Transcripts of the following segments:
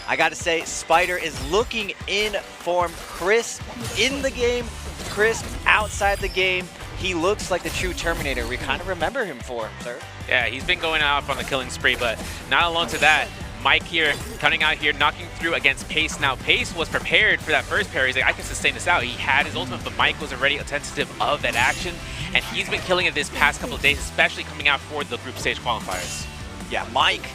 I gotta say, Spider is looking in form, crisp in the game, crisp outside the game. He looks like the true Terminator we kind of remember him for, sir. Yeah, he's been going off on the killing spree, but not alone to that. Mike here, coming out here, knocking through against Pace. Now, Pace was prepared for that first parry. He's like, I can sustain this out. He had his ultimate, but Mike was already attentive of that action, and he's been killing it this past couple of days, especially coming out for the group stage qualifiers. Yeah, Mike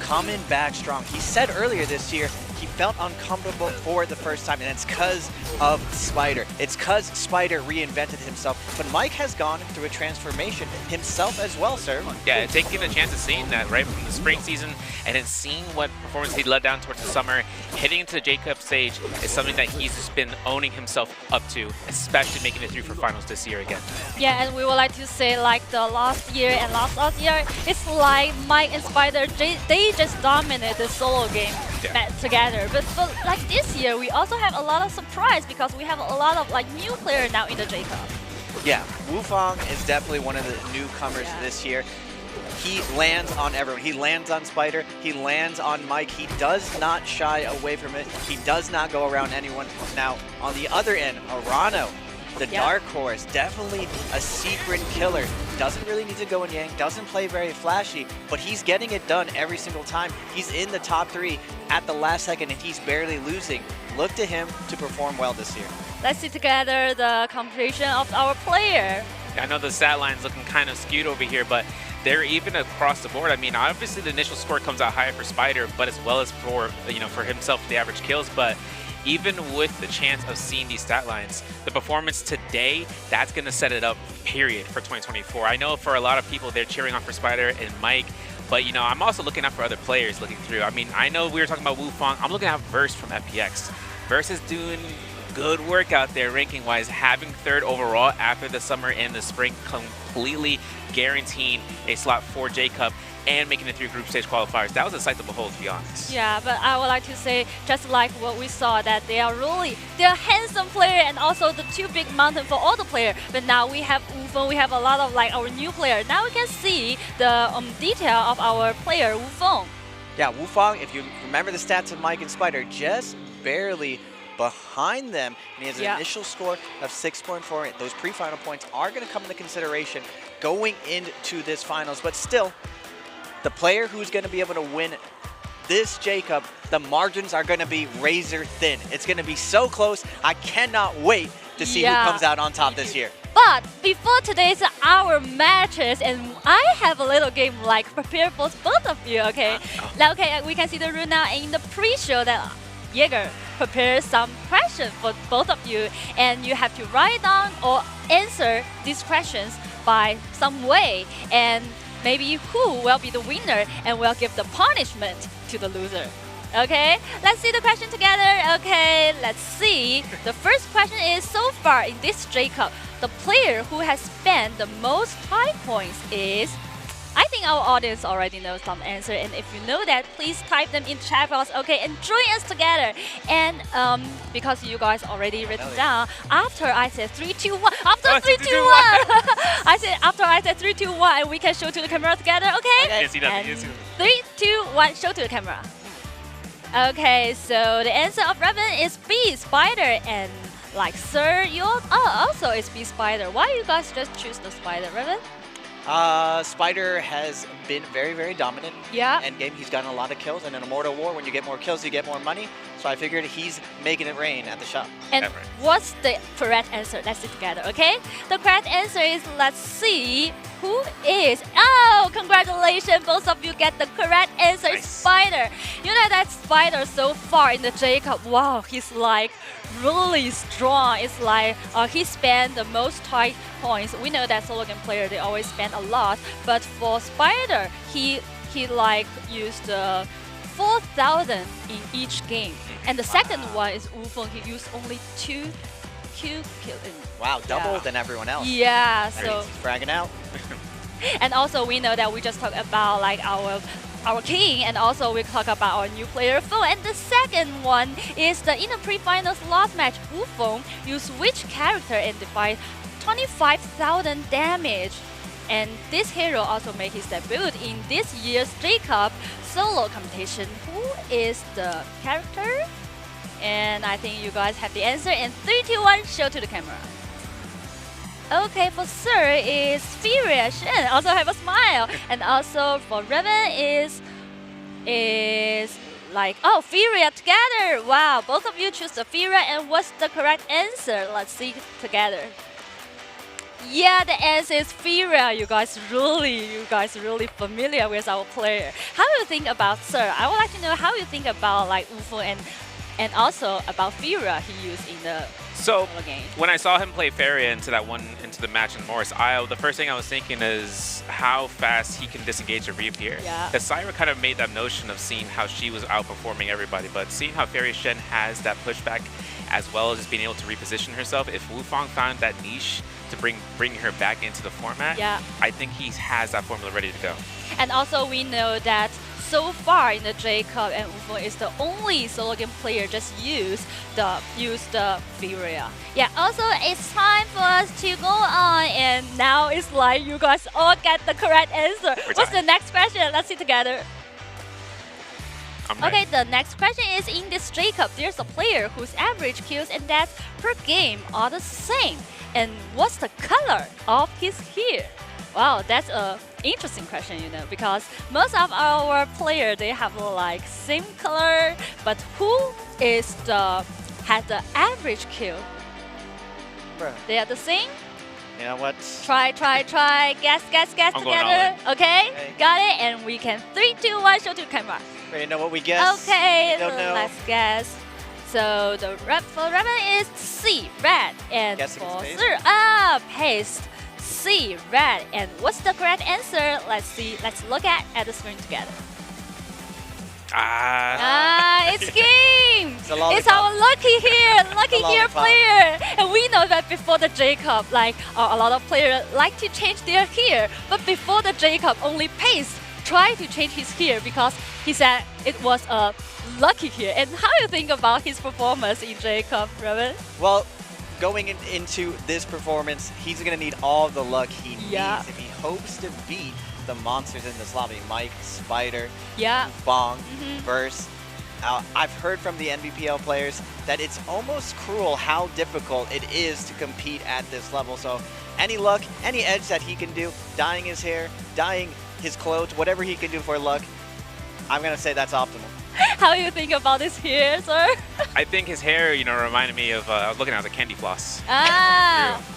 coming back strong. He said earlier this year he felt uncomfortable for the first time, and it's because of Spider. It's because Spider reinvented himself, but Mike has gone through a transformation himself as well, sir. Yeah, taking the chance of seeing that right from the spring season and then seeing what performance he led down towards the summer, hitting into the J-Cup stage is something that he's just been owning himself up to, especially making it through for finals this year again. Yeah, and we would like to say like the last year and last year, it's like Mike and Spider, they just dominated the solo game together. But like this year, we also have a lot of surprise because we have a lot of like new players now in the J-Cup. Yeah, Wufang is definitely one of the newcomers this year. He lands on everyone. He lands on Spider. He lands on Mike. He does not shy away from it. He does not go around anyone. Now, on the other end, Arano, the Dark Horse, definitely a secret killer. Doesn't really need to go in Yang, doesn't play very flashy, but he's getting it done every single time. He's in the top 3 at the last second, and he's barely losing. Look to him to perform well this year. Let's see together the composition of our player. I know the stat line's looking kind of skewed over here, but they're even across the board. I mean, obviously the initial score comes out higher for Spider, but as well as for for himself, the average kills. But even with the chance of seeing these stat lines, the performance today, that's going to set it up, period, for 2024. I know for a lot of people, they're cheering on for Spider and Mike, but, I'm also looking out for other players looking through. I mean, I know we were talking about Wufang. I'm looking at Verse from FPX. Verse is doing good work out there ranking-wise, having 3rd overall after the summer and the spring, completely guaranteeing a slot for J-Cup and making it through group stage qualifiers. That was a sight to behold, to be honest. Yeah, but I would like to say, just like what we saw, that they're a handsome player and also the 2 big mountain for all the players. But now we have Wufang, we have a lot of like our new player. Now we can see the detail of our player, Wufang. Yeah, Wufang, if you remember the stats of Mike and Spider, just barely behind them, and he has an initial score of 6.4. Those pre-final points are going to come into consideration going into this finals, but still, the player who's going to be able to win this J-Cup, the margins are going to be razor thin. It's going to be so close. I cannot wait to see who comes out on top this year. But before today's our matches, and I have a little game like prepared for both of you, okay? Okay, we can see the room now in the pre-show that Jaeger prepared some questions for both of you, and you have to write down or answer these questions by some way, and maybe who will be the winner and will give the punishment to the loser. Okay, let's see the question together. Okay, let's see. The first question is, so far in this J-Cup, the player who has spent the most high points is... I think our audience already knows some answer, and if you know that, please type them in chat box, okay, and join us together. And because you guys already written down, after I said 3, 2, 1, after 3, 2, 1, after I said 3, 2, 1, and we can show to the camera together, okay? And 3, 2, 1, show to the camera. Okay, so the answer of Raven is B, Spider, and like Sir, also is B, Spider. Why you guys just choose the Spider, Raven? Spider has been very, very dominant. Yeah. Endgame, he's gotten a lot of kills, and in a Mortal War, when you get more kills, you get more money. So I figured he's making it rain at the shop. And what's the correct answer? Let's see together, okay? The correct answer is, let's see, who is... Oh, congratulations, both of you get the correct answer, Spider. You know that Spider so far in the J-Cup, wow, he's like really strong. It's like he spent the most high points. We know that solo game player, they always spend a lot, but for Spider, he like used 4,000 in each game. And the second one is Wufang, he used only 2 kills. Wow, double than everyone else. Yeah, so he's fragging out. And also we know that we just talked about like our king, and also we talk about our new player Feng. And the second one is in the pre-finals last match, Wufang used which character and defied 25,000 damage. And this hero also made his debut in this year's J-Cup solo competition. Who is the character? And I think you guys have the answer. And 3, 2, 1, show to the camera. Okay, for Sir is Furia Shen, also have a smile. And also for Revan is like, oh, Furia together. Wow, both of you choose the Furia. And what's the correct answer? Let's see together. Yeah, the answer is Furia. You guys really familiar with our player. How do you think about Sir? I would like to know how you think about like UFO and also about Furia he used in the game. When I saw him play Furia into the match in Morris Isle, the first thing I was thinking is how fast he can disengage a reappear. Yeah. Because Syra kind of made that notion of seeing how she was outperforming everybody, but seeing how Furia Shen has that pushback as well as just being able to reposition herself. If Wufang found that niche to bring her back into the format, I think he has that formula ready to go. And also we know that so far in the J-Cup, and Wufang is the only solo game player just use the Furia. Yeah, also it's time for us to go on, and now it's like you guys all get the correct answer. What's the next question? Let's see together. Okay, the next question is, in this J-Cup, there's a player whose average kills and deaths per game are the same. And what's the color of his hair? Wow, that's a interesting question, you know, because most of our players, they have like same color, but who is has the average kill? Bruh. They are the same? You know what? Try, guess I'm together. Okay, got it, and we can 3, 2, 1, show to the camera. Ready to know what we guess? Okay, don't know. let's guess. So the for Revan is C, red, and Guessing for space. Sir, paste. C, red, and what's the correct answer? Let's see. Let's look at the screen together. It's game. It's our lucky here player, and we know that before the J-Cup, like a lot of players like to change their hair, but before the J-Cup, only Pace tried to change his hair because he said it was a lucky hair. And how do you think about his performance in J-Cup, Revan? Well, going into this performance, he's going to need all the luck he needs if he hopes to beat the monsters in this lobby. Mike, Spider, Bong, Verse. I've heard from the NBPL players that it's almost cruel how difficult it is to compete at this level. So any luck, any edge that he can do, dyeing his hair, dyeing his clothes, whatever he can do for luck, I'm going to say that's optimal. How do you think about his hair, sir? I think his hair, you know, reminded me of, I was looking at it as a candy floss.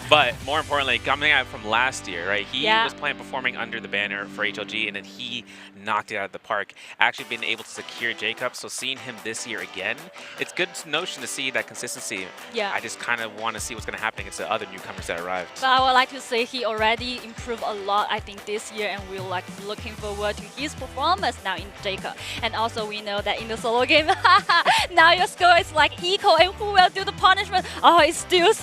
But more importantly, coming out from last year, right? He was performing under the banner for HLG, and then he knocked it out of the park. Actually been able to secure J-Cup, so seeing him this year again, it's good notion to see that consistency. I just kind of want to see what's going to happen against the other newcomers that arrived. But I would like to say he already improved a lot, I think, this year, and we're like looking forward to his performance now in J-Cup. And also we know that in the solo game, now your score is like equal, and who will do the punishment? Oh, it's still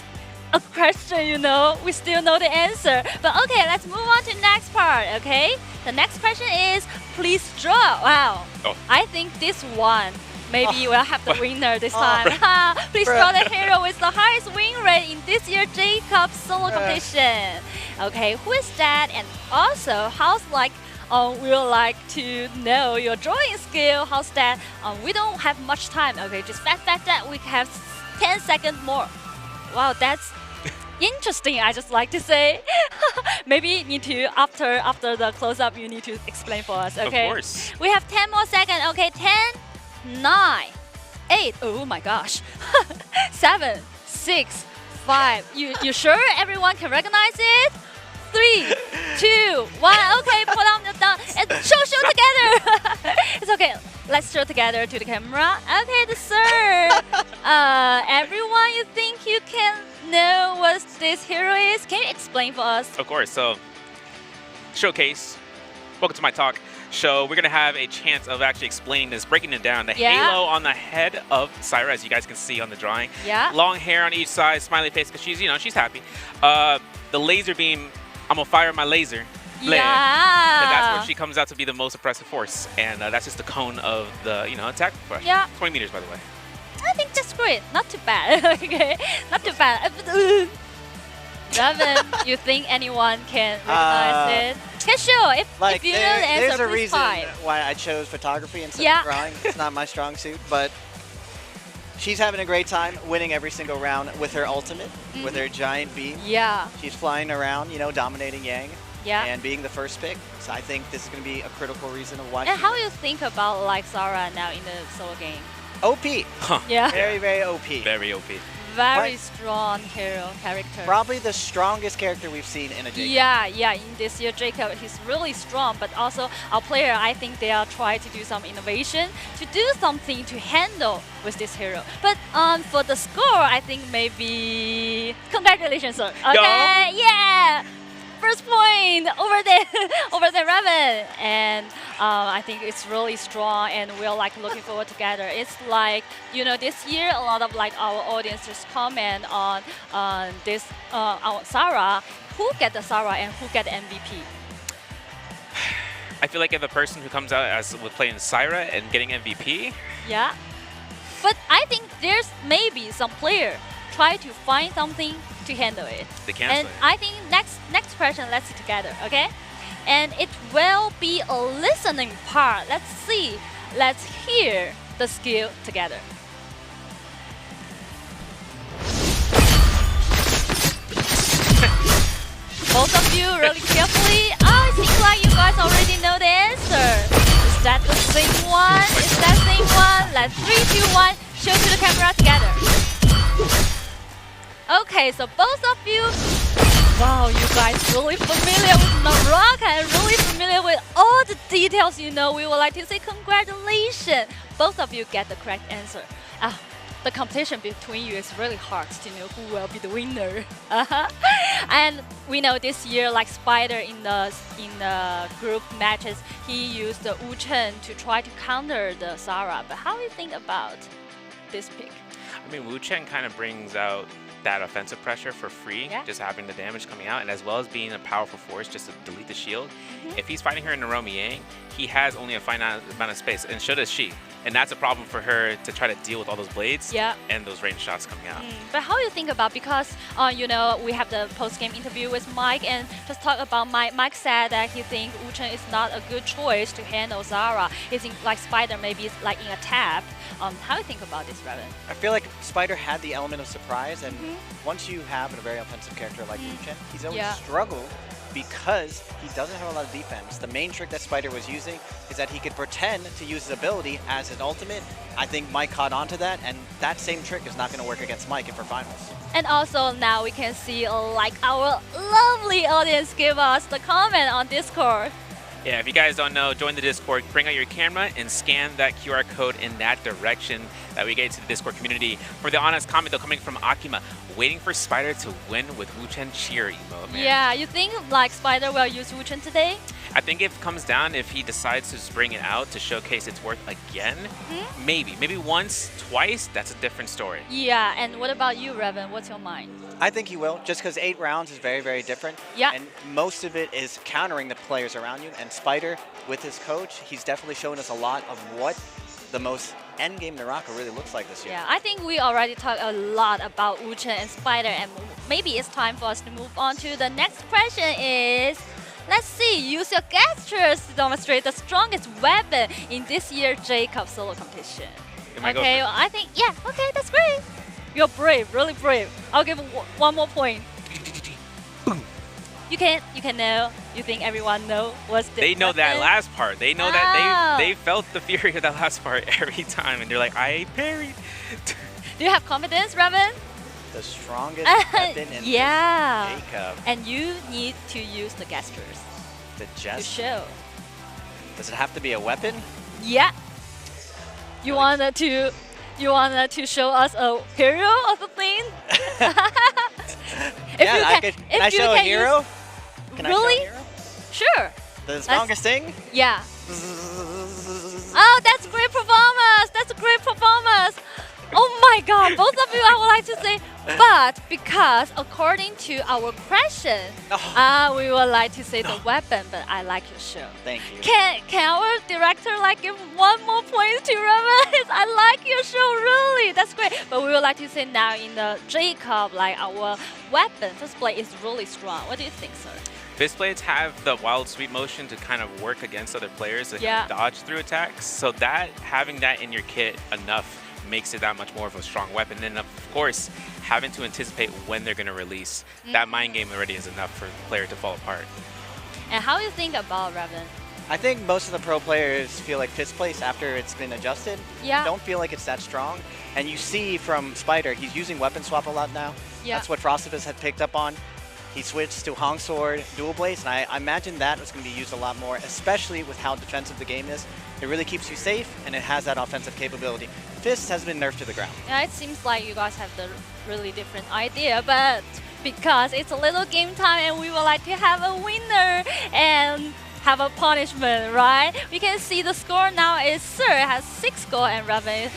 a question, you know. We still know the answer. But okay, let's move on to the next part, okay? The next question is, please draw. Wow. I think this one, maybe we'll have the winner this time. Please draw the hero with the highest win rate in this year's J-Cup solo competition. Okay, who is that? And also, how's like, we would like to know your drawing skill. How's that? We don't have much time. Okay, just fast that. We have 10 seconds more. Wow, that's interesting, I just like to say. Maybe you need to, after the close-up, you need to explain for us, okay? Of course. We have 10 more seconds, okay? 10, 9, 8, oh my gosh, 7, 6, 5. You sure everyone can recognize it? 3, 2, 1, okay, put on the down and show together. It's okay. Let's show together to the camera. Okay, the sir. Everyone, you think you can know what this hero is? Can you explain for us? Of course. So, showcase. Welcome to my talk show. We're going to have a chance of actually explaining this, breaking it down. The halo on the head of Syra, as you guys can see on the drawing. Long hair on each side, smiley face, because she's, you know, she's happy. The laser beam, I'm going to fire my laser. That's where she comes out to be the most oppressive force, and that's just the cone of the, you know, attack. 20 meters, by the way. I think that's great. Not too bad. Okay, not too bad. Raven, you think anyone can recognize it? Can show if you know the answer, there's a please reason type. why I chose photography instead Yeah. of drawing. It's not my strong suit, but she's having a great time winning every single round with her ultimate, with her giant beam. Yeah, She's flying around, you know, dominating Yang yeah. and being the first pick. So I think this is going to be a critical reason of why. And she how wins. you think about like Sarah now in the solo game? OP. Yeah, Very, very OP. Very OP. very Right. strong hero character. Probably the strongest character we've seen in a Jacob. Yeah. In this year, Jacob, he's really strong, but also our player, I think they are trying to do some innovation to do something to handle with this hero. But for the score, I think maybe congratulations, sir. Okay, yeah. First point over there, over there, Raven, and I think it's really strong, and we're like looking forward together. It's like this year a lot of like our audience just comment on this our Sarah, who get the Sarah and who get the MVP. I feel like if the person who comes out as with playing Syra and getting MVP, Yeah, but I think there's maybe some player try to find something to handle it. they cancel And it. I think next question, let's see together, okay? And it will be a listening part. Let's see, let's hear the skill together. Both of you really carefully. Oh, it seems like you guys already know the answer. Is that the same one? Is that same one? Let's 3, 2, 1. Show to the camera together. Okay, so both of you, wow, you guys really familiar with NARAKA and really familiar with all the details. We would like to say congratulations. Both of you get the correct answer. The competition between you is really hard to know who will be the winner. And we know this year, like Spider in the group matches, he used the Wu Chen to try to counter the Sarah. But how do you think about this pick? I mean, Wu Chen kind of brings out that offensive pressure for free, Yeah. just having the damage coming out, and as well as being a powerful force just to delete the shield. If he's fighting her in Naromi Yang, he has only a finite amount of space, and so does she. And that's a problem for her to try to deal with all those blades Yeah. and those range shots coming out. But how do you think about, because we have the post-game interview with Mike, and just talk about Mike said that he thinks Wu Chen is not a good choice to handle Zara. He thinks like Spider maybe is like in a tap. How do you think about this, Raven? I feel like Spider had the element of surprise, and once you have a very offensive character like Wu Chen, he's always Yeah. struggled because he doesn't have a lot of defense. The main trick that Spider was using is that he could pretend to use his ability as his ultimate. I think Mike caught on to that, and that same trick is not going to work against Mike in for finals. And also now we can see like our lovely audience give us the comment on Discord. Yeah, if you guys don't know, join the Discord, bring out your camera, and scan that QR code in that direction that we get to the Discord community. For the honest comment, though, coming from Akima, waiting for Spider to win with Wu Chen cheer emote, man. Yeah, you think like Spider will use Wu Chen today? I think if it comes down, if he decides to just bring it out to showcase its worth again, maybe once, twice, that's a different story. Yeah, and what about you, Raven? What's your mind? I think he will, just because 8 rounds is very, very different. Yeah. And most of it is countering the players around you. And Spider, with his coach, he's definitely shown us a lot of what the most endgame NARAKA really looks like this year. Yeah, I think we already talked a lot about Wu Chen and Spider, and maybe it's time for us to move on to the next question is, let's see, use your gestures to demonstrate the strongest weapon in this year's Jacob solo competition. Am I go Okay, first? I think, yeah, okay, that's great. You're brave, really brave. I'll give one more point. You can know. You think everyone know what's the They know that weapon? last part. They know Oh. that they felt the fury of that last part every time, and they're like, I parried. Do you have confidence, Raven? The strongest weapon in Yeah. this Jacob. And you need to use the gestures The to gesture. show. Does it have to be a weapon? Yeah. You wanted to show us a hero or something? Can I show a hero? Can Really? I show a hero? Sure. The strongest thing? Yeah. Oh, that's great performance. That's a great performance. Oh my God, both of you, I would like to say, but because according to our question, we would like to say the weapon, but I like your show. Thank you. Can our director like give one more point to Raven? I like your show, really. that's great. But we would like to say now in the Jacob, like our weapon, Fist Blade is really strong. What do you think, sir? Fist Blades have the wild sweep motion to kind of work against other players to Yeah. dodge through attacks. So that having that in your kit enough makes it that much more of a strong weapon. And of course, having to anticipate when they're going to release, that mind game already is enough for the player to fall apart. And how do you think about Raven? I think most of the pro players feel like Fist Place after it's been adjusted. Yeah. Don't feel like it's that strong. And you see from Spider, he's using weapon swap a lot now. Yeah. That's what Frostifus had picked up on. He switched to Hong Sword Dual Blades, and I imagine that was going to be used a lot more, especially with how defensive the game is. It really keeps you safe, and it has that offensive capability. Fist has been nerfed to the ground. Yeah, it seems like you guys have the really different idea, but because it's a little game time and we would like to have a winner and have a punishment, right? We can see the score now is Sir has 6 gold and Raven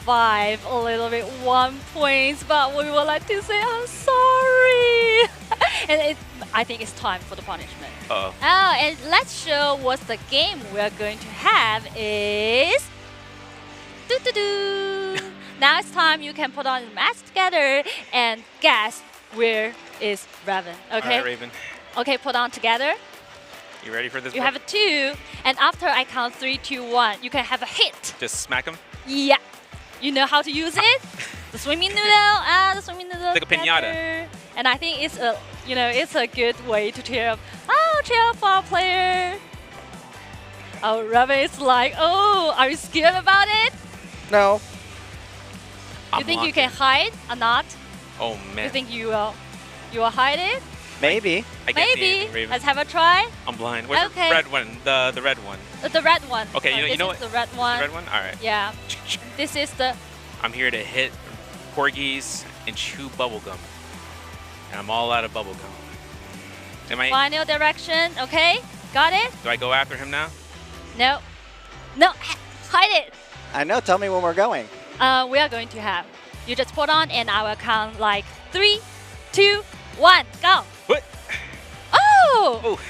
5, a little bit 1 point, but we would like to say I'm sorry. And I think it's time for the punishment. Uh-oh. Oh, and let's show what the game we're going to have is. Doo-doo-doo. Now it's time you can put on the mask together and guess where is Raven. Okay. All right, Raven. Okay, put on together. You ready for this? You bro? have a 2, and after I count 3, 2, 1, you can have a hit. Just smack him. Yeah. You know how to use it? The swimming noodle, the swimming noodle. Like a piñata. together. And I think it's a, it's a good way to cheer up. Oh, cheer up for our player. Oh, Raven is like, oh, are you scared about it? No. You think you can hide or not? Oh man. You think you will hide it? Maybe. I can't see Maybe. anything, Raven. Let's have a try. I'm blind. Where's Okay. the red one? The red one. The red one. Okay, So you this know is what? The red one. The red one. All right. Yeah. This is the. I'm here to hit corgis and chew bubblegum. And I'm all out of bubblegum. Am I? Final direction, okay? Got it? Do I go after him now? No. No, hide it. I know. Tell me when we're going. We are going to have. You just put on and I will count like 3, 2, 1, go. What? Oh! Oh.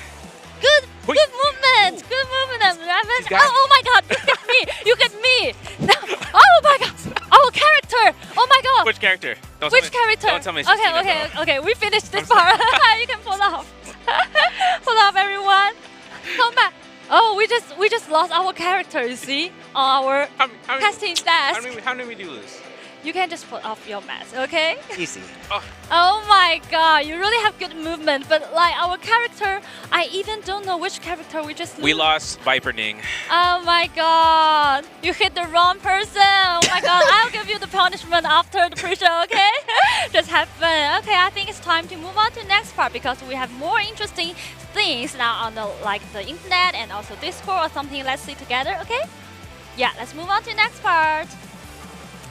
Good, Wait. good movement. Ooh. Good movement, Raven. He's got it. Oh my god, you hit me. You hit me. No. Oh my god. Our character. Oh my god. Which character? Don't Which tell me, character? Don't tell me. it's Okay, Justina, bro. okay. We finished this I'm part. You can pull off. Pull off, everyone. Come back. Oh, we just lost our character. You see, on our How many- casting desk. How many we do lose? You can just put off your mask, okay? Easy. Oh, Oh my god, you really have good movement, but like our character, I even don't know which character we just we lose. lost Viper Ning. Oh my god, you hit the wrong person. Oh my god, I'll give you the punishment after the pre-show, okay? Just have fun. Okay, I think it's time to move on to the next part because we have more interesting things now on the the internet and also Discord or something. Let's see together, okay? Yeah, let's move on to the next part.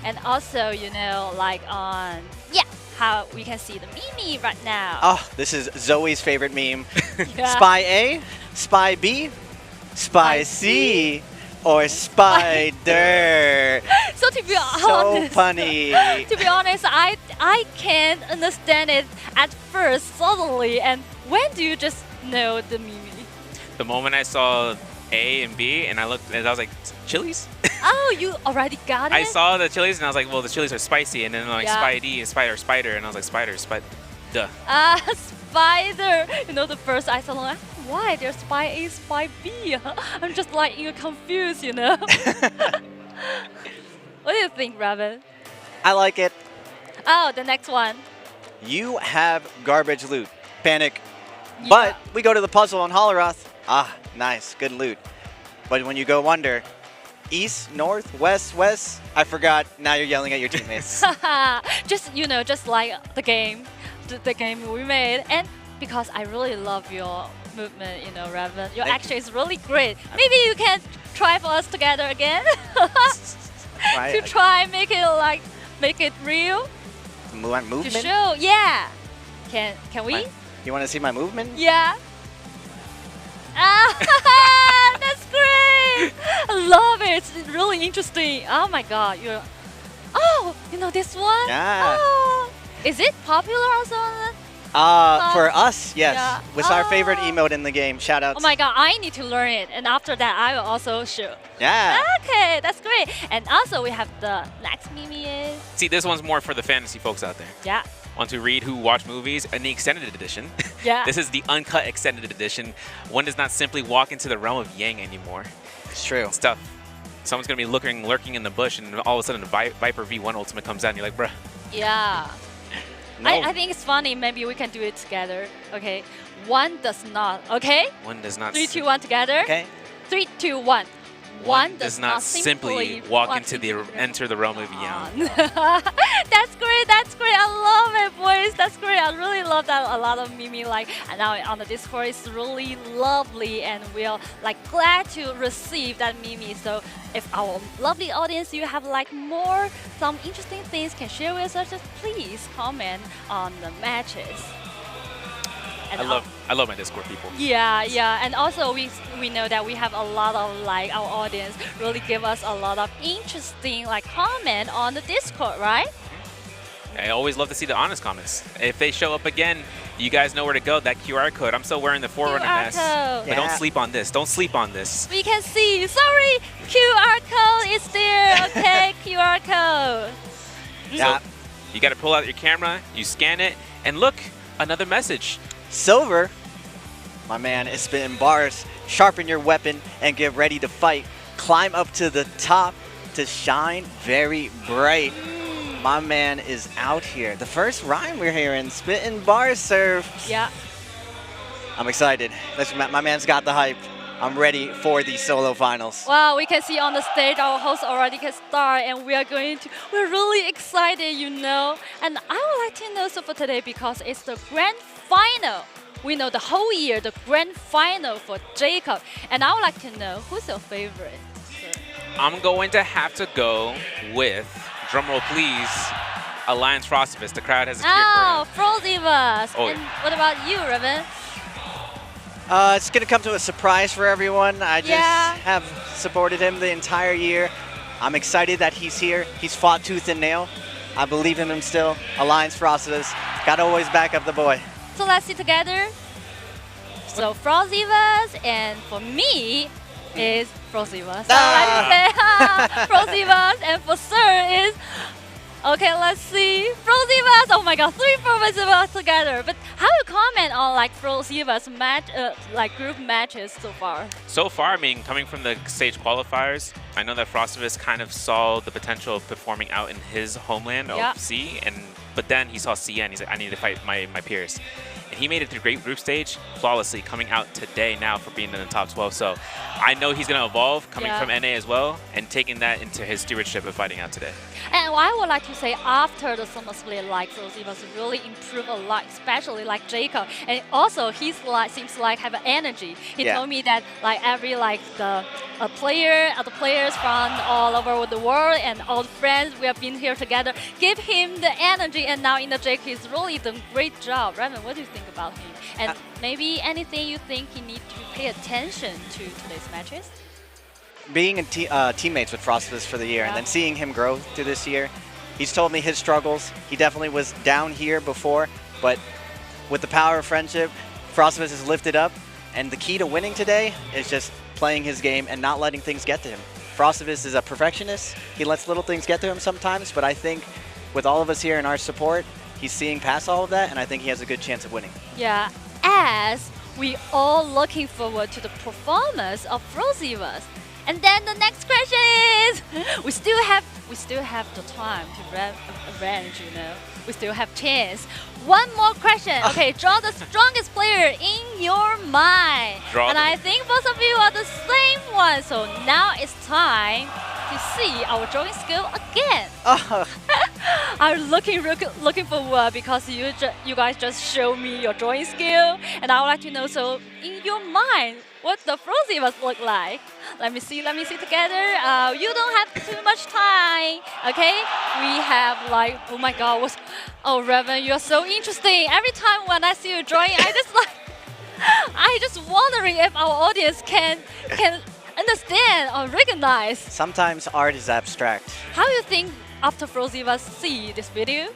And also, like on, how we can see the Mimi right now. Oh, this is Zoe's favorite meme. Yeah. Spy A, Spy B, Spy C, or Spider. So to be So honest, funny. to be honest, I can't understand it at first suddenly. And when do you just know the Mimi? The moment I saw A and B, and I looked, and I was like, chilies? Oh, you already got it? I saw the chilies, and I was like, well, the chilies are spicy, and then like Yeah. Spidey and Spider, and I was like, Spider, duh. Spider. The first I saw, like, why there's Spy A, Spy B? I'm just like confused, What do you think, Raven? I like it. Oh, the next one. You have garbage loot. Panic. But we go to the puzzle on Holoroth. Ah, nice. Good loot. But when you go under, east, north, west, west, I forgot. Now you're yelling at your teammates. just just like the game, the game we made, and because I really love your movement, Raven. Your Thank action is really great. Maybe you can try for us together again Right? to try make it real My to movement? show. Yeah, can we? You want to see my movement? Yeah. That's great. I love it. It's really interesting. Oh my god, oh, this one? Yeah. Oh. Is it popular also? For us, yes. Yeah. What's our favorite emote in the game? Shout out. Oh my god, I need to learn it. And after that, I will also show. Yeah. Okay, that's great. And also, we have the next meme is. See, this one's more for the fantasy folks out there. Yeah. Want to read who watch movies in the extended edition. Yeah. This is the uncut extended edition. One does not simply walk into the realm of Yang anymore. It's true. Stuff. Someone's going to be lurking in the bush, and all of a sudden, the Viper V1 Ultimate comes out, and you're like, bruh. Yeah. No. I think it's funny. Maybe we can do it together. Okay. One does not. Okay. One does not. 3, 2, 1 together. Okay. 3, 2, 1. One does not simply walk into enter the realm of Yang. That's great. That's great. I love it, boys. That's great. I really love that. A lot of meme like and now on the Discord is really lovely, and we're like glad to receive that meme. So if our lovely audience, you have like more some interesting things can share with us, just please comment on the matches. And I love my Discord people. yeah, yeah, and also we know that we have a lot of like our audience really give us a lot of interesting like comment on the Discord, right? I always love to see the honest comments. If they show up again, you guys know where to go. That QR code. I'm still wearing the Forerunner mask. code. But don't sleep on this. Don't sleep on this. We can see. Sorry, QR code is there. Okay, QR code. Yeah. So you got to pull out your camera, you scan it, and look, another message. Silver, my man, is spitting bars. Sharpen your weapon and get ready to fight. Climb up to the top to shine very bright. My man is out here. The first rhyme we're hearing, spitting bars serve. Yeah. I'm excited. My man's got the hype. I'm ready for the solo finals. Wow, we can see on the stage our host already can start, and we're really excited, you know. And I would like to know so for today, because it's the grand final. We know the whole year, the grand final for Jacob. And I would like to know, who's your favorite? I'm going to have to go with, drumroll please, Alliance Frostivus. The crowd has a cheer Oh, for him. Frostivus. Oh, And yeah. what about you, Revan? It's going to come to a surprise for everyone. I just have supported him the entire year. I'm excited that he's here. He's fought tooth and nail. I believe in him still. Alliance Frostivus. Got to always back up the boy. So let's see together. So Frostivus, and for me is Frostivus. So I say Frostivus, and for Sir is, okay, let's see, Frostivus. Oh my god, 3 Frostivus together. But how you comment on like Frostivus match, like group matches so far? So far, I mean, coming from the stage qualifiers, I know that Frostivus kind of saw the potential of performing out in his homeland of C, but then he saw CN. He's like, I need to fight my peers. And he made it through great group stage flawlessly, coming out today now for being in the top 12. So I know he's going to evolve, coming from NA as well, and taking that into his stewardship of fighting out today. And I would like to say, after the summer split, like Frostivus really improved a lot, especially like Jacob. And also, he's like seems like have energy. He told me that like every like the players from all over the world and all the friends we have been here together give him the energy. And now in the Jacob, he's really done a great job. Raven, what do you think about him? And maybe anything you think he needs to pay attention to today's matches? Being teammates with Frostivus for the year and then seeing him grow through this year, he's told me his struggles. He definitely was down here before, but with the power of friendship, Frostivus is lifted up, and the key to winning today is just playing his game and not letting things get to him. Frostivus is a perfectionist. He lets little things get to him sometimes, but I think with all of us here in our support, he's seeing past all of that, and I think he has a good chance of winning. Yeah, as we all looking forward to the performance of Frostivus. And then the next question is, we still have the time to arrange, you know. We still have chance. One more question. Okay, draw the strongest player in your mind. And I think both of you are the same one. So now it's time to see our drawing skill again. I'm looking forward because you guys just show me your drawing skill, and I would like to know, so in your mind, what the Frostivus look like? Let me see together. You don't have too much time, okay? We have like, oh my god, oh Revan, you're so interesting. Every time when I see you drawing, I just wondering if our audience can understand or recognize. Sometimes art is abstract. How do you think after Frostivus see this video,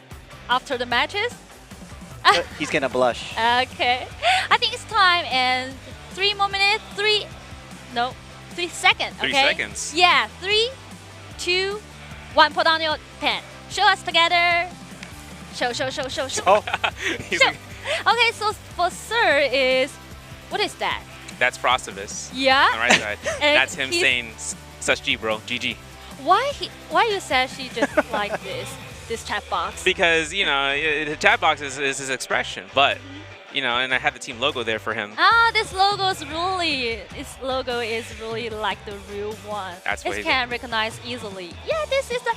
after the matches? He's gonna blush. Okay. I think it's time and 3 more minutes. 3 seconds. Okay. 3 seconds. Yeah. 3, 2, 1. Put on your pen. Show us together. Show. Oh, He's Show. like, Okay. So for Sir is what is that? that's Frostivus Yeah. on the right side. And That's him he's- saying, such G, bro. GG. Why you said she just like this chat box? Because, you know, the chat box is his expression. But, you know, and I had the team logo there for him. This logo is really like the real one. That's what it he can recognize easily. Yeah, this is the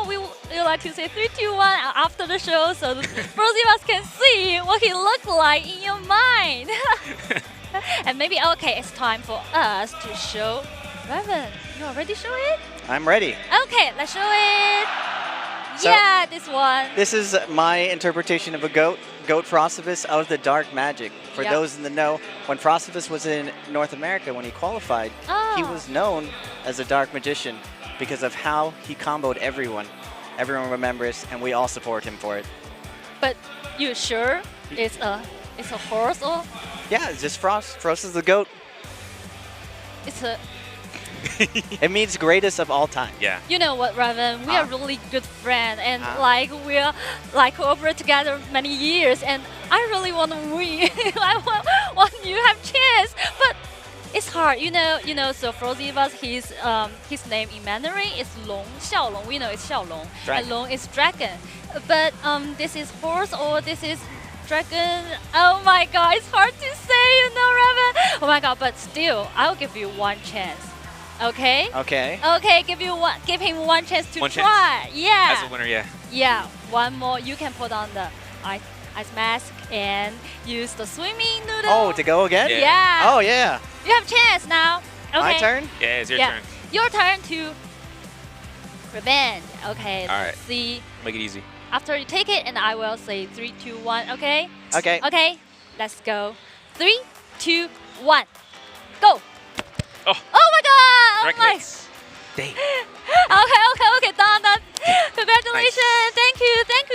we like to say 3, 2, 1 after the show, so both of us can see what he looked like in your mind. And maybe okay, it's time for us to show. Raven, you already show it? I'm ready. Okay, let's show it. So- Yeah, this one. This is my interpretation of a goat Frostivus of the dark magic. For Yeah. those in the know, when Frostivus was in North America, when he qualified, he Oh. was known as a dark magician because of how he comboed everyone. Everyone remembers, and we all support him for it. But you sure it's a horse or Yeah, it's just Frost. Frost is the goat. it's a It means greatest of all time. Yeah. You know what, Raven? We are Ah. really good friends, and Ah. like we're like cooperate together many years, and I really want to win. I want you to have chance, but it's hard, you know. So for those of us, his name in Mandarin is Long Xiaolong. We know it's Xiaolong, Dragon. and Long is dragon. But this is horse or this is dragon. Oh my God, it's hard to say, Raven. Oh my God, but still, I'll give you one chance. Okay. Okay. Okay, give him one chance to One chance. try. Yeah. As a winner, yeah. Yeah, one more. You can put on the ice mask and use the swimming noodle. Oh, to go again? Yeah. Yeah. Oh, yeah. You have chance now. Okay. My turn? Yeah, it's your Yeah. turn. Your turn to revenge. Okay. All let's right. see. Make it easy. After you take it, and I will say 3, 2, 1. Okay. Okay. Okay. Let's go. 3, 2, 1. Go. Oh. Oh my God. Oh Direct my. hits. Dang. Okay, done. Congratulations, thank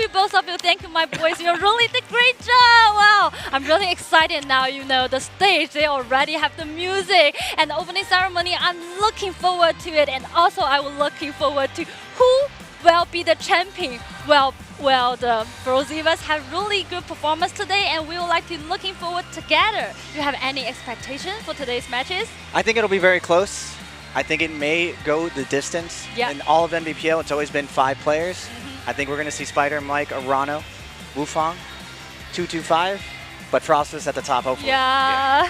you, both of you, thank you, my boys. You really did great job. Wow, I'm really excited now. The stage, they already have the music and the opening ceremony. I'm looking forward to it, and also I was looking forward to who will be the champion. Well, the Frozivas have really good performance today, and we would like to looking forward together. Do you have any expectations for today's matches? I think it'll be very close. I think it may go the distance. Yeah. In all of NBPL, it's always been 5 players. I think we're going to see Spider, Mike, Arano, Wufang, 2-2-5, but Frostus at the top, hopefully. Yeah.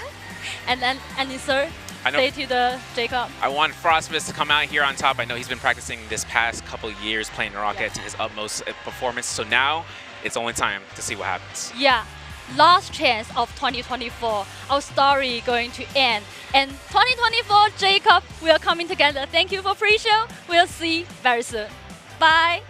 And then, sir, I know. say to the Jacob. I want Frostivus to come out here on top. I know he's been practicing this past couple years playing NARAKA to his utmost performance. So now it's only time to see what happens. Yeah, last chance of 2024. Our story going to end. And 2024, Jacob, we are coming together. Thank you for pre-show. We'll see very soon. Bye.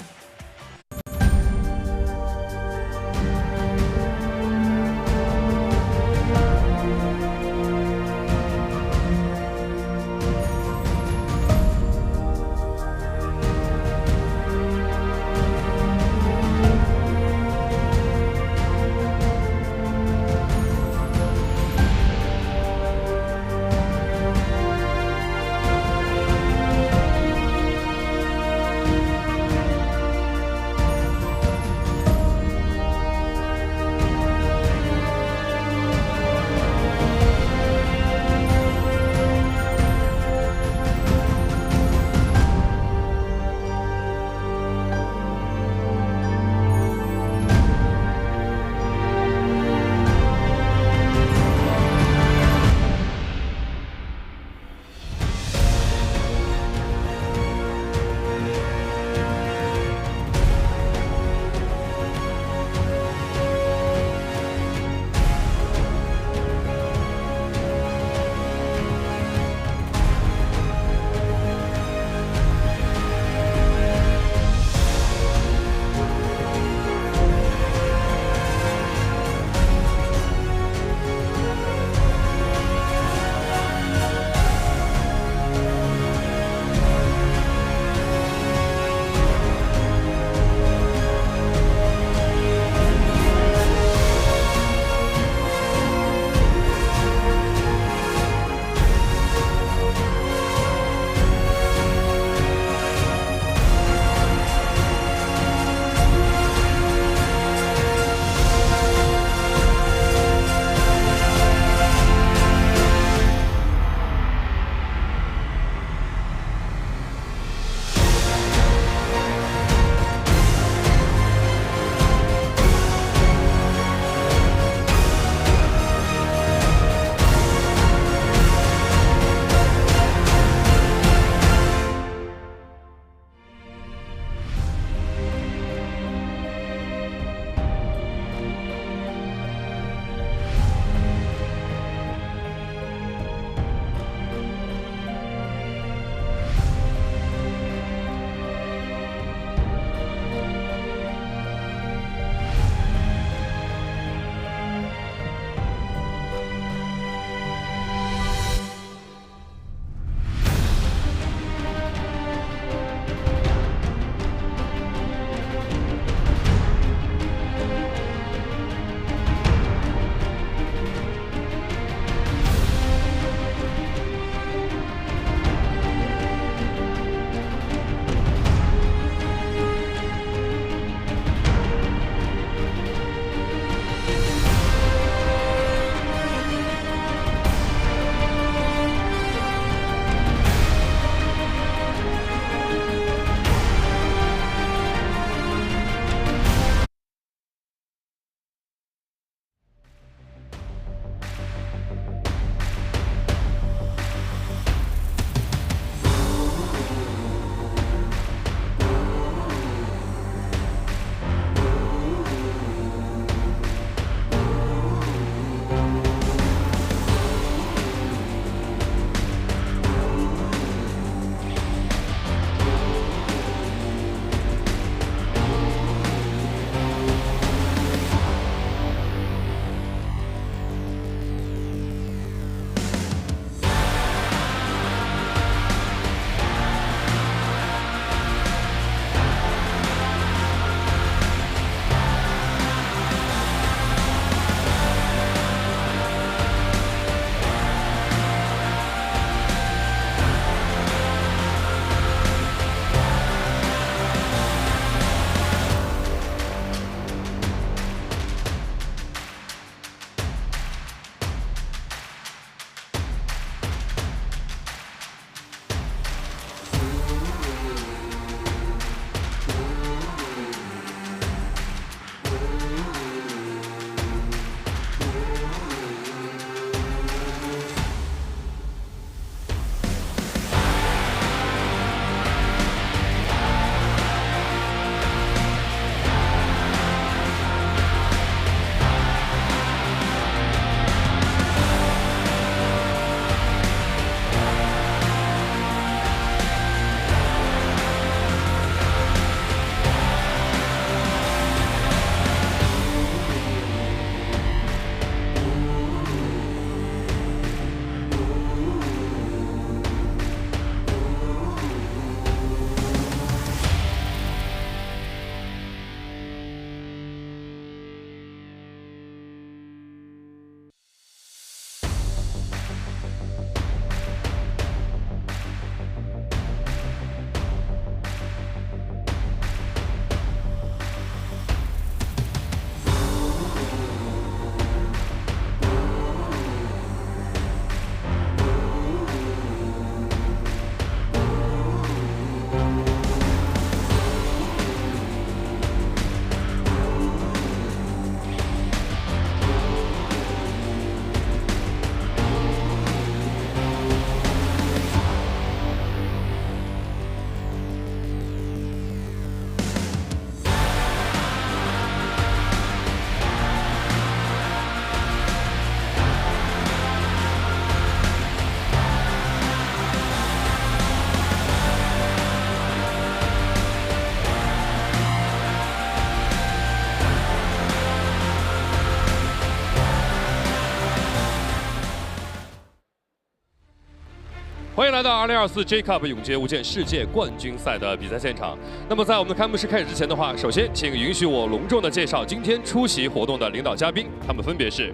欢迎来到2024 J Cup 永劫无间世界冠军赛的比赛现场。那么，在我们的开幕式开始之前的话，首先请允许我隆重的介绍今天出席活动的领导嘉宾，他们分别是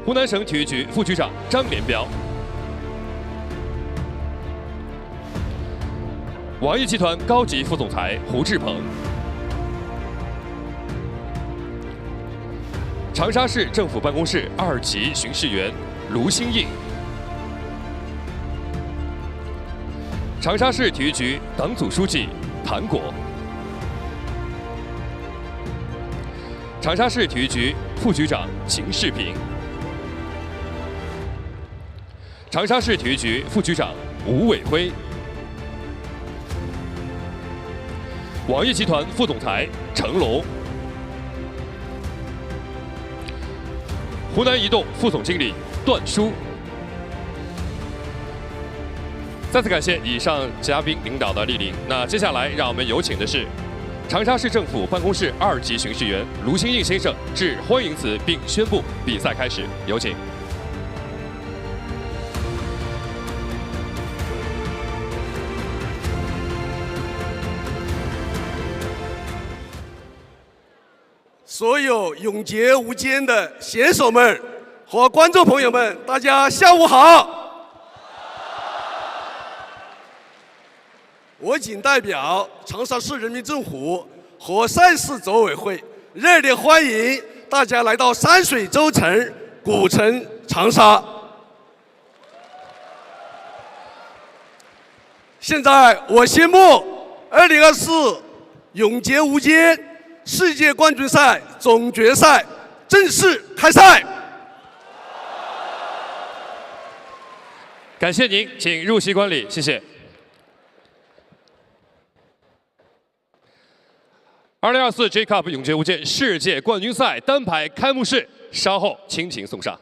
湖南省体育局副局长张连彪，网易集团高级副总裁胡志鹏，长沙市政府办公室2级巡视员卢新印，长沙市体育局党组书记谭果，长沙市体育局副局长秦世平，长沙市体育局副局长吴伟辉，网易集团副总裁程龙，湖南移动副总经理段书。再次感谢以上嘉宾领导的莅临。那接下来，让我们有请的是长沙市政府办公室2级巡视员卢新印先生致欢迎词，并宣布比赛开始。有请。所有永劫无间的选手们和观众朋友们，大家下午好！我谨代表长沙市人民政府和赛事组委会热烈欢迎大家来到山水州城古城长沙。现在我宣布2024永劫无间世界冠军赛总决赛正式开赛。感谢您，请入席观礼，谢谢。2024 J Cup 永劫无间世界冠军赛单排开幕式，稍后倾情送上。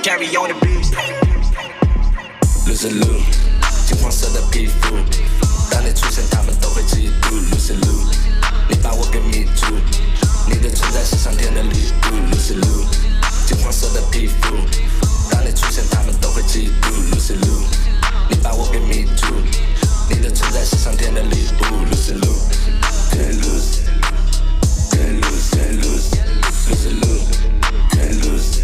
Carry on the beat， Lucy Lu， 金黄色的皮肤，当你出现，他们都会嫉妒。Lucy Lu， 你把我给迷住，你的存在是上天的礼物。Lucy Lu， 金黄色的皮肤，当你出现，他们都会嫉妒。Lucy Lu， 你把我给迷住，你的存在是上天的礼物。Lucy Lu， can't lose， can't lose， can't lose，Lucy Lu，can't lose。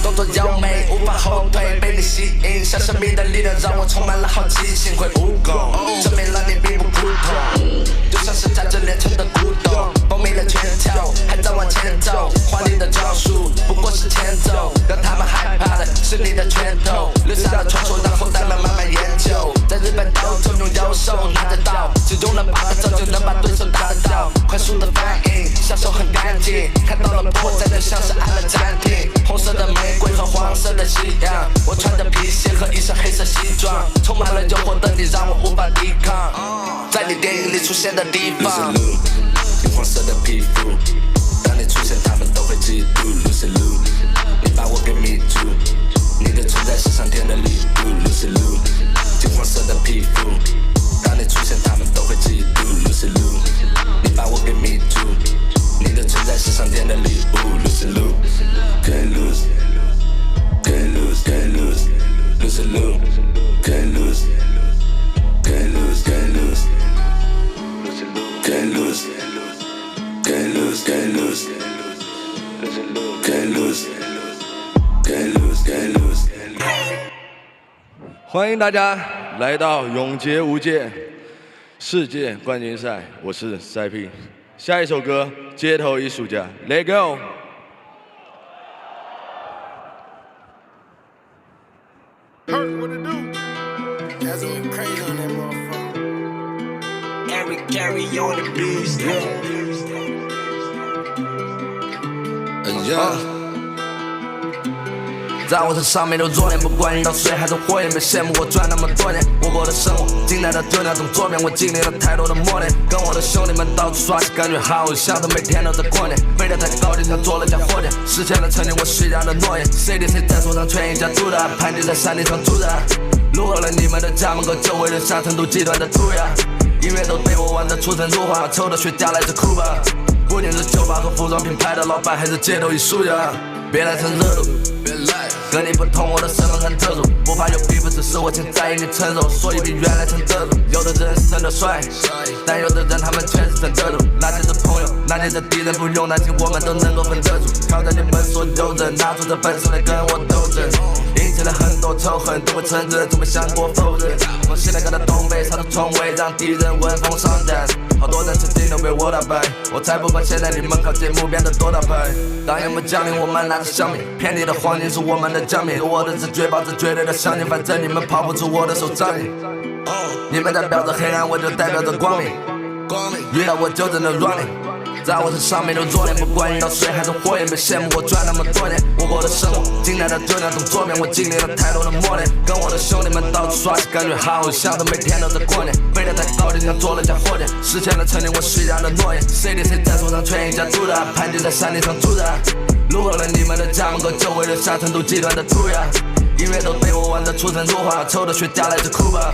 动作优美，无法后退，被你吸引，像神秘的力量让我充满了好奇心。会武功，证明了你并不普通，就像是在这炼成的古董，锋利的拳头还在往前走，华你的招数，不过是前奏，让他们害怕的是你的拳头，留下了传说，让后代们慢慢研究。在日本斗争中优秀拿得到，只用了8个字就能把对手打得到。快速的反应，下手很干净，看到了破绽就像是按了暂停。红色的玫瑰和黄色的夕阳，我穿着皮鞋和一身黑色西装，充满了诱惑的你让我无法抵抗。在你电影里出现的地方。金黄色的皮肤，当你出现，他们都会嫉妒。Lucy Liu， 你把我给迷住，你的存在是上天的礼物。Lucy Liu， 金黄色的皮肤，当你出现，他们都会嫉妒。Lucy Liu， 你把我给迷住，你的存在是上天的礼物。Lucy Liu， can't lose， can't lose， can't lose。Lucy Liu， can't lose， can't lose， can't lose。Can't lose, can't lose, can't lose, can't lose, can't lose, can't lose. 欢迎大家来到永劫无界世界冠军赛，我是 CP。下一首歌《街头艺术家》 ，Let go。Carry on the beast, yeah. 在我身上没有弱点，不管遇到水还是火焰，别羡慕我赚那么多年。我过的生活，尽量的丢那种左边，我经历了太多的磨练。跟我的兄弟们到处耍起，感觉好像都每天都在过年。飞得太高，就像做了架火箭，实现了曾经我许下的诺言。谁对谁在手上全一家独大，盘踞在山顶上住着。路过了你们的家门口，周围留下成都集团的涂鸦。音乐都被我玩得出神入化，抽的雪茄来自库巴。不仅是酒吧和服装品牌的老板，还是街头艺术家。别来蹭热度，别来。跟你不同，我的身份很特殊，不怕有比不，只是我现在应该承受，所以比原来成得住。有的人生得帅，但有的人他们确实真得住。那些是朋友，那些是敌人，不用担心，我们都能够分得住。挑战你们所有人，拿出这本事来跟我斗争。引起了很多仇恨，都不承认，从没想过否认。从西南到东北，杀出重围，让敌人闻风丧胆。好多人曾经都被我打败，我才不管现在你们靠节目变得多大牌。当夜幕降临，我们拿着香槟，遍地的黄金是我们的奖品。我的直觉保持绝对的相信，反正你们跑不出我的手掌里。你们代表着黑暗，我就代表着光明。遇到我就真的 running。在我身上没有弱点，不管遇到水还是火焰，别羡慕我赚那么多年。我过的生活，尽量的丢那种左边，我经历了太多的磨练。跟我的兄弟们到处耍起，感觉好像都每天都在过年。飞得太高，就像做了架火箭，实现了曾经我许下的诺言。谁对谁在手上全一家独大，盘踞在山顶上住着。路过了你们的家门口，周围留下成都集团的涂鸦。音乐都被我玩得出神入化，抽的雪茄来自库巴。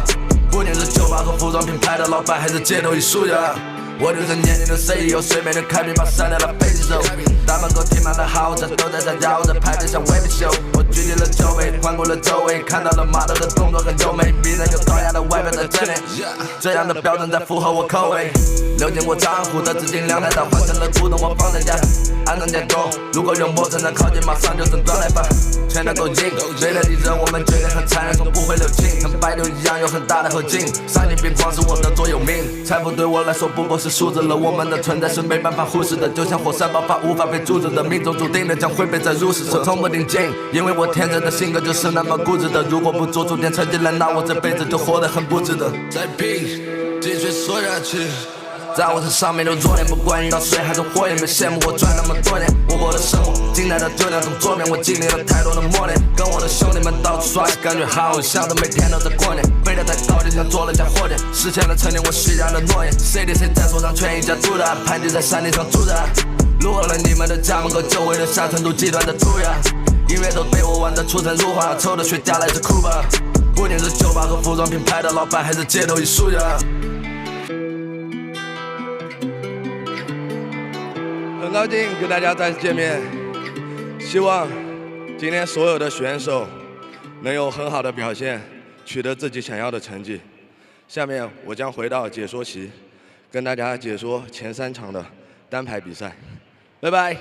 不仅是酒吧和服装品牌的老板，还是街头艺术家。我就是年轻的 CEO， 随便的开瓶把删掉了飞机手。大门口停满了豪车，都在这摇着拍着像 Web 秀。我举起了酒杯，环顾了周围，看到了马头的动作很优美，迷人又高雅的外表在这里。这样的标准在符合我口味。流进我账户的资金量太大，换成了股东，我放在家，按照结构。如果有陌生人靠近，马上就整断来吧，全能够赢。对了敌人，我们绝对很残忍，从不会留情，跟白牛一样有很大的后劲。上进并光是我的座右铭，财富对我来说不过是数字了，我们的存在是没办法忽视的，就像火山爆发无法被阻止的，命中注定的将会被载入史册。我从不顶劲，因为我天生的性格就是那么固执的，如果不做出点成绩来，那我这辈子就活得很不值得。再拼，继续说下去。在我身上没有弱点，不管遇到水还是火焰，别羡慕我赚那么多年。我过的生活，尽量的丢那种左边，我经历了太多的磨练。跟我的兄弟们到处耍起，感觉好像都每天都在过年。飞得太高，就像做了架火箭，实现了曾经我许下的诺言。谁对谁在手上全一家独大，盘踞在山顶上住着。路过了你们的家门口，周围留下成都集团的涂鸦。音乐都被我玩得出神入化，抽的雪茄来自库巴。不仅是酒吧和服装品牌的老板，还是街头艺术家。很高兴跟大家再次见面，希望今天所有的选手能有很好的表现，取得自己想要的成绩。下面我将回到解说席，跟大家解说前3场的单排比赛。拜拜。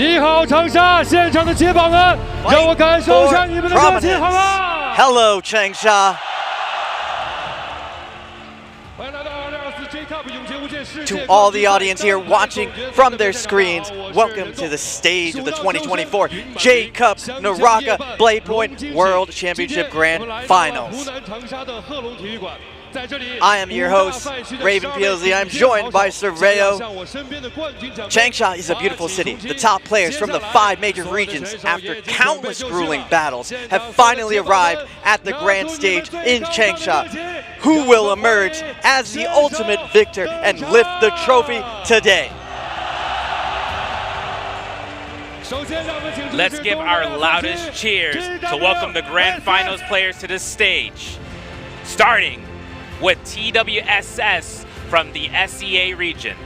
你好，长沙现场的接榜们，让我感受一下你们的热情，好吗 ？Hello, Changsha. To all the audience here watching from their screens, welcome to the stage of the 2024 J-Cup NARAKA BLADEPOINT World Championship Grand Finals. I am your host, Raven PLZ. I'm joined by Surveyo. Changsha is a beautiful city. The top players from the 5 major regions, after countless grueling battles, have finally arrived at the grand stage in Changsha. Who will emerge as the ultimate victor and lift the trophy today? Let's give our loudest cheers to welcome the grand finals players to the stage. Starting with TWSS from the SEA region.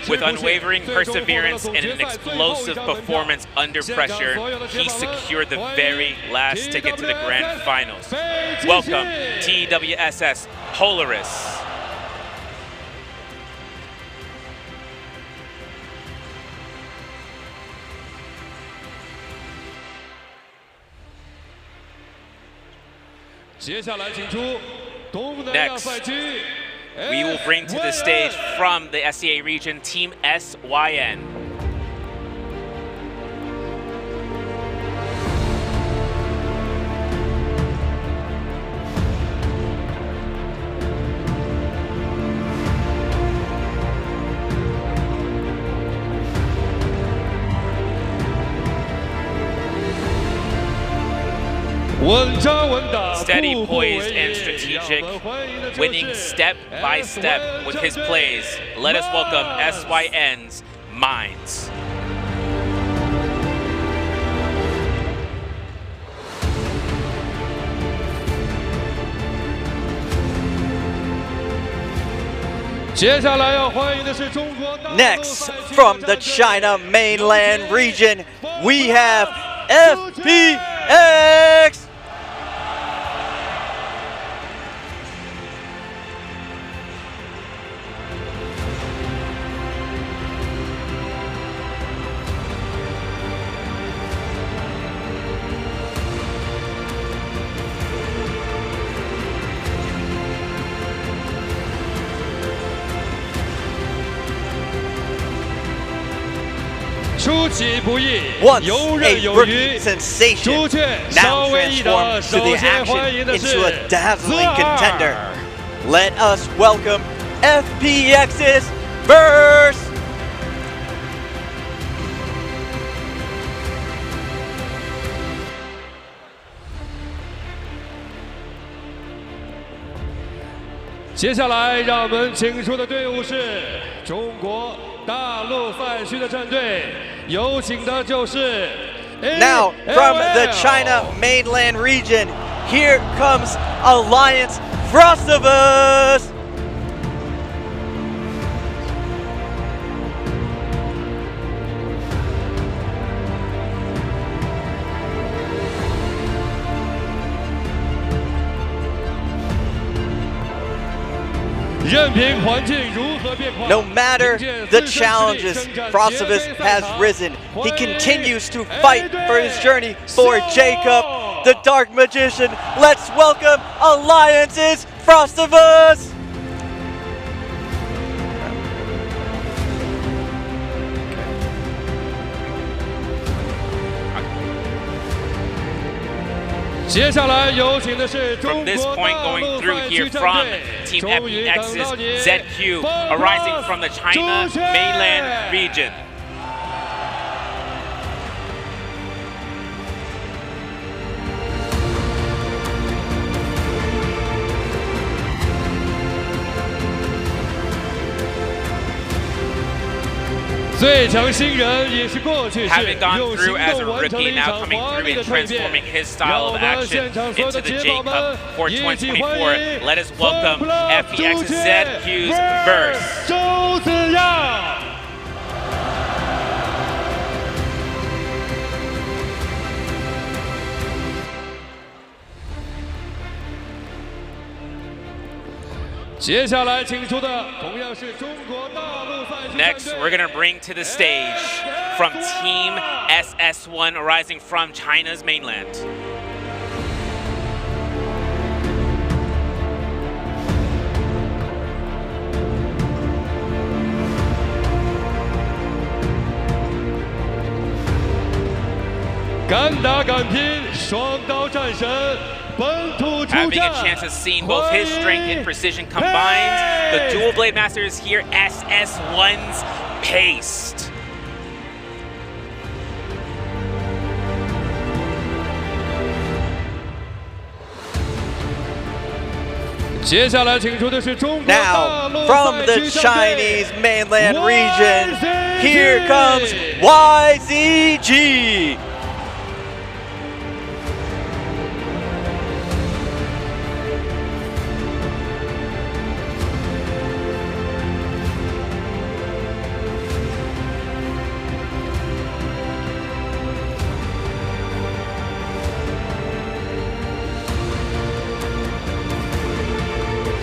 With unwavering perseverance and an explosive performance under pressure, he secured the very last ticket to the grand finals. Welcome, TWSS Polaris. Next, we will bring to the stage from the SEA region, Team SYN. Steady, poised, and strategic, winning step by step with his plays. Let us welcome SYN's Minds. Next, from the China mainland region, we have FPX. Once a rookie sensation, now transformed to the action into a dazzling contender. Let us welcome FPX's Verse. Now, from the China mainland region, here comes Alliance Frostivus. No matter the challenges, Frostivus has risen. He continues to fight for his journey for Jacob, the Dark Magician. Let's welcome Alliance's Frostivus! From this point going through here from Team FPX's ZQ, arising from the China mainland region. Having gone through as a rookie, now coming through and transforming his style of action into the J-Cup for 2024, let us welcome FPX's ZQ's Verse. 接下来请出的同样是中国大陆赛区战队。 Next, we're gonna bring to the stage from Team SS1 arising from China's mainland. Having a chance of seeing both his strength and precision combined, the dual blade masters here, SS1's Paced. 接下来请出的是中国大 Now, 陆 from 赛 the 区战队 Chinese mainland region, here comes YZG.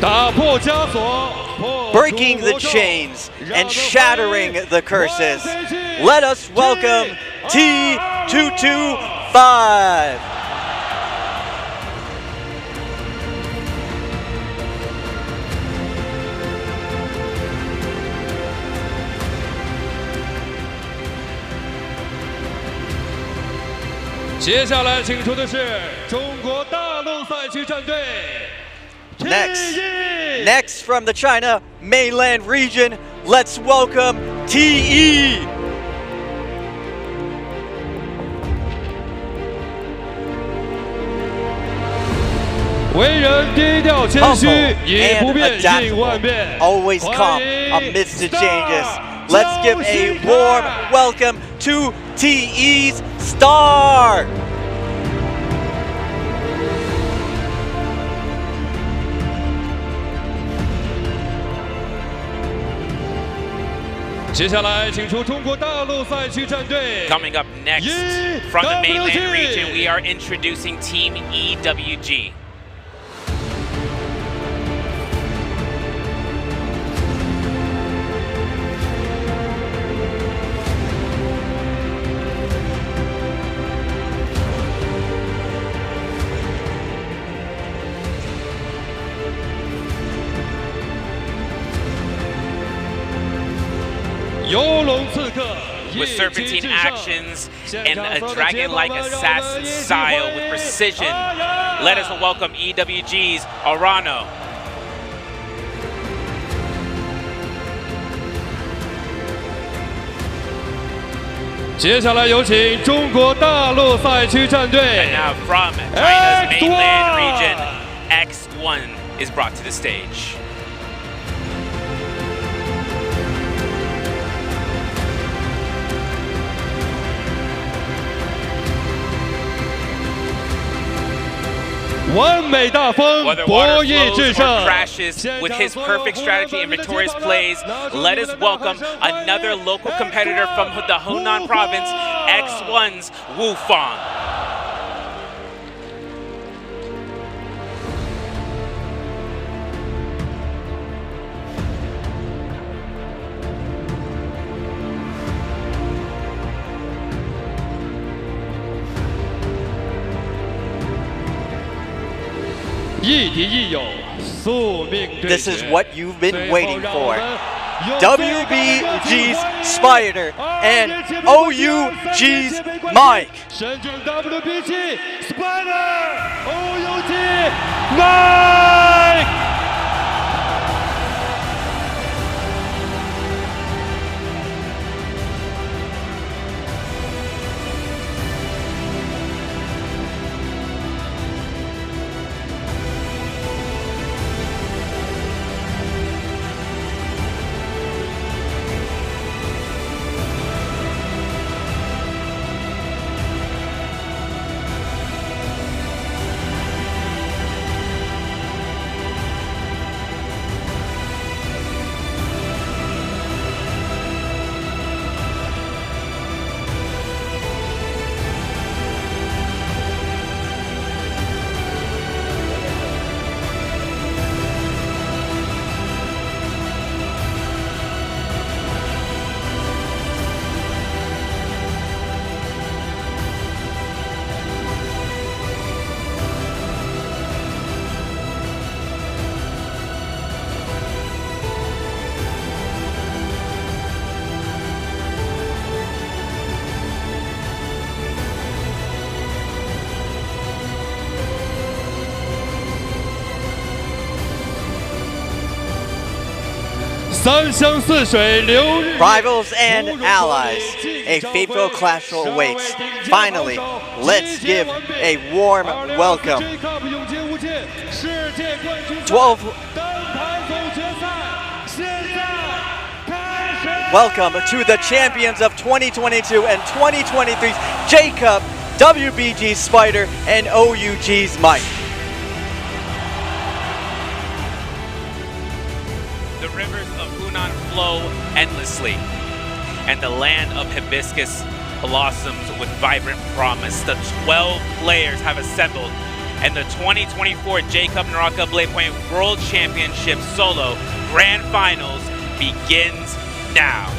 打破枷锁，破除 Breaking the 魔咒 chains and shattering the curses. Let us welcome T225. 接下来请出的是中国大陆赛区战队。 Next from the China mainland region, let's welcome TE. 为人低调谦虚， Humble 以不 and 变应 adaptable, 万变。 always calm amidst the changes. Let's give a warm welcome to TE's Star. 接下来请出中国大陆赛区战队。 Coming up next, from the mainland region, we are introducing Team EWG. 游龙刺客。 With serpentine actions and a dragon-like assassin style with precision, let us welcome EWG's Arano. 接下来有请中国大陆赛区战 And 队。 now from China's mainland region, X1 is brought to the stage. 完美大风， Whether 博 water 弈 flows 制 or 胜。 crashes, with his perfect strategy and victorious plays, let us welcome another local competitor from the Hunan province, X1's Wu Fang. 亦敌亦友，宿命对决。 This is what you've been 最后 waiting 让我 for. 们用最高的 WBG's 纪录 Spider and OUG's Mike. 神盾 WBG Spider OUG Mike。三湘四水流日 Rivals and allies, a fateful clash awaits. Finally, let's give a warm welcome. 12. Welcome to the champions of 2022 and 2023's J-Cup, WBG's Spider, and OUG's Mike. The rivers of Hunan flow endlessly, and the land of hibiscus blossoms with vibrant promise. The 12 players have assembled, and the 2024 J-Cup NARAKA BLADEPOINT World Championship Solo Grand Finals begins now.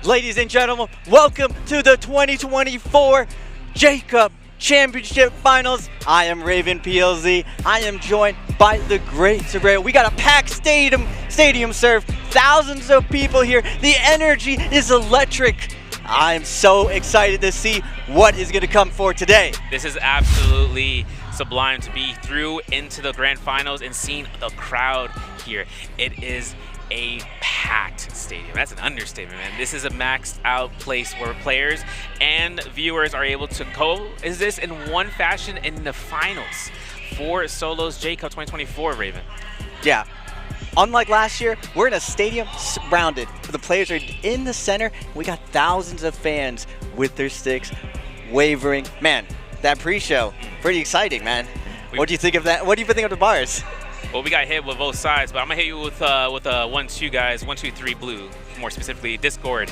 Ladies and gentlemen, welcome to the 2024 J-Cup Championship Finals. I am Raven PLZ. I am joined by the great Sabrera. We got a packed stadium serve. Thousands of people here. The energy is electric. I'm so excited to see what is going to come for today. This is absolutely sublime to be through into the grand finals and seeing the crowd here. It is a packed stadium. That's an understatement, man. This is a maxed out place where players and viewers are able to coexist in one fashion in the finals for Solo's J-Cup 2024, Raven. Yeah. Unlike last year, we're in a stadium surrounded. The players are in the center. We got thousands of fans with their sticks wavering. Man, that pre-show, pretty exciting, man. What do you think of that? What do you think of the bars? Well, we got hit with both sides, but I'm gonna hit you with 1-2 guys, 1-2-3 blue, more specifically Discord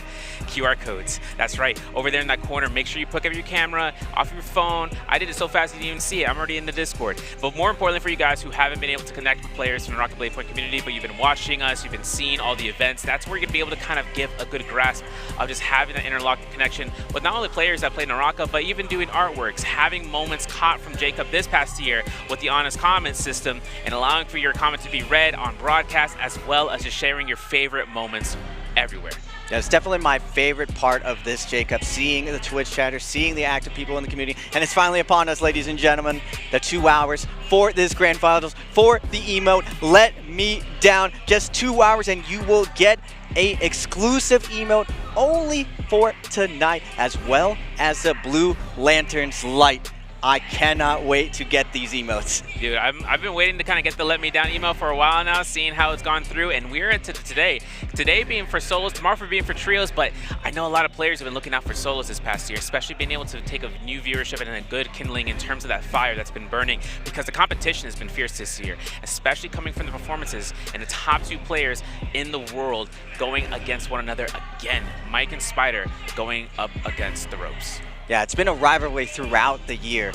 QR codes. That's right, over there in that corner. Make sure you pick up your camera off your phone. I did it so fast you didn't even see it. I'm already in the Discord. But more importantly for you guys who haven't been able to connect with players from the NARAKA BLADEPOINT community, but you've been watching us, you've been seeing all the events, that's where you're gonna be able to kind of give a good grasp of just having that interlocking connection with not only players that play NARAKA, but even doing artworks, having moments caught from J-Cup this past year with the honest comment system, and allowing for your comment to be read on broadcast, as well as just sharing your favorite moments everywhere. Yeah, it's definitely my favorite part of this J-Cup, seeing the Twitch chatter, seeing the active people in the community, and it's finally upon us, ladies and gentlemen, the 2 hours for this grand finals, for the emote, Let Me Down. Just 2 hours and you will get a exclusive emote only for tonight, as well as the Blue Lanterns light. I cannot wait to get these emotes. Dude, I've been waiting to kind of get the Let Me Down email for a while now, seeing how it's gone through, and we're into today. Today being for solos, tomorrow for being for trios, but I know a lot of players have been looking out for solos this past year, especially being able to take a new viewership and a good kindling in terms of that fire that's been burning, because the competition has been fierce this year, especially coming from the performances and the top 2 players in the world going against one another again. Mike and Spider going up against the ropes. Yeah, it's been a rivalry throughout the year,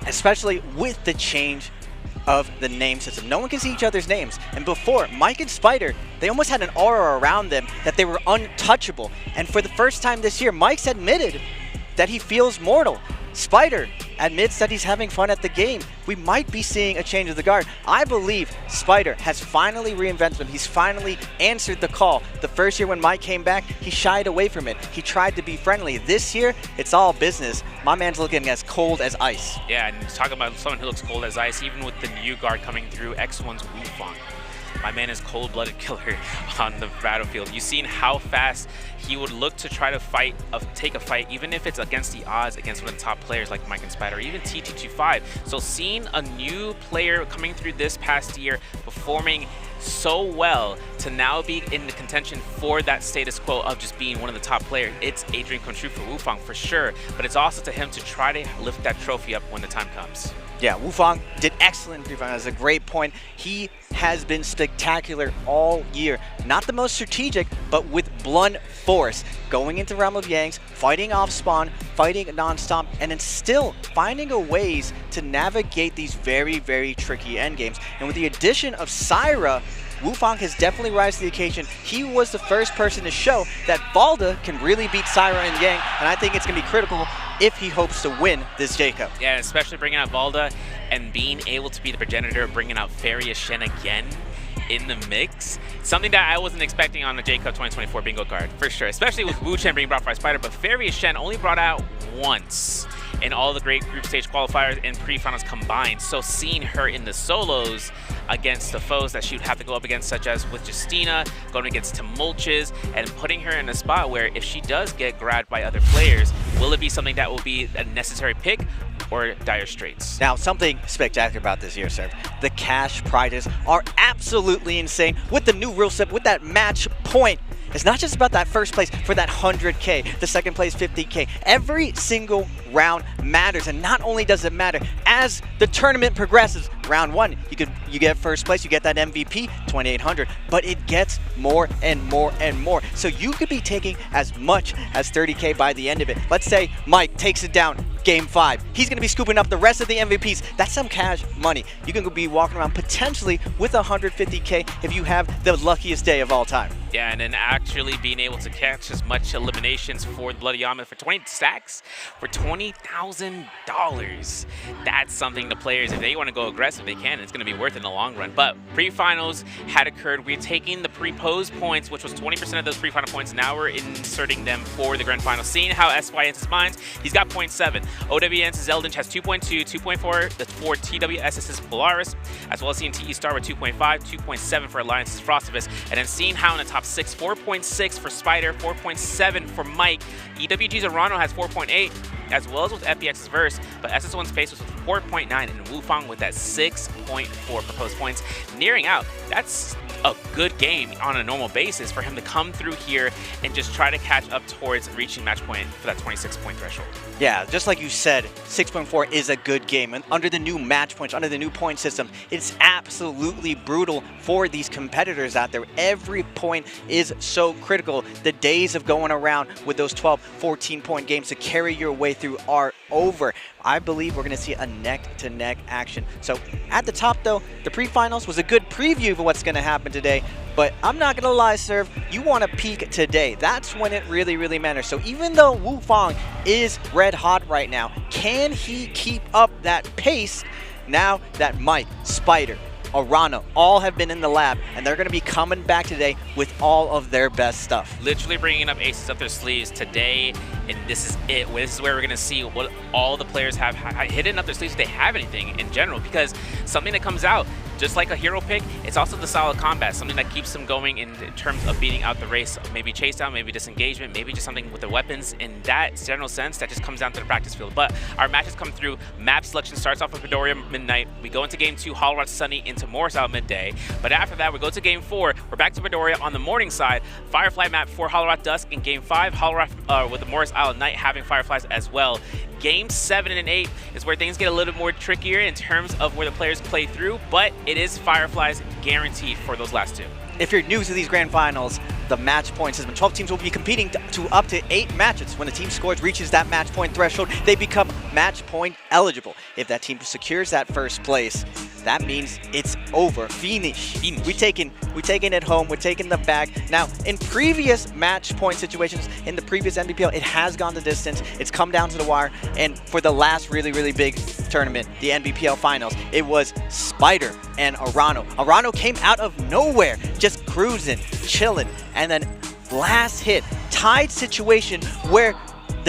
especially with the change of the name system. No one can see each other's names. And before, Mike and Spider, they almost had an aura around them that they were untouchable. And for the first time this year, Mike's admitted that he feels mortal. Spider admits that he's having fun at the game. We might be seeing a change of the guard. I believe Spider has finally reinvented him. He's finally answered the call. The first year when Mike came back, he shied away from it. He tried to be friendly. This year, it's all business. My man's looking as cold as ice. Yeah, and talking about someone who looks cold as ice, even with the new guard coming through, X1's Wufang. my man is cold-blooded killer on the battlefield. You've seen how fast he would look to try to take a fight, even if it's against the odds, against one of the top players like Mike and Spider, or even TT25. So seeing a new player coming through this past year, performing so well to now be in the contention for that status quo of just being one of the top players, it's a dream come true for Wufang for sure, but it's also to him to try to lift that trophy up when the time comes. Yeah, Wufang did excellent in pre-final. That's a great point. He has been spectacular all year. Not the most strategic, but with blunt force. Going into Realm of Yangs, fighting off spawn, fighting non-stop, and then still finding a ways to navigate these very, very tricky endgames. And with the addition of Syra, Wufang has definitely risen to the occasion. He was the first person to show that Balda can really beat Syra and Yang, and I think it's going to be critical if he hopes to win this J-Cup. Yeah, especially bringing out Balda and being able to be the progenitor, bringing out Fairy Shen again in the mix. Something that I wasn't expecting on the J-Cup 2024 bingo card, for sure. Especially with Wu Chen being brought by Spider, but Fairy Shen only brought out once in all the great group stage qualifiers and pre-finals combined. So seeing her in the solos against the foes that she would have to go up against, such as with Justina, going against Tumulches, and putting her in a spot where if she does get grabbed by other players, will it be something that will be a necessary pick or dire straits? Now, something spectacular about this year, sir. The cash prizes are absolutely insane. With the new rule set, with that match point, it's not just about that first place for that 100K, the second place 50K. Every single round matters, and not only does it matter, as the tournament progresses, round one, you get first place, you get that MVP, 2,800, but it gets more and more and more. So you could be taking as much as 30K by the end of it. Let's say Mike takes it down game 5. He's going to be scooping up the rest of the MVPs. That's some cash money. You can be walking around potentially with 150K if you have the luckiest day of all time. Yeah, and then actually being able to catch as much eliminations for the Bloody Almond for 20 stacks for $20,000. That's something the players, if they want to go aggressive, they can. It's going to be worth it in the long run. But pre-finals had occurred. We're taking the pre-pose points, which was 20% of those pre-final points. Now we're inserting them for the grand final. Seeing how SY enters mines, he's got 0.7. OWN's Zeldinch has 2.2, 2.4. That's for TWSS's Polaris, as well as seeing TE Star with 2.5, 2.7 for Alliance's Frostivus. And then seeing how in the top 6, 4.6 for Spider, 4.7 for Mike. EWG's Arano has 4.8, as well as with FBX's Verse, but SS1 Space was with 4.9, and Wufang with that 6.4 proposed points. Nearing out, that's a good game on a normal basis for him to come through here and just try to catch up towards reaching match point for that 26-point threshold. Yeah, just like you said, 6.4 is a good game. And under the new match points, under the new point system, it's absolutely brutal for these competitors out there. Every point is so critical. The days of going around with those 12, 14-point games to carry your way through are over. I believe we're going to see a neck-to-neck action. So at the top, though, the pre-finals was a good preview of what's going to happen today. But I'm not going to lie, Serve, you want to peak today. That's when it really, really matters. So even though Wufang is red hot right now, can he keep up that pace now that Mike, Spider, Arano all have been in the lab, and they're going to be coming back today with all of their best stuff. Literally bringing up aces up their sleeves today, and this is it. This is where we're going to see what all the players have hidden up their sleeves if they have anything in general, because something that comes out, just like a hero pick, it's also the style of combat, something that keeps them going in terms of beating out the race, maybe chase down, maybe disengagement, maybe just something with the weapons. In that general sense, that just comes down to the practice field. But our matches come through. Map selection starts off with Midoriya midnight. We go into game 2, Holorod Sunny into Morris out midday. But after that, we go to game 4. We're back to Midoriya on the morning side. Firefly map for Holorod Dusk. In game 5, Holorod with the Morris Isle night having Fireflies as well. Game 7 and 8 is where things get a little bit more trickier in terms of where the players play through, but it is Fireflies guaranteed for those last 2. If you're new to these grand finals, the match point system, 12 teams will be competing to up to 8 matches. When the team scores reaches that match point threshold, they become match point eligible. If that team secures that first place, that means it's over. Finish. We're taking it home. We're taking the bag. Now, in previous match point situations, in the previous NBPL, it has gone the distance. It's come down to the wire. And for the last really, really big tournament, the NBPL finals, it was Spider and Arano. Arano came out of nowhere, just cruising, chilling, and then last hit, tied situation where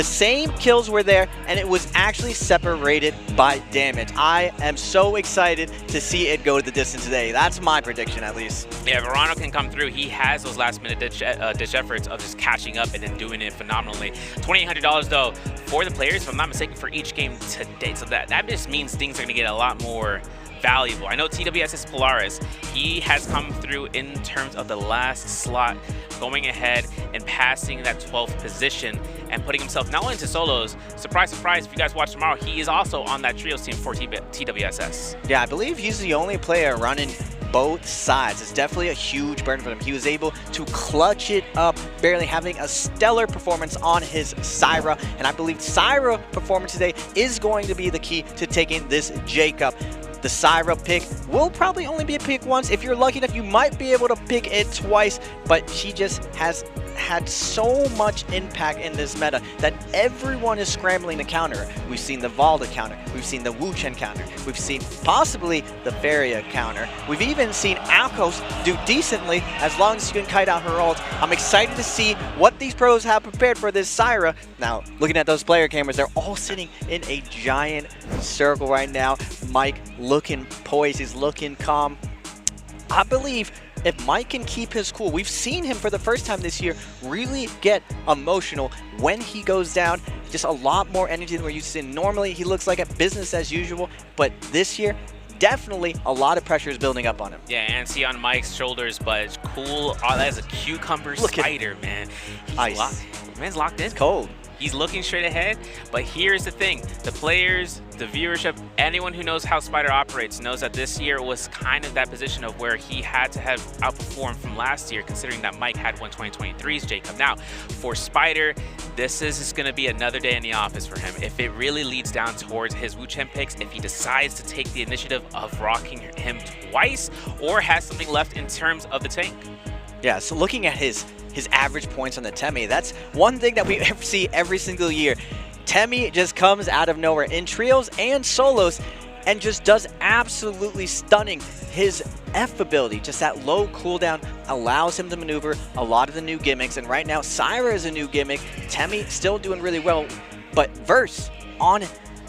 The same kills were there, and it was actually separated by damage. I am so excited to see it go to the distance today. That's my prediction, at least. Yeah, Verano can come through. He has those last-minute ditch efforts of just catching up and then doing it phenomenally. $2,800 though for the players, if I'm not mistaken, for each game today. So that just means things are going to get a lot more valuable. I know TWS's Polaris, he has come through in terms of the last slot, going ahead and passing that 12th position and putting himself not only into solos, surprise, surprise, if you guys watch tomorrow, he is also on that trios team for TWSS. Yeah, I believe he's the only player running both sides. It's definitely a huge burden for him. He was able to clutch it up, barely having a stellar performance on his Syra, and I believe Syra performance today is going to be the key to taking this Jacob. The Syra pick will probably only be a pick once. If you're lucky enough, you might be able to pick it twice, but she just has had so much impact in this meta that everyone is scrambling to counter her. We've seen the Valda counter, we've seen the Wu Chen counter, we've seen possibly the Feria counter, we've even seen Alkos do decently as long as you can kite out her ult. I'm excited to see what these pros have prepared for this Syra. Now, looking at those player cameras, they're all sitting in a giant circle right now. Mike looking poised, he's looking calm. I believe if Mike can keep his cool, we've seen him for the first time this year really get emotional when he goes down. Just a lot more energy than we're used to. Normally, he looks like a business as usual, but this year, definitely a lot of pressure is building up on him. Yeah, and see on Mike's shoulders, but it's cool. Oh, that is a cucumber spider, man. He's ice. Man's locked in. It's cold. He's looking straight ahead, but here's the thing. The players, the viewership, anyone who knows how Spider operates knows that this year was kind of that position of where he had to have outperformed from last year, considering that Mike had won 2023's Jacob. Now, for Spider, this is just going to be another day in the office for him. If it really leads down towards his Wu Chen picks, if he decides to take the initiative of rocking him twice, or has something left in terms of the tank. Yeah, so looking at his average points on the Temi, that's one thing that we see every single year. Temi just comes out of nowhere in trios and solos and just does absolutely stunning. His F ability, just that low cooldown, allows him to maneuver a lot of the new gimmicks, and right now Syra is a new gimmick. Temi still doing really well, but Verse on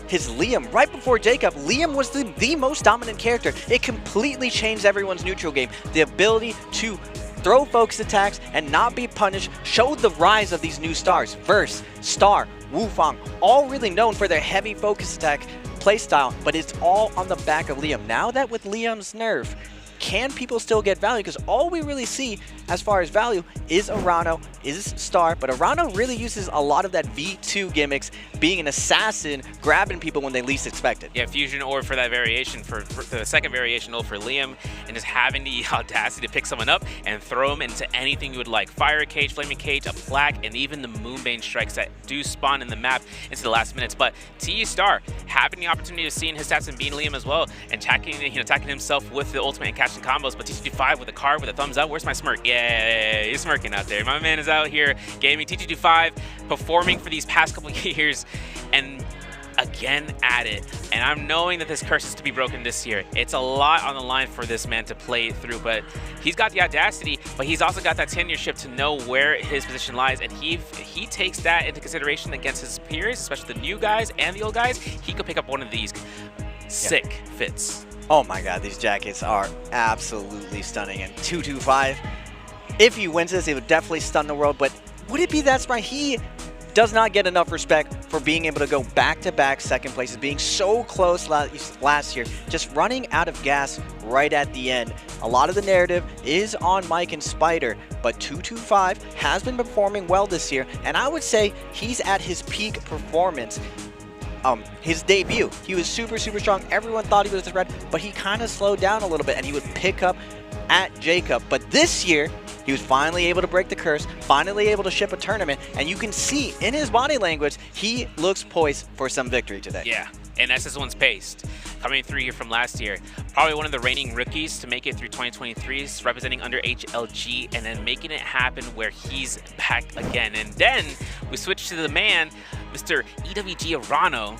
his Liam right before Jacob. Liam was the most dominant character. It completely changed everyone's neutral game. The ability to throw focus attacks and not be punished showed the rise of these new stars. Verse, Star, Wufang, all really known for their heavy focus attack playstyle, but it's all on the back of Liam. Now that with Liam's nerf, can people still get value? Because all we really see as far as value is Arano, is Star, but Arano really uses a lot of that V2 gimmicks, being an assassin, grabbing people when they least expect it. Yeah, Fusion Orb for that variation, for the second variation for Liam, and just having the audacity to pick someone up and throw them into anything you would like. Fire Cage, Flaming Cage, a Plaque, and even the Moonbane strikes that do spawn in the map into the last minutes. But TU Star having the opportunity to see in his stats and being Liam as well, and attacking himself with the ultimate and catching combos, but TT25 with a card with a thumbs up. Where's my smirk? Yeah, he's smirking out there. My man is out here gaming. TT25 performing for these past couple of years and again at it. And I'm knowing that this curse is to be broken this year. It's a lot on the line for this man to play through, but he's got the audacity, but he's also got that tenureship to know where his position lies, and he takes that into consideration against his peers, especially the new guys and the old guys. He could pick up one of these sick fits. Oh my god, these jackets are absolutely stunning. And 225, if he wins this, it would definitely stun the world. But would it be that smart? He does not get enough respect for being able to go back-to-back second places, being so close last year, just running out of gas right at the end. A lot of the narrative is on Mike and Spider, but 225 has been performing well this year, and I would say he's at his peak performance. His debut, he was super strong. Everyone thought he was the threat, but he kind of slowed down a little bit and he would pick up at Jacob. But this year, he was finally able to break the curse, finally able to ship a tournament, and you can see in his body language, he looks poised for some victory today. Yeah, and SS1's paced. Coming through here from last year, probably one of the reigning rookies to make it through 2023's, representing under HLG, and then making it happen where he's back again. And then we switch to the man, Mr. EWG Arano,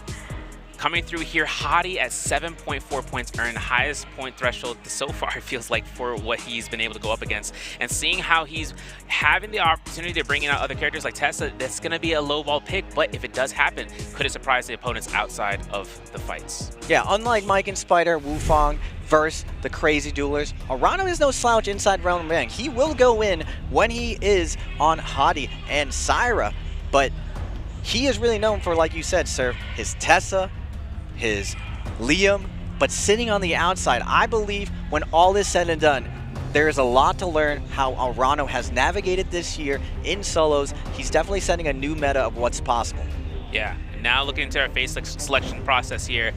Coming through here, Hadi at 7.4 points earned, highest point threshold so far, it feels like, for what he's been able to go up against. And seeing how he's having the opportunity to bring in other characters like Tessa, that's going to be a low ball pick, but if it does happen, could it surprise the opponents outside of the fights? Yeah, unlike Mike and Spider, Wufang versus the crazy duelers, Arano is no slouch inside realm ring. He will go in when he is on Hadi and Syra, but he is really known for, like you said, sir, his Tessa, his Liam, but sitting on the outside. I believe when all is said and done, there is a lot to learn how Arano has navigated this year in solos. He's definitely setting a new meta of what's possible. Yeah, now looking into our face selection process here,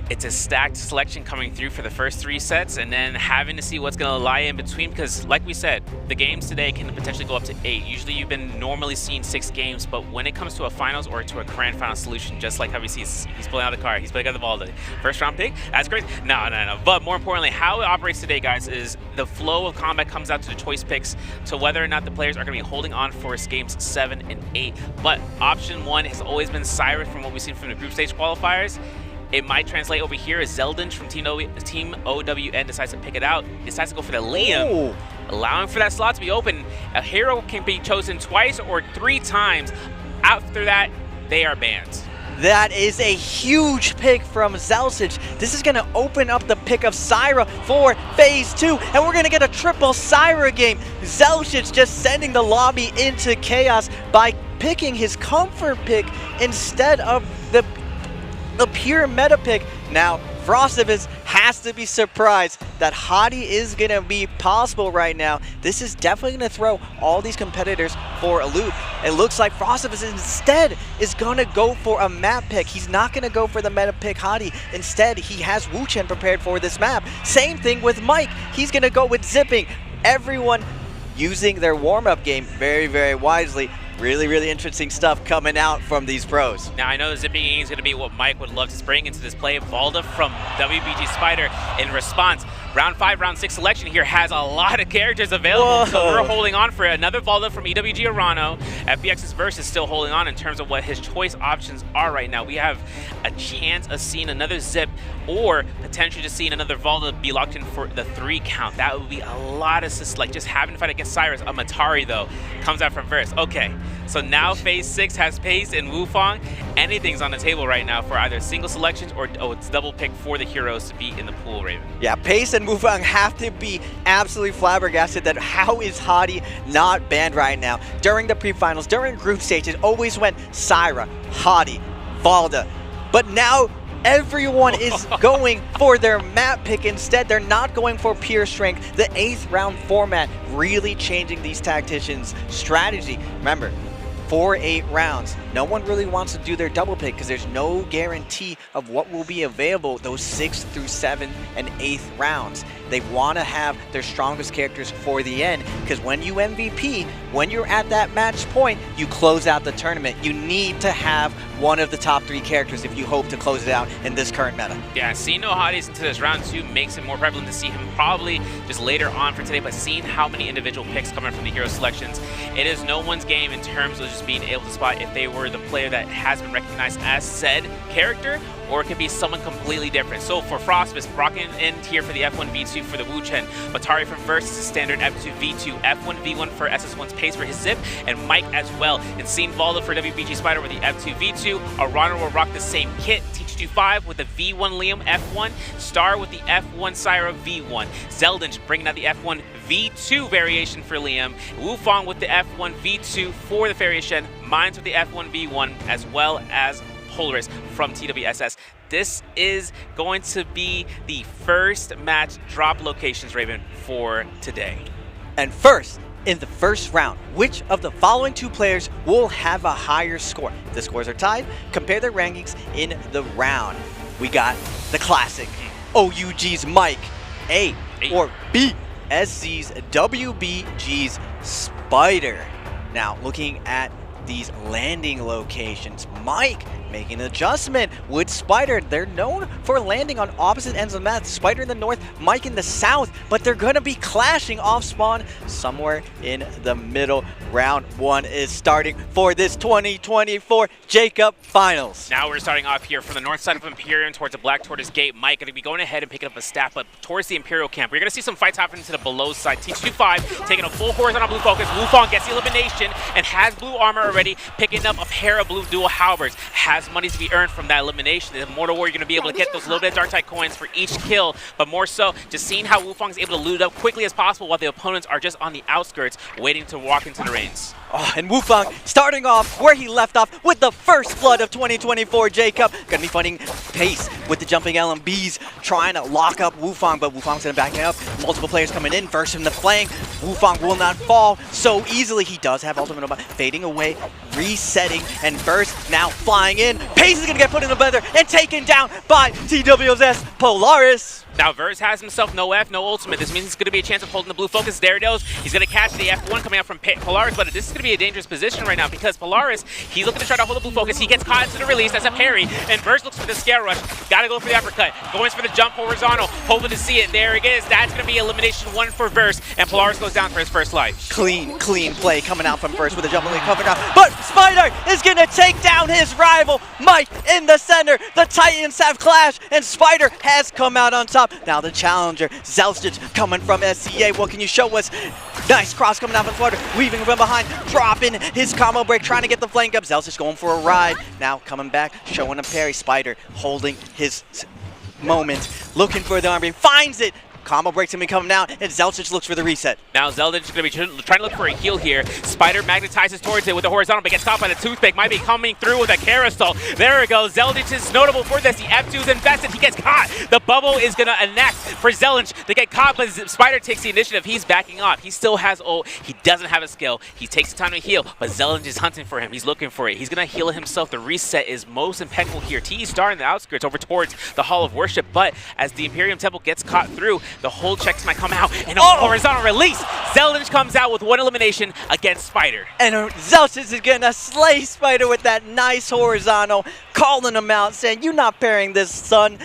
it's a stacked selection coming through for the first 3 sets, and then having to see what's going to lie in between, because like we said, the games today can potentially go up to 8. Usually you've been normally seeing 6 games, but when it comes to a finals or to a grand final solution, just like how we see he's pulling out the card, he's pulling out the ball, the first round pick, that's great. No. But more importantly, how it operates today, guys, is the flow of combat comes out to the choice picks, to whether or not the players are going to be holding on for games 7 and 8. But option 1 has always been Cyrus from what we've seen from the group stage qualifiers. It might translate over here as Zeldin from Team OWN decides to pick it out, decides to go for the Liam, allowing for that slot to be open. A hero can be chosen twice or 3 times. After that, they are banned. That is a huge pick from Zelsic. This is going to open up the pick of Syra for Phase 2, and we're going to get a triple Syra game. Zelsic just sending the lobby into chaos by picking his comfort pick instead of the pure meta pick. Now, Frostivus has to be surprised that Hadi is going to be possible right now. This is definitely going to throw all these competitors for a loop. It looks like Frostivus instead is going to go for a map pick. He's not going to go for the meta pick Hadi. Instead, he has Wu Chen prepared for this map. Same thing with Mike. He's going to go with zipping. Everyone using their warm-up game very, very wisely. Really interesting stuff coming out from these pros. Now, I know the zipping is going to be what Mike would love to bring into this play. Valda from WBG Spider in response. Round 5, round 6 selection here has a lot of characters available, so we're holding on for another Valda from EWG Arano. FBX's Verse is still holding on in terms of what his choice options are right now. We have a chance of seeing another Zip or potentially just seeing another Valda be locked in for the 3 count. That would be a lot of like just having to fight against Cyrus. A Matari, though, comes out from Verse. Okay, so now Phase 6 has Pace and Wufang. Anything's on the table right now for either single selections or it's double pick for the heroes to be in the pool, Raven. Yeah, Pace and Wufang have to be absolutely flabbergasted that how is Hadi not banned right now. During the pre-finals, during group stages, always went Syra, Hadi, Valda. But now everyone is going for their map pick instead. They're not going for pure strength. The 8th round format really changing these tacticians' strategy. Remember, 4-8 rounds. No one really wants to do their double pick because there's no guarantee of what will be available those 6th through 7th and 8th rounds. They want to have their strongest characters for the end because when you MVP, when you're at that match point, you close out the tournament. You need to have one of the top 3 characters if you hope to close it out in this current meta. Yeah, seeing no Hadis into this round 2 makes it more prevalent to see him probably just later on for today, but seeing how many individual picks coming from the hero selections, it is no one's game in terms of just being able to spot if they were the player that has been recognized as said character, or it could be someone completely different. So for Frostbus, rocking in here for the F1 V2 for the Wu Chen. Matari from Verse is a standard F2 V2. F1 V1 for SS1's Pace for his Zip, and Mike as well. And seeing Valda for WBG Spider with the F2 V2. Arano will rock the same kit. T25 with the V1 Liam F1. Star with the F1 Syra V1. Zeldin bringing out the F1 V2 variation for Liam. Wufang with the F1 V2 for the variation. Mines with the F1 V1, as well as Polaris from TWSS. This is going to be the first match drop locations, Raven, for today. And first, in the first round, which of the following 2 players will have a higher score? If the scores are tied, compare their rankings in the round. We got the classic OUG's Mike, A or B, SC's WBG's Spider. Now, looking at these landing locations, Mike making an adjustment with Spider. They're known for landing on opposite ends of the map. Spider in the north, Mike in the south, but they're going to be clashing off spawn somewhere in the middle. Round 1 is starting for this 2024 Jacob Finals. Now we're starting off here from the north side of Imperium towards the Black Tortoise Gate. Mike going to be going ahead and picking up a staff, but towards the Imperial camp. We're going to see some fights happening to the below side. T25 taking a full horizontal blue focus. Wufang gets the elimination and has blue armor already, picking up a pair of blue dual halberds. Has money to be earned from that elimination. The Mortal Warrior going to be able to get those little bit of Dark Tide coins for each kill, but more so just seeing how Wufang is able to loot it up quickly as possible while the opponents are just on the outskirts waiting to walk into the reins. Oh, and Wufang starting off where he left off with the first flood of 2024 Jacob. Gonna be finding pace with the jumping LMBs, trying to lock up Wufang, but Wufang's gonna back it up. Multiple players coming in, Verse from the flank. Wufang will not fall so easily. He does have ultimate, fading away, resetting, and Verse now flying in. Pace is gonna get put in the feather and taken down by TWS Polaris. Now Verse has himself no F, no ultimate. This means it's going to be a chance of holding the blue focus. There it goes. He's going to catch the F1 coming out from Polaris, but this is going to be a dangerous position right now because Polaris, he's looking to try to hold the blue focus. He gets caught into the release. That's a parry, and Verse looks for the scale rush. Got to go for the uppercut. Going for the jump horizontal, hoping to see it. There it is. That's going to be elimination 1 for Verse, and Polaris goes down for his first life. Clean play coming out from Verse with a jump lead cover now, but Spider is going to take down his rival, Mike, in the center. The Titans have clashed, and Spider has come out on top. Now the challenger, Zelstich, coming from SCA. What can you show us? Nice cross coming out from Spider, weaving from behind, dropping his combo break, trying to get the flank up. Zelstich going for a ride. Now coming back, showing a parry. Spider holding his moment, looking for the arm beam, finds it. Combo breaks him coming down, and Zelstich looks for the reset. Now Zelstich is going to be trying to look for a heal here. Spider magnetizes towards it with the horizontal, but gets caught by the toothpick. Might be coming through with a carousel. There it goes. Zelstich is notable for this. The F2 is invested. He gets caught. The bubble is going to enact for Zelstich to get caught, but Spider takes the initiative. He's backing off. He still has ult. He doesn't have a skill. He takes the time to heal, but Zelstich is hunting for him. He's looking for it. He's going to heal himself. The reset is most impeccable here. T-Star in the outskirts over towards the Hall of Worship, but as the Imperium Temple gets caught through, the whole checks might come out and a horizontal release. Zelstich comes out with 1 elimination against Spider. And Zelstich is gonna slay Spider with that nice horizontal, calling him out, saying, "You're not parrying this, son."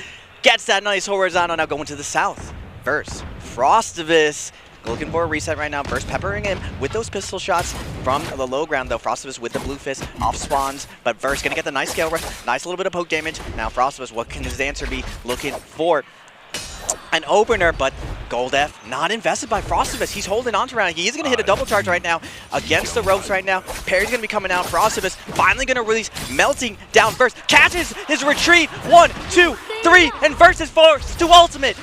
Gets that nice horizontal, now going to the south. Verse, Frostivus, looking for a reset right now. Verse peppering him with those pistol shots from the low ground, though. Frostivus with the blue fist, off spawns, but Verse gonna get the nice scale rush, nice little bit of poke damage. Now Frostivus, what can his answer be? Looking for an opener, but Gold F not invested by Frostivus. He's holding on to around. He is going to hit a double charge right now against the ropes right now. Parry's going to be coming out. Frostivus finally going to release, melting down Verse. Catches his retreat. 1, 2, 3, and Verse is forced to ultimate.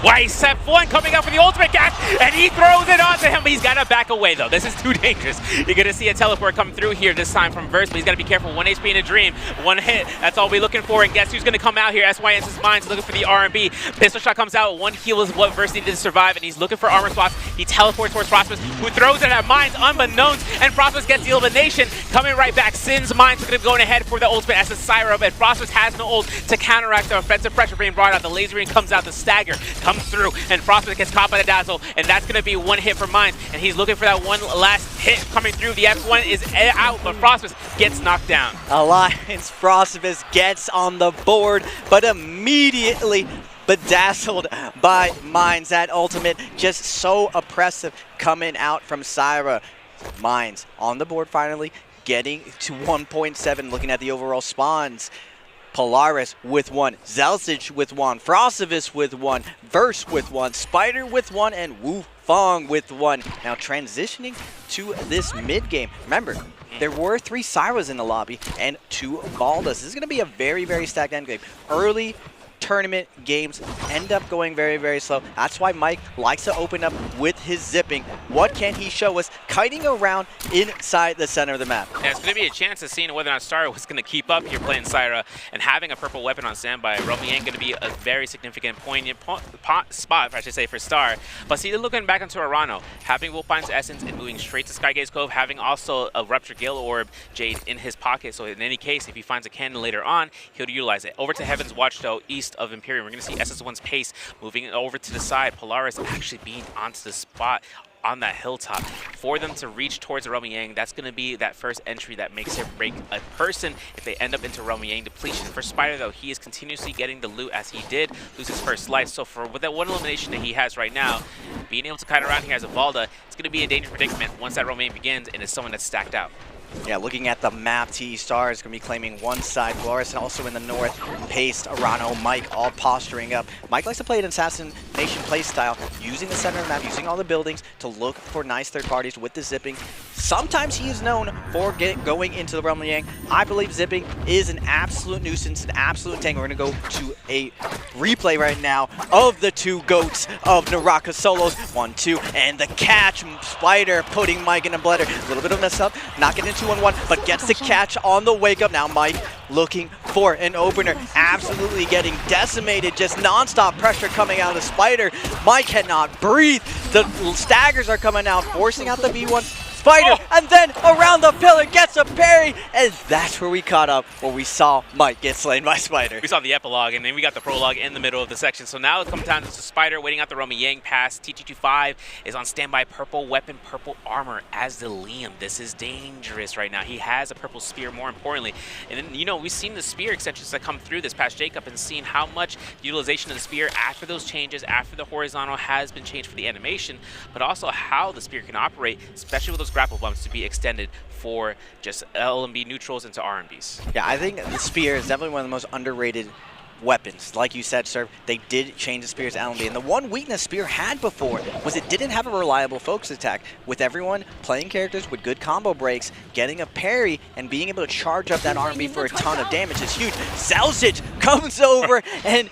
Weiss F1 coming up for the ultimate catch, and he throws it onto him, but he's got to back away, though. This is too dangerous. You're going to see a teleport come through here this time from Verse, but he's got to be careful. 1 HP in a dream, 1 hit. That's all we're looking for, and guess who's going to come out here? SYN's Minds looking for the R&B. Pistol shot comes out. 1 heal is what Verse needed to survive, and he's looking for armor swaps. He teleports towards Frostivus, who throws it at Minds unbeknownst, and Frostivus gets the elimination. Coming right back, Sin's Minds going to be going ahead for the ultimate as a Syrup, and Frostivus has no ult to counteract the offensive pressure being brought out. The laser ring comes out, the stagger comes through, and Frostivus gets caught by the dazzle, and that's going to be 1 hit for Minds, and he's looking for that 1 last hit coming through. The F1 is out, but Frostivus gets knocked down. Alliance Frostivus gets on the board, but immediately bedazzled by Minds. That ultimate just so oppressive coming out from Syra. Minds on the board finally, getting to 1.7, looking at the overall spawns. Polaris with 1, Zelstich with 1, Frostivus with 1, Verse with 1, Spider with 1, and Wufang with 1. Now transitioning to this mid game. Remember, there were 3 Syras in the lobby and 2 Baldas. This is going to be a very, very stacked end game. Early tournament games end up going very, very slow. That's why Mike likes to open up with his zipping. What can he show us? Kiting around inside the center of the map. Yeah, it's going to be a chance of seeing whether or not Star was going to keep up here playing Syra, and having a purple weapon on standby. Romy ain't going to be a very significant poignant spot, if I should say, for Star. But see, looking back into Arano, having Wolfine's Essence and moving straight to Skygaze Cove, having also a Rupture Gale Orb Jade in his pocket, so in any case, if he finds a cannon later on, he'll utilize it. Over to Heaven's Watch, though, east of Imperium, we're going to see SS1's pace moving over to the side. Polaris actually being onto the spot on that hilltop. For them to reach towards the Roman Yang, that's going to be that first entry that makes or break a person if they end up into Roman Yang depletion. For Spider, though, he is continuously getting the loot as he did lose his first life. So for with that one elimination that he has right now, being able to kite around here as a Valda, it's going to be a dangerous predicament once that Roman Yang begins and it's someone that's stacked out. Yeah, looking at the map, TE Star is going to be claiming one side. Glorious also in the north. Paste, Arano, Mike all posturing up. Mike likes to play an assassination play style, using the center of the map, using all the buildings to look for nice third parties with the zipping. Sometimes he is known for going into the Realm of Yang. I believe zipping is an absolute nuisance, an absolute tank. We're going to go to a replay right now of the two goats of NARAKA solos. 1-2, and the catch. Spider putting Mike in a blender. A little bit of mess up, not getting 2-on-1, but gets the catch on the wake up. Now Mike looking for an opener, absolutely getting decimated, just non-stop pressure coming out of Spider. Mike cannot breathe. The staggers are coming out, forcing out the V1. Spider, and then around the pillar, gets a parry, and that's where we caught up, where we saw Mike get slain by Spider. We saw the epilogue, and then we got the prologue in the middle of the section. So now it comes down to Spider waiting out the Roman Yang pass. TT25 is on standby, purple weapon, purple armor as the Liam. This is dangerous right now. He has a purple spear, more importantly. And then, you know, we've seen the spear extensions that come through this past Jacob and seen how much utilization of the spear after those changes, after the horizontal has been changed for the animation, but also how the spear can operate, especially with those grapple bumps to be extended for just LMB neutrals into RMBs. Yeah, I think the spear is definitely one of the most underrated weapons. Like you said, sir, they did change the spear's LMB, and the one weakness Spear had before was it didn't have a reliable focus attack. With everyone playing characters with good combo breaks, getting a parry and being able to charge up that RMB for a ton of damage is huge. Zelsic comes over and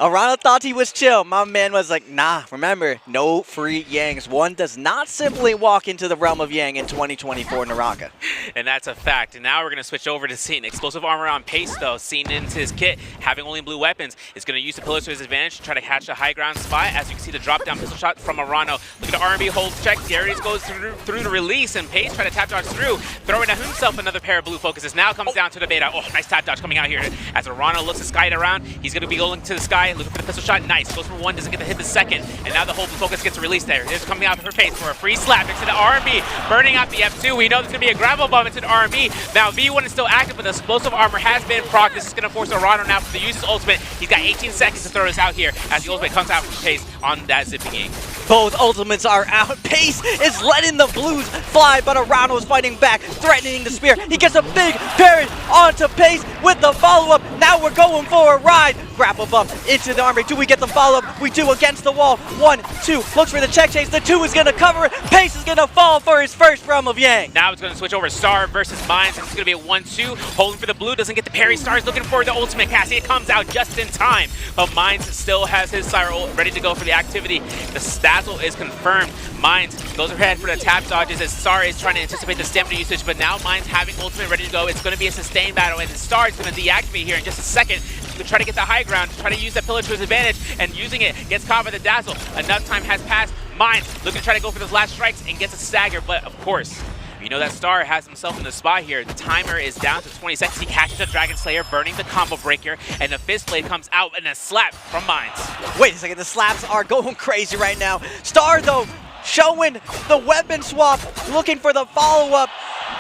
Arana thought he was chill. My man was like, nah, remember, no free Yangs. One does not simply walk into the realm of Yang in 2024 NARAKA. And that's a fact. And now we're going to switch over to seeing explosive armor on Pace, though. Seen into his kit, having only blue weapons, is going to use the pillars to his advantage to try to catch a high ground spot. As you can see, the drop down pistol shot from Arano. Look at the RMB hold check. Darius goes through the release, and Pace try to tap dodge through, throwing at himself another pair of blue focuses. Now comes down to the beta. Oh, nice tap dodge coming out here. As Arano looks to sky it around, he's going to be going to the sky, looking for the pistol shot. Nice. Goes for one, doesn't get the hit the second. And now the whole blue focus gets released there. It's coming out for Pace for a free slap next to the RMB, burning out the F2. We know there's going to be a grapple bomb into the RMB. Now V1 is still active, but the explosive armor has been procced. This is going to force Arano now to use his ultimate. He's got 18 seconds to throw this out here as the ultimate comes out from Pace on that zipping game. Both ultimates are out. Pace is letting the blues fly, but Arano is fighting back, threatening the spear. He gets a big parry onto Pace with the follow-up. Now we're going for a ride. Grapple bump into the armor. Do we get the follow-up? We do against the wall. 1, 2, looks for the check chase. The 2 is going to cover it. Pace is going to fall for his first realm of Yang. Now it's going to switch over Star versus Mines. It's going to be a 1-2. Holding for the blue, doesn't get the parry. Star is looking for the ultimate cast. It comes out just in time, but Mines still has his Sire ult ready to go for the activity. The Stazzle is confirmed. Mines goes ahead for the tap dodges as Star is trying to anticipate the stamina usage, but now Mines having ultimate ready to go. It's going to be a sustained battle, and Star is going to deactivate here in just a second to try to get the high ground, try to use that pillar to his advantage, and using it, gets caught by the Dazzle. Enough time has passed. Mines looking to try to go for those last strikes and gets a stagger, but of course, you know that Star has himself in the spot here. The timer is down to 20 seconds. He catches the Dragon Slayer, burning the combo breaker, and the Fist Blade comes out and a slap from Mines. Wait a second, the slaps are going crazy right now. Star, though, showing the weapon swap, looking for the follow-up,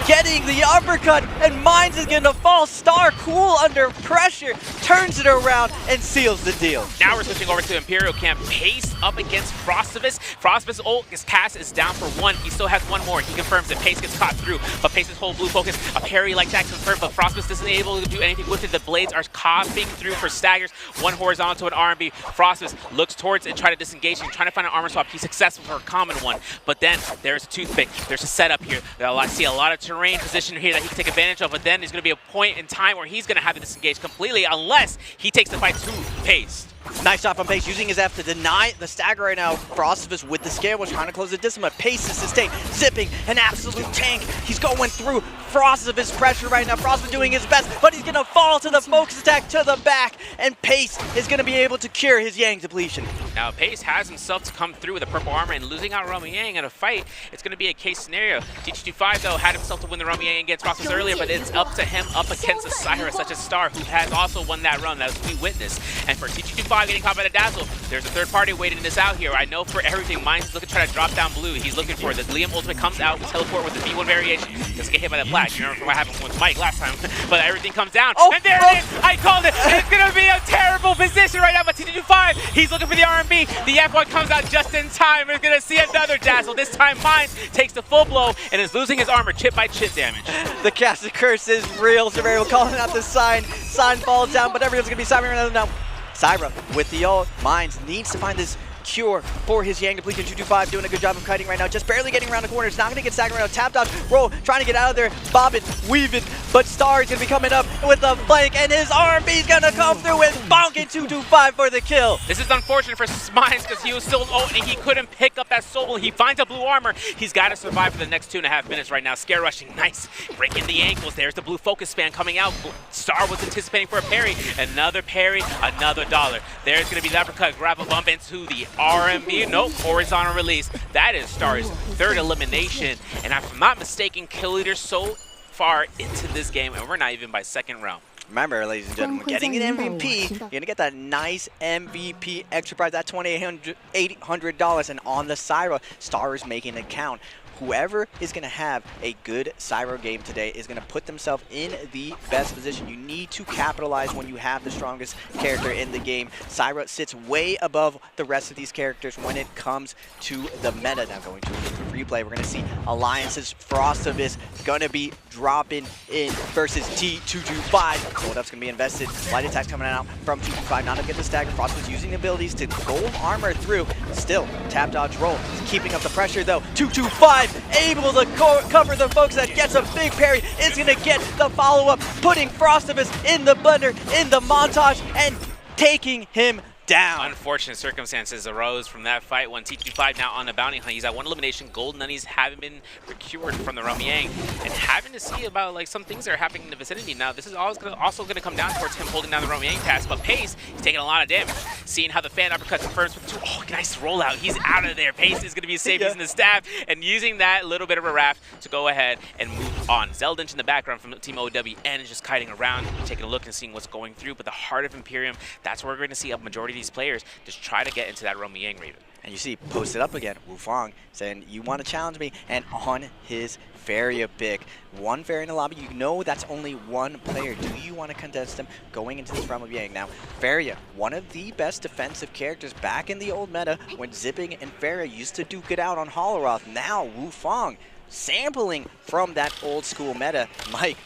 getting the uppercut, and Mines is going to fall. Star, cool under pressure, turns it around and seals the deal. Now we're switching over to Imperial Camp. Pace up against Frostivus. Frostivus' ult, his cast is down for 1. He still has 1 more. He confirms that Pace gets caught through, but Pace's whole blue focus, a parry like that confirmed, but Frostivus isn't able to do anything with it. The blades are coughing through for staggers. 1 horizontal to an RMB. Frostivus looks towards it, try to disengage and trying to find an armor swap. He's successful for a common one, but then there's a toothpick. There's a setup here. I see a lot of terrain position here that he can take advantage of, but then there's going to be a point in time where he's going to have to disengage completely unless he takes the fight to Pace. Nice shot from Pace, using his F to deny the stagger right now. Frostivus with the scale was trying to close the distance, but Pace is sustained, zipping, an absolute tank. He's going through Frostivus pressure right now. Frostivus doing his best, but he's going to fall to the focus attack to the back, and Pace is going to be able to cure his Yang depletion. Now Pace has himself to come through with a purple armor and losing out Roman Yang in a fight. It's going to be a case scenario. TT25 though had himself to win the Roman Yang against Frostivus earlier, but it's up to him up against a Cyrus such as Star, who has also won that run, as we witnessed. And for TT25, T25 getting caught by the dazzle. There's a third party waiting this out here. I know for everything, Mines is looking to try to drop down blue. He's looking for it. The Liam ultimate comes out, teleport with the V1 variation. Doesn't get hit by the flash. You remember what happened with Mike last time, but everything comes down. And there it is! I called it! And it's gonna be a terrible position right now by T25. He's looking for the R&B. The F1 comes out just in time. We're gonna see another dazzle. This time Mines takes the full blow and is losing his armor chip by chip damage. The casted curse is real. Severo calling out the sign. Sign falls down, but everyone's gonna be Cyber now. Syra with the ult. Mines needs to find this cure for his Yang depletion. 225 doing a good job of kiting right now, just barely getting around the corner. It's not going to get staggered right now. Tap dodge, roll, trying to get out of there, bobbing, weaving, but Star is going to be coming up with a flank, and his R&B is going to come through and bonk it 225 for the kill. This is unfortunate for Mines because he was still ult and he couldn't pick up that soul. He finds a blue armor. He's got to survive for the next 2.5 minutes right now. Scare rushing, nice. Breaking the ankles. There's the blue focus span coming out. Star was anticipating for a parry. Another parry, another dollar. There's going to be the uppercut, grab a bump into the R&B. Nope, horizontal release. That is Star's third elimination. And if I'm not mistaken, kill leader so far into this game, and we're not even by second round. Remember, ladies and gentlemen, getting an MVP, you're going to get that nice MVP extra prize, that $2,800. And on the Syra, Star is making it count. Whoever is going to have a good Syra game today is going to put themselves in the best position. You need to capitalize when you have the strongest character in the game. Syra sits way above the rest of these characters when it comes to the meta. Now going to replay, we're going to see alliances. Frostivus going to be dropping in versus T225. Gold up's going to be invested. Light attacks coming out from 225. Not to get the stagger. Frostivus using the abilities to gold armor through. Still, tap dodge roll. Keeping up the pressure though. 225 able to cover the folks that gets a big parry. Is going to get the follow-up, putting Frostivus in the blender, in the montage, and taking him down. Unfortunate circumstances arose from that fight when T25 now on the bounty hunt. He's at one elimination. Gold nunnies haven't been procured from the Romy Yang, and having to see about like some things that are happening in the vicinity now. This is also going to come down towards him holding down the Romy Yang task, but Pace, he's taking a lot of damage. Seeing how the fan uppercut confirms with 2. Oh, nice rollout. He's out of there. Pace is going to be safe using the stab and using that little bit of a raft to go ahead and move on. Zeldinch in the background from Team OWN is just kiting around, taking a look and seeing what's going through, but the heart of Imperium, that's where we're going to see a majority of these players just try to get into that Romy Yang Raven. And you see, posted up again, Wufang saying, you want to challenge me? And on his Varia pick, one Varia in the lobby, you know that's only one player. Do you want to contest them going into this realm of Yang? Now, Varia, one of the best defensive characters back in the old meta when Zipping and Varia used to duke it out on Holoroth. Now, Wufang sampling from that old school meta. Mike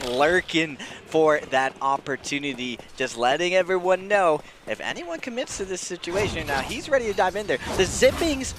lurking for that opportunity, just letting everyone know if anyone commits to this situation, now he's ready to dive in there. The Zippings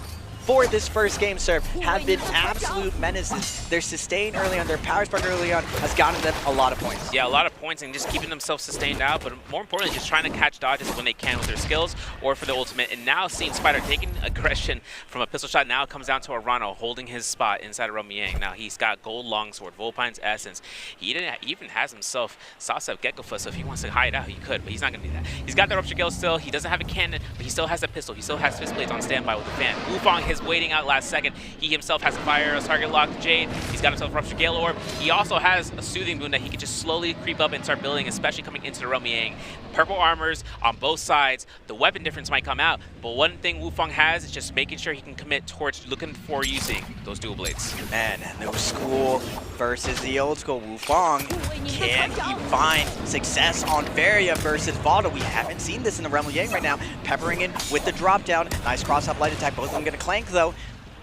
for this first game serve have been absolute menaces. Their sustain early on, their power spark early on has gotten them a lot of points. Yeah, a lot of points and just keeping themselves sustained out, but more importantly, just trying to catch dodges when they can with their skills or for the ultimate. And now seeing Spider taking aggression from a pistol shot, now it comes down to Arano holding his spot inside of Romy Yang. Now he's got gold longsword, Volpine's essence. He even has himself Sasa Gekkofoot, so if he wants to hide out, he could, but he's not going to do that. He's got the Rupture Gale still. He doesn't have a cannon, but he still has a pistol. He still has fist blades on standby with the fan. Wufang is waiting out last second. He himself has a fire arrow, target lock, Jade. He's got himself Rupture Gale Orb. He also has a soothing boon that he can just slowly creep up and start building, especially coming into the Romy Yang. Purple armors on both sides. The weapon difference might come out, but one thing Wufang has is just making sure he can commit towards looking for using those dual blades. Man, new school versus the old school. Wufang, can he find success on Varia versus Valda? We haven't seen this in the realm of Yang right now. Peppering in with the drop down. Nice cross-up light attack. Both of them going to clank though.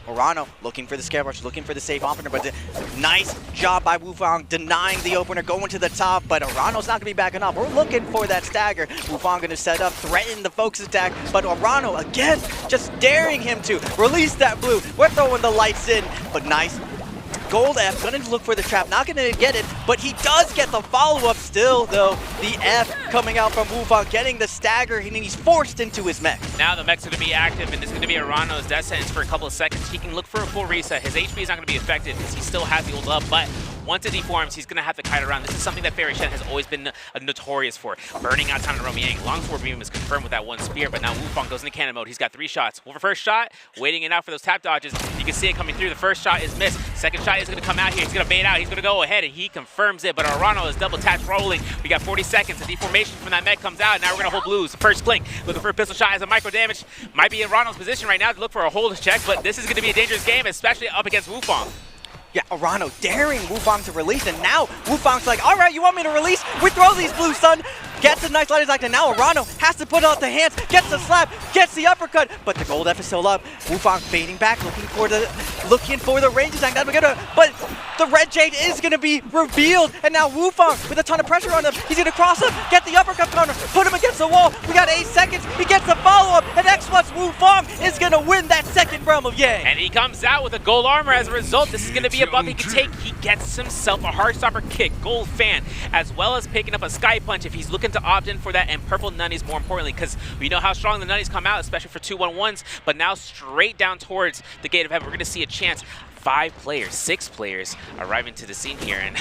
Orano looking for the scare rush, looking for the safe opener, but nice job by Wufang denying the opener, going to the top, but Orano's not going to be backing up. We're looking for that stagger. Wufang going to set up, threaten the focus attack, but Orano again just daring him to release that blue. We're throwing the lights in, but nice. Gold F going to look for the trap, not going to get it, but he does get the follow-up still, though. The F coming out from Wufang, getting the stagger, and he's forced into his mech. Now the mech's going to be active, and this is going to be Arano's death sentence for a couple of seconds. He can look for a full reset. His HP is not going to be affected because he still has the ult up, but once it deforms, he's going to have to kite around. This is something that Fairy Shen has always been notorious for. Burning out time to Romy Yang. Longsword beam is confirmed with that one spear, but now Wufang goes into cannon mode. He's got 3 shots. Well, for first shot, waiting it out for those tap dodges. He can see it coming through. The first shot is missed. Second shot is going to come out here. He's going to bait out. He's going to go ahead, and he confirms it. But Arano is double taps rolling. We got 40 seconds. The deformation from that med comes out. Now we're going to hold blues. First blink, looking for a pistol shot as a micro damage. Might be in Arano's position right now to look for a hold check, but this is going to be a dangerous game, especially up against Wufang. Yeah, Arano daring Wufang to release, and now Wufang's like, all right, you want me to release? We throw these blues, son. Gets a nice light attack, and now Arano has to put out the hands, gets the slap, gets the uppercut, but the gold F is still up. Wufang fading back, looking for the range attack. But the red jade is gonna be revealed, and now Wufang with a ton of pressure on him. He's gonna cross him, get the uppercut counter, put him against the wall. We got 8 seconds. He gets the follow-up, and X Plus Wufang is gonna win that second Realm of Yang. And he comes out with a gold armor as a result. This is gonna be a buff he can take. He gets himself a Heartstopper kick, gold fan, as well as picking up a Sky Punch if he's looking to opt in for that, and purple nunnies more importantly, because we know how strong the nunnies come out, especially for 2-1-1s, but now straight down towards the Gate of Heaven, we're going to see a chance. 6 players arriving to the scene here, and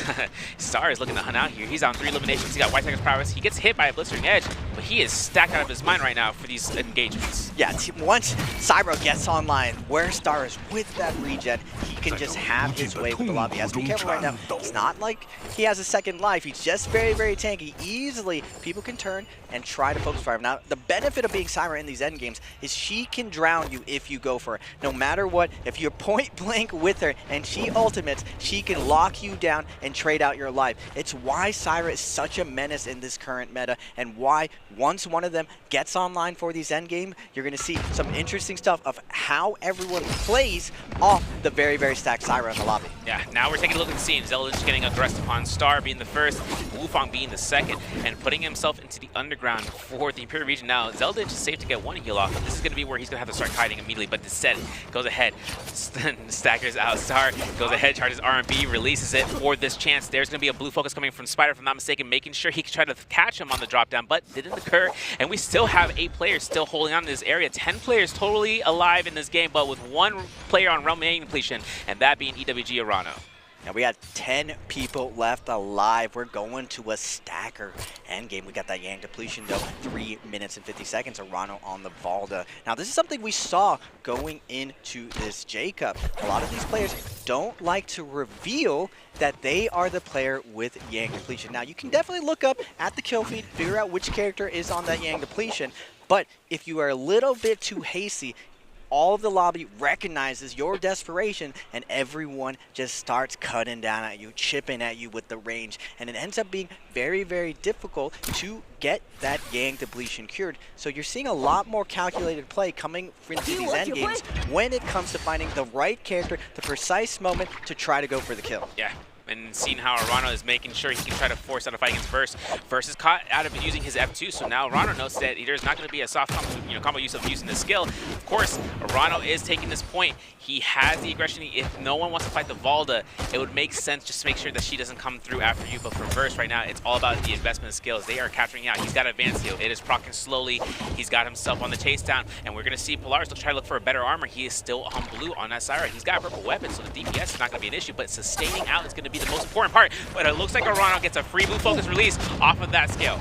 Star is looking to hunt out here. He's on 3 eliminations. He got White Tiger's prowess. He gets hit by a blistering edge, but he is stacked out of his mind right now for these engagements. Yeah, once Cyber gets online, where Star is with that regen, he can just have his way with the lobby. He has to be careful right now. It's not like he has a second life. He's just very, very tanky. Easily, people can turn and try to focus fire. Now, the benefit of being Cyber in these end games is she can drown you if you go for it. No matter what, if you're point blank with her and she ultimates, she can lock you down and trade out your life. It's why Syra is such a menace in this current meta, and why once one of them gets online for these endgame, you're going to see some interesting stuff of how everyone plays off the very, very stacked Syra in the lobby. Yeah, now we're taking a look at the scene. Zeldin getting aggressed upon Star being the first, Wufang being the second, and putting himself into the underground for the Imperial region. Now, Zeldin is safe to get one heal off, but this is going to be where he's going to have to start hiding immediately, but instead goes ahead, staggers out. Star goes ahead, charges R&B, releases it for this chance. There's going to be a blue focus coming from Spider, if I'm not mistaken, making sure he can try to catch him on the drop down, but didn't occur. And we still have 8 players still holding on to this area. 10 players totally alive in this game, but with 1 player on Realm Yang completion, and that being EWG Arano. Now we got 10 people left alive. We're going to a stacker endgame. We got that Yang depletion though. 3 minutes and 50 seconds. Arano on the Valda. Now this is something we saw going into this J-Cup. A lot of these players don't like to reveal that they are the player with Yang depletion. Now you can definitely look up at the kill feed, figure out which character is on that Yang depletion. But if you are a little bit too hasty, all of the lobby recognizes your desperation, and everyone just starts cutting down at you, chipping at you with the range, and it ends up being very, very difficult to get that Yang depletion cured. So you're seeing a lot more calculated play coming into these endgames when it comes to finding the right character, the precise moment to try to go for the kill. Yeah. And seeing how Arano is making sure he can try to force out a fight against Verse. Verse is caught out of using his F2, so now Arano knows that there's not going to be a soft combo use of using the skill. Of course, Arano is taking this point. He has the aggression. If no one wants to fight the Valda, it would make sense just to make sure that she doesn't come through after you. But for Verse right now, it's all about the investment skills. They are capturing out. He's got advanced heal. It is proccing slowly. He's got himself on the chase down, and we're going to see Polaris will try to look for a better armor. He is still on blue on that Syra. He's got a purple weapon, so the DPS is not going to be an issue, but sustaining out is going to be the most important part. But it looks like Arano gets a free blue focus release off of that skill.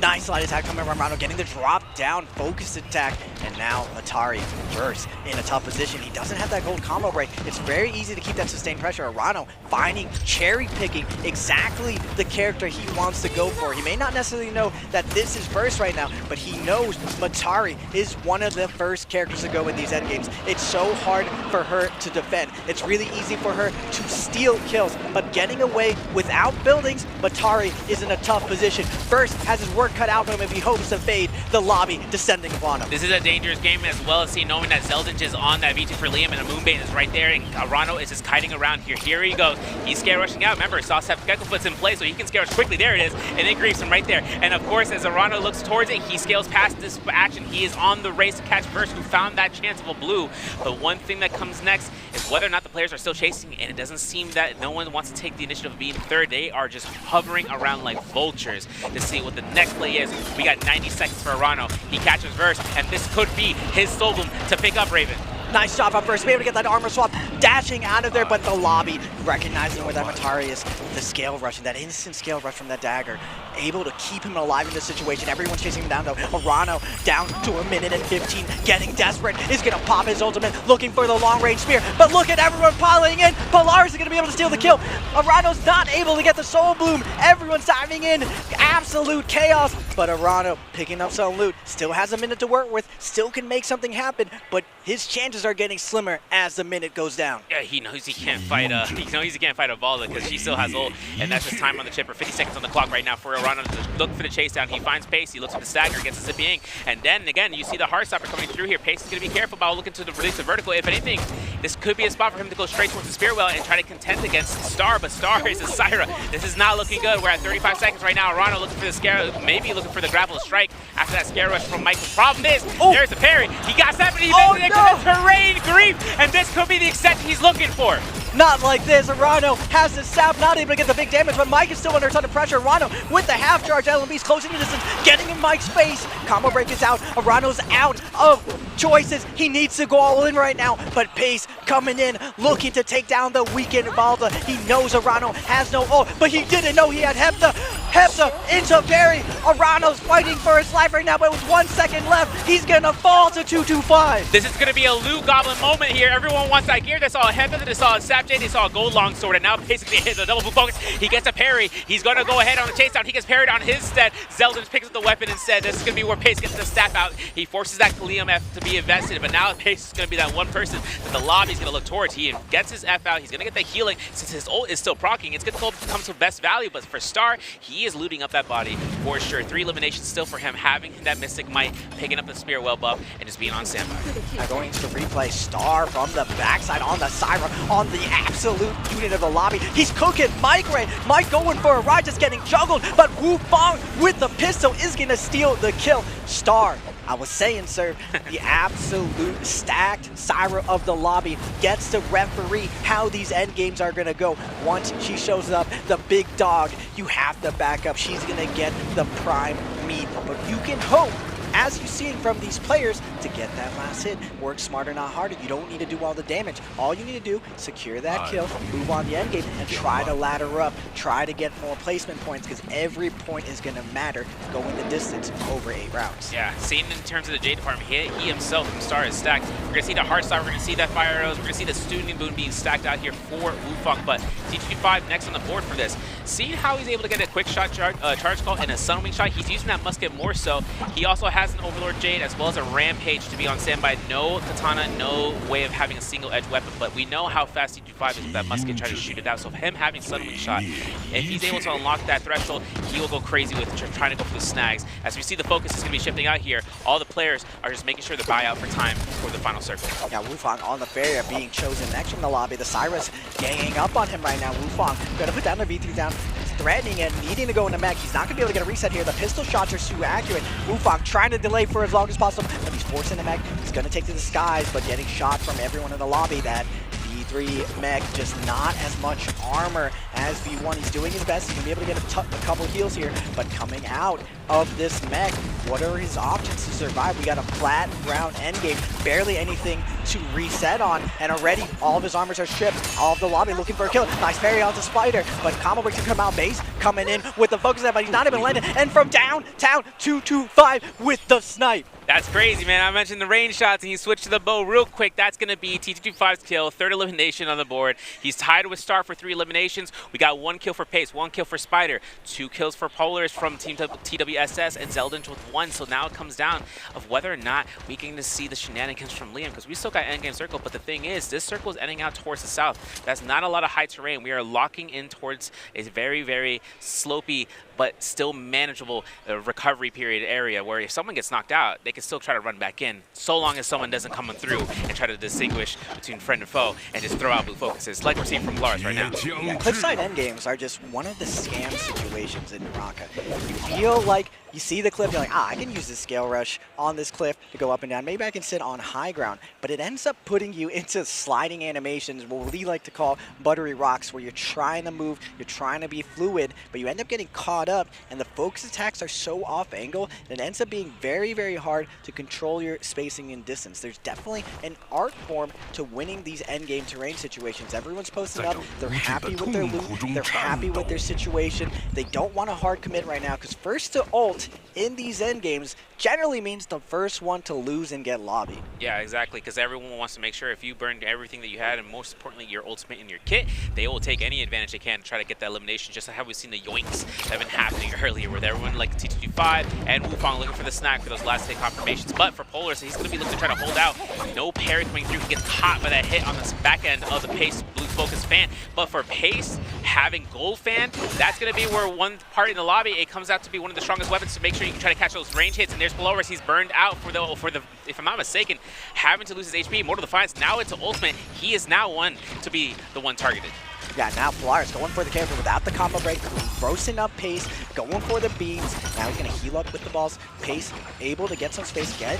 Nice light attack coming from Arano, getting the drop down focused attack, and now Atari Verse in a tough position. He doesn't have that gold combo break. It's very easy to keep that sustained pressure. Arano finding, cherry picking exactly the character he wants to go for. He may not necessarily know that this is Verse right now, but he knows Matari is one of the first characters to go in these endgames. It's so hard for her to defend. It's really easy for her to steal kills, but getting away without buildings, Matari is in a tough position. Verse has his work cut out for him if he hopes to fade the lobby descending upon him. This is a dangerous game, as well as knowing that Zeldin is on that V2 for Liam, and a Moonbane is right there, and Arano is just kiting around here. Here he goes. He's scare rushing out. Remember, Sawstep Gecklefoot's in play, so he can scare rush quickly. There it is, and then griefs him right there. And of course, as Arano looks towards it, he scales past this action. He is on the race to catch Verse, who found that chance of a blue. But one thing that comes next is whether or not the players are still chasing, and it doesn't seem that no one wants to take the initiative of being third. They are just hovering around like vultures to see what the next play is. We got 90 seconds for Arano. He catches Verse, and this could be his soul bloom to pick up Raven. Nice job up first. Be able to get that armor swap, dashing out of there, but the lobby recognizing where that Matari is. The scale rushing, that instant scale rush from that dagger, able to keep him alive in this situation. Everyone's chasing him down though. Arano down to 1:15, getting desperate, is gonna pop his ultimate, looking for the long range spear, but look at everyone piling in. Polaris is gonna be able to steal the kill. Arano's not able to get the soul bloom. Everyone's diving in, absolute chaos, but Arano picking up some loot, still has a minute to work with, still can make something happen, but his chances are getting slimmer as the minute goes down. Yeah, he knows he can't fight Avala because she still has ult, and that's just time on the chipper. 50 seconds on the clock right now for Arano to look for the chase down. He finds Pace, he looks for the stagger, gets the zipping, and then again you see the Heartstopper coming through here. Pace is going to be careful about looking to release the vertical. If anything, this could be a spot for him to go straight towards the Spearwell and try to contend against Star, but Star is a Syra. This is not looking good. We're at 35 seconds right now. Arano looking for the scare, maybe looking for the grapple strike after that scare rush from Mike. The problem is, there's the parry. He got 70, he's into the terrain grief, and this could be the extension he's looking for. Not like this. Arano has the sap, not able to get the big damage, but Mike is still under a ton of pressure. Arano with the half charge, LMB's closing the distance, getting in Mike's face. Combo break is out. Arano's out of choices. He needs to go all in right now, but Pace coming in, looking to take down the weakened Valda. He knows Arano has no ult, but he didn't know he had Hepta. Hepta into parry. Arano's fighting for his life right now, but with 1 second left, he's gonna fall to 225. This is gonna be a Loot Goblin moment here. Everyone wants that gear. They saw a Hepta, they saw a Sapjay, they saw a gold longsword, and now basically hits a double boot focus. He gets a parry. He's gonna go ahead on the chase down. He gets parried on his stead. Zeldin picks up the weapon instead. This is gonna be where Pace gets the staff out. He forces that Kalium F to be invested, but now Pace is gonna be that one person that the lobby's gonna look towards. He gets his F out. He's gonna get the healing. Since his ult is still proccing, it's gonna come to best value, but for Star, he is looting up that body for sure. 3 eliminations still for him, having that Mystic Might, picking up the Spearwell buff, and just being on standby. Now going into the replay, Star from the backside on the Syra, on the absolute unit of the lobby. He's cooking Mike Ray. Mike going for a ride, just getting juggled, but Wu Fong with the pistol is gonna steal the kill. Star, I was saying, sir, the absolute stacked Syra of the lobby gets to referee how these end games are gonna go. Once she shows up, the big dog, you have to back up. She's gonna get the prime meat, but you can hope, as you're seeing from these players, to get that last hit. Work smarter, not harder. You don't need to do all the damage. All you need to do, secure that kill, move on the end game, and try to ladder up. Try to get more placement points, because every point is going to matter going the distance over 8 rounds. Yeah, seen in terms of the J department, he himself from Star is stacked. We're going to see the Heartstar, we're going to see that Fire Arrows, we're going to see the Student Boon being stacked out here for Wufang, but T25 next on the board for this. Seeing how he's able to get a quick shot charge call and a Sunwing shot, he's using that musket more so. He also has an Overlord Jade as well as a Rampage to be on standby. No Katana, no way of having a single edge weapon, but we know how fast T25 is with that musket trying to shoot it out. So him having Sunwing shot, if he's able to unlock that threshold, he will go crazy with trying to go for the snags. As we see, the focus is going to be shifting out here. All the players are just making sure to buy out for time for the final circle. Now Wufang on the barrier being chosen next from the lobby. The Cyrus ganging up on him right now. Wufang going to put down the V3 down, threatening and needing to go into mech. He's not going to be able to get a reset here. The pistol shots are too accurate. Wufang trying to delay for as long as possible, but he's forcing the mech. He's going to take to the skies, but getting shot from everyone in the lobby. That V3 mech just not as much armor as V1. He's doing his best. He's going to be able to get a couple heals here, but coming out of this mech, what are his options to survive? We got a flat ground endgame, barely anything to reset on, and already all of his armors are stripped. All of the lobby looking for a kill. Nice parry onto Spider, but combo break to come out. Base coming in with the focus, but he's not even landing. And from downtown, 225 with the snipe. That's crazy, man. I mentioned the range shots, and he switched to the bow real quick. That's going to be T25's kill, 3rd elimination on the board. He's tied with Star for 3 eliminations. We got 1 kill for Pace, 1 kill for Spider, 2 kills for Polaris from Team TWSS, and Zeldin with 1. So now it comes down of whether or not we can see the shenanigans from Liam, because we still got endgame circle, but the thing is, this circle is ending out towards the south. That's not a lot of high terrain. We are locking in towards a very, very slopey, but still manageable recovery period area where if someone gets knocked out, they can still try to run back in, so long as someone doesn't come through and try to distinguish between friend and foe and just throw out blue focuses, like we're seeing from Lars right now. Yeah, Cliffside endgames are just one of the scam situations in NARAKA. You feel like You see the cliff, you're like, I can use the scale rush on this cliff to go up and down. Maybe I can sit on high ground. But it ends up putting you into sliding animations, what we like to call buttery rocks, where you're trying to move, you're trying to be fluid, but you end up getting caught up, and the focus attacks are so off angle that it ends up being very, very hard to control your spacing and distance. There's definitely an art form to winning these endgame terrain situations. Everyone's posting up, they're happy with their loot, they're happy with their situation. They don't want a hard commit right now, because first to ult in these endgames generally means the first one to lose and get lobbied. Yeah, exactly, because everyone wants to make sure if you burned everything that you had, and most importantly your ultimate in your kit, they will take any advantage they can to try to get that elimination, just like how we've seen the yoinks that have been happening earlier with everyone like T225 and Wufang looking for the snack for those last hit confirmations. But for Polar, so he's going to be looking to try to hold out. No parry coming through. He gets caught by that hit on the back end of the Pace Blue Focus fan. But for Pace, having Gold Fan, that's going to be where one part in the lobby, it comes out to be one of the strongest weapons to make sure you can try to catch those range hits. And there's Polaris. He's burned out for the if I'm not mistaken, having to lose his HP. Mortal Defiance now into ultimate. He is now one to be the one targeted. Yeah, now Polaris going for the character without the combo break, roasting up Pace, going for the beams. Now he's going to heal up with the balls. Pace able to get some space, get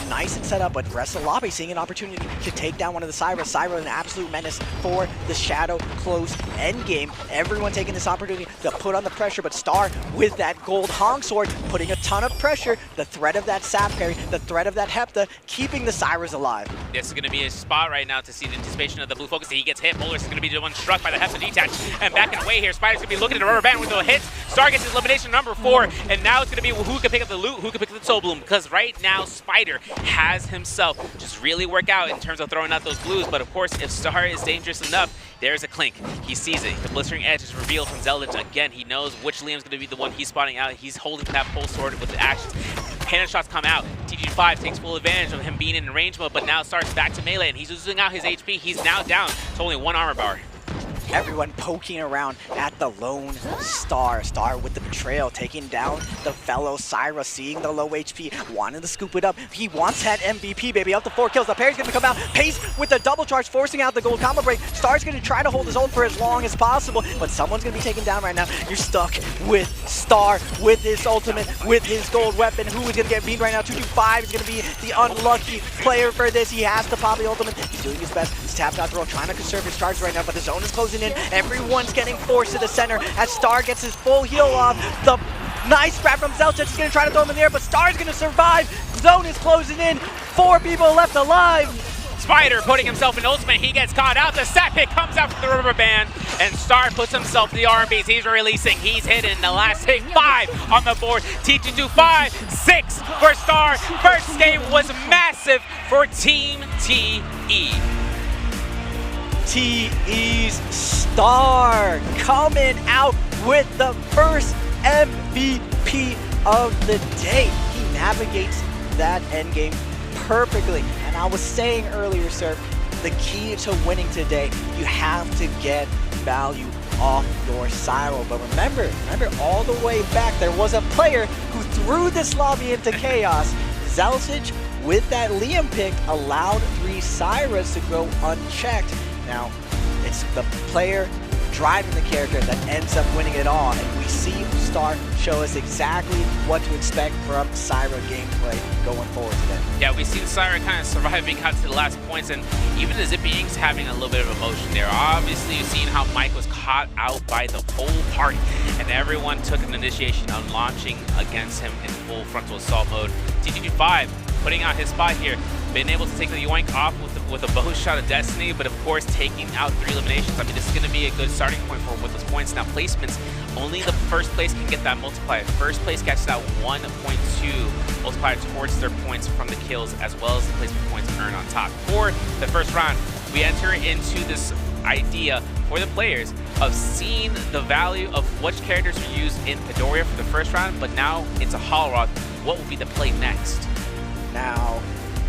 nice and set up, but the rest of the lobby seeing an opportunity to take down one of the Syra. Syra an absolute menace for the Shadow close endgame. Everyone taking this opportunity to put on the pressure, but Star with that gold Hong sword putting a ton of pressure. The threat of that sap parry, the threat of that Hepta, keeping the Syras alive. This is going to be a spot right now to see the anticipation of the Blue Focus. He gets hit. Polaris is going to be the one struck by the Hepta detach, and back and away here. Spider's going to be looking at the rubber band with the hits. Star gets his elimination number 4, and now it's going to be who can pick up the loot, who can pick up the Soul Bloom, because right now Spider has himself just really work out in terms of throwing out those blues. But of course, if Star is dangerous enough, there's a clink. He sees it. The Blistering Edge is revealed from Zeldin. Again, he knows which Liam's going to be the one he's spotting out. He's holding that pole sword with the actions. Panic shots come out. TG5 takes full advantage of him being in range mode, but now starts back to melee, and he's losing out his HP. He's now down to only 1 armor bar. Everyone poking around at the lone Star. Star with the betrayal, taking down the fellow Syra, seeing the low HP, wanting to scoop it up. He wants that MVP, baby, up to 4 kills. The parry's gonna come out. Pace with the double charge, forcing out the gold combo break. Star's gonna try to hold his own for as long as possible, but someone's gonna be taken down right now. You're stuck with Star, with his ultimate, with his gold weapon. Who is gonna get beamed right now? 225 is gonna be the unlucky player for this. He has to pop the ultimate. He's doing his best. He's tapped out the roll, trying to conserve his charge right now, but the zone is closing in. Everyone's getting forced to the center as Star gets his full heal off. The nice grab from Zelchuk is going to try to throw him in the air, but Star's going to survive. Zone is closing in. 4 people left alive. Spider putting himself in ultimate. He gets caught out. The sap pick comes out from the rubber band, and Star puts himself in the RBs. He's releasing. He's hitting the last hit. 5 on the board. T225, 6 for Star. First game was massive for Team TE. TE's Star coming out with the first MVP of the day. He navigates that endgame perfectly. And I was saying earlier, sir, the key to winning today, you have to get value off your silo. But remember all the way back, there was a player who threw this lobby into chaos. Zelchuk, with that Liam pick, allowed 3 Syras to go unchecked. Now, it's the player driving the character that ends up winning it all, and we see Star show us exactly what to expect from Syra gameplay going forward today. Yeah, we've seen Syra kind of surviving out to the last points, and even the Zippy Inks having a little bit of emotion there. Obviously, you've seen how Mike was caught out by the whole party, and everyone took an initiation on launching against him in full frontal assault mode. T225 putting out his spot here, been able to take the yoink off with a bow shot of Destiny, but of course taking out 3 eliminations. I mean, this is going to be a good starting point for with those points. Now, placements, only the first place can get that multiplier. First place gets that 1.2 multiplier towards their points from the kills, as well as the placement points earned on top. For the first round, we enter into this idea for the players of seeing the value of which characters are used in Midoriya for the first round, but now into Holoroth, what will be the play next? Now,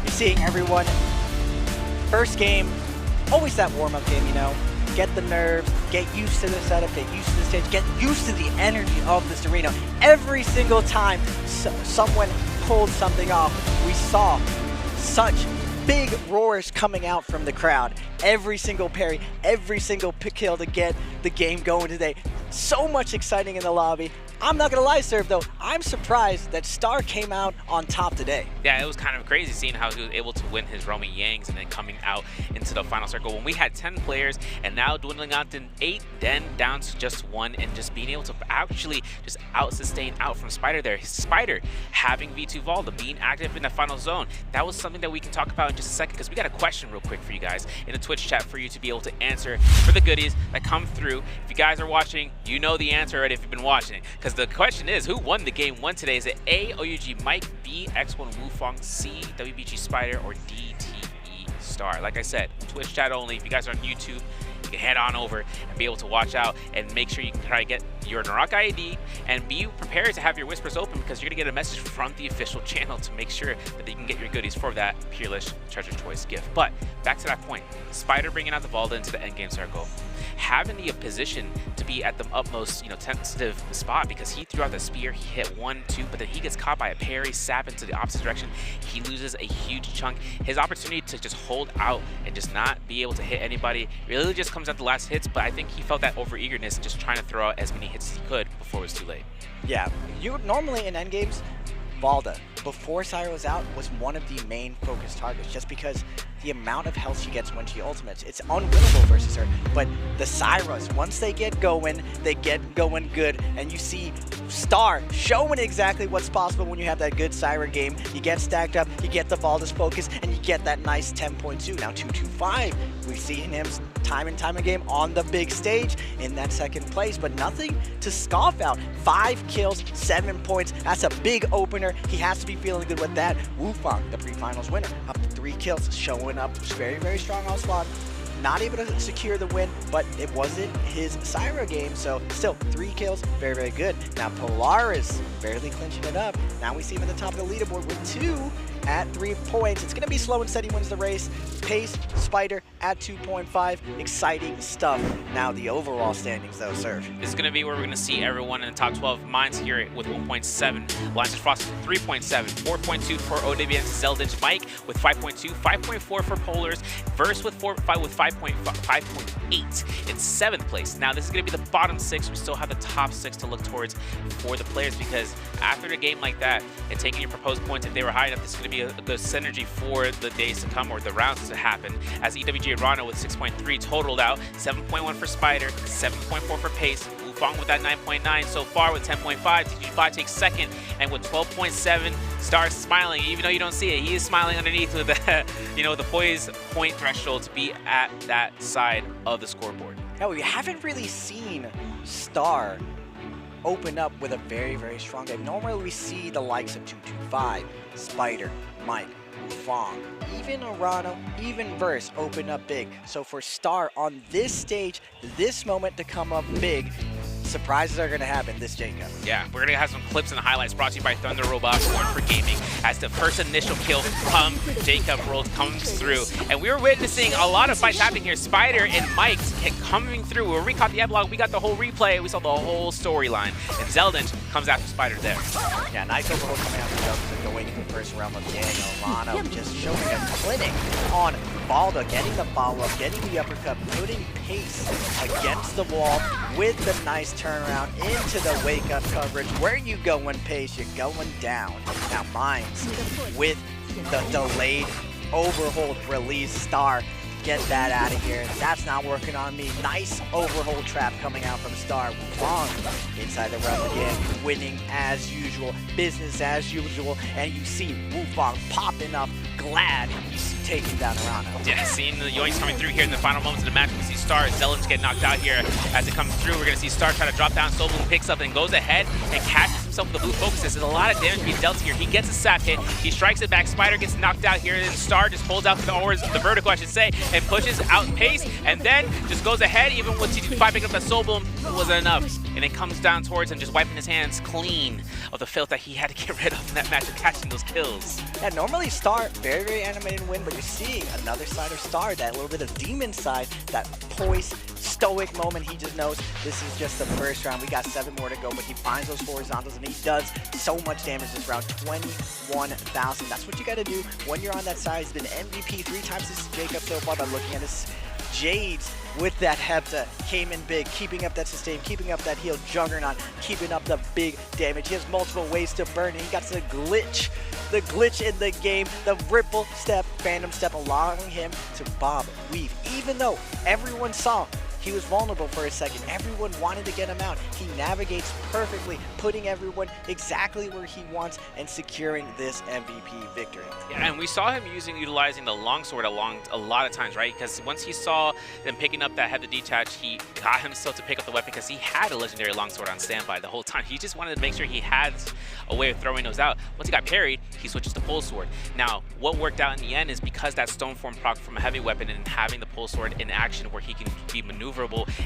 you're seeing everyone, first game, always that warm-up game, you know, get the nerves, get used to the setup, get used to the stage, get used to the energy of this arena. Every single time someone pulled something off, we saw such big roars coming out from the crowd. Every single parry, every single kill to get the game going today. So much exciting in the lobby. I'm not gonna lie, Serve, though, I'm surprised that Star came out on top today. Yeah, it was kind of crazy seeing how he was able to win his Romy Yangs and then coming out into the final circle when we had 10 players and now dwindling out to 8, then down to just 1, and just being able to actually just out-sustain out from Spider there. His Spider having V2 Volda, being active in the final zone. That was something that we can talk about in just a second, because we got a question real quick for you guys in the Twitch chat for you to be able to answer for the goodies that come through. If you guys are watching, you know the answer already if you've been watching it. Because the question is, who won the game 1 today? Is it A, OUG Mike, B, X1 Wufang, C, WBG Spider, or D, TE Star? Like I said, Twitch chat only. If you guys are on YouTube, you can head on over and be able to watch out and make sure you can try to get your NARAKA ID and be prepared to have your whispers open, because you're going to get a message from the official channel to make sure that you can get your goodies for that Peerless Treasure Choice gift. But back to that point, Spider bringing out the Volda into the endgame circle, having the position to be at the utmost, tentative spot, because he threw out the spear, he hit 1, 2, but then he gets caught by a parry, sap into the opposite direction. He loses a huge chunk. His opportunity to just hold out and just not be able to hit anybody really just comes at the last hits, but I think he felt that over-eagerness just trying to throw out as many hits as he could before it was too late. Yeah, you normally in endgames, Volda, before Syra was out, was one of the main focus targets, just because the amount of health she gets when she ultimates, it's unwinnable versus her. But the Syras, once they get going good, and you see Star showing exactly what's possible when you have that good Syra game. You get stacked up, you get the Volda's focus, and you get that nice 10.2. Now 225, we've seen him time and time again on the big stage in that second place, but nothing to scoff out. 5 kills, 7 points, that's a big opener. He has to be feeling good with that. Wufang, the pre-finals winner, up to 3 kills, showing up very, very strong on Spawn. Not able to secure the win, but it wasn't his Syra game, so still 3 kills, very, very good. Now Polaris barely clinching it up. Now we see him at the top of the leaderboard with 2 at 3 points. It's gonna be slow and steady wins the race. Pace, Spider at 2.5. Exciting stuff. Now the overall standings though, Serve. This is going to be where we're going to see everyone in the top 12. Mines here with 1.7. Lions and Frost with 3.7. 4.2 for OWN Zeldin's Mike with 5.2. 5.4 for Polars. Verse with 5.8 in 7th place. Now this is going to be the bottom 6. We still have the top 6 to look towards for the players, because after a game like that and taking your proposed points, if they were high enough, this is going to be a good synergy for the days to come, or the rounds to happen, as EWG Rana with 6.3 totaled out, 7.1 for Spider, 7.4 for Pace, Wufang with that 9.9 so far with 10.5, TG5 takes second, and with 12.7, Star smiling, even though you don't see it, he is smiling underneath with the, the poise point threshold to be at that side of the scoreboard. Now we haven't really seen Star open up with a very, very strong game. Normally we see the likes of 225, Spider, Mike, Wufang, even Arano, even Verse open up big. So for Star on this stage, this moment to come up big, surprises are going to happen this J-Cup. Yeah, we're going to have some clips and highlights brought to you by Thunder Robot, Born for Gaming, as the first initial kill from J-Cup World comes through. And we were witnessing a lot of fights happening here. Spider and Mike coming through. Where we caught the epilogue, we got the whole replay, we saw the whole storyline. And Zeldin comes after Spider there. Yeah, nice overhold coming out of Zeldin, going into the first round of Daniel. Lano just showing a clinic on Volda, getting the follow-up, getting the uppercut, putting Pace against the wall with the nice turnaround into the wake-up coverage. Where are you going, Pace? You're going down. Now Mines with the delayed overhold release. Star, get that out of here. That's not working on me. Nice overhold trap coming out from Star. Wufang inside the realm again, winning as usual, business as usual, and you see Wufang popping up, glad he's taking down Arano. Yeah, seeing the yoinks coming through here in the final moments of the match. We see Star, Zeldin's get knocked out here as it comes through. We're going to see Star try to drop down. Sobloom picks up and goes ahead and catches himself with the blue focuses. There's a lot of damage being dealt here. He gets a sap hit. He strikes it back. Spider gets knocked out here. And Star just pulls out the vertical, I should say, and pushes out Pace. And then just goes ahead, even with T25 picking up that Sobloom, it wasn't enough. And it comes down towards him, just wiping his hands clean of the filth that he had to get rid of in that match of catching those kills. Yeah, normally Star, very, very animated win, but you're seeing another side of Star, that little bit of demon side, that poise, stoic moment. He just knows this is just the first round. We got 7 more to go, but he finds those horizontals and he does so much damage this round. 21,000. That's what you got to do when you're on that side. He's been MVP 3 times this J-Cup so far by looking at his Jades with that Hepta, came in big, keeping up that sustain, keeping up that heal, Juggernaut, keeping up the big damage. He has multiple ways to burn, and he got the glitch in the game, the ripple step, phantom step, allowing him to bob, weave. Even though everyone saw he was vulnerable for a second, everyone wanted to get him out, he navigates perfectly, putting everyone exactly where he wants and securing this MVP victory. Yeah, and we saw him utilizing the longsword a lot of times, right? Because once he saw them picking up that Head detach, he got himself to pick up the weapon because he had a legendary longsword on standby the whole time. He just wanted to make sure he had a way of throwing those out. Once he got parried, he switches to pole sword. Now, what worked out in the end is because that stone form proc from a heavy weapon and having the pole sword in action where he can be maneuverable,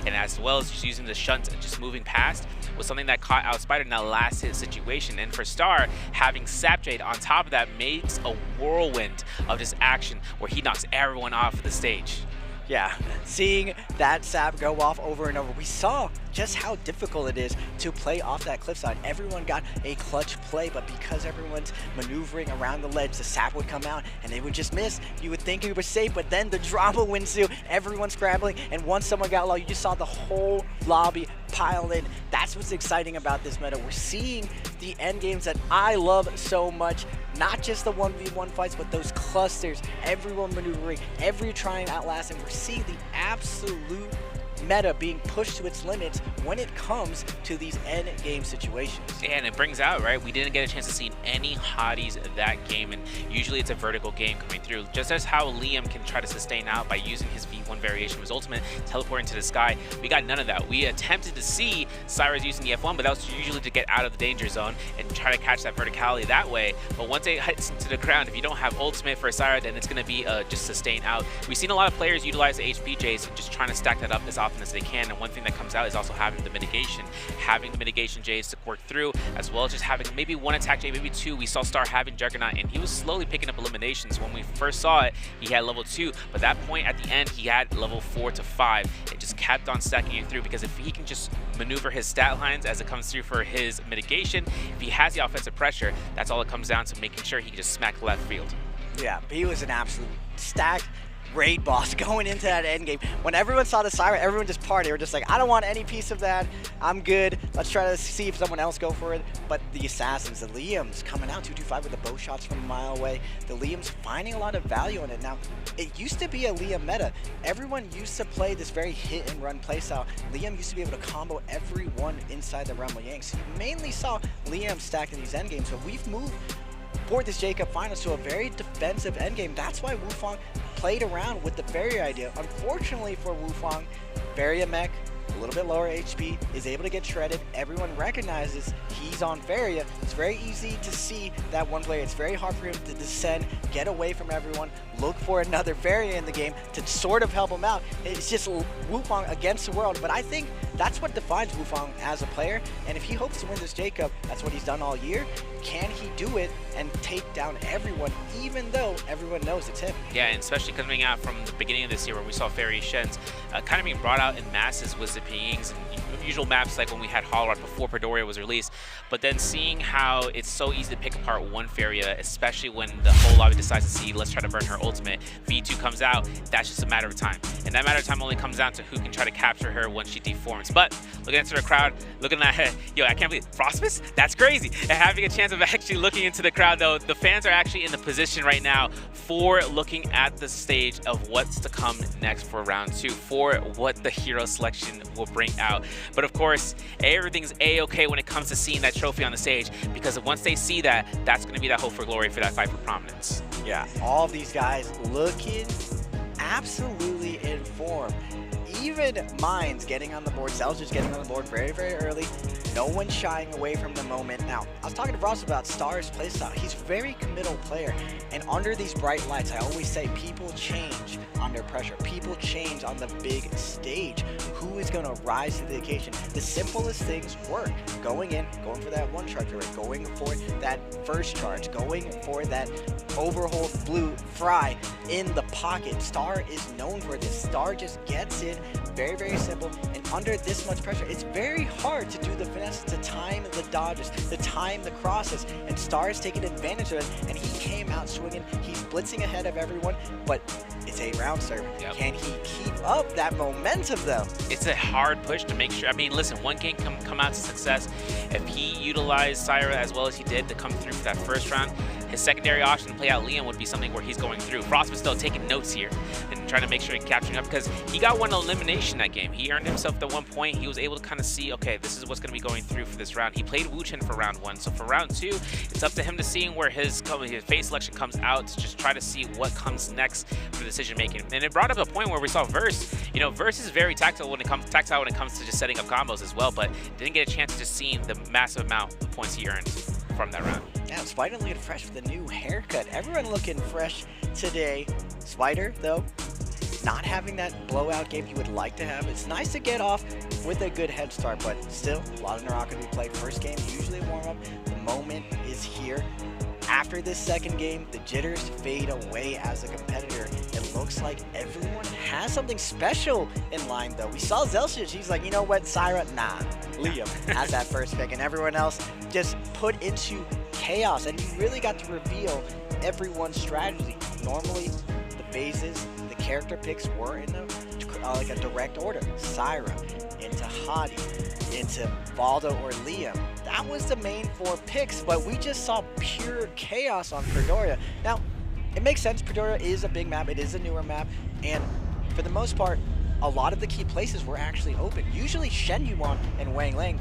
and as well as just using the shunt and just moving past, was something that caught out Spider in that last hit situation. And for Star, having Sapjade on top of that makes a whirlwind of just action where he knocks everyone off the stage. Yeah, seeing that sap go off over and over, we saw just how difficult it is to play off that cliffside. Everyone got a clutch play, but because everyone's maneuvering around the ledge, the sap would come out and they would just miss. You would think it was safe, but then the drama would ensue. Everyone's scrambling, and once someone got low, you just saw the whole lobby pile in. That's what's exciting about this meta. We're seeing the end games that I love so much. Not just the 1v1 fights, but those clusters, everyone maneuvering, every trying outlasting. We're seeing the absolute meta being pushed to its limits when it comes to these end game situations. And it brings out, right, we didn't get a chance to see any hotties that game, and usually it's a vertical game coming through. Just as how Liam can try to sustain out by using his V1 variation of his ultimate, teleporting to the sky, we got none of that. We attempted to see Cyrus using the F1, but that was usually to get out of the danger zone and try to catch that verticality that way. But once it hits into the ground, if you don't have ultimate for Cyrus, then it's going to be just sustain out. We've seen a lot of players utilize the HP Js and just trying to stack that up as often as they can, and one thing that comes out is also having the mitigation Js to work through, as well as just having maybe one attack J, maybe two. We saw Star having Juggernaut, and he was slowly picking up eliminations. When we first saw it, he had level 2, but that point at the end, he had level 4 to 5, and just kept on stacking it through, because if he can just maneuver his stat lines as it comes through for his mitigation, if he has the offensive pressure, that's all it comes down to, making sure he can just smack left field. Yeah, he was an absolute stacked raid boss going into that end game. When everyone saw the Siren, everyone just partied. They were just like, I don't want any piece of that. I'm good. Let's try to see if someone else go for it. But the Assassins, the Liams coming out 225 with the bow shots from a mile away. The Liams finding a lot of value in it. Now, it used to be a Liam meta. Everyone used to play this very hit and run playstyle. Liam used to be able to combo everyone inside the realm of Yang. So you mainly saw Liam stacked in these end games. So we've moved for this J-Cup Finals to a very defensive endgame. That's why Wufang played around with the Varia idea. Unfortunately for Wufang, Varia mech, a little bit lower HP, is able to get shredded. Everyone recognizes he's on Varia. It's very easy to see that one player. It's very hard for him to descend, get away from everyone, look for another Varia in the game to sort of help him out. It's just Wufang against the world, but I think that's what defines Wufang as a player, and if he hopes to win this J-Cup, that's what he's done all year. Can he do it and take down everyone, even though everyone knows it's him? Yeah, and especially coming out from the beginning of this year where we saw Fairy Shens kind of being brought out in masses with the Pings and usual maps like when we had Hollow before Padoria was released, but then seeing how it's so easy to pick apart one Faria, especially when the whole lobby decides to see, let's try to burn her ultimate, V2 comes out, that's just a matter of time. And that matter of time only comes down to who can try to capture her once she deforms. But looking into the crowd, looking at, yo, I can't believe, Frostmas? That's crazy. And having a chance of actually looking into the crowd though, the fans are actually in the position right now for looking at the stage of what's to come next for round 2, for what the hero selection will bring out. But of course, everything's A-okay when it comes to seeing that trophy on the stage, because once they see that, that's going to be that hope for glory for that fight for prominence. Yeah, all of these guys looking absolutely in form. Even Mines getting on the board, Selger's getting on the board very, very early. No one shying away from the moment. Now, I was talking to Ross about Star's playstyle. He's a very committal player, and under these bright lights, I always say people change under pressure. People change on the big stage. Who is going to rise to the occasion? The simplest things work. Going in, going for that one charge rate, going for that first charge, going for that overhold blue fry in the pocket. Star is known for this. Star just gets it. Very, very simple. And under this much pressure, it's very hard to do the finesse, to time the dodges, to time the crosses, and Star is taking advantage of it, and he came out swinging. He's blitzing ahead of everyone, but it's 8 round serve. Yep. Can he keep up that momentum though? It's a hard push to make sure. I mean, listen, one game come out to success. If he utilized Syra as well as he did to come through for that first round, his secondary option to play out Liam would be something where he's going through. Frost was still taking notes here and trying to make sure he's capturing up because he got one elimination that game. He earned himself the 1 point. He was able to kind of see, okay, this is what's going to be going through for this round. He played Wu Chen for round 1. So for round 2, it's up to him to seeing where his phase selection comes out to just try to see what comes next for decision making. And it brought up a point where we saw Verse. You know, Verse is very tactile when it comes to just setting up combos as well, but didn't get a chance to just seeing the massive amount of points he earned from that round. Yeah, Spider looking fresh with a new haircut. Everyone looking fresh today. Spider, though, not having that blowout game he would like to have. It's nice to get off with a good head start, but still, a lot of NARAKA we play first game, usually warm up. The moment is here. After this second game, the jitters fade away as a competitor. It looks like everyone has something special in line, though. We saw Zelsic, he's like, you know what, Syra, nah, Liam has that first pick, and everyone else just put into chaos, and you really got to reveal everyone's strategy. Normally, the phases, the character picks were in like a direct order. Syra into Hadi, into Valdo or Liam. That was the main 4 picks, but we just saw pure chaos on Predoria. Now, it makes sense. Predoria is a big map. It is a newer map, and for the most part, a lot of the key places were actually open. Usually Shen Yuan and Wang Lang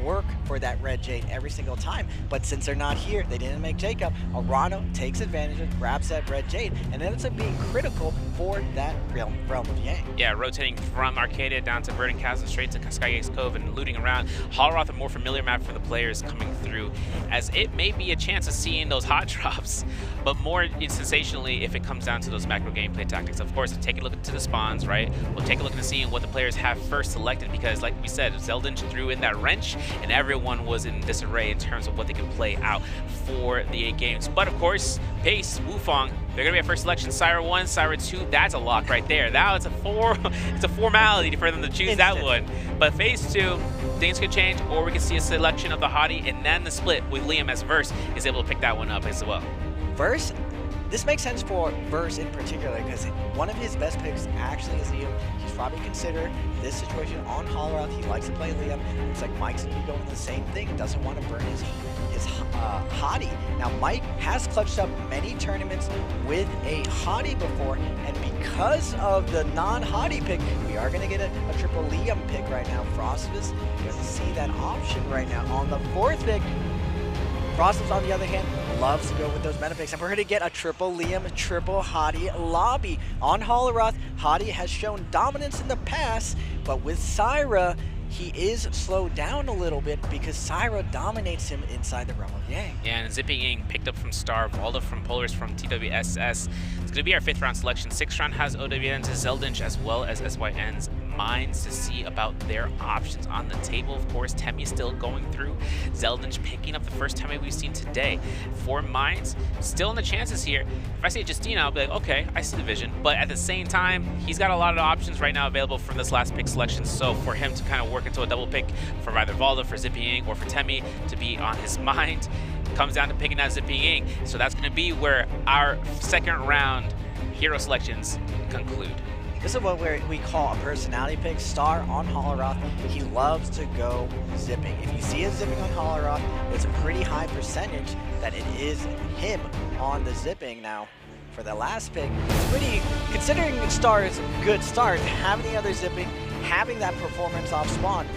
work for that red jade every single time, but since they're not here, they didn't make Jacob. Arano takes advantage of, grabs that red jade, and ends up being critical for that realm of Yang. Yeah, rotating from Arcadia down to Verdant Castle straight to Skygate's Cove and looting around. Holoroth, a more familiar map for the players coming through, as it may be a chance of seeing those hot drops, but more sensationally if it comes down to those macro gameplay tactics. Of course, take a look into the spawns, right? We'll take a look into seeing what the players have first selected, because like we said, Zeldin threw in that wrench and everyone was in disarray in terms of what they can play out for the 8 games. But of course, Pace, Wufang, they're gonna be at first selection. Syra 1, Syra 2, that's a lock right there. Now it's a formality for them to choose that one. But phase 2, things could change, or we can see a selection of the Hadi and then the split with Liam as Verse is able to pick that one up as well. Verse, this makes sense for Verse in particular, because one of his best picks actually is Liam. He's probably considered this situation on Holoroth. He likes to play Liam. Looks like Mike's going to be going the same thing. Doesn't want to burn his Hadi. Now, Mike has clutched up many tournaments with a Hadi before, and because of the non-Hadi pick, we are going to get a triple Liam pick right now. Frostus doesn't see that option right now. On the 4th pick, Frostus, on the other hand, loves to go with those meta picks, and we're going to get a triple Liam, triple Hadi lobby. On Holoroth, Hadi has shown dominance in the past, but with Syra, he is slowed down a little bit because Syra dominates him inside the realm of Yang. Yeah, and Zipping Ying picked up from Star, Valda from Polaris from TWSS. It's going to be our 5th round selection. 6th round has OWN's Zeldinch as well as SYN's Minds to see about their options on the table. Of course, Temmie still going through. Zeldinch picking up the first Temmie we've seen today. For Minds, still in the chances here. If I see Justina, I'll be like, okay, I see the vision. But at the same time, he's got a lot of options right now available from this last pick selection. So for him to kind of work into a double pick for either Valda, for Zipping Ying, or for Temmie to be on his mind, comes down to picking out Zipping Ying. So that's going to be where our 2nd round hero selections conclude. This is what we call a personality pick. Star on Holoroth, he loves to go zipping. If you see a zipping on Holoroth, it's a pretty high percentage that it is him on the zipping. Now, for the last pick, it's pretty, considering Star's good start, having the other zipping, having that performance off spawn.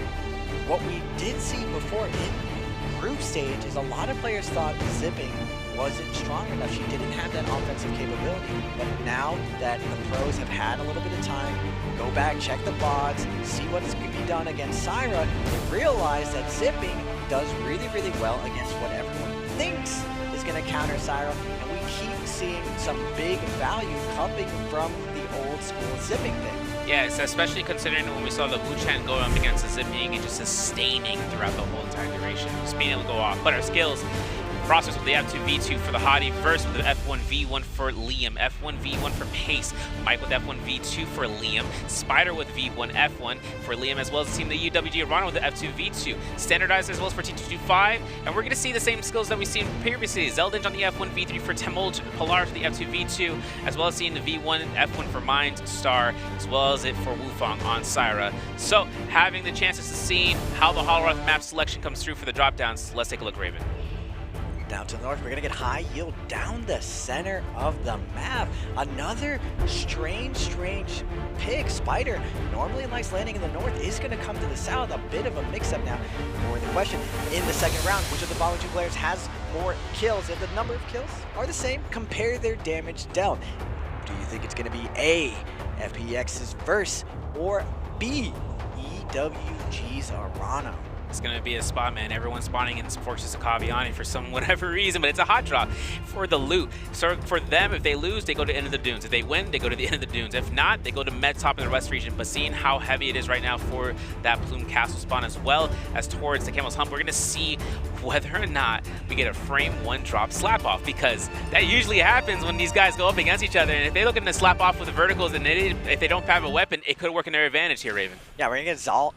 What we did see before in group stage is a lot of players thought zipping wasn't strong enough. She didn't have that offensive capability. But now that the pros have had a little bit of time, go back, check the VODs, see what's going to be done against Syra, realize that zipping does really, really well against what everyone thinks is going to counter Syra. And we keep seeing some big value coming from the old school zipping thing. Yeah, it's especially considering when we saw the Wu Chen go up against the Zipping and just sustaining throughout the whole entire duration, just being able to go off. But our skills Process with the F2V2 for the Hottie, Verse with the F1V1 for Liam, F1V1 for Pace, Mike with F1V2 for Liam, Spider with V1 F1 for Liam, as well as the team the UWG Arana with the F2V2, Standardized as well as for T225, and we're going to see the same skills that we've seen previously. Zeldinj on the F1V3 for Temold, Polar for the F2V2, as well as seeing the V1 F1 for Mind Star, as well as it for Wufang on Syra. So having the chances to see how the Holoroth map selection comes through for the drop downs, let's take a look, Raven. Down to the north, we're gonna get high yield down the center of the map. Another strange pick. Spider normally likes landing in the north, is gonna come to the south. A bit of a mix-up now. For the question in the second round, which of the following two players has more kills? And the number of kills are the same. Compare their damage dealt. Do you think it's gonna be A, FPX's Verse, or B, EWG's Arana? It's going to be a spot, man. Everyone's spawning in Fortress of Kaviani for some whatever reason, but it's a hot drop for the loot. So for them, if they lose, they go to End of the Dunes. If they win, they go to the End of the Dunes. If not, they go to Med Top in the West region. But seeing how heavy it is right now for that Plume Castle spawn, as well as towards the Camel's Hump, we're going to see whether or not we get a frame one drop slap off, because that usually happens when these guys go up against each other. And if they're looking to slap off with the verticals, and if they don't have a weapon, it could work in their advantage here, Raven. Yeah, we're going to get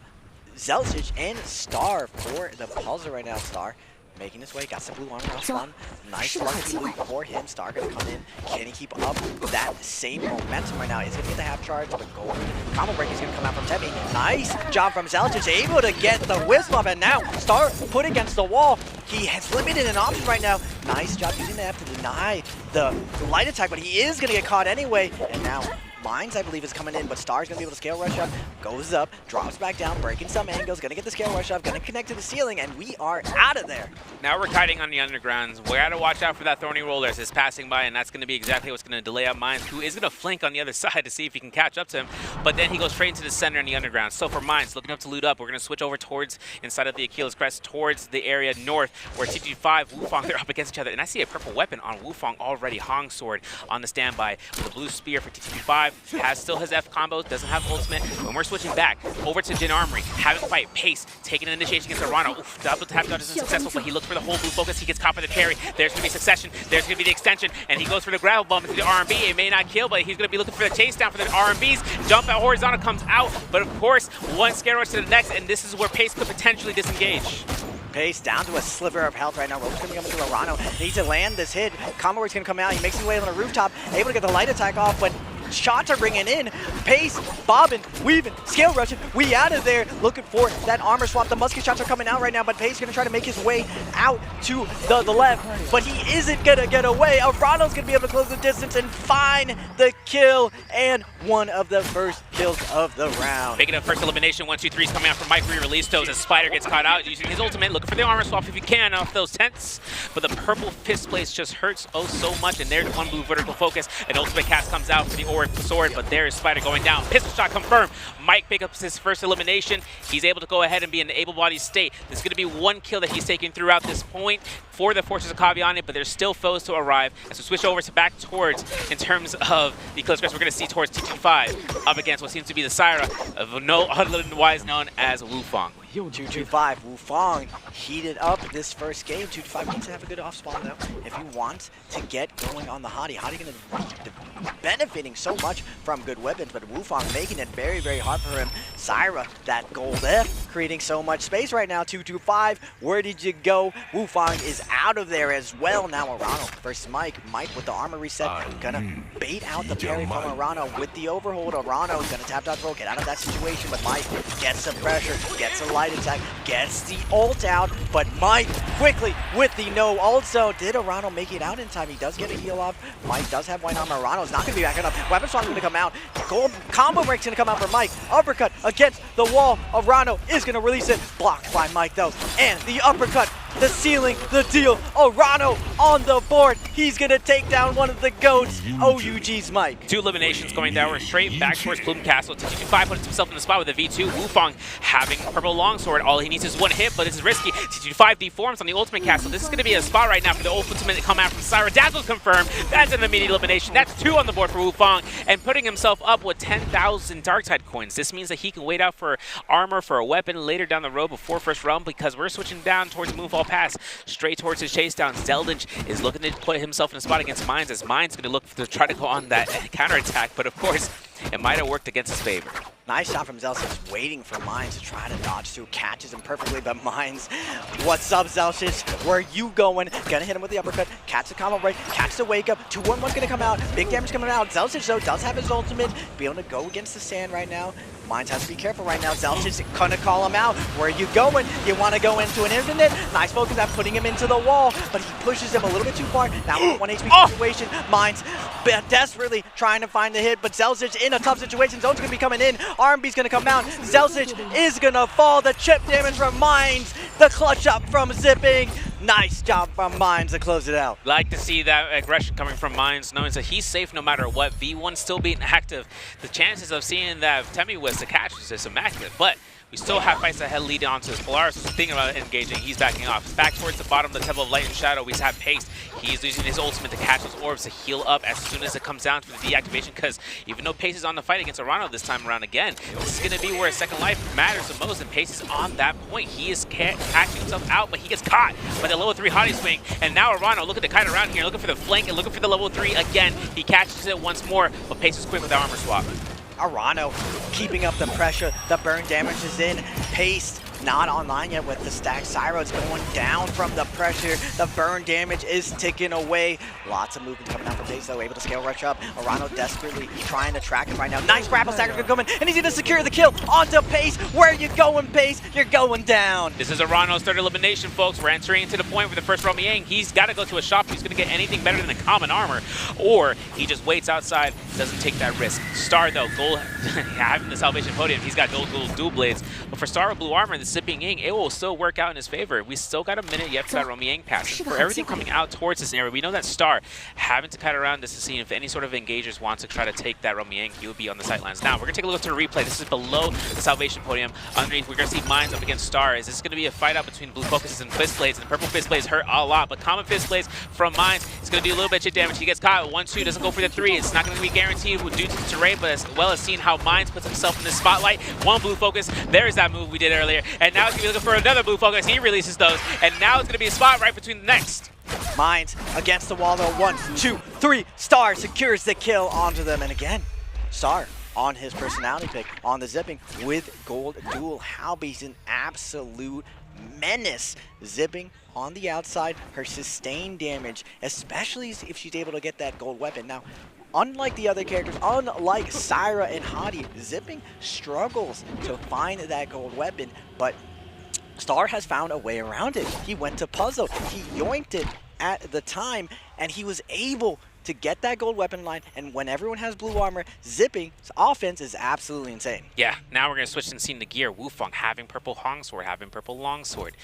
Zelzich and Star for the puzzle right now. Star making his way, got some blue armor off one. Nice lucky loot for him. Star gonna come in. Can he keep up that same momentum right now? He's gonna get the half charge, but gold combo break is gonna come out from Temi. Nice job from Zelzich, able to get the wisp off, and now Star put against the wall. He has limited an option right now. Nice job using the F to deny the light attack, but he is gonna get caught anyway. And now Mines, I believe, is coming in, but Star's gonna be able to scale rush up, goes up, drops back down, breaking some angles, gonna get the scale rush up, gonna connect to the ceiling, and we are out of there. Now we're kiting on the undergrounds. We gotta watch out for that Thorny Roller as it's passing by, and that's gonna be exactly what's gonna delay out Mines, who is gonna flank on the other side to see if he can catch up to him, but then he goes straight into the center in the underground. So for Mines, looking up to loot up, we're gonna switch over towards inside of the Achilles Crest, towards the area north, where T25, Wufang, they're up against each other, and I see a purple weapon on Wufang already, Hong Sword on the standby, with a blue spear for T25, still has F combos, doesn't have ultimate. When we're switching back over to Jin Armory, having fight, Pace, taking an initiation against Arana. Oof, double tap dodge isn't successful, but he looks for the whole blue focus. He gets caught by the parry. There's going to be succession. There's going to be the extension, and he goes for the gravel bomb into the R&B. It may not kill, but he's going to be looking for the chase down for the R&Bs. Jump out horizontal comes out, but of course, one scare rush to the next, and this is where Pace could potentially disengage. Pace down to a sliver of health right now. Rope's gonna come into Arano. Needs to land this hit. Combo Work's gonna come out. He makes his way on the rooftop, able to get the light attack off, but shots are bringing in. Pace, bobbing, weaving, scale rushing. We out of there looking for that armor swap. The musket shots are coming out right now, but Pace is gonna try to make his way out to the left, but he isn't gonna get away. Arano's gonna be able to close the distance and find the kill, and one of the first kills of the round. Making a first elimination, 1, 2, 3 is coming out from Mike. Re-release those as Spider gets caught out using his ultimate, looking for the armor swap if you can off those tents. But the purple fist place just hurts oh so much, and there's one blue vertical focus. An ultimate cast comes out for the sword, but there is Spider going down. Pistol shot confirmed. Mike picks up his first elimination. He's able to go ahead and be in the able-bodied state. There's going to be one kill that he's taking throughout this point for the Forces of Kaviani, but there's still foes to arrive. As we switch over to back towards, in terms of the Eclipse Crest, we're going to see towards T25 up against what seems to be the Syra of no otherwise known as Wufang. 225, Wufang heated up this first game. 225 needs to have a good off spawn though if you want to get going on the Hottie. Hottie going to be benefiting so much from good weapons, but Wufang making it very, very hard for him. Syra, that gold F, creating so much space right now. 225, where did you go? Wufang is out of there as well. Now Arano versus Mike. Mike with the armor reset, gonna bait out the parry from Arano with the overhold. Arano is gonna tap dodge roll, get out of that situation, but Mike gets some pressure, gets a light attack, gets the ult out, but Mike quickly with the no ult zone. Did Arano make it out in time? He does get a heal off. Mike does have white armor. Arano's not gonna be backing up. Weapon swap is gonna come out. Gold combo break's gonna come out for Mike. Uppercut against the wall. Arano is gonna release it. Blocked by Mike though. And the uppercut, the ceiling, the deal. Arano on the board. He's gonna take down one of the GOATs. OUG's Mike. 2 eliminations going down. We're straight back towards Plume Castle. T25 puts himself in the spot with a V2. Wufang having purple longsword. All he needs is one hit, but it's risky. T25 deforms on the ultimate castle. This is gonna be a spot right now for the ultimate to come out from Syra. Dazzle's confirmed. That's an immediate elimination. That's 2 on the board for Wufang, and putting himself up with 10,000 Darktide coins. This means that he can wait out for armor, for a weapon later down the road before first round, because we're switching down towards Moonfall wall pass straight towards his chase down. Zeldin is looking to put himself in a spot against Mines, as Mines going to look to try to go on that counterattack, but of course, it might have worked against his favor. Nice shot from Zelsic, waiting for Mines to try to dodge through, catches him perfectly, but Mines, what's up, Zelsic? Where are you going? Gonna hit him with the uppercut, catch the combo break, catch the wake up, 2-1-1's gonna come out, big damage coming out. Zelsic, though, does have his ultimate, be able to go against the sand right now. Mines has to be careful right now. Zelsic gonna call him out. Where are you going? You wanna go into an infinite? Nice focus at putting him into the wall, but he pushes him a little bit too far. Now with a 1 HP situation, Mines desperately trying to find the hit, but Zelsic in a tough situation. Zone's gonna be coming in. RMB's gonna come out. Zelsic is gonna fall. The chip damage from Mines. The clutch up from Zipping. Nice job from Mines to close it out. Like to see that aggression coming from Mines, knowing that he's safe no matter what. V1 still being active. The chances of seeing that Temi was to catch is just immaculate, but we still have fights ahead leading on to this. Polaris was thinking about engaging. He's backing off. Back towards the bottom of the Temple of Light and Shadow, we have Pace. He's using his ultimate to catch those orbs to heal up as soon as it comes down to the deactivation, because even though Pace is on the fight against Arano this time around again, this is going to be where Second Life matters the most, and Pace is on that point. He is catching himself out, but he gets caught by the level 3 Hottie Swing, and now Arano looking to kite around here, looking for the flank and looking for the level 3 again. He catches it once more, but Pace is quick with the armor swap. Arano keeping up the pressure. The burn damage is in. Pace not online yet with the stack. Cyro's going down from the pressure. The burn damage is ticking away. Lots of movement coming out from Pace, though, able to scale rush up. Arano desperately trying to track him right now. Nice grapple stacker gonna come in, and he's gonna secure the kill onto Pace. Where are you going, Pace? You're going down. This is Arano's third elimination, folks. We're entering into the point with the first Romiang. He's got to go to a shop. He's going to get anything better than a common armor, or he just waits outside, doesn't take that risk. Star, though, gold, having the Salvation Podium, he's got gold dual blades. But for Star with blue armor and the Zipping Ying, it will still work out in his favor. We still got a minute yet for that Romiang pass. And for everything coming out towards this area, we know that Star having to cut around this to see if any sort of engagers want to try to take that Romiang, he will be on the sidelines. Now, we're going to take a look to the replay. This is below the Salvation Podium. Underneath, we're going to see Mines up against Star. Is this going to be a fight out between blue focuses and fist blades? And purple fist blades hurt a lot, but common fist blades from Mines is going to do a little bit of chip damage. He gets caught. 1-2, doesn't go for the 3. It's not going to be guaranteed due to the terrain, but as well as seeing how Mines puts himself in the spotlight. One blue focus. There's that move we did earlier. And now he's going to be looking for another blue focus. He releases those. And now it's going to be a spot right between the next. Mines against the wall, though. 1, 2, 3. Star secures the kill onto them. And again, Star on his personality pick on the Zipping with gold duel. Halby's an absolute menace. Zipping on the outside, her sustained damage, especially if she's able to get that gold weapon. Now, unlike the other characters, unlike Syra and Hottie, Zipping struggles to find that gold weapon, but Star has found a way around it. He went to puzzle, he yoinked it at the time, and he was able to get that gold weapon line, and when everyone has blue armor, Zipping's offense is absolutely insane. Yeah, now we're going to switch and see the gear. Wufang having purple Hongsword, having purple Longsword.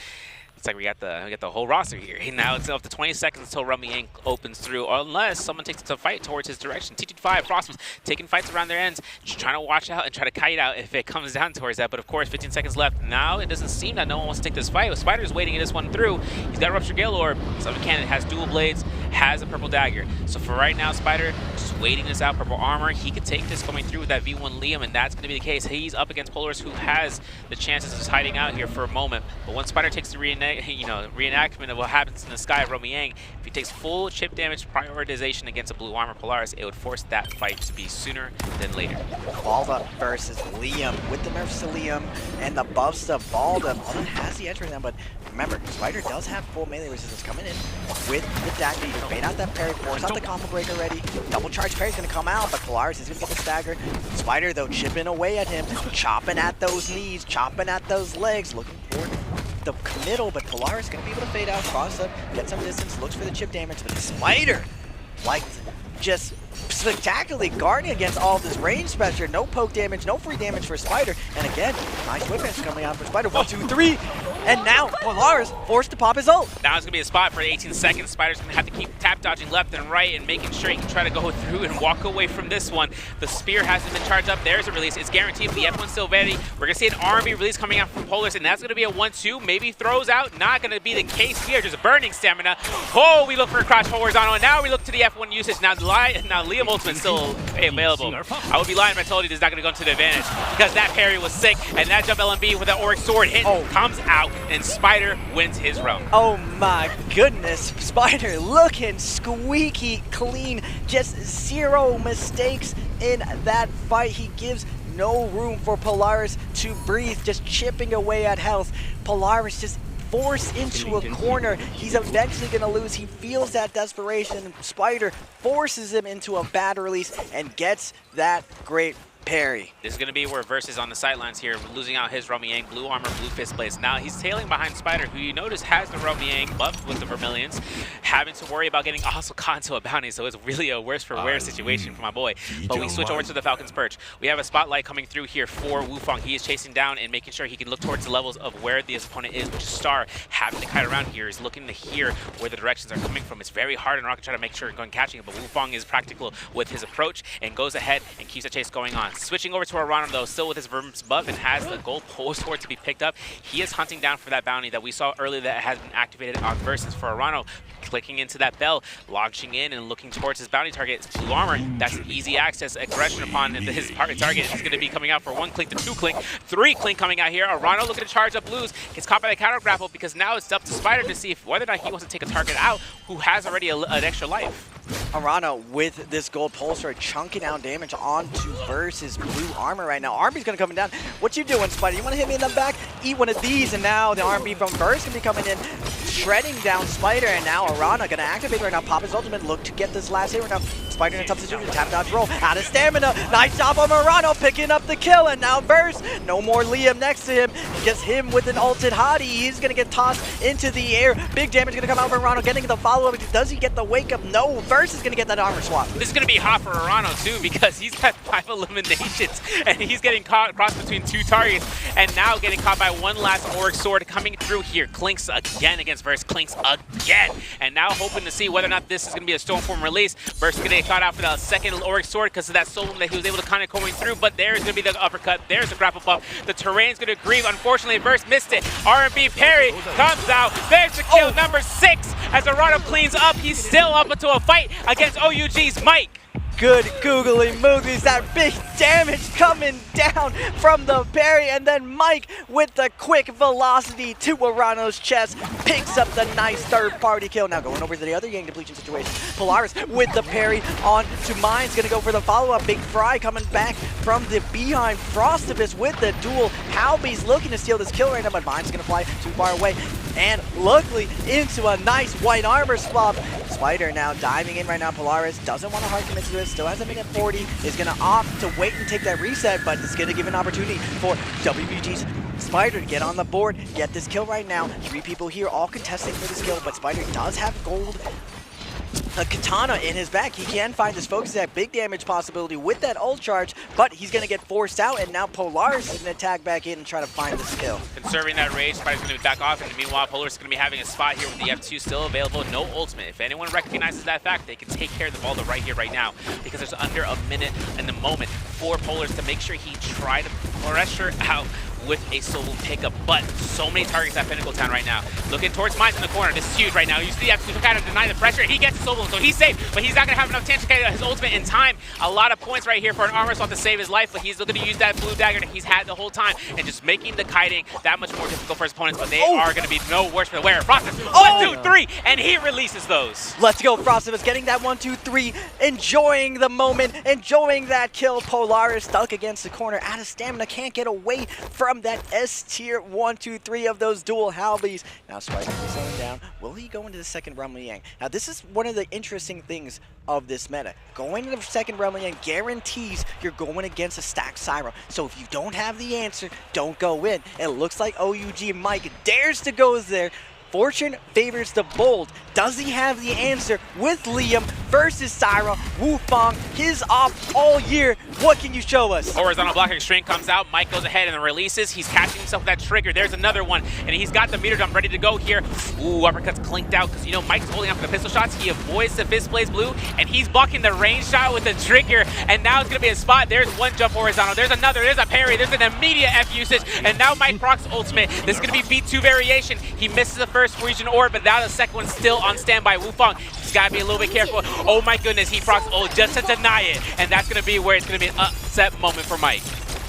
It's like we got the whole roster here. Now it's up to 20 seconds until Romiang opens through, unless someone takes the fight towards his direction. TT5, Frostmas taking fights around their ends, just trying to watch out and try to kite out if it comes down towards that. But of course, 15 seconds left. Now it doesn't seem that no one wants to take this fight. Spider's waiting this one through. He's got Rupture Gale Orb. Summon Cannon has dual blades, has a purple dagger. So for right now, Spider just waiting this out. Purple armor. He could take this coming through with that V1 Liam, and that's going to be the case. He's up against Polaris, who has the chances of just hiding out here for a moment. But once Spider takes the reenactment of what happens in the sky of Romiang, if he takes full chip damage prioritization against a blue armor Polaris, it would force that fight to be sooner than later. Balda versus Liam, with the nerfs to Liam and the buffs to Balda. Balda has the edge right now, but remember, Spider does have full melee resistance coming in with the dagger. You can bait out that parry, force out the combo break already. Double charge parry's gonna come out, but Polaris is gonna get the stagger. Spider, though, chipping away at him, chopping at those knees, chopping at those legs, looking for the committal, but Polaris is going to be able to fade out, cross up, get some distance, looks for the chip damage, but Spider, like, just spectacularly guarding against all of this range pressure. No poke damage, no free damage for Spider, and again, nice whip edge coming out for Spider. 1, 2, 3, and now Polaris forced to pop his ult. Now it's going to be a spot for 18 seconds. Spider's going to have to keep tap dodging left and right and making sure he can try to go through and walk away from this one. The spear hasn't been charged up. There's a release. It's guaranteed. The F1 still ready. We're going to see an army release coming out from Polaris, and that's going to be a 1-2. Maybe throws out. Not going to be the case here. Just burning stamina. Oh, we look for a crouch horizontal, and now we look to the F1 usage. Now now. Liam Ultimate's still available. I would be lying if I told you he's not going to go into the advantage because that parry was sick, and that jump LMB with that Auric Sword hit comes out, and Spider wins his round. Oh my goodness, Spider looking squeaky clean, just 0 mistakes in that fight. He gives no room for Polaris to breathe, just chipping away at health. Polaris just forced into a corner. He's eventually going to lose. He feels that desperation. Spider forces him into a bad release and gets that great parry. This is going to be where Verse is on the sidelines here, losing out his Romy Yang, blue armor, blue fist plays. Now he's tailing behind Spider, who you notice has the Romy Yang buffed with the Vermilions, having to worry about getting also caught into a bounty, so it's really a worse for wear situation for my boy. But we switch over to the Falcon's Perch. We have a spotlight coming through here for Wufang. He is chasing down and making sure he can look towards the levels of where the opponent is, which is Star. Having to kite around here is looking to hear where the directions are coming from. It's very hard, and Rocket try to make sure going catching it, but Wufang is practical with his approach and goes ahead and keeps the chase going on. Switching over to Arano though, still with his Verm's buff and has the gold post sword to be picked up. He is hunting down for that bounty that we saw earlier that has been activated on Versus for Arano. Clicking into that bell, launching in and looking towards his bounty target. It's blue armor. That's easy access aggression upon his target. He's going to be coming out for 1 Clink to 2 Clink, 3 Clink coming out here. Arano looking to charge up blues. Gets caught by the counter grapple because now it's up to Spider to see if whether or not he wants to take a target out who has already an extra life. Arano with this gold pulsar chunking out damage onto Versus blue armor right now. Army's gonna come down. What you doing, Spider? You wanna hit me in the back? Eat one of these, and now the RB from Versus gonna be coming in, shredding down Spider, and now Arano gonna activate right now. Pop his ultimate, look to get this last hit right now. Spider in a tough situation, tap dodge roll, out of stamina. Nice job on Arano picking up the kill, and now Versus, no more Liam next to him. Just him with an ulted hottie. He's gonna get tossed into the air. Big damage gonna come out from Arano, getting the follow-up. Does he get the wake up? No, Versus is gonna get that armor swap. This is gonna be hot for Arano too because he's got 5 eliminations and he's getting caught crossed between 2 targets and now getting caught by one last Auric Sword coming through here. Clinks again against Versus, clinks again, and now hoping to see whether or not this is gonna be a Stormform release. Versus gonna get caught out for the second Auric Sword because of that soul that he was able to kind of going through, but there's gonna be the uppercut, there's the grapple buff. The terrain's gonna grieve. Unfortunately, Versus missed it. R&B parry comes out. There's the kill number 6 as Arano cleans up. He's still up into a fight against OUG's Mike. Good googly mooglies, that big damage coming down from the parry, and then Mike with the quick velocity to Arano's chest picks up the nice third-party kill. Now going over to the other Yang depletion situation. Polaris with the parry on to Mine's gonna go for the follow-up. Big Fry coming back from the behind. Frostabus with the duel. Halby's looking to steal this kill right now, but Mine's gonna fly too far away. And luckily into a nice white armor swap. Spider now diving in right now. Polaris doesn't want to hard commit to this. Still has a minute 40. Is going to opt to wait and take that reset, but it's going to give an opportunity for WBG's Spider to get on the board, get this kill right now. 3 people here all contesting for this kill, but Spider does have gold. A katana in his back. He can find his focus at big damage possibility with that ult charge, but he's going to get forced out, and now Polaris is going to tag back in and try to find this kill. Conserving that rage, Spider's going to be back off, and meanwhile, Polaris is going to be having a spot here with the F2 still available, no ultimate. If anyone recognizes that fact, they can take care of the ball right here, right now, because there's under a minute in the moment for Polaris to make sure he try to pressure out with a solo pickup, but so many targets at Pinnacle Town right now. Looking towards Mines in the corner. This is huge right now. You see the F2 to kind of deny the pressure. He gets the solo, so he's safe, but he's not going to have enough chance to get his ultimate in time. A lot of points right here for an armor swap to save his life, but he's looking to use that blue dagger that he's had the whole time and just making the kiting that much more difficult for his opponents, but they are going to be no worse for the wearer. Frostus, 1, 2, 3, and he releases those. Let's go, Frostus getting that 1, 2, 3, enjoying the moment, enjoying that kill. Polaris stuck against the corner, out of stamina, can't get away from that S-tier 1, 2, 3 of those dual Halbies. Now Spider is slowing down. Will he go into the second Realm of Yang? Now this is one of the interesting things of this meta. Going into the second Realm of Yang guarantees you're going against a stacked Syra. So if you don't have the answer, don't go in. It looks like OUG Mike dares to go there. Fortune favors the bold. Does he have the answer with Liam versus Syra? Wufang, his op all year. What can you show us? Horizontal blocking string comes out. Mike goes ahead and releases. He's catching himself with that trigger. There's another one, and he's got the meter dump ready to go here. Ooh, uppercuts clinked out because, you know, Mike's holding up for the pistol shots. He avoids the fist blaze blue, and he's blocking the range shot with the trigger, and now it's going to be a spot. There's one jump horizontal. There's another. There's a parry. There's an immediate F usage, and now Mike procs ultimate. This is going to be B2 variation. He misses the first region orb, but now the second one's still on standby. Wufang He's got to be a little bit careful. Oh my goodness, he procs just to deny it. And that's going to be where it's going to be an upset moment for Mike.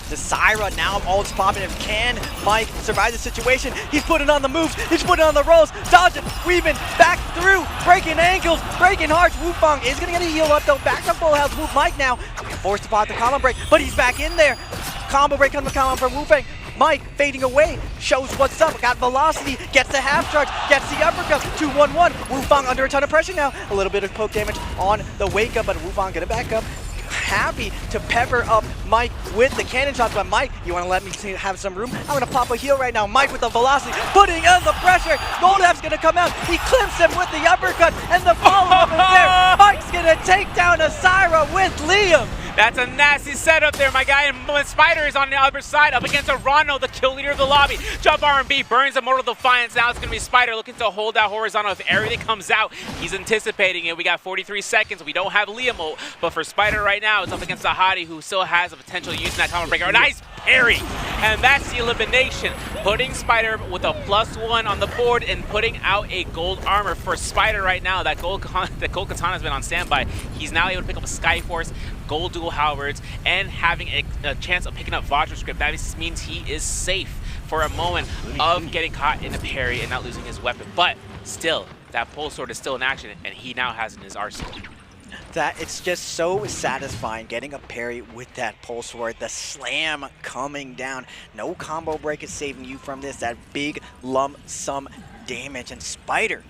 The Syra now ult's popping him. Can Mike survive the situation? He's putting on the moves. He's putting on the rolls. Dodging, weaving, back through, breaking ankles, breaking hearts. Wufang is going to get a heal up though. Back to full health. Mike now forced to pot the combo break, but he's back in there. Combo break on the combo from Wufang. Mike fading away, shows what's up, got velocity, gets the half charge, gets the uppercut, 2-1-1. Wufang under a ton of pressure now. A little bit of poke damage on the wake up, but Wufang gonna back up. Happy to pepper up Mike with the cannon shots, but Mike, you want to let me have some room? I'm going to pop a heal right now. Mike with the velocity, putting on the pressure. Goldap's going to come out. He clips him with the uppercut, and the follow-up is there. Mike's going to take down a Syra with Liam. That's a nasty setup there, my guy. And Spider is on the other side up against Arano, the kill leader of the lobby. Jump R&B burns Immortal Defiance. Now it's going to be Spider looking to hold that horizontal. If everything comes out, he's anticipating it. We got 43 seconds. We don't have Liam, but for Spider right now, it's up against the Hottie, who still has the potential of using that combo breaker. Nice parry! And that's the elimination. Putting Spider with a +1 on the board and putting out a gold armor for Spider right now. That gold katana has been on standby. He's now able to pick up a Skyforce, gold dual halberds, and having a chance of picking up Vajra script. That means he is safe for a moment of getting caught in a parry and not losing his weapon. But still, that pole sword is still in action, and he now has in his arsenal. That it's just so satisfying getting a parry with that pole sword, the slam coming down. No combo break is saving you from this, that big lump sum damage. And Spider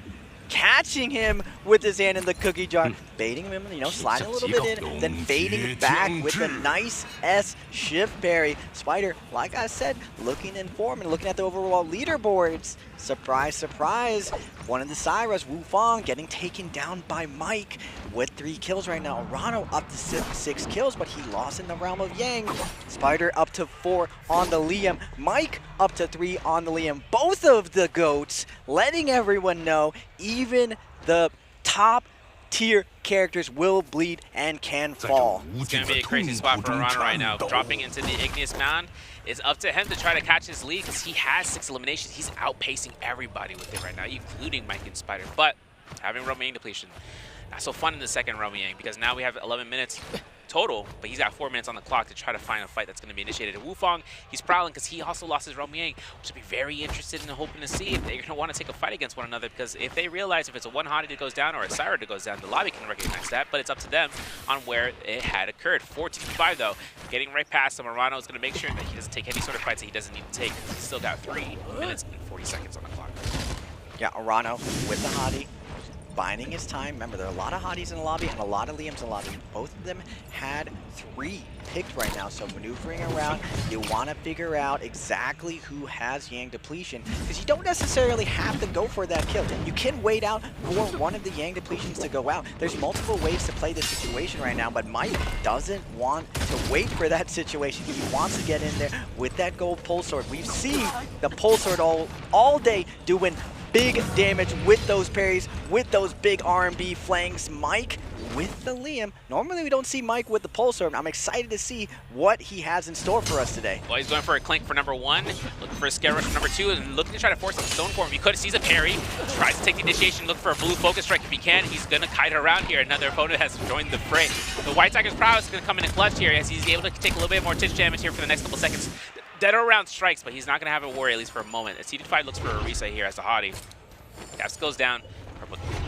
catching him with his hand in the cookie jar, baiting him, you know, sliding a little bit in, then fading back with a nice S shift parry. Spider, like I said, looking in form and looking at the overall leaderboards. Surprise, surprise. One of the Syras, Wufang, getting taken down by Mike with 3 kills right now. Arano up to 6 kills, but he lost in the realm of Yang. Spider up to 4 on the Liam. Mike up to 3 on the Liam. Both of the GOATs letting everyone know even the top tier characters will bleed and can fall. It's going to be a crazy spot for Arano right now. Dropping into the Igneous Mound. It's up to him to try to catch his lead because he has 6 eliminations. He's outpacing everybody with it right now, including Mike and Spider. But having Roman Yang depletion, not so fun in the second Roman Yang because now we have 11 minutes total, but he's got 4 minutes on the clock to try to find a fight that's going to be initiated. And Wufang, he's prowling because he also lost his Roman Yang, which would be very interested in hoping to see if they're going to want to take a fight against one another, because if they realize if it's a one Hottie that goes down or a Syra that goes down, the lobby can recognize that, but it's up to them on where it had occurred. 14-5 though, getting right past him. Arano is going to make sure that he doesn't take any sort of fights that he doesn't need to take. He's still got 3 minutes and 40 seconds on the clock. Yeah, Arano with the Hottie, biding his time. Remember, there are a lot of Hotties in the lobby and a lot of Liams in the lobby. Both of them had 3 picked right now, so maneuvering around, you want to figure out exactly who has Yang depletion, because you don't necessarily have to go for that kill. You can wait out for one of the Yang depletions to go out. There's multiple ways to play this situation right now, but Mike doesn't want to wait for that situation. He wants to get in there with that gold pole sword. We've seen the pole sword all day doing big damage with those parries, with those big R&B flanks. Mike with the Liam. Normally we don't see Mike with the pole sword. I'm excited to see what he has in store for us today. Well, he's going for a clink for number 1, looking for a scare rush for number 2, and looking to try to force some stone form. You could see a parry, tries to take the initiation, look for a blue focus strike if he can. He's going to kite around here. Another opponent has joined the fray. The White Tiger's prowess is going to come in and clutch here as he's able to take a little bit more titch damage here for the next couple seconds. Dead around strikes, but he's not going to have a worry, at least for a moment. CD5 looks for a reset here as the Hottie. Caps goes down.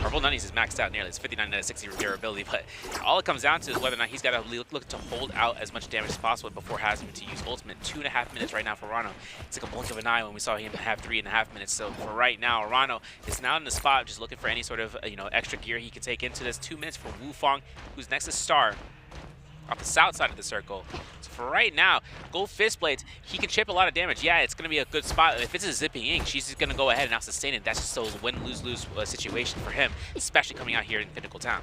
Purple Nunnies is maxed out nearly. It's 59 out of 60 durability, but all it comes down to is whether or not he's got to look to hold out as much damage as possible before having to use ultimate. 2.5 minutes right now for Arano. It's like a blink of an eye when we saw him have 3.5 minutes. So for right now, Arano is now in the spot just looking for any sort of extra gear he can take into this. 2 minutes for Wufang, who's next to Star, off the south side of the circle. So for right now, Gold Fist Blades, he can chip a lot of damage. Yeah, it's going to be a good spot. If it's a zipping ink, she's just going to go ahead and now sustain it. That's just a win-lose-lose situation for him, especially coming out here in Pinnacle Town.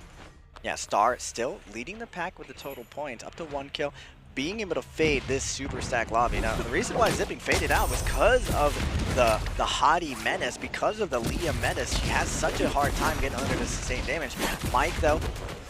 Yeah, Star still leading the pack with the total points, up to 1 kill. Being able to fade this super stack lobby. Now, the reason why Zipping faded out was because of the Hottie menace, because of the Liam menace. She has such a hard time getting under the sustained damage. Mike, though,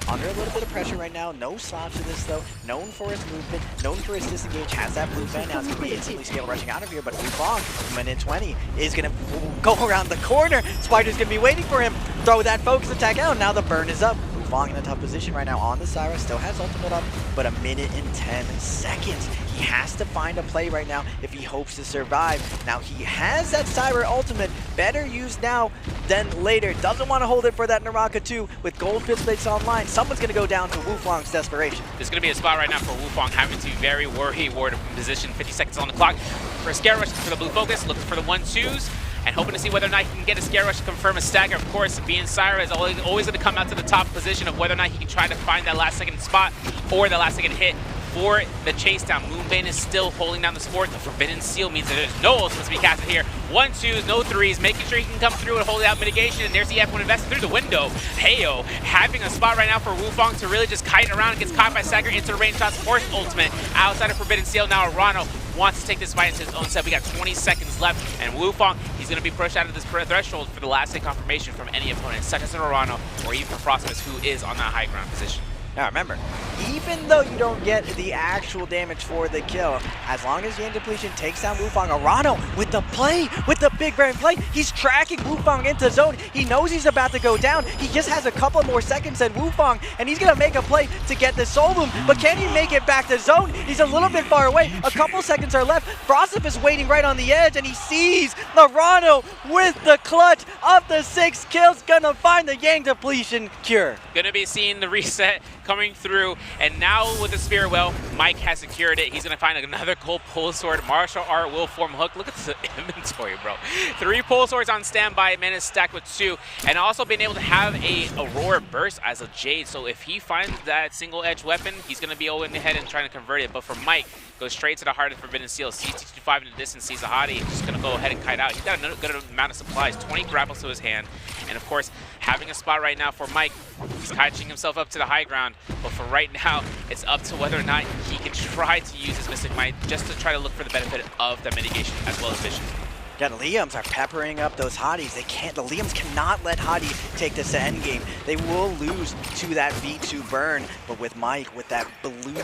under a little bit of pressure right now. No slouch to this, though. Known for his movement, known for his disengage, has that blue fan now. It's going to be instantly scale rushing out of here, but Wufang, minute 20, is going to go around the corner. Spider's going to be waiting for him. throw that focus attack out. Now the burn is up. Wufong in a tough position right now on the Syra, still has ultimate up, but a minute and 10 seconds. He has to find a play right now if he hopes to survive. Now he has that Syra ultimate, better used now than later. Doesn't want to hold it for that NARAKA 2 with gold fist plates online. Someone's going to go down to Wufong's desperation. There's going to be a spot right now for Wufong having to be very worried in position. 50 seconds on the clock. For a scare rush for the blue focus, looking for the 1-2s. And hoping to see whether or not he can get a scare rush to confirm a stagger. Of course, being Syra is always going to come out to the top position of whether or not he can try to find that last second spot or the last second hit for the chase down. Moonbane is still holding down the sport. The Forbidden Seal means that there's no ultimates to be casted here. 1-2s, no 3s, making sure he can come through and hold out mitigation. And there's the F1 invested through the window. Heyo having a spot right now for Wufong to really just kite around. Gets caught by Stagger into range shots. Force ultimate outside of Forbidden Seal. Now Arano wants to take this fight into his own set. We got 20 seconds left, and Wufong, he's going to be pushed out of this threshold for the last hit confirmation from any opponent, such as an Arano or even Frostmas, who is on that high ground position. Now remember, even though you don't get the actual damage for the kill, as long as Yang Depletion takes down Wufong, Arano with the play, with the big brain play, he's tracking Wufong into zone. He knows he's about to go down. He just has a couple more seconds than Wufong, and he's going to make a play to get the Soul Boom. But can he make it back to zone? He's a little bit far away. A couple seconds are left. Frostip is waiting right on the edge, and he sees Arano with the clutch of the 6 kills. Gonna find the Yang Depletion cure. Gonna be seeing the reset coming through, and now with the Spirit Well, Mike has secured it. He's gonna find another gold pull sword. Martial Art will form hook. Look at the inventory, bro. 3 pull swords on standby, Mana stacked with 2, and also being able to have a Aurora Burst as a Jade. So if he finds that single edge weapon, he's gonna be going ahead and trying to convert it. But for Mike, goes straight to the heart of the Forbidden Seal. Sees T25 in the distance, sees the hottie, just gonna go ahead and kite out. He's got a good amount of supplies, 20 grapples to his hand, and of course, having a spot right now for Mike. He's catching himself up to the high ground, but for right now, it's up to whether or not he can try to use his Mystic Might just to try to look for the benefit of the mitigation as well as vision. Again, Liams are peppering up those hotties. They can't. The Liams cannot let Hottie take this to endgame. They will lose to that V2 burn. But with Mike, with that blue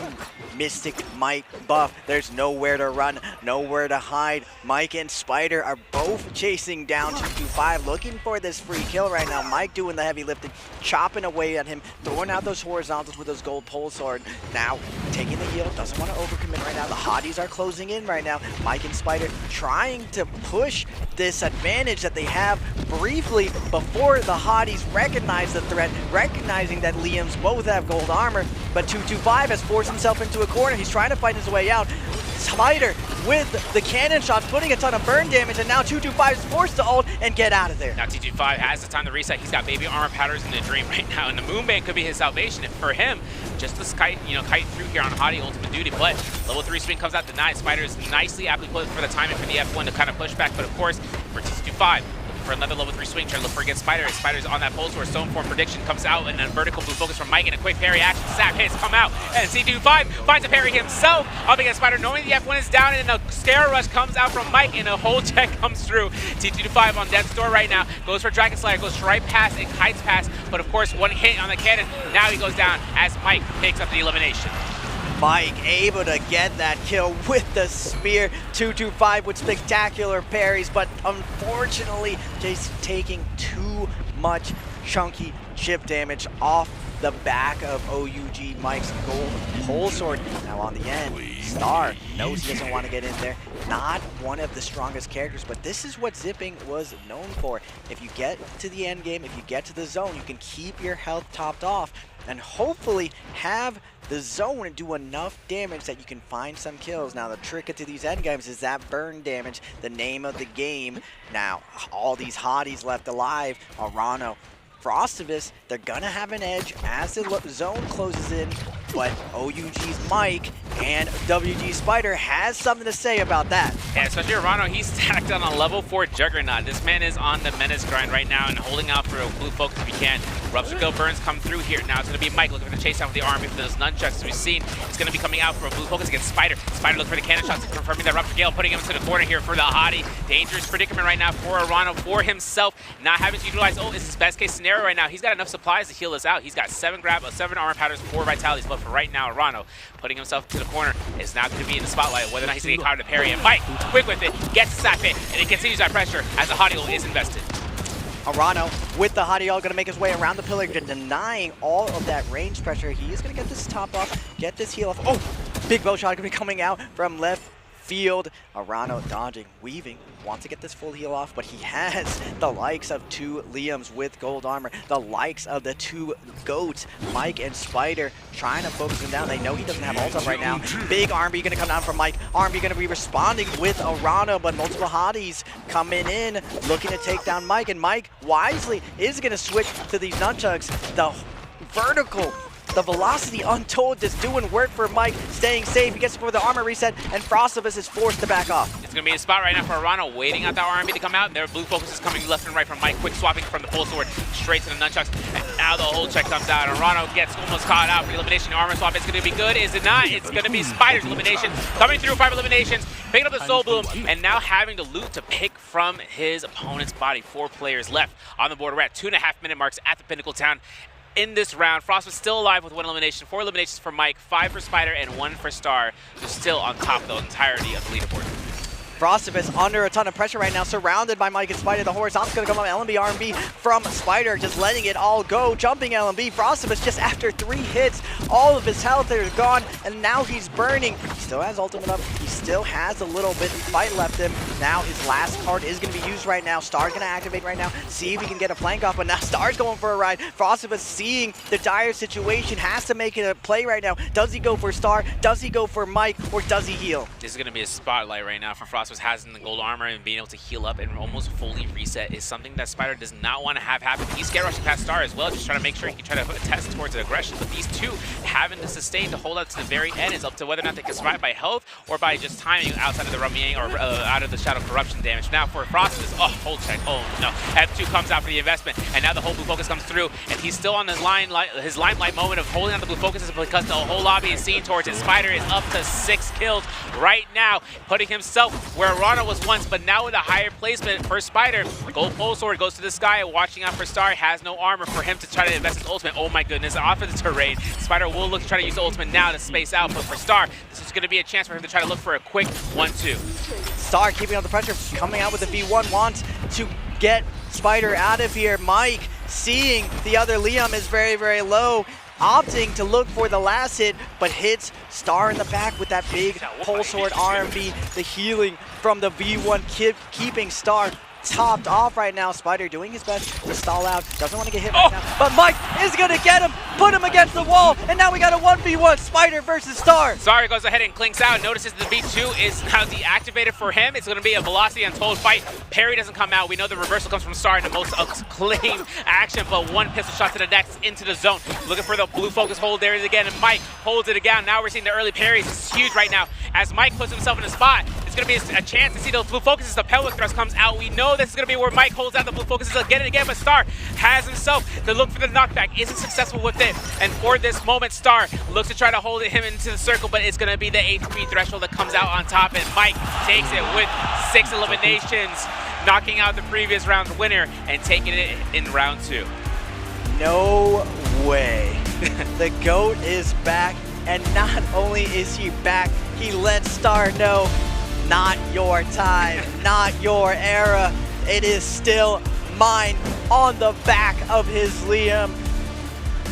Mystic Might buff, there's nowhere to run, nowhere to hide. Mike and Spider are both chasing down 225, looking for this free kill right now. Mike doing the heavy lifting, chopping away at him, throwing out those horizontals with those gold pole sword. Now taking the heal, doesn't want to overcommit right now. The hotties are closing in right now. Mike and Spider trying to push this advantage that they have briefly before the hotties recognize the threat, recognizing that Liams both have gold armor, but 225 has forced himself into a corner. He's trying to fight his way out. Spider with the cannon shots, putting a ton of burn damage, and now 225 is forced to ult and get out of there. Now T25 has the time to reset. He's got baby armor powders in the dream right now, and the Moonbane could be his salvation. And for him, just to kite through here on Hottie ultimate duty, but level 3 swing comes out denied. Spider is nicely aptly put for the timing for the F1 to kind of push back, but of course, for T25, for another level 3 swing, trying to look for against Spider. Spider's on that pulse where Stone Form prediction comes out, and then vertical blue focus from Mike, and a quick parry action. Sap hits come out, and C25 finds a parry himself up against Spider, knowing the F1 is down, and a scare rush comes out from Mike, and a whole check comes through. T25 on Death's Door right now, goes for Dragon Slayer, goes right past and kites past, but of course one hit on the cannon. Now he goes down as Mike picks up the elimination. Mike able to get that kill with the spear. 225 with spectacular parries, but unfortunately just taking too much chunky chip damage off the back of OUG Mike's gold pole sword. Now on the end, Star knows he doesn't want to get in there. Not one of the strongest characters, but this is what Zipping was known for. If you get to the end game, if you get to the zone, you can keep your health topped off and hopefully have the zone and do enough damage that you can find some kills. Now the trick to these end games is that burn damage, the name of the game. Now all these hotties left alive, Arano, Frostivus, they're gonna have an edge as the zone closes in, but OUG's Mike and WG Spider has something to say about that. Yeah, especially Arano, he's stacked on a level 4 Juggernaut. This man is on the menace grind right now and holding out for a blue focus if he can. Rupture Kill burns come through here. Now it's going to be Mike looking for the chase down with the army for those nunchucks. As we've seen, it's going to be coming out for a blue focus against Spider. Spider looking for the cannon shots, confirming that Rupture Gale, putting him into the corner here for the hottie. Dangerous predicament right now for Arano, for himself, not having to utilize ult is his best case scenario right now. He's got enough supplies to heal us out. He's got 7 armor powders, 4 vitalities, but for right now, Arano putting himself to the corner is now going to be in the spotlight, whether or not he's going to get caught in the parry. And Mike, quick with it, gets the sap hit, and he continues that pressure as the hottie ult is invested. Arano with the Hadiol gonna make his way around the pillar, denying all of that range pressure. He is gonna get this top off, get this heal off. Oh, big bow shot gonna be coming out from left field. Arano dodging, weaving, wants to get this full heal off, but he has the likes of 2 Liams with gold armor, the likes of the 2 goats, Mike and Spider, trying to focus him down. They know he doesn't have ult up right now. Big R&B gonna come down from Mike. R&B gonna be responding with Arano, but multiple hotties coming in, looking to take down Mike, and Mike wisely is gonna switch to these nunchucks. The vertical, the velocity untold is doing work for Mike, staying safe. He gets for the armor reset, and Frostivus is forced to back off. It's going to be a spot right now for Arano, waiting out that R&B to come out. Their blue focus is coming left and right from Mike. Quick swapping from the full sword straight to the nunchucks. And now the whole check comes out. Arano gets almost caught out for the elimination. Armor swap is going to be good. Is it not? It's going to be Spider's elimination. Coming through 5 eliminations, picking up the Soul Bloom, and now having to loot to pick from his opponent's body. 4 players left on the board. We're at 2.5 minute marks at the Pinnacle Town. In this round, Frost was still alive with 1 elimination, 4 eliminations for Mike, 5 for Spider, and 1 for Star, who's still on top of the entirety of the leaderboard. Frostivus under a ton of pressure right now, surrounded by Mike and Spider. The horizontals gonna come up, LMB, R&B from Spider, just letting it all go. Jumping LMB, Frostivus just after 3 hits, all of his health is gone, and now he's burning. He still has ultimate up, he still has a little bit of fight left him. Now his last card is gonna be used right now. Star's gonna activate right now, see if he can get a flank off, but now Star's going for a ride. Frostivus seeing the dire situation, has to make it a play right now. Does he go for Star? Does he go for Mike? Or does he heal? This is going to be a spotlight right now for Frost. Having the gold armor and being able to heal up and almost fully reset is something that Spider does not want to have happen. He's scared rushing past Star as well, just trying to make sure he can try to test towards the aggression. But these 2 having to sustain to hold out to the very end is up to whether or not they can survive by health or by just timing outside of the Rumiang or out of the Shadow Corruption damage. Now for Frost, hold check. Oh no, F2 comes out for the investment, and now the whole blue focus comes through, and he's still on his limelight moment of holding on the blue focuses because the whole lobby is seen towards it. Spider is up to 6 kills right now, putting himself where Arano was once, but now with a higher placement for Spider. Gold pole sword goes to the sky, watching out for Star, has no armor for him to try to invest his ultimate. Oh my goodness, off of the terrain. Spider will look to try to use the ultimate now to space out, but for Star, this is going to be a chance for him to try to look for a quick 1-2. Star keeping up the pressure, coming out with the V1, wants to get Spider out of here. Mike, seeing the other Liam is very, very low, opting to look for the last hit, but hits Star in the back with that big pole sword R&B. The healing from the V1 keeping Star topped off right now. Spider doing his best to stall out, doesn't want to get hit right now, but Mike is gonna get him, put him against the wall, and now we got a 1v1, Spider versus Star. Star goes ahead and clinks out, notices the V2 is now deactivated for him. It's gonna be a velocity untold fight. Parry doesn't come out. We know the reversal comes from Star in the most acclaimed action, but 1 pistol shot to the neck into the zone. Looking for the blue focus hold there again, and Mike holds it again. Now we're seeing the early parries. It's huge right now. As Mike puts himself in a spot, it's gonna be a chance to see those blue focuses. The pelvic thrust comes out. We know this is gonna be where Mike holds out the blue focuses again and again, but Star has himself to look for the knockback. Isn't successful with it, and for this moment, Star looks to try to hold him into the circle, but it's gonna be the HP threshold that comes out on top, and Mike takes it with 6 eliminations, knocking out the previous round's winner and taking it in round 2. No way. The GOAT is back, and not only is he back, he lets Star know, not your time, not your era. It is still mine on the back of his Liam.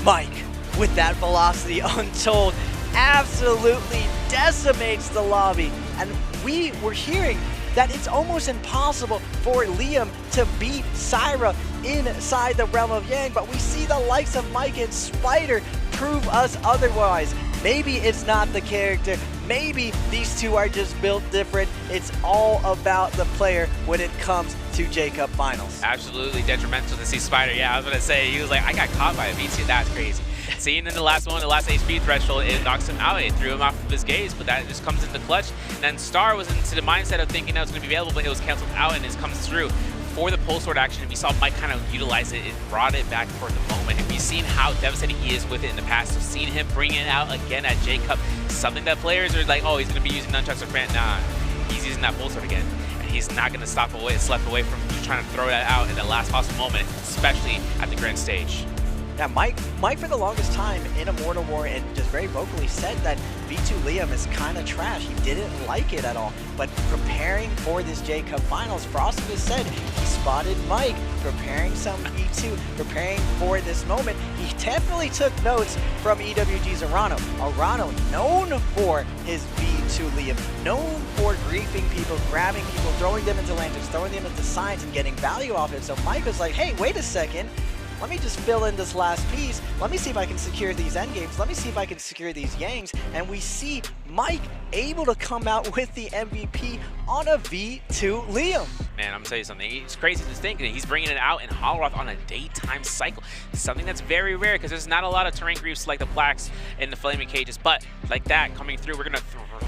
Mike, with that velocity untold, absolutely decimates the lobby. And we were hearing that it's almost impossible for Liam to beat Syra inside the realm of Yang, but we see the likes of Mike and Spider prove us otherwise. Maybe it's not the character, maybe these 2 are just built different. It's all about the player when it comes to J-Cup Finals. Absolutely detrimental to see Spider. Yeah, I was gonna say, he was like, I got caught by a V2, that's crazy. Seeing in the last one, the last HP threshold, it knocks him out, it threw him off of his gaze, but that just comes into clutch. And then Star was into the mindset of thinking that was gonna be available, but it was canceled out, and it comes through. For the pole sword action, we saw Mike kind of utilize it, it brought it back for the moment, and we've seen how devastating he is with it in the past, so seeing him bring it out again at J-Cup, something that players are like, oh, he's going to be using nunchucks or Grant. Nah, he's using that pole sword again, and he's not going to step away from just trying to throw that out in the last possible moment, especially at the grand stage. Now, Mike for the longest time in Immortal War, and just very vocally said that V2 Liam is kind of trash. He didn't like it at all. But preparing for this J-Cup Finals, Frostivus said he spotted Mike preparing some V2, preparing for this moment. He definitely took notes from EWG's Arano. Arano, known for his V2 Liam, known for griefing people, grabbing people, throwing them into lanterns, throwing them into signs, and getting value off it. So Mike was like, hey, wait a second. Let me just fill in this last piece. Let me see if I can secure these endgames. Let me see if I can secure these Yangs. And we see Mike able to come out with the MVP on a V2 Liam. Man, I'm gonna tell you something. It's crazy to think that he's bringing it out in Holoroth on a daytime cycle. Something that's very rare because there's not a lot of terrain griefs like the Blacks and the Flaming Cages. But like that coming through, we're gonna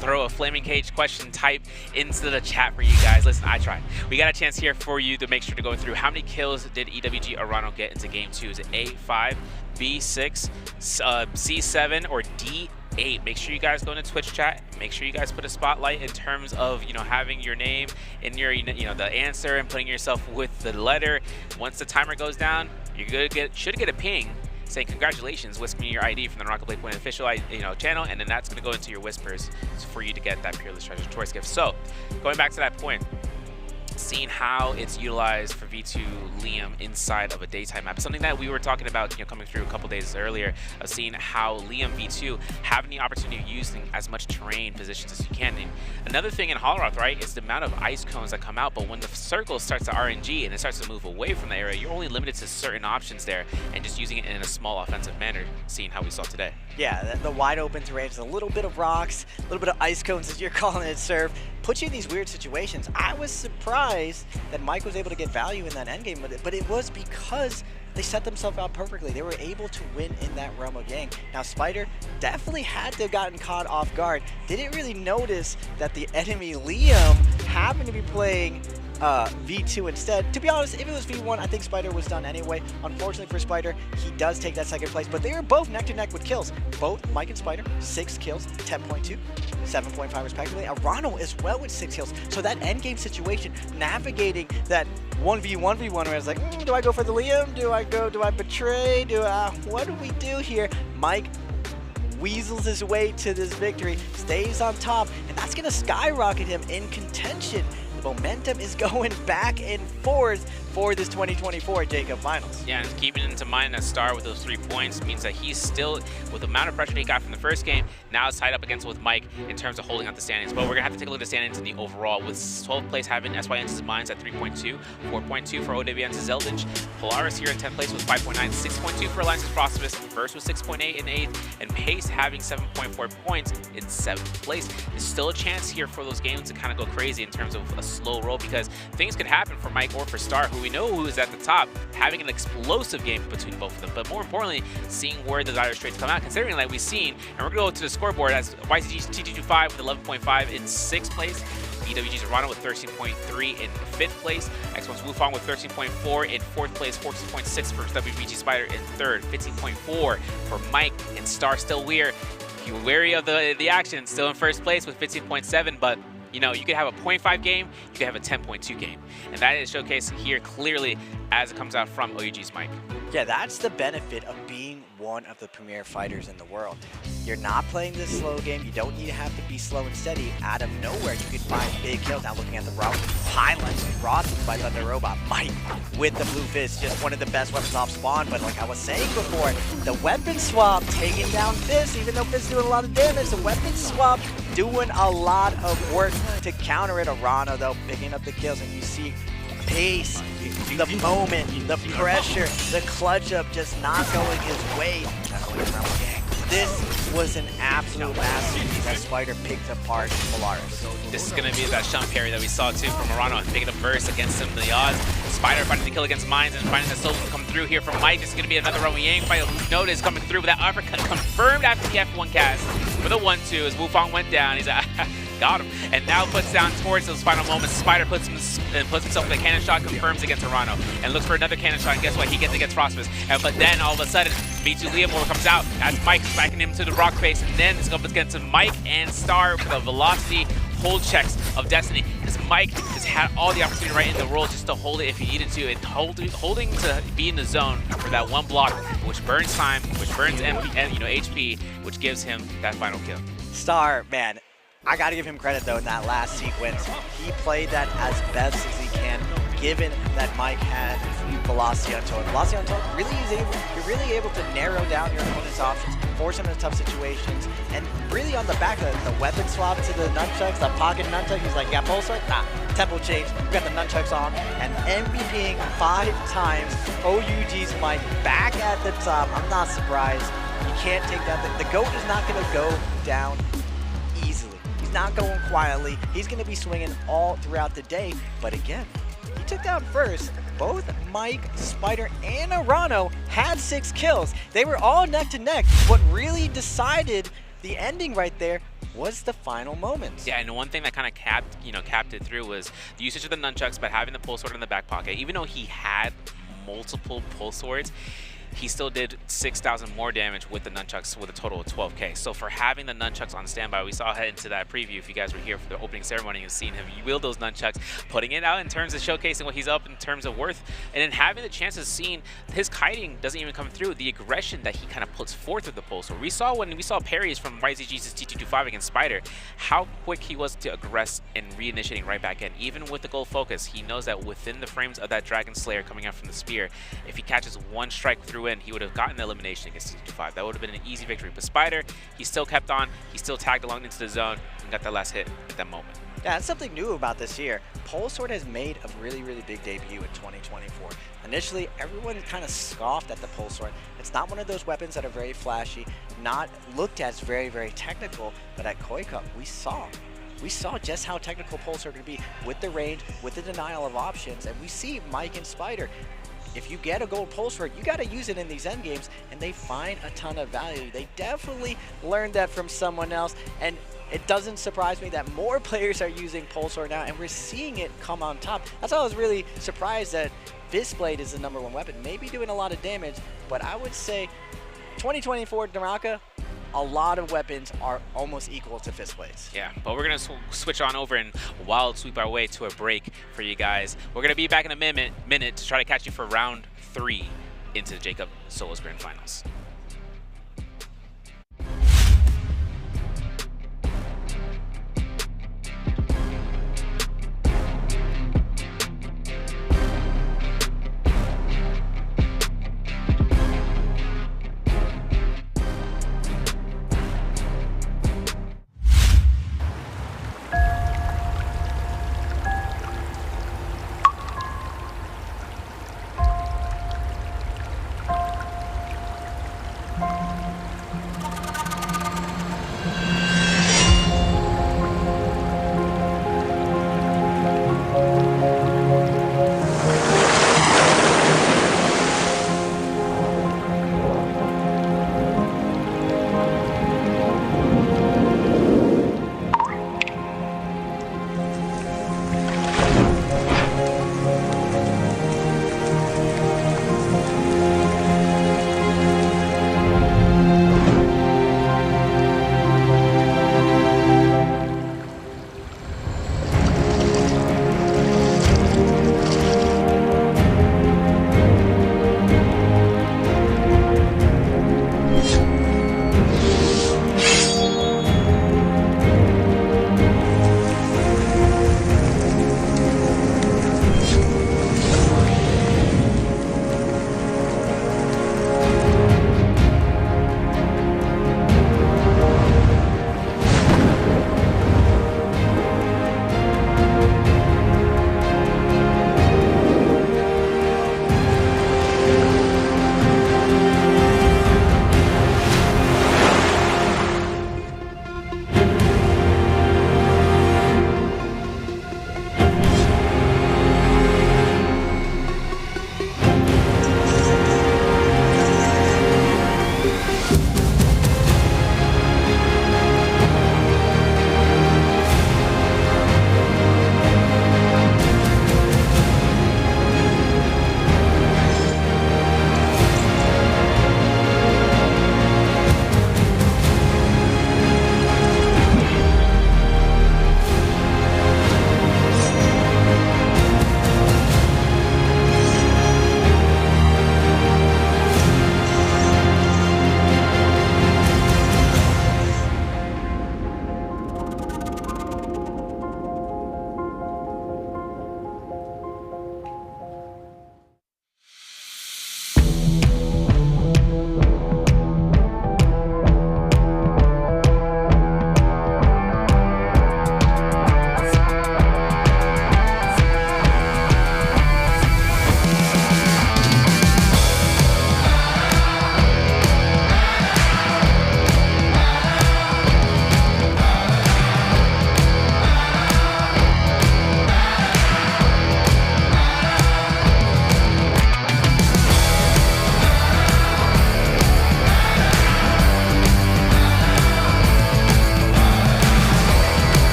throw a Flaming Cage question type into the chat for you guys. Listen, I tried. We got a chance here for you to make sure to go through how many kills did EWG Arano get into game 2? Is it A5, B6, C7, or D8? Make sure you guys go into Twitch chat. Make sure you guys put a spotlight in terms of, you know, having your name in your, you know, the answer and putting yourself with the letter. Once the timer goes down, you're gonna should get a ping saying congratulations, whisk me your ID from the NARAKA BLADEPOINT official channel, and then that's gonna go into your whispers for you to get that Peerless Treasure Choice gift. So going back to that point, seeing how it's utilized for V2 Liam inside of a daytime map. Something that we were talking about, you know, coming through a couple days earlier, of seeing how Liam V2 having the opportunity of using as much terrain positions as you can. And another thing in Holoroth, right, is the amount of ice cones that come out, but when the circle starts to RNG and it starts to move away from the area, you're only limited to certain options there and just using it in a small offensive manner, seeing how we saw today. Yeah, the wide open terrain, a little bit of rocks, a little bit of ice cones as you're calling it, Serve, puts you in these weird situations. I was surprised that Mike was able to get value in that endgame with it, but it was because they set themselves out perfectly. They were able to win in that realm of Yang. Now, Spider definitely had to have gotten caught off guard. Didn't really notice that the enemy Liam happened to be playing V2 instead. To be honest, if it was V1, I think Spider was done anyway. Unfortunately for Spider, he does take that second place, but they are both neck to neck with kills. Both Mike and Spider, 6 kills, 10.2, 7.5 respectively. Arano as well with 6 kills. So that endgame situation, navigating that 1v1v1 where it's like, do I go for the Liam? Do I betray? What do we do here? Mike weasels his way to this victory, stays on top, and that's gonna skyrocket him in contention. The momentum is going back and forth for this 2024 Jacob Finals. Yeah, and keeping into mind that Star with those 3 points means that he's still, with the amount of pressure he got from the first game, now is tied up against with Mike in terms of holding out the standings. But we're gonna have to take a look at the standings in the overall, with 12th place having SYN's Mines at 3.2, 4.2 for OWN's Zeldin, Polaris here in 10th place with 5.9, 6.2 for Alliance's Frostbus, Verse with 6.8 in 8th, and Pace having 7.4 points in 7th place. There's still a chance here for those games to kind of go crazy in terms of a slow roll, because things could happen for Mike or for Star, who we know who is at the top, having an explosive game between both of them. But more importantly, seeing where the dire straits come out, considering like we've seen, and we're going to go to the scoreboard as YCG's TT25 with 11.5 in 6th place, EWG's Arano with 13.3 in 5th place, X1's Wufang with 13.4 in 4th place, 14.6 for WBG Spider in 3rd, 15.4 for Mike, and Star still weird. If you're wary of the action, still in 1st place with 15.7, but you know, you could have a 0.5 game, you could have a 10.2 game. And that is showcased here clearly as it comes out from OUG's Mike. Yeah, that's the benefit of being one of the premier fighters in the world. You're not playing this slow game. You don't need to have to be slow and steady. Out of nowhere, you can find big kills. Now looking at the route, highlights Frosted by Thunder Robot. Mike with the blue fist, just one of the best weapons off spawn. But like I was saying before, the weapon swap taking down Fist, even though Fist doing a lot of damage, the weapon swap doing a lot of work to counter it. Arano though picking up the kills, and you see Pace, the moment, the pressure, the clutch up just not going his way. This was an absolute masterpiece as Spider picked apart Polaris. This is going to be that shunt parry that we saw too from Arano, picking up Verse against him the odds. Spider finding the kill against Mines and finding the solo come through here from Mike. This is going to be another Roman Yang fight. Notice coming through with that uppercut confirmed after the F1 cast for the 1-2 as Wufang went down. He's like, got him. And now puts down towards those final moments. Spider puts himself with a cannon shot, confirms against Arano, and looks for another cannon shot. And guess what? He gets against Frostbus. But then all of a sudden, V2 Leomore comes out as Mike is backing him to the rock face. And then it's up against Mike and Star for the velocity hold checks of Destiny, because Mike has had all the opportunity right in the roll just to hold it if he needed to, and holding to be in the zone for that one block, which burns time, which burns HP, which gives him that final kill. Star, man, I gotta give him credit though in that last sequence. He played that as best as he can. given that Mike had velocity untold. Velocity untold you're really able to narrow down your opponent's options, force him into tough situations, and really on the back of the weapon swap to the nunchucks, the pocket nunchuck, he's like, yeah, pulse sword? Nah, tempo change, we got the nunchucks on, and MVPing 5 times, OUG's Mike back at the top. I'm not surprised. You can't take that. The GOAT is not going to go down easily. He's not going quietly. He's going to be swinging all throughout the day. But again, he took down first. Both Mike, Spider, and Arano had 6 kills. They were all neck to neck. What really decided the ending right there was the final moments. Yeah, and one thing that kind of capped it through was the usage of the nunchucks, but having the pulse sword in the back pocket. Even though he had multiple pulse swords, he still did 6,000 more damage with the nunchucks with a total of 12k. So for having the nunchucks on standby, we saw head into that preview. If you guys were here for the opening ceremony, you've seen him wield those nunchucks, putting it out in terms of showcasing what he's up in terms of worth, and then having the chances of seeing his kiting doesn't even come through. The aggression that he kind of puts forth with the pulse. We saw when we saw parries from YZG's T225 against Spider, how quick he was to aggress and reinitiating right back in. Even with the gold focus, he knows that within the frames of that Dragon Slayer coming out from the spear, if he catches one strike through in, he would have gotten the elimination against T225. That would have been an easy victory. But Spider, he still kept on. He still tagged along into the zone and got that last hit at that moment. Yeah, that's something new about this year. Pulse Sword has made a really, really big debut in 2024. Initially, everyone kind of scoffed at the Pulse Sword. It's not one of those weapons that are very flashy, not looked as very, very technical, but at Koi Cup, we saw just how technical Pulse Sword could be with the range, with the denial of options, and we see Mike and Spider. If you get a gold pulse sword, you got to use it in these end games, and they find a ton of value. They definitely learned that from someone else, and it doesn't surprise me that more players are using pulse sword now, and we're seeing it come on top. That's why I was really surprised that Fistblade is the #1 weapon, maybe doing a lot of damage, but I would say 2024 NARAKA, a lot of weapons are almost equal to Fistblades. Yeah, but we're going to switch on over and wild sweep our way to a break for you guys. We're going to be back in a minute to try to catch you for round 3 into the Jacob Solos Grand Finals.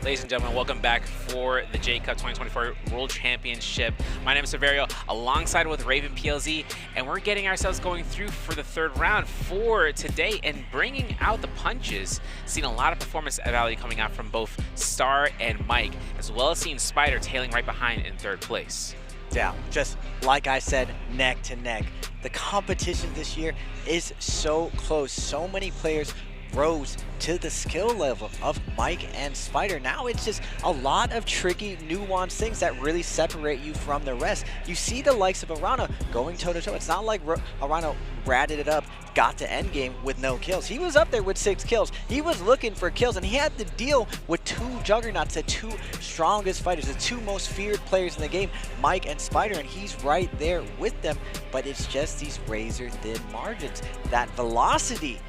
Ladies and gentlemen, welcome back for the J Cup 2024 World Championship. My name is Severio, alongside with Raven PLZ, and we're getting ourselves going through for the third round for today and bringing out the punches. Seeing a lot of performance value coming out from both Star and Mike, as well as seeing Spider tailing right behind in third place. Yeah, just like I said, neck to neck. The competition this year is so close. So many players rose to the skill level of Mike and Spider. Now it's just a lot of tricky, nuanced things that really separate you from the rest. You see the likes of Arana going toe-to-toe. It's not like Arana ratted it up, got to endgame with no kills. He was up there with 6 kills. He was looking for kills, and he had to deal with 2 juggernauts, the 2 strongest fighters, the 2 most feared players in the game, Mike and Spider, and he's right there with them. But it's just these razor-thin margins. That velocity,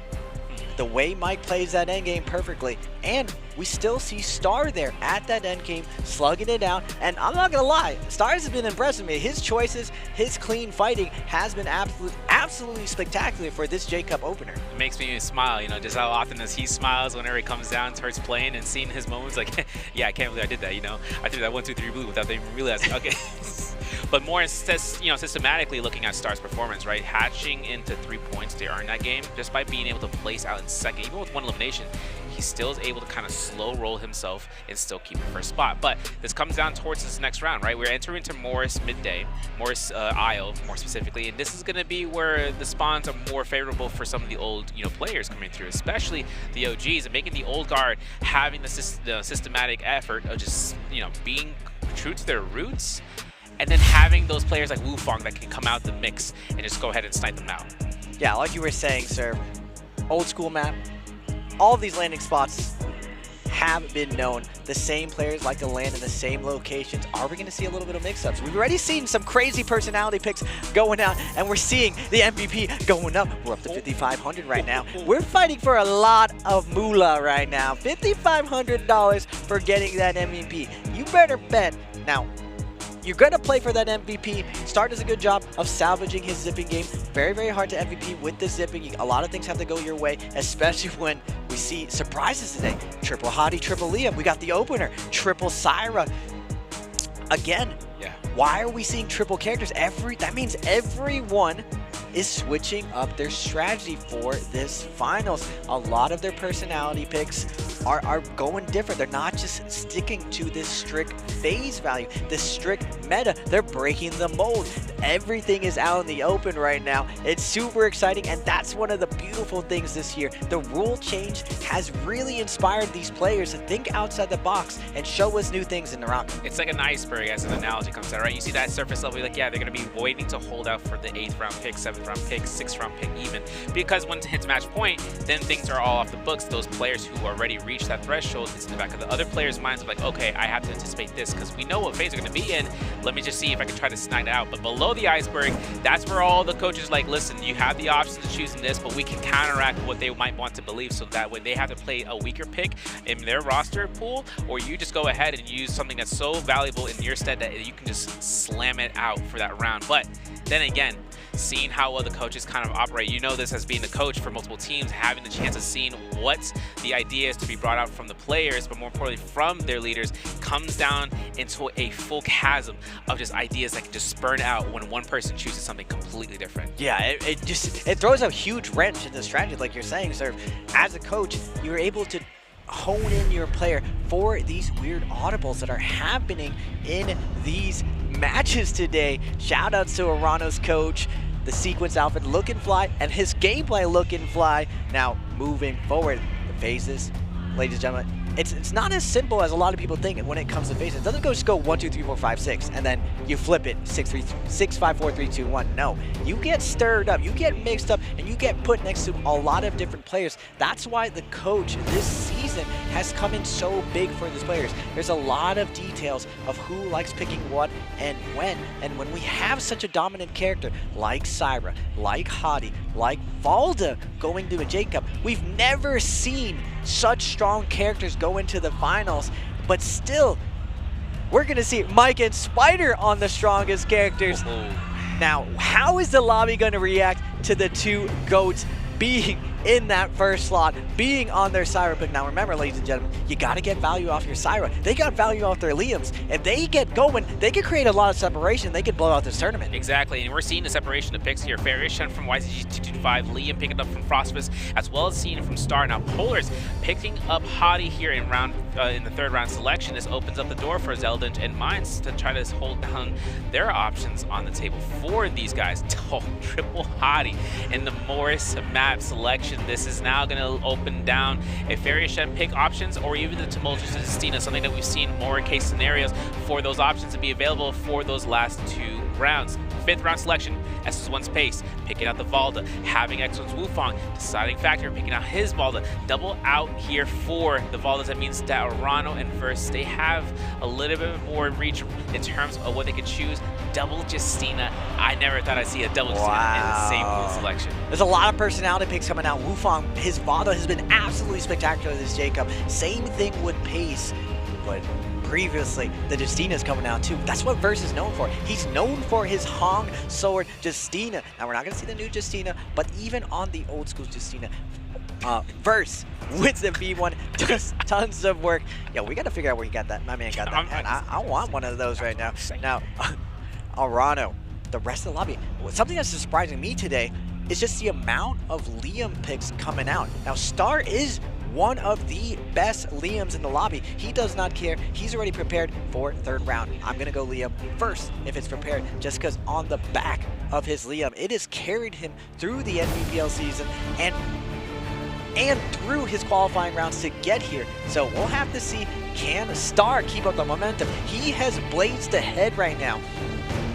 the way Mike plays that endgame perfectly, and we still see Star there at that endgame, slugging it out. And I'm not gonna lie, Stars has been impressing me. His choices, his clean fighting has been absolutely spectacular for this J Cup opener. It makes me smile, you know, just how often as he smiles whenever he comes down, starts playing, and seeing his moments like, yeah, I can't believe I did that, you know. I threw that 1, 2, 3 blue without even realizing, okay. But more systematically looking at Star's performance, right? Hatching into 3 points to earn that game, just by being able to place out in second, even with 1 elimination, he still is able to kind of slow roll himself and still keep the first spot. But this comes down towards this next round, right? We're entering into Morris midday, Morris Isle more specifically, and this is going to be where the spawns are more favorable for some of the old, players coming through, especially the OGs, and making the old guard having the systematic effort of just, being true to their roots. And then having those players like Wufang that can come out the mix and just go ahead and snipe them out. Yeah, like you were saying, sir, old school map, all of these landing spots have been known. The same players like to land in the same locations. Are we going to see a little bit of mix-ups? We've already seen some crazy personality picks going out, and we're seeing the MVP going up. We're up to 5,500 right now. We're fighting for a lot of moolah right now. $5,500 for getting that MVP. You better bet. Now, you're going to play for that MVP. Star does a good job of salvaging his zipping game. Very, very hard to MVP with the zipping. A lot of things have to go your way, especially when we see surprises today. Triple Hottie, triple Liam. We got the opener. Triple Syra. Again, yeah. Why are we seeing triple characters? That means everyone is switching up their strategy for this finals. A lot of their personality picks are going different. They're not just sticking to this strict phase value, this strict meta. They're breaking the mold. Everything is out in the open right now. It's super exciting, and that's one of the beautiful things this year. The rule change has really inspired these players to think outside the box and show us new things in NARAKA. It's like an iceberg as an analogy comes out, right? You see that surface level, you're like, yeah, they're going to be waiting to hold out for the 8th round pick, 7th round pick, 6th round pick even. Because when it hits match point, then things are all off the books. Those players who already reached that threshold, it's in the back of the other players' minds of like, okay, I have to anticipate this because we know what phase they're going to be in. Let me just see if I can try to snag it out. But below the iceberg, that's where all the coaches like, listen, you have the option of choosing this, but we can counteract what they might want to believe, so that way they have to play a weaker pick in their roster pool, or you just go ahead and use something that's so valuable in your stead that you can just slam it out for that round. But then again, seeing how well the coaches kind of operate, this as being the coach for multiple teams, having the chance of seeing what the idea is to be brought out from the players, but more importantly from their leaders, comes down into a full chasm of just ideas that can just spurn out when one person chooses something completely different. Yeah, it throws a huge wrench in the strategy, like you're saying, sir. As a coach, you're able to hone in your player for these weird audibles that are happening in these matches today. Shout outs to Arano's coach, the sequence outfit looking fly, and his gameplay looking fly. Now, moving forward, the phases, ladies and gentlemen, it's not as simple as a lot of people think when it comes to phases. It doesn't just go 1, 2, 3, 4, 5, 6, and then you flip it 6, 5, 4, 3, 2, 1. No, you get stirred up, you get mixed up, and you get put next to a lot of different players. That's why the coach this season has come in so big for these players. There's a lot of details of who likes picking what and when. And when we have such a dominant character like Syra, like Hottie, like Valda going to a J Cup, we've never seen such strong characters go into the finals, but still, we're gonna see Mike and Spider on the strongest characters. Now, how is the lobby gonna react to the 2 GOATs being in that first slot, being on their Syra pick. Now remember, ladies and gentlemen, you got to get value off your Syra. They got value off their Liams. If they get going, they could create a lot of separation. They could blow out this tournament. Exactly, and we're seeing the separation of picks here. Fariushan from YZG225, Liam picking up from Frostvis, as well as seeing from Star. Now Polar's picking up Hottie here in the third round selection. This opens up the door for Zeldin and Mines to try to hold down their options on the table for these guys. Oh, triple Hottie in the Morris map selection. This is now going to open down a Fariushan pick options, or even the Tumultuous Justina, something that we've seen more case scenarios for those options to be available for those last 2 rounds. 5th round selection, SS1's Pace, picking out the Valda, having X1's Wufang, deciding factor, picking out his Valda. Double out here for the Valdas. That means that Arano and Verse, they have a little bit more reach in terms of what they could choose. Double Justina. I never thought I'd see a double Justina in the same pool selection. There's a lot of personality picks coming out. Wufang, his Valda has been absolutely spectacular this Jacob. Same thing with Pace, but previously, the Justina's coming out too. That's what Verse is known for. He's known for his Hong sword Justina. Now, we're not going to see the new Justina, but even on the old school Justina, Verse with the V1, just tons of work. Yeah, we got to figure out where he got that. My man got that. And I want one of those right now. Now, Arano, the rest of the lobby. Something that's surprising me today is just the amount of Liam picks coming out. Now, Star is one of the best Liams in the lobby. He does not care. He's already prepared for 3rd round. I'm going to go Liam first if it's prepared, just because on the back of his Liam, it has carried him through the NBPL season and through his qualifying rounds to get here. So we'll have to see, can Star keep up the momentum? He has blazed ahead right now.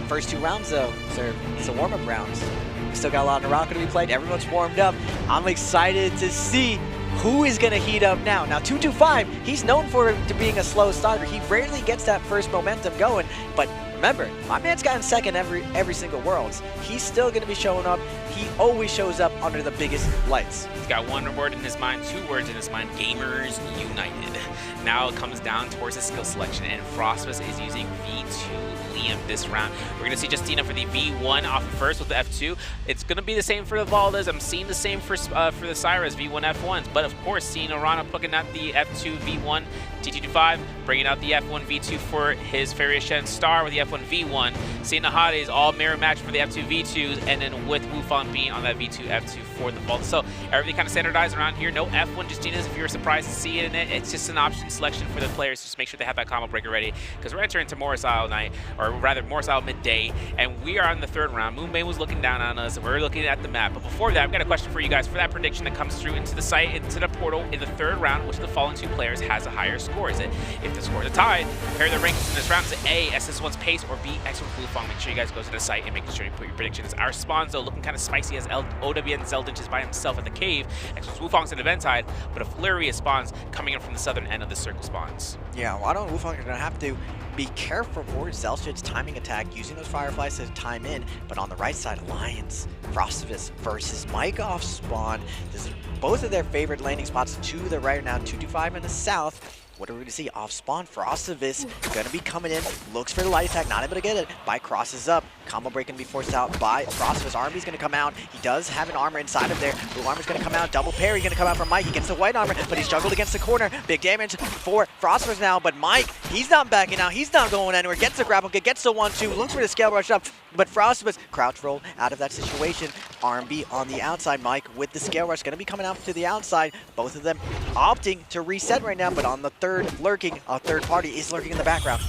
First 2 rounds though, sir, it's the warm-up rounds. We still got a lot of NARAKA to be played. Everyone's warmed up. I'm excited to see who is going to heat up now. Now, 225, he's known for being a slow starter. He rarely gets that first momentum going, but remember, my man's gotten second every single Worlds. He's still going to be showing up. He always shows up under the biggest lights. He's got 1 word in his mind, 2 words in his mind, Gamers United. Now it comes down towards his skill selection, and Frostvis is using V2 Liam this round. We're going to see Justina for the V1 off of first with the F2. It's going to be the same for the Valdas. I'm seeing the same for the Syras, V1 F1s, but of course, seeing Arana picking out the F2 V1 T225, bringing out the F1 V2 for his Fariushan Star with the F1 V1. Seeing the Hotties all mirror match for the F2 V2s, and then with Wufang being on that V2 F2 for the Valda. So everything kind of standardized around here. No F1 Justinas if you were surprised to see it in it. It's just an option selection for the players. Just make sure they have that combo breaker ready, because we're entering into Morris Isle night, or rather Morris Isle midday, and we are in the 3rd round. Moonbane was looking down on us, and we're looking at the map. But before that, I've got a question for you guys for that prediction that comes through into the site, into the portal in the 3rd round. Which of the following 2 players has a higher score? Is it, if the scores are tied, compare the rankings in this round? Is it A, SS1's Pace, or B, X1's Wufang? Make sure you guys go to the site and make sure you put your predictions. Our spawns, though, looking kind of spicy as OWN Zeldin is by himself at the cave. X1's Wufang's in the event side, but a flurry of spawns coming in from the southern end of the circle spawns. Yeah, well, I don't know, Wufang are going to have to be careful for Zelshit's timing attack, using those Fireflies to time in. But on the right side, Alliance, Frostvis versus Mike off spawn. This is both of their favorite landing spots to the right now, 225 in the south. What are we going to see? Off spawn, Frostvis going to be coming in, looks for the light attack, not able to get it. Bike crosses up, combo break going to be forced out by Frostvis. RMB's going to come out. He does have an armor inside of there. Blue armor's going to come out, double parry going to come out from Mike. He gets the white armor, but he's juggled against the corner. Big damage for Frostvis now, but Mike, he's not backing out. He's not going anywhere. Gets the grapple kick, gets the 1-2, looks for the scale rush up, but Frostvis crouch roll out of that situation. RMB on the outside. Mike with the scale rush going to be coming out to the outside. Both of them opting to reset right now, but on the lurking, a third party is lurking in the background.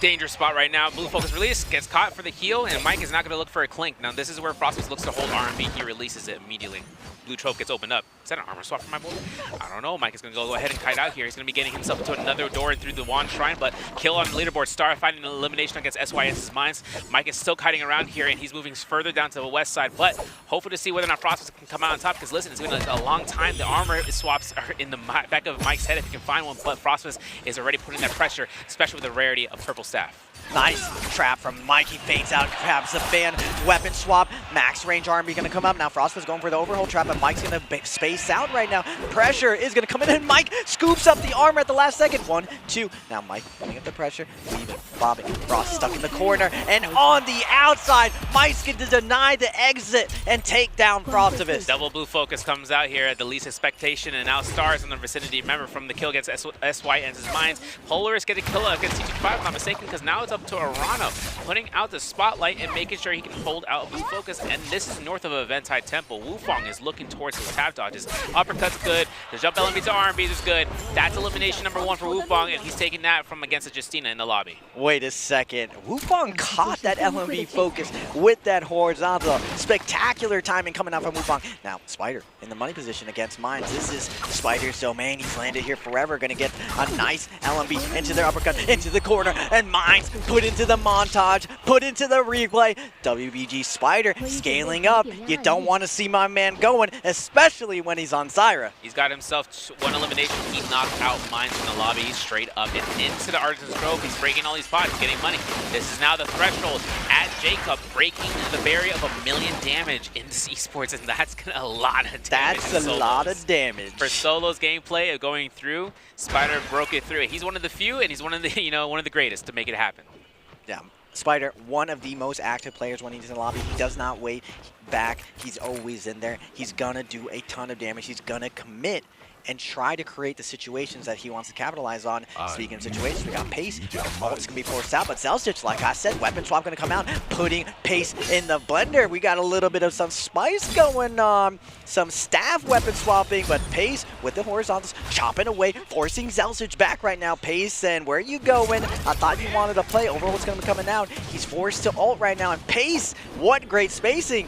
Dangerous spot right now. Blue focus release, gets caught for the heal, and Mike is not going to look for a clink. Now this is where Frostvis looks to hold RMB. He releases it immediately. Blue trope gets opened up. Is that an armor swap for my boy? I don't know. Mike is going to go ahead and kite out here. He's going to be getting himself into another door and through the Wand Shrine, but kill on the leaderboard. Star finding an elimination against SYS's Mines. Mike is still kiting around here, and he's moving further down to the west side, but hopeful to see whether or not Frostvis can come out on top, because listen, it's been a long time. The armor swaps are in the back of Mike's head if he can find one, but Frostvis is already putting that pressure, especially with the rarity of Purple Staff. Nice trap from Mike. He fades out, grabs the fan, weapon swap. Max range R&B going to come up. Now Frost was going for the overhold trap, but Mike's going to space out right now. Pressure is going to come in, and Mike scoops up the armor at the last second. 1, 2. Now Mike putting up the pressure, leaving, bobbing. Frost stuck in the corner, and on the outside, Mike's going to deny the exit and take down Frostivus. Double blue focus comes out here at the least expectation, and now Stars in the vicinity. Remember, from the kill against SY and his Minds, Polaris getting kill against T25, if I'm not mistaken, because now it's up to Arano, putting out the spotlight and making sure he can hold out blue focus. And this is north of Eventai Temple. Wufang is looking towards his tap dodges. Uppercut's good. The jump LMB to R&B is good. That's elimination number 1 for Wufang, and he's taking that from against the Justina in the lobby. Wait a second. Wufang caught that LMB focus with that horizontal. Spectacular timing coming out from Wufang. Now, Spider in the money position against Mines. This is Spider's domain. He's landed here forever. Going to get a nice LMB into their uppercut, into the corner, and Mines put into the montage, put into the replay. WBG Spider scaling up. You don't want to see my man going, especially when he's on Zyra. He's got himself 1 elimination. He knocked out Mines in the lobby straight up and into the Artisan's Grove. He's breaking all these pots, getting money. This is now the threshold at Jacob, breaking the barrier of 1 million damage in esports, and that's a lot of damage. That's a lot of damage. For Solo's gameplay of going through, Spider broke it through. He's one of the few, and he's one of the one of the greatest to make it happen. Yeah. Spider, one of the most active players when he's in the lobby. He does not wait back. He's always in there. He's going to do a ton of damage. He's going to commit and try to create the situations that he wants to capitalize on. Speaking of situations, we got Pace. It's going to be forced out, but Zelstich, like I said, weapon swap going to come out, putting Pace in the blender. We got a little bit of some spice going on, some staff weapon swapping, but Pace with the horizontals chopping away, forcing Zelstich back right now. Pace, and where are you going? I thought you wanted to play. Overhold's going to be coming out. He's forced to ult right now, and Pace, what great spacing.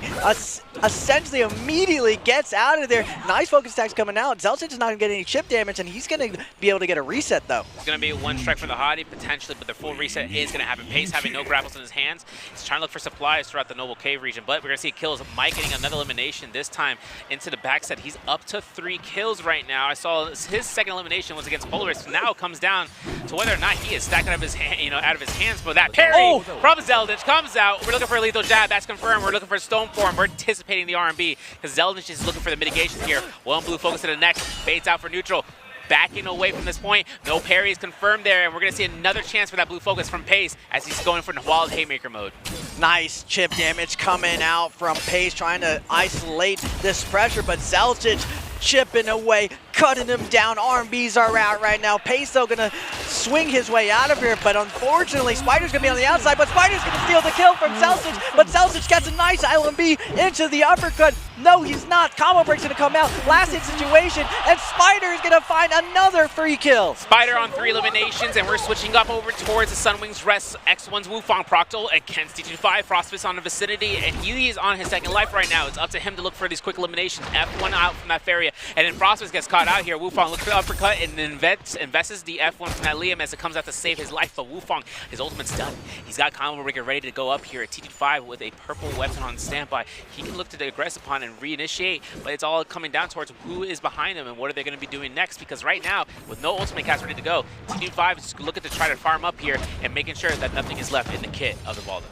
Essentially immediately gets out of there. Nice focus attacks coming out. Zelstich is not going to get any chip damage, and he's going to be able to get a reset, though. It's going to be 1 strike for the Hottie, potentially, but the full reset is going to happen. Pace having no grapples in his hands. He's trying to look for supplies throughout the Noble Cave region, but we're going to see kills. Mike getting another elimination, this time into the backset. He's up to 3 kills right now. I saw his second elimination was against Polaris. Now it comes down to whether or not he is stacking up his out of his hands, but that parry from Zeldich comes out. We're looking for a lethal jab. That's confirmed. We're looking for Stone Form. We're anticipating the R&B because Zeldich is looking for the mitigation here. 1 blue focus to the next. Fades out for neutral. Backing away from this point. No parry is confirmed there, and we're going to see another chance for that blue focus from Pace as he's going for the wild haymaker mode. Nice chip damage coming out from Pace, trying to isolate this pressure, but Zelstich chipping away, cutting him down. R&Bs are out right now. Pace, though, going to swing his way out of here, but unfortunately, Spider's going to be on the outside, but Spider's going to steal the kill from Zelstich, but Zelstich gets a nice LMB into the uppercut. No, he's not. Combo break's going to come out. Last hit situation, and Spider is going to find another free kill. Spider on 3 eliminations, and we're switching up over towards the Sunwings Rest. X1's Wufang Proctal against D25. Frostfist on the vicinity, and he is on his 2nd life right now. It's up to him to look for these quick eliminations. F1 out from that area, and then Frostfist gets caught out here. Wufang looks for the uppercut and invests the F1 from that Liam as it comes out to save his life, but Wufang, his ultimate's done. He's got Combo Breaker ready to go up here at T25 with a purple weapon on standby. He can look to the aggress upon and reinitiate, but it's all coming down towards who is behind him and what are they going to be doing next, because right now, with no ultimate cast ready to go, T25 is looking to try to farm up here and making sure that nothing is left in the kit of the Balda.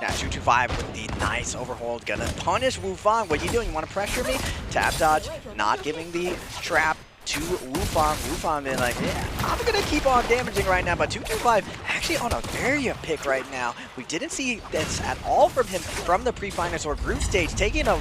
Now 225 with the nice overhold, gonna punish Wufang. What are you doing? You want to pressure me? Tap dodge, not giving the trap to Wufang. Wufang being like, yeah, I'm gonna keep on damaging right now, but 225 actually on a Varia pick right now. We didn't see this at all from him from the pre-finals or group stage, taking a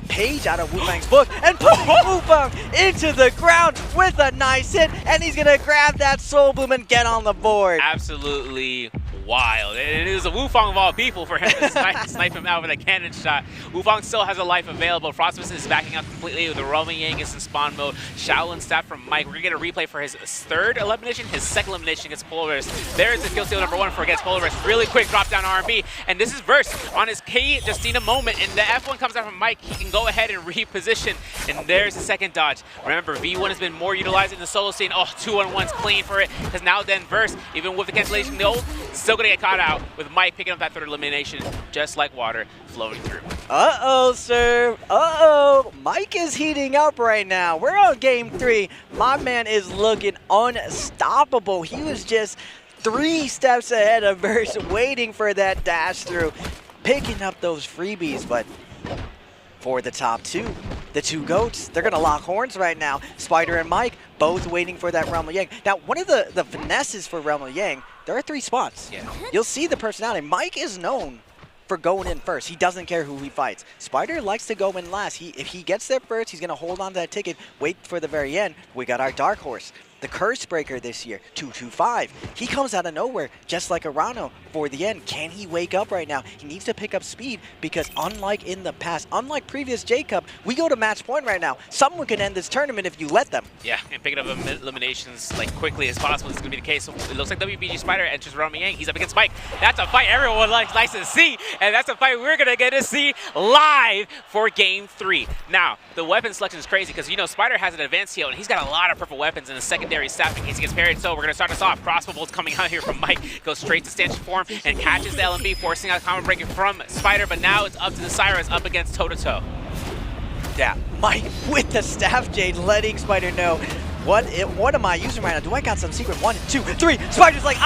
page out of Wufang's book and putting Wufang into the ground with a nice hit, and he's gonna grab that Soul Bloom and get on the board. Absolutely wild. It is a Wufang of all people for him to snipe him out with a cannon shot. Wufang still has a life available. Frostfist is backing up completely with the roaming Yangus in spawn mode. Shaolin staff from Mike. We're going to get a replay for his 3rd elimination, his 2nd elimination against Polaris. There's the kill steal number 1 for against Polaris. Really quick drop down R&B, and this is Verse on his key Justina moment, and the F1 comes out from Mike. He can go ahead and reposition, and there's the 2nd dodge. Remember, V1 has been more utilized in the solo scene. Oh, 2-on-1's clean for it, because now then Verse, even with the cancellation of the ult, still going to get caught out with Mike picking up that 3rd elimination just like water flowing through. Uh-oh, sir. Uh-oh. Mike is heating up right now. We're on game 3. My man is looking unstoppable. He was just 3 steps ahead of Verse, waiting for that dash through, picking up those freebies, but for the top two. The two GOATs, they're going to lock horns right now. Spider and Mike both waiting for that Realm of Yang. Now, one of the finesses for Realm of Yang, there are 3 spots. Yeah. You'll see the personality. Mike is known for going in first. He doesn't care who he fights. Spider likes to go in last. If he gets there first, he's going to hold on to that ticket, wait for the very end. We got our dark horse. The Curse Breaker this year, 225. He comes out of nowhere, just like Arano for the end. Can he wake up right now? He needs to pick up speed because unlike in the past, unlike previous J-Cup, we go to match point right now. Someone can end this tournament if you let them. Yeah, and picking up eliminations like quickly as possible is going to be the case. So it looks like WBG Spider enters Realm of Yang. He's up against Mike. That's a fight everyone likes to see, and that's a fight we're going to get to see live for Game 3. Now, the weapon selection is crazy because, you know, Spider has an advanced heal, and he's got a lot of purple weapons in the secondary staff in case he gets parried. So we're going to start us off. Crossbow bolts coming out here from Mike. Goes straight to stanchion form and catches the LMB, forcing out combo breaking from Spider. But now it's up to the Cyrus up against toe-to-toe. Yeah, Mike with the staff Jade, letting Spider know, what am I using right now? Do I got some secret? 1, 2, 3. Spider's like,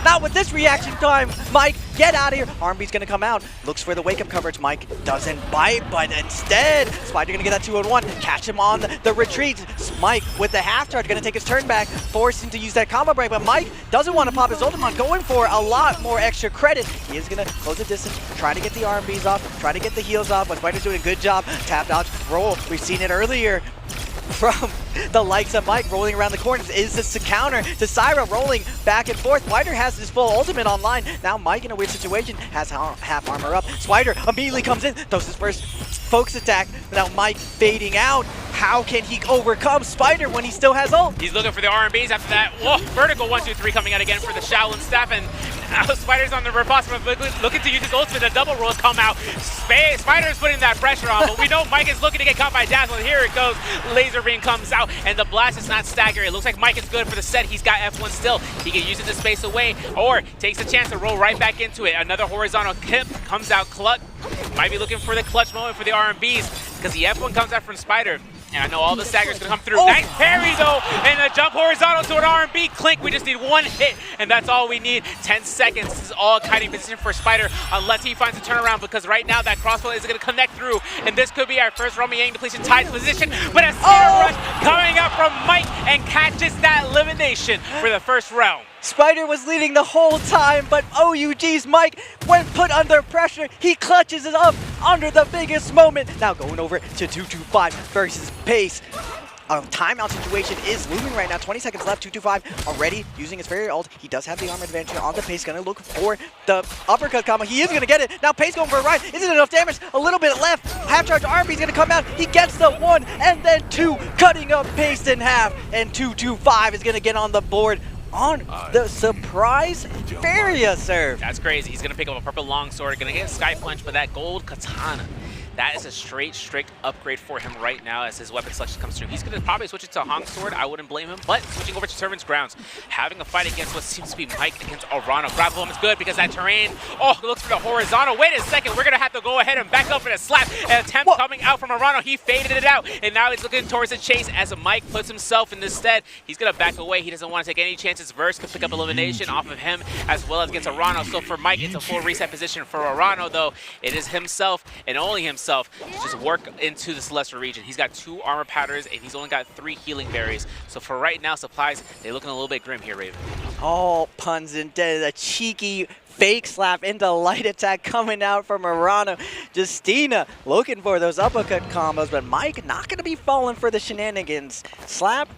not with this reaction time. Mike, get out of here. Armby's gonna come out. Looks for the wake-up coverage. Mike doesn't bite, but instead, Spider gonna get that 2-on-1. Catch him on the retreat. Mike with the half charge, gonna take his turn back, force him to use that combo break, but Mike doesn't want to pop his ultimate, going for a lot more extra credit. He is gonna close the distance, try to get the RMBs off, try to get the heals off, but Spider's doing a good job. Tap dodge, roll. We've seen it earlier from the likes of Mike rolling around the corners. Is this a counter to Syra rolling back and forth? Spider has his full ultimate online. Now Mike in a weird situation, has half armor up. Spider immediately comes in, throws his first focus attack. Now Mike fading out. How can he overcome Spider when he still has ult? He's looking for the RMBs after that. Whoa, vertical 1, 2, 3 coming out again for the Shaolin staff, and now Spider's on the riposte, looking to use his ultimate. The double rolls come out. Spider's putting that pressure on, but we know Mike is looking to get caught by Dazzle. Here it goes. Laser beam comes out, and the blast is not staggered. It looks like Mike is good for the set. He's got F1 still. He can use it to space away, or takes a chance to roll right back into it. Another horizontal kip comes out. Clutch might be looking for the clutch moment for the RMBs because the F1 comes out from Spider. And I know all the stagger's gonna come through. Nice parry though, and a jump horizontal to an R&B clink. We just need 1 hit, and that's all we need. 10 seconds. This is all kiting position for Spider, unless he finds a turnaround, because right now that crossbow is gonna connect through, and this could be our first Realm of Yang depletion tied position. But a Sierra rush coming up from Mike and catches that elimination for the first round. Spider was leading the whole time, but OUG's Mike, when put under pressure, he clutches it up under the biggest moment. Now going over to 225 versus Pace. A timeout situation is looming right now. 20 seconds left. 225 already using his fairy ult. He does have the armor advantage on the Pace. Gonna look for the uppercut combo. He is gonna get it. Now Pace going for a ride. Isn't enough damage. A little bit left. Half charge RB's gonna come out. He gets the 1 and then 2, cutting up Pace in half. And 225 is gonna get on the board on the surprise Faria serve. That's crazy. He's going to pick up a purple longsword, going to get a sky punch, but that gold katana, that is a strict upgrade for him right now as his weapon selection comes through. He's going to probably switch it to a Hong Sword. I wouldn't blame him, but switching over to Servant's Grounds, having a fight against what seems to be Mike against Arano. Grapple him is good because that terrain, looks for the horizontal. Wait a second, we're going to have to go ahead and back up in a slap. An attempt coming out from Arano. He faded it out, and now he's looking towards the chase as Mike puts himself in this stead. He's going to back away. He doesn't want to take any chances. Verse could pick up elimination off of him as well as against Arano. So for Mike, it's a full reset position. For Arano, though, it is himself and only himself to just work into the Celestial region. He's got 2 armor powders, and he's only got 3 healing berries. So for right now, supplies, they're looking a little bit grim here, Raven. All puns intended. A cheeky fake slap into light attack coming out from Arano. Justina looking for those uppercut combos, but Mike not going to be falling for the shenanigans. Slap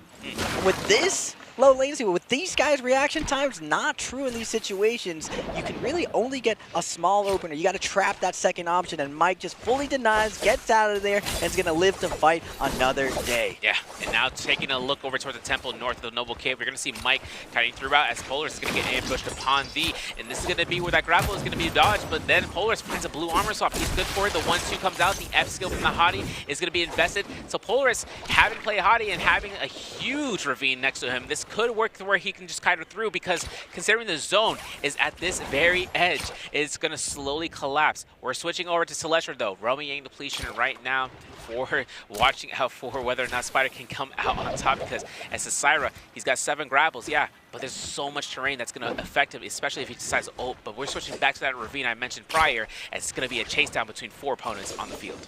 with this low latency, with these guys' reaction times, not true in these situations. You can really only get a small opener. You got to trap that second option, and Mike just fully denies, gets out of there, and is going to live to fight another day. Yeah, and now taking a look over towards the temple north of the Noble Cave, we're going to see Mike cutting throughout as Polaris is going to get ambushed upon thee, and this is going to be where that grapple is going to be dodged, but then Polaris finds a blue armor swap. He's good for it. The 1-2 comes out. The F skill from the Hottie is going to be invested. So Polaris, having played Hottie and having a huge ravine next to him, this could work to where he can just kite her through, because considering the zone is at this very edge, it's going to slowly collapse. We're switching over to Celestial though. Realm of Yang depletion right now for watching out for whether or not Spider can come out on top, because as a Syra, he's got 7 grapples, yeah, but there's so much terrain that's going to affect him, especially if he decides to ult. But we're switching back to that ravine I mentioned prior, as it's going to be a chase down between 4 opponents on the field.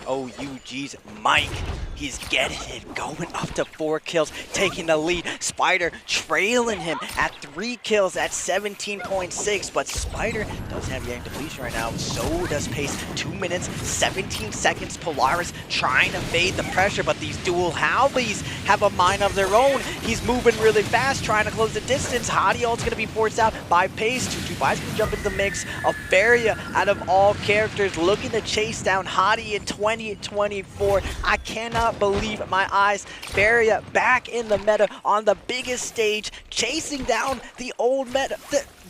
OUG's Mike. He's getting it, going up to 4 kills, taking the lead. Spider trailing him at 3 kills at 17.6, but Spider does have Yang depletion right now. So does Pace. 2 minutes, 17 seconds. Polaris trying to fade the pressure, but these dual Halbies have a mind of their own. He's moving really fast, trying to close the distance. Hadi ult's going to be forced out by Pace. 225's going to jump into the mix. Afaria, out of all characters, looking to chase down Hadi in 2024. I cannot believe my eyes. Afaria back in the meta on the biggest stage, chasing down the old meta,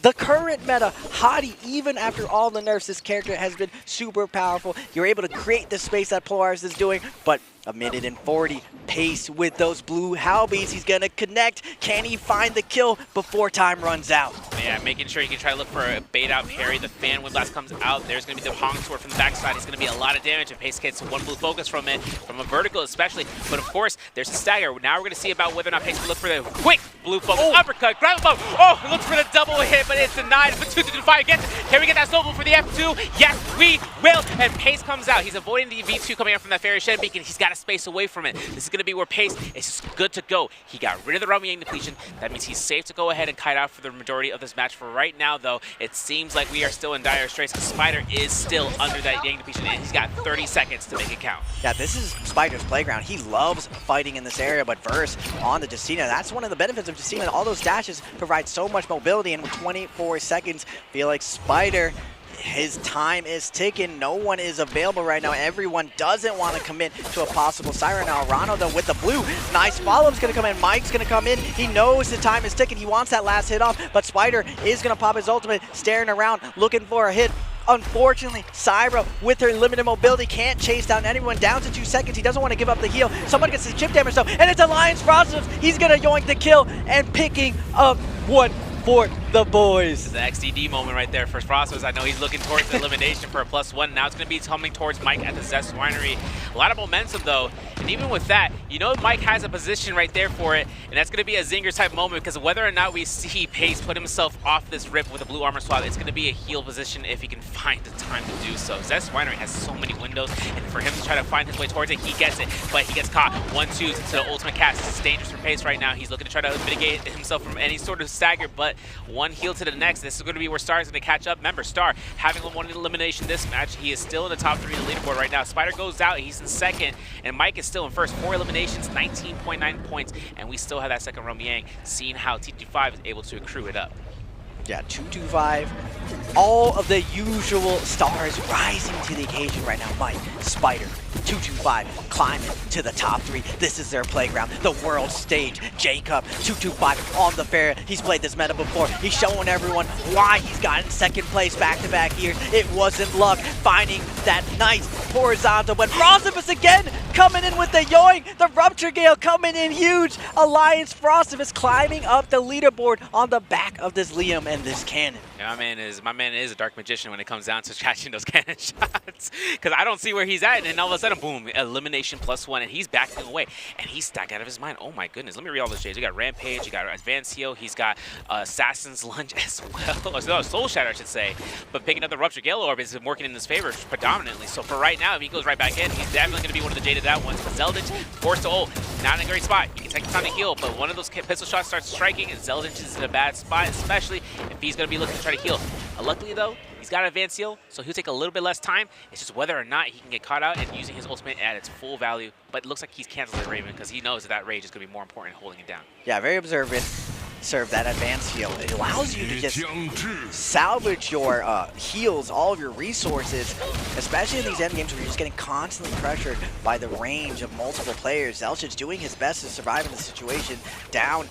the current meta. Hadi, even after all the nerfs, this character has been super powerful. You're able to create the space that Polaris is doing, but a minute and 40 Pace with those blue Halbies. He's gonna connect. Can he find the kill before time runs out? Yeah, making sure you can try to look for a bait out parry. The fan wind blast comes out. There's going to be the Hong Sword from the backside. It's going to be a lot of damage, and Pace gets one blue focus from it, from a vertical especially. But of course, there's a stagger. Now we're going to see about whether or not Pace can look for the quick blue focus. Uppercut, grab him up. Oh, looks for the double hit, but it's denied. But 2-5 gets it. Can we get that solo for the F2? Yes, we will. And Pace comes out. He's avoiding the V2 coming out from that Fairy Shed Beacon. He's got a space away from it. This is going to be where Pace is just good to go. He got rid of the Yang depletion. That means he's safe to go ahead and kite out for the majority of this match. For right now, though, it seems like we are still in dire straits because Spider is still under that Yang depletion, and he's got 30 seconds to make it count. Yeah, this is Spider's playground. He loves fighting in this area, but Verse on the Justina. That's one of the benefits of Justina. All those dashes provide so much mobility, and with 24 seconds, feel like Spider, his time is ticking. No one is available right now. Everyone doesn't want to commit to a possible Siren. Now Rano, though, with the blue. Nice follow-up's going to come in. Mike's going to come in. He knows the time is ticking. He wants that last hit off, but Spider is going to pop his ultimate, staring around, looking for a hit. Unfortunately, Syra, with her limited mobility, can't chase down anyone. Down to 2 seconds. He doesn't want to give up the heal. Someone gets his chip damage, though, and it's Alliance Frostos. He's going to yoink the kill and picking up one for the boys. This is the XDD moment right there for Frostos. I know he's looking towards the elimination for a +1. Now it's going to be coming towards Mike at the Zest Winery. A lot of momentum, though. And even with that, you know Mike has a position right there for it. And that's going to be a Zinger type moment because whether or not we see Pace put himself off this rip with a blue armor swap, it's going to be a heal position if he can find the time to do so. Zest Winery has so many windows, and for him to try to find his way towards it, he gets it. But he gets caught. 1-2 to the ultimate cast. It's dangerous for Pace right now. He's looking to try to mitigate himself from any sort of stagger, but one heal to the next. This is going to be where Star is going to catch up. Remember, Star having one elimination this match. He is still in the top 3 of the leaderboard right now. Spider goes out. He's in second, and Mike is still in first. 4 eliminations, 19.9 points, and we still have that second Roam Yang, seeing how T25 is able to accrue it up. Yeah, 225. All of the usual stars rising to the occasion right now. Mike, Spider, 225 climbing to the top 3. This is their playground, the world stage. Jacob, 225 on the fair. He's played this meta before. He's showing everyone why he's gotten second place back-to-back years. It wasn't luck finding that nice horizontal, but Frostivus again coming in with the yoink. The Rupture Gale coming in huge. Alliance Frostivus climbing up the leaderboard on the back of this Liam and this cannon. Yeah, my man is a dark magician when it comes down to catching those cannon shots. Because I don't see where he's at, and all of a sudden, boom, elimination +1, and he's backing away. And he's stacked out of his mind. Oh my goodness, let me read all those J's. You got Rampage, you got Advanced Heal, he's got Assassin's Lunge as well. No, Soul Shatter, I should say. But picking up the Rupture Gale Orb is working in his favor predominantly. So for right now, if he goes right back in, he's definitely going to be one of the jaded out ones. But Zeldin forced to ult, not in a great spot. You can take the time to heal, but one of those pistol shots starts striking, and Zeldin is in a bad spot, especially if he's going to be looking to try to heal. Luckily, though, he's got Advanced Heal, so he'll take a little bit less time. It's just whether or not he can get caught out and using his ultimate at its full value. But it looks like he's canceled the Raven because he knows that rage is going to be more important in holding it down. Yeah, very observant. Serve that Advanced Heal. It allows you to just salvage your heals, all of your resources, especially in these end games where you're just getting constantly pressured by the range of multiple players. Zelchich doing his best to survive in the situation, down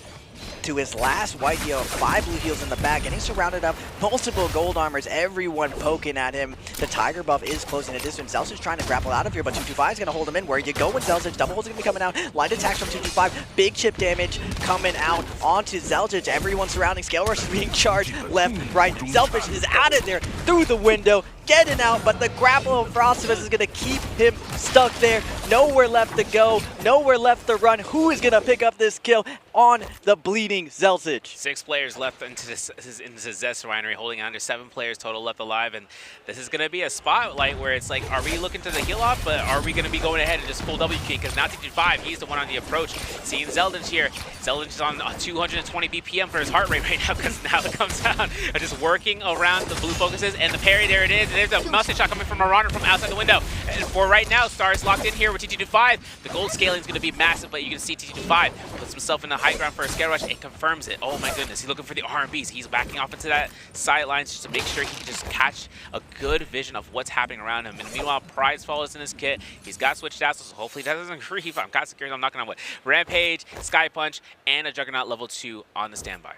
to his last white heal, 5 blue heals in the back, and he's surrounded up multiple gold armors, everyone poking at him. The Tiger buff is closing the distance. Zelchich trying to grapple out of here, but 225 is going to hold him in. Where you go with Zelchich? Double hold's going to be coming out. Light attacks from 225. Big chip damage coming out onto Zelchich. Everyone surrounding. Scale Rush is being charged left, right. Selfish is out of there through the window. getting out, but the grapple of Frostivus is going to keep him stuck there. Nowhere left to go, nowhere left to run. Who is going to pick up this kill on the bleeding Zelzich? 6 players left into this Zest Winery, holding on to 7 players total left alive, and this is going to be a spotlight where it's like, are we looking to the heal off, but are we going to be going ahead and just full W key? Because now T5, he's the one on the approach. Seeing Zeldinch here. Zeldinch is on 220 BPM for his heart rate right now, because now it comes down just working around the blue focuses, and the parry, there it is. There's a musket shot coming from Marauder from outside the window. And for right now, Star is locked in here with TT25. The gold scaling is going to be massive, but you can see TT25 puts himself in the high ground for a scare rush and confirms it. Oh my goodness, he's looking for the R&Bs. He's backing off into that sidelines just to make sure he can just catch a good vision of what's happening around him. And meanwhile, Prize follows in his kit. He's got switched out, so hopefully that doesn't grieve. I'm got security, I'm knocking on wood. Rampage, Sky Punch, and a Juggernaut level 2 on the standby.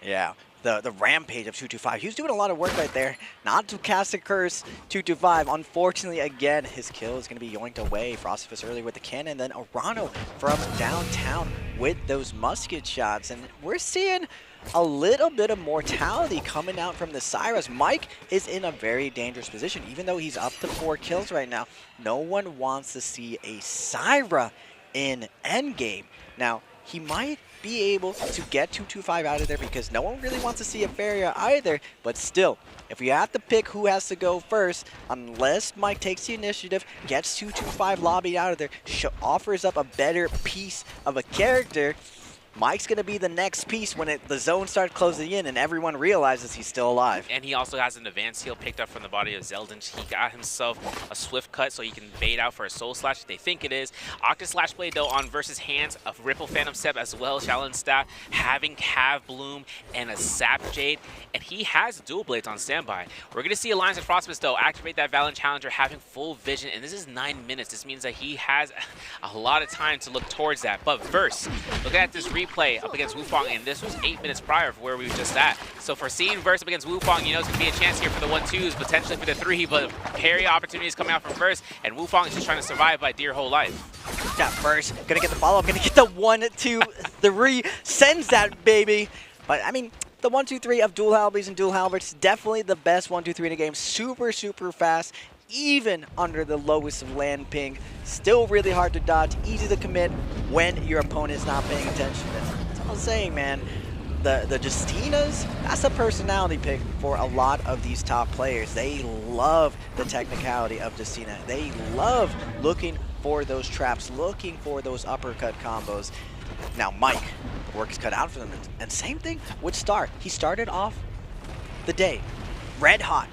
Yeah, the Rampage of 225. He was doing a lot of work right there. Not to cast a curse, 225. Unfortunately, again, his kill is going to be yoinked away. Frostifus early with the cannon, then Arano from downtown with those musket shots. And we're seeing a little bit of mortality coming out from the Syras. Mike is in a very dangerous position, even though he's up to 4 kills right now. No one wants to see a Syra in endgame. Now, he might be able to get 225 out of there because no one really wants to see a Faria either, but still, if you have to pick who has to go first, unless Mike takes the initiative, gets 225 lobbied out of there, offers up a better piece of a character, Mike's going to be the next piece when the zone starts closing in and everyone realizes he's still alive. And he also has an advanced heal picked up from the body of Zeldinch. He got himself a swift cut so he can bait out for a soul slash if they think it is. Octa Slash Blade though on versus hands of Ripple Phantom Step as well as Shaolin Staff, having Cav Bloom and a Sap Jade, and he has dual blades on standby. We're going to see Alliance and Frostmas though activate that Valiant Challenger, having full vision, and this is 9 minutes. This means that he has a lot of time to look towards that. But Verse, looking at this replay up against Wufong, and this was 8 minutes prior of where we were just at. So for seeing Verse up against Wufong, you know it's going to be a chance here for the 1-2s, potentially for the 3, but parry opportunities coming out from Verse, and Wufong is just trying to survive by dear whole life. That Verse, gonna get the follow-up, gonna get the 1-2-3, sends that baby. But I mean, the 1-2-3 of dual halberds and dual halberds, definitely the best 1-2-3 in the game. Super, super fast, even under the lowest of land ping. Still really hard to dodge, easy to commit when your opponent is not paying attention. That's all I'm saying, man. The Justinas, that's a personality pick for a lot of these top players. They love the technicality of Justina. They love looking for those traps, looking for those uppercut combos. Now Mike, work is cut out for them. And same thing with Star. He started off the day red hot.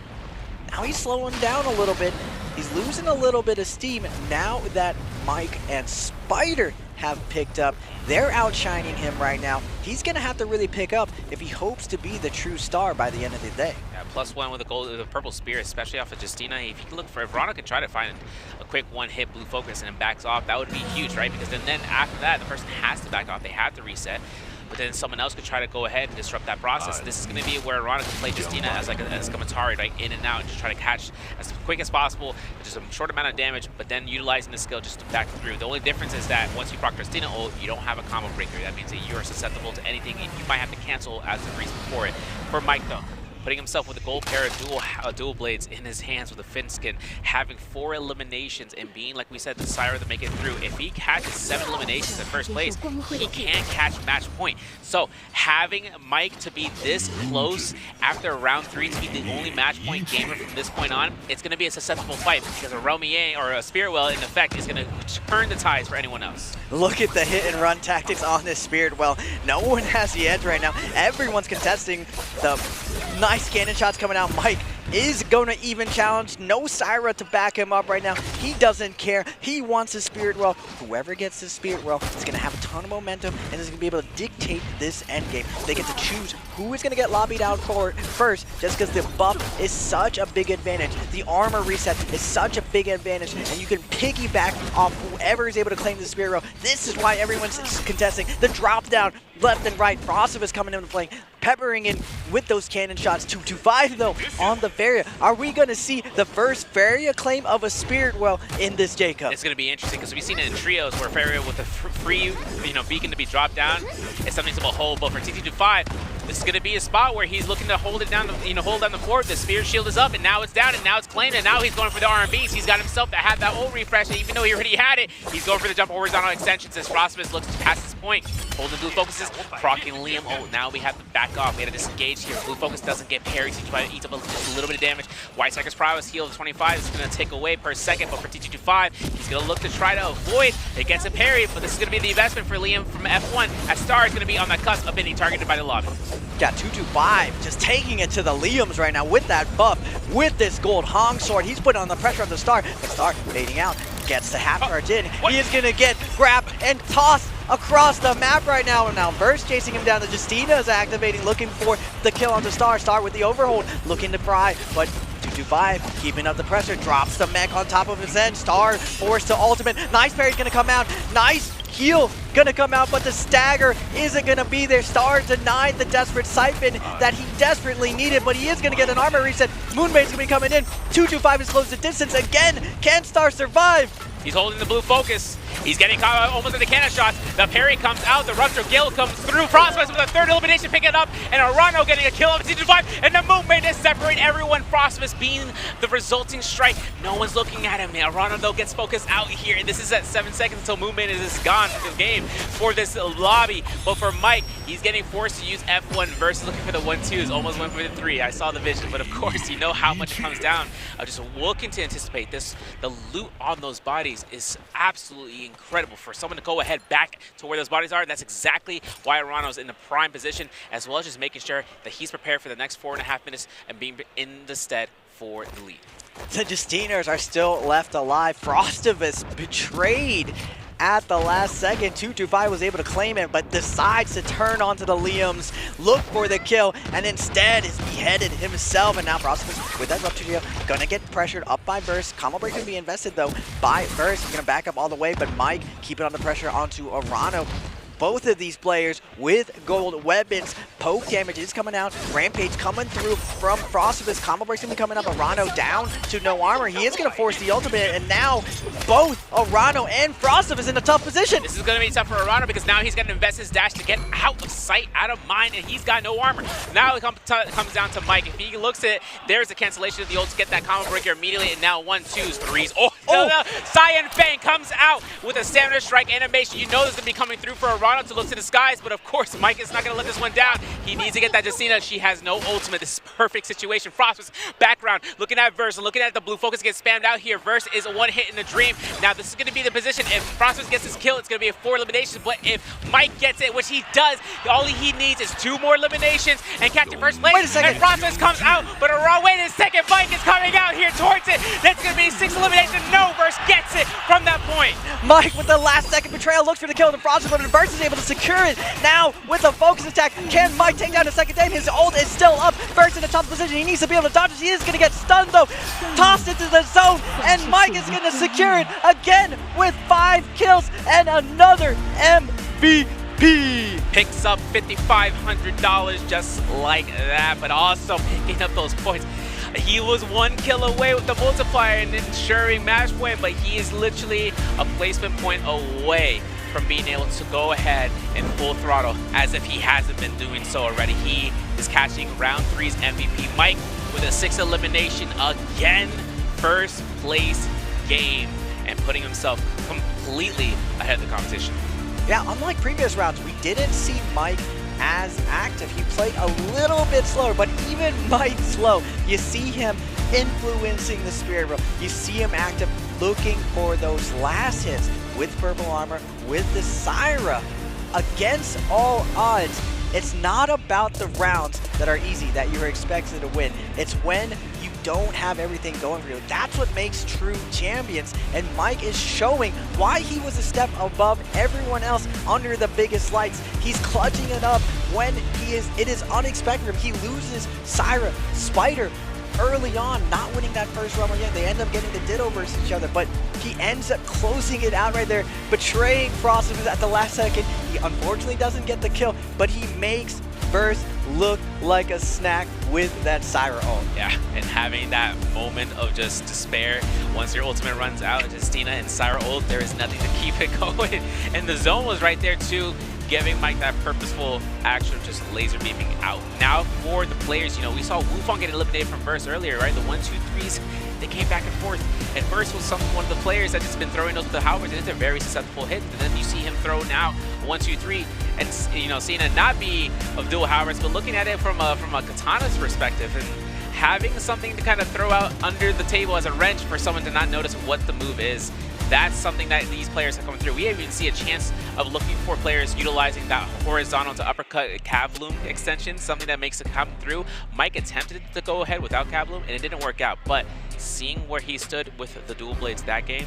Now he's slowing down a little bit. He's losing a little bit of steam now that Mike and Spider have picked up. They're outshining him right now. He's going to have to really pick up if he hopes to be the true star by the end of the day. Yeah, +1 with the purple spear, especially off of Justina. If you can look for, if Verona can try to find a quick one-hit blue focus and then backs off, that would be huge, right? Because then after that, the person has to back off. They have to reset. But then someone else could try to go ahead and disrupt that process. This is going to be where Arana can play Justina as like as Kamatari, right, in and out, and just try to catch as quick as possible, just a short amount of damage, but then utilizing the skill just to back through. The only difference is that once you proc Justina ult, you don't have a combo breaker. That means that you are susceptible to anything, and you might have to cancel as the reason for it. For Mike, though, putting himself with a gold pair of dual blades in his hands with a fin skin, having 4 eliminations, and being, like we said, the Syra to make it through. If he catches 7 eliminations in first place, he can't catch match point. So having Mike to be this close after round 3 to be the only match point gamer from this point on, it's going to be a susceptible fight because a Romier or a Spirit Well in effect is going to turn the tides for anyone else. Look at the hit and run tactics on this Spirit Well. No one has the edge right now. Everyone's contesting. The nice cannon shots coming out. Mike is going to even challenge. No Syra to back him up right now. He doesn't care. He wants his Spirit Well. Whoever gets this Spirit Well is going to have a ton of momentum and is going to be able to dictate this endgame. They get to choose who is going to get lobbied out for first, just because the buff is such a big advantage. The armor reset is such a big advantage, and you can piggyback off whoever is able to claim the Spirit Well. This is why everyone's contesting. The drop down left and right. Frostivus coming into play, peppering in with those cannon shots. 2-5 though on the Faria. Are we going to see the first Faria claim of a Spirit Well in this J-Cup? It's going to be interesting because we've seen it in trios where Faria with a free beacon to be dropped down is something to behold. But for TT25, This is going to be a spot where he's looking to hold it down, hold down the fort. The Spirit Shield is up, and now it's down, and now it's claimed, and now he's going for the R&Bs. He's got himself to have that ult refresh, and even though he already had it, he's going for the jump horizontal extensions as Frostbus looks past this point. Holding blue focuses, proccing Liam ult. Now we have to back off. We had to disengage here. Blue focus doesn't get parried. He tries to eat up just a little bit of damage. White Striker's prowess heal to 25 is going to take away per second, but for T225, he's going to look to try to avoid. It gets a parry, but this is going to be the investment for Liam from F1, as Star is going to be on the cusp of being targeted by the lobby. Yeah, 225 just taking it to the Liams right now with that buff, with this gold Hong sword. He's putting on the pressure on the Star, but Star fading out, gets the half charge in. He is going to get grabbed and tossed across the map right now. And now Verse chasing him down. The Justina is activating, looking for the kill on the Star. Star with the overhold, looking to pry, but 225 keeping up the pressure, drops the mech on top of his head. Star forced to ultimate. Nice parry's going to come out. Nice heal gonna come out, but the stagger isn't gonna be there. Star denied the desperate siphon that he desperately needed, but he is gonna get an armor reset. Moonbane's gonna be coming in. 225 is close to distance again. Can Star survive? He's holding the blue focus. He's getting caught almost in the cannon shots. The parry comes out. The Rupture Gale comes through. Frostbus with a third elimination, picking it up. And Arano getting a kill on T25. And the Moonbane is separate everyone. Frostbus being the resulting strike. No one's looking at him. Arano, though, gets focused out here. And this is at 7 seconds until Moonbane is gone from the game for this lobby. But for Mike, he's getting forced to use F1 versus looking for the 1-2s. Almost went for the 3. I saw the vision. But of course, you know how much it comes down. Just looking to anticipate this. The loot on those bodies is absolutely incredible. For someone to go ahead back to where those bodies are, that's exactly why Arano's in the prime position, as well as just making sure that he's prepared for the next 4.5 minutes and being in the stead for the lead. The Justiners are still left alive. Frostivus betrayed at the last second. 225 was able to claim it, but decides to turn onto the Liams, look for the kill, and instead is beheaded himself. And now Frostivus with that Rupture Gale gonna get pressured up by Burst. Combo break gonna be invested though by Burst. He's gonna back up all the way, but Mike keeping on the pressure onto Arano. Both of these players with gold weapons. Poke damage is coming out. Rampage coming through from Frostivus. Combo break's gonna be coming up. Arano down to no armor. He is gonna force the ultimate, and now both Arano and Frostivus in a tough position. This is gonna be tough for Arano because now he's gonna invest his dash to get out of sight, out of mind, and he's got no armor. Now it comes down to Mike. If he looks at it, there's a cancellation of the ult to get that combo breaker immediately, and now 1, 2s, 3s. Cyan Fang comes out with a stamina strike animation. You know this is gonna be coming through for Arano to look to the skies, but of course Mike is not going to let this one down. He needs to get that Justina. She has no ultimate. This is perfect situation. Frostbus background, looking at Verse, and looking at the blue focus get spammed out here. Verse is a one hit in the dream. Now this is going to be the position. If Frostbus gets his kill, it's going to be a 4 eliminations, but if Mike gets it, which he does, all he needs is 2 more eliminations and capture first place. Wait a second. And Frostbus comes out, but wait a second, Mike is coming out here towards it. That's going to be 6 eliminations. No, Verse gets it from that point. Mike with the last second betrayal looks for the kill of the Frostivus, but Burst is able to secure it. Now with a focus attack, can Mike take down the second time? His ult is still up. Burst in a tough position. He needs to be able to dodge it. He is going to get stunned though. Tossed into the zone, and Mike is going to secure it again with 5 kills and another MVP. Picks up $5,500 just like that, but also picking up those points. He was 1 kill away with the multiplier and ensuring match point, but he is literally a placement point away from being able to go ahead and full throttle as if he hasn't been doing so already. He is catching round 3's MVP. Mike with a 6 elimination again, first place game, and putting himself completely ahead of the competition. Yeah, unlike previous rounds, we didn't see Mike as active. He played a little bit slower, but even Mike slow, you see him influencing the Spirit Room. You see him active, looking for those last hits with purple armor, with the Syra. Against all odds, it's not about the rounds that are easy, that you're expected to win. It's when you don't have everything going for you. That's what makes true champions, and Mike is showing why he was a step above everyone else under the biggest lights. He's clutching it up when it is unexpected. He loses Syra, Spider, early on, not winning that first rumble yet. They end up getting the Ditto versus each other, but he ends up closing it out right there, betraying Frostivus at the last second. He unfortunately doesn't get the kill, but he makes Burst look like a snack with that Syra ult. Yeah, and having that moment of just despair once your ultimate runs out, Justina and Syra ult, there is nothing to keep it going. And the zone was right there too, giving Mike that purposeful action of just laser beaming out. Now for the players, you know, we saw Wufang get eliminated from Verse earlier, right? The 1-2-3s, they came back and forth. And Verse was one of the players that's just been throwing those with the halberds, and it's a very susceptible hit. And then you see him throw now 1-2-3, and you know, seeing it not be of dual halberds, but looking at it from a katana's perspective, and having something to kind of throw out under the table as a wrench for someone to not notice what the move is. That's something that these players have come through. We even see a chance of looking for players utilizing that horizontal to uppercut cav loom extension, something that makes it come through. Mike attempted to go ahead without cav loom, and it didn't work out. But seeing where he stood with the dual blades that game,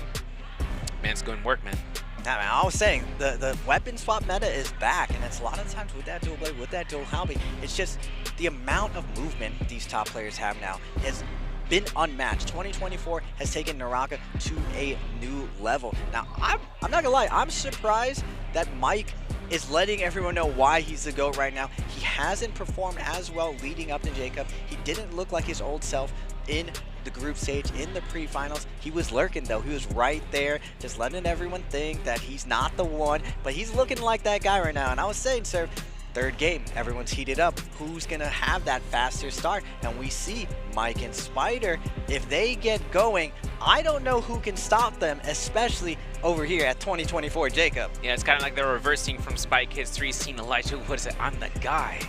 man, it's good work, man. Yeah, man, I was saying, the weapon swap meta is back, and it's a lot of times with that dual blade, with that dual halby, it's just the amount of movement these top players have now is been unmatched. 2024 has taken NARAKA to a new level. Now, I'm not gonna lie, I'm surprised that Mike is letting everyone know why he's the GOAT right now. He hasn't performed as well leading up to Jacob. He didn't look like his old self in the group stage, in the pre-finals. He was lurking though, he was right there, just letting everyone think that he's not the one, but he's looking like that guy right now. And I was saying, sir, third game, everyone's heated up. Who's gonna have that faster start? And we see Mike and Spider, if they get going, I don't know who can stop them, especially over here at 2024 Jacob. Yeah, it's kind of like they're reversing from Spike Hits 3, seeing Elijah, what is it, I'm the guy.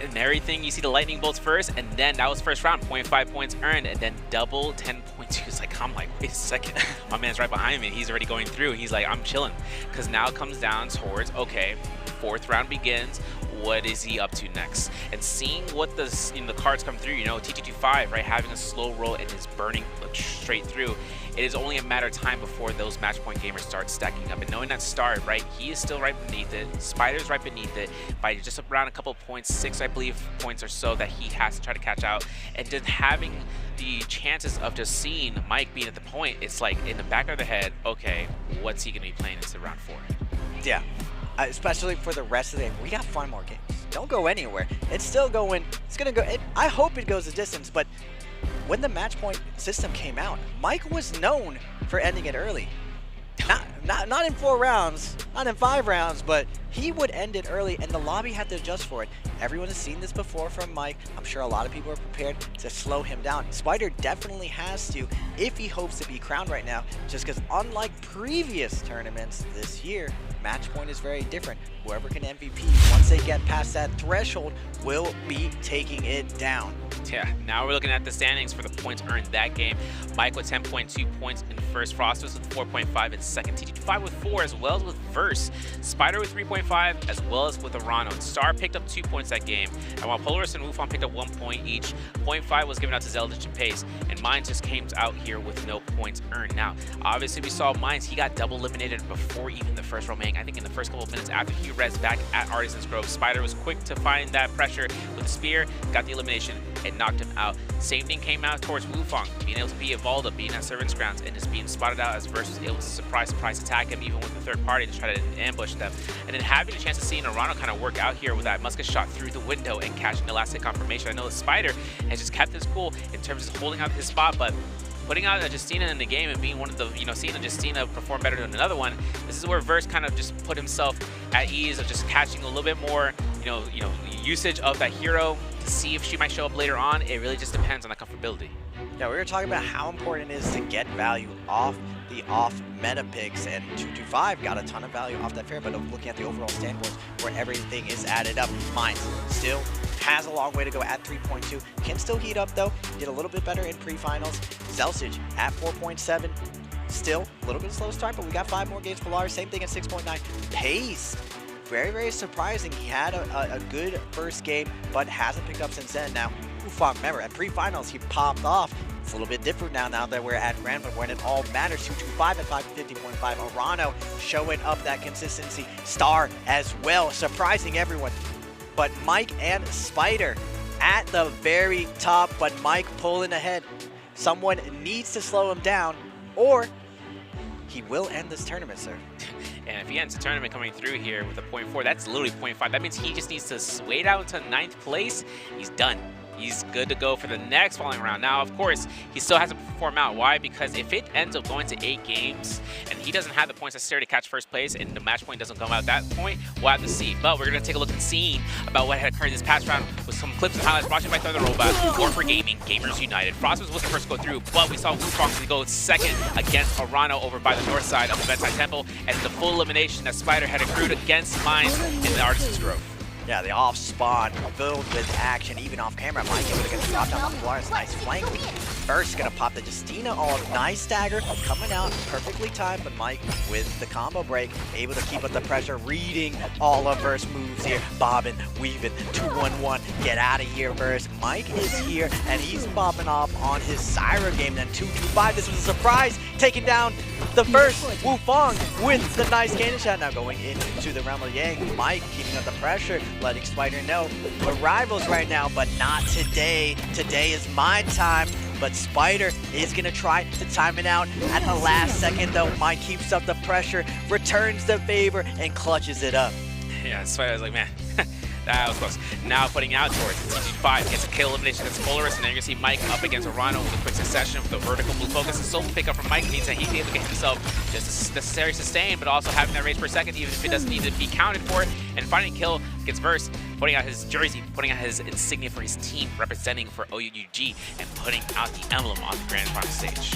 And everything, you see the lightning bolts first, and then that was first round, 0.5 points earned, and then double 10.2. It's like, I'm like, wait a second, my man's right behind me. He's already going through. He's like, I'm chilling. Because now it comes down towards, okay, fourth round begins. What is he up to next? And seeing what the cards come through, you know, TT25, right, having a slow roll and is burning straight through. It is only a matter of time before those match point gamers start stacking up. And knowing that Star, right, he is still right beneath it. Spider's right beneath it by just around a couple of points, 6, I believe, points or so that he has to try to catch out. And just having the chances of just seeing Mike being at the point, it's like in the back of the head, okay, what's he going to be playing into round 4? Yeah. Especially for the rest of the day. We got 5 more games. Don't go anywhere. It's still going. It's going to go. I hope it goes the distance, but when the match point system came out, Mike was known for ending it early. Not in 4 rounds, not in 5 rounds, but he would end it early, and the lobby had to adjust for it. Everyone has seen this before from Mike. I'm sure a lot of people are prepared to slow him down. Spider definitely has to if he hopes to be crowned right now, just because unlike previous tournaments this year, match point is very different. Whoever can MVP, once they get past that threshold, will be taking it down. Yeah, now we're looking at the standings for the points earned that game. Mike with 10.2 points in first, Frosters with 4.5 in second, TT25 with 4, as well as with Verse, Spider with 3.5, as well as with Arano. And Star picked up 2 points that game, and while Polaris and Wufang picked up 1 point each, 0.5 was given out to Zeldich and Pace, and Mines just came out here with no points earned. Now, obviously we saw Mines, he got double eliminated before even the first roaming. I think in the first couple of minutes after he res back at Artisan's Grove, Spider was quick to find that pressure with the spear, got the elimination, and knocked him out. Same thing came out towards Wufang, being able to be Evalda, being at Servant's Grounds, and just being spotted out as Verse was able to surprise attack him, even with the third party to try to ambush them. And then having a chance to see Narano kind of work out here with that musket shot through the window and catching the last hit confirmation. I know the Spider has just kept his cool in terms of holding out his spot, but putting out a Justina in the game and being one of the, seeing a Justina perform better than another one, this is where Verse kind of just put himself at ease of just catching a little bit more, usage of that hero to see if she might show up later on. It really just depends on the comfortability. Yeah, we were talking about how important it is to get value off the off-meta picks, and 225 got a ton of value off that fair, but looking at the overall standboards where everything is added up, Mines still has a long way to go at 3.2. Can still heat up though, did a little bit better in pre-finals. Zelsage at 4.7, still a little bit slow start, but we got 5 more games. Polaris, same thing at 6.9. Pace, very, very surprising. He had a good first game, but hasn't picked up since then. Now, Wufang, remember, at pre-finals, he popped off. It's a little bit different now that we're at Grand, but when it all matters, 225 at 550.5. Arano showing up that consistency. Star as well, surprising everyone. But Mike and Spider at the very top, but Mike pulling ahead. Someone needs to slow him down, or he will end this tournament, sir. And if he ends the tournament coming through here with a 0.4, that's literally 0.5. That means he just needs to wait out until 9th place. He's done. he's good to go for the next following round. Now, of course, he still has to perform out. Why? Because if it ends up going to 8 games and he doesn't have the points necessary to catch first place and the match point doesn't come out at that point, we'll have to see. But we're going to take a look and see about what had occurred this past round with some clips and highlights brought to you by Thunder Robot or for Gaming, Gamers United. Frostmas was the first to go through, but we saw Wufong go second against Arano over by the north side of the bedside temple, and the full elimination that Spider had accrued against Mines in the Artisan's Grove. Yeah, the off spawn filled with action, even off camera. Mike able to get the drop down on the Polaris. Nice flank. First, gonna pop the Justina off. Nice dagger coming out perfectly timed, but Mike with the combo break, able to keep up the pressure, reading all of Verse moves here. Bobbing, weaving, 2-1-1. Get out of here, Verse. Mike is here, and he's bobbing off on his Syra game. Then 2-2-5. This was a surprise, taking down the first Wufong with the nice cannon shot. Now going into the realm of Yang. Mike keeping up the pressure, letting Spider know we're rivals right now, but not today. Today is my time. But Spider is gonna try to time it out at the last second though. Mike keeps up the pressure, returns the favor, and clutches it up. Yeah, Spider was like, man, that was close. Now putting out towards TG5, gets a kill elimination against Polaris, and then you're gonna see Mike up against Arano with a quick succession with the vertical blue focus. And solo pickup from Mike means that he's able to get himself just a necessary sustain, but also having that range per second, even if it doesn't need to be counted for it. And finding kill against Verse, putting out his jersey, putting out his insignia for his team, representing for OUG, and putting out the emblem on the grand final stage.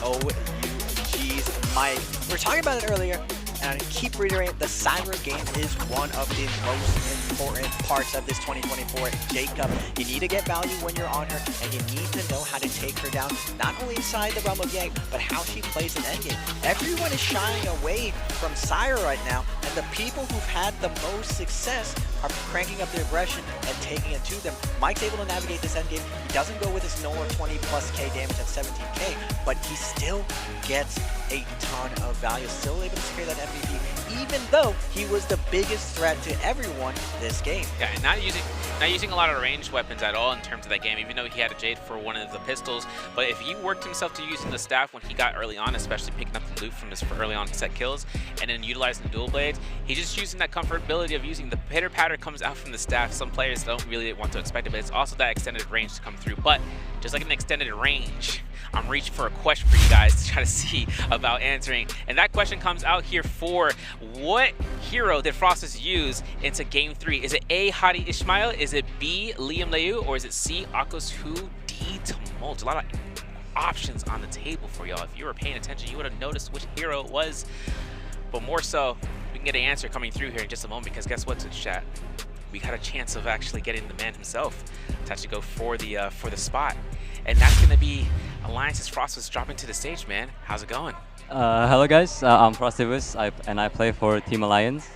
OUG's Mike. We were talking about it earlier, and I keep reiterating, the Syra game is one of the most important parts of this 2024 J-Cup. You need to get value when you're on her, and you need to know how to take her down, not only inside the realm of Yang, but how she plays an endgame. Everyone is shying away from Syra right now, and the people who've had the most success are cranking up their aggression and taking it to them. Mike's able to navigate this endgame. He doesn't go with his normal 20+K damage at 17K, but he still gets a ton of value, still able to secure that MVP, even though he was the biggest threat to everyone this game. Yeah, and not using a lot of ranged weapons at all in terms of that game, even though he had a Jade for one of the pistols. But if he worked himself to using the staff when he got early on, especially picking up the loot from his early on set kills, and then utilizing the dual blades, he's just using that comfortability of using the pitter patter comes out from the staff. Some players don't really want to expect it, but it's also that extended range to come through. But just like an extended range, I'm reaching for a question for you guys to try to see about answering. And that question comes out here for what hero did Frostus use into Game 3? Is it A, Hadi Ismail? Is it B, Liam Leu? Or is it C, Akos Hu? D, Tumult? A lot of options on the table for y'all. If you were paying attention, you would have noticed which hero it was. But more so, we can get an answer coming through here in just a moment, because guess what, chat? We got a chance of actually getting the man himself to actually go for the spot. And that's going to be Alliance's Frostus dropping to the stage, man. How's it going? Hello guys, I'm Frostivus, and I play for Team Alliance.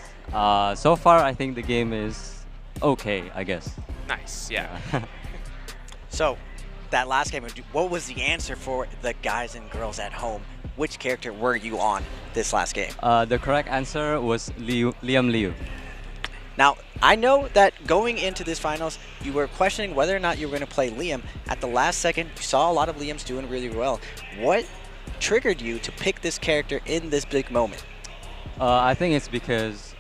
So far, I think the game is okay, I guess. Nice, yeah. So, that last game, what was the answer for the guys and girls at home? Which character were you on this last game? The correct answer was Liam Liu. Now, I know that going into this finals, you were questioning whether or not you were going to play Liam. At the last second, you saw a lot of Liams doing really well. What triggered you to pick this character in this big moment? I think it's because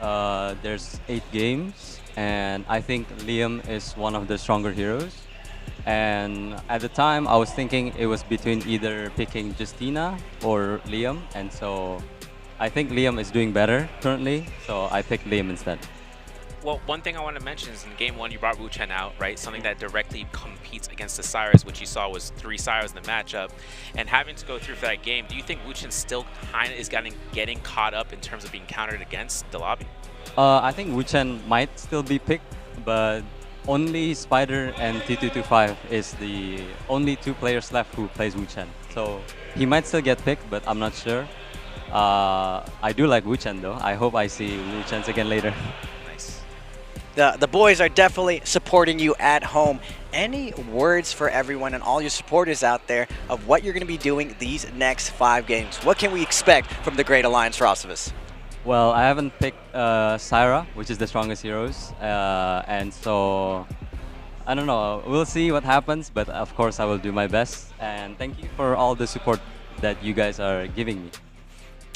there's 8 games, and I think Liam is one of the stronger heroes. And at the time, I was thinking it was between either picking Justina or Liam, and so I think Liam is doing better currently, so I picked Liam instead. Well, one thing I want to mention is in Game 1, you brought Wu Chen out, right? Something that directly competes against the Cyrus, which you saw was 3 Cyrus in the matchup. And having to go through for that game, do you think Wu Chen still kind of is getting caught up in terms of being countered against the lobby? I think Wu Chen might still be picked, but only Spider and T225 is the only 2 players left who plays Wu Chen. So he might still get picked, but I'm not sure. I do like Wu Chen though. I hope I see Wu Chen again later. The boys are definitely supporting you at home. Any words for everyone and all your supporters out there of what you're going to be doing these next 5 games? What can we expect from the Great Alliance Frostivus? Well, I haven't picked Syra, which is the strongest heroes, and so I don't know. We'll see what happens, but of course I will do my best. And thank you for all the support that you guys are giving me.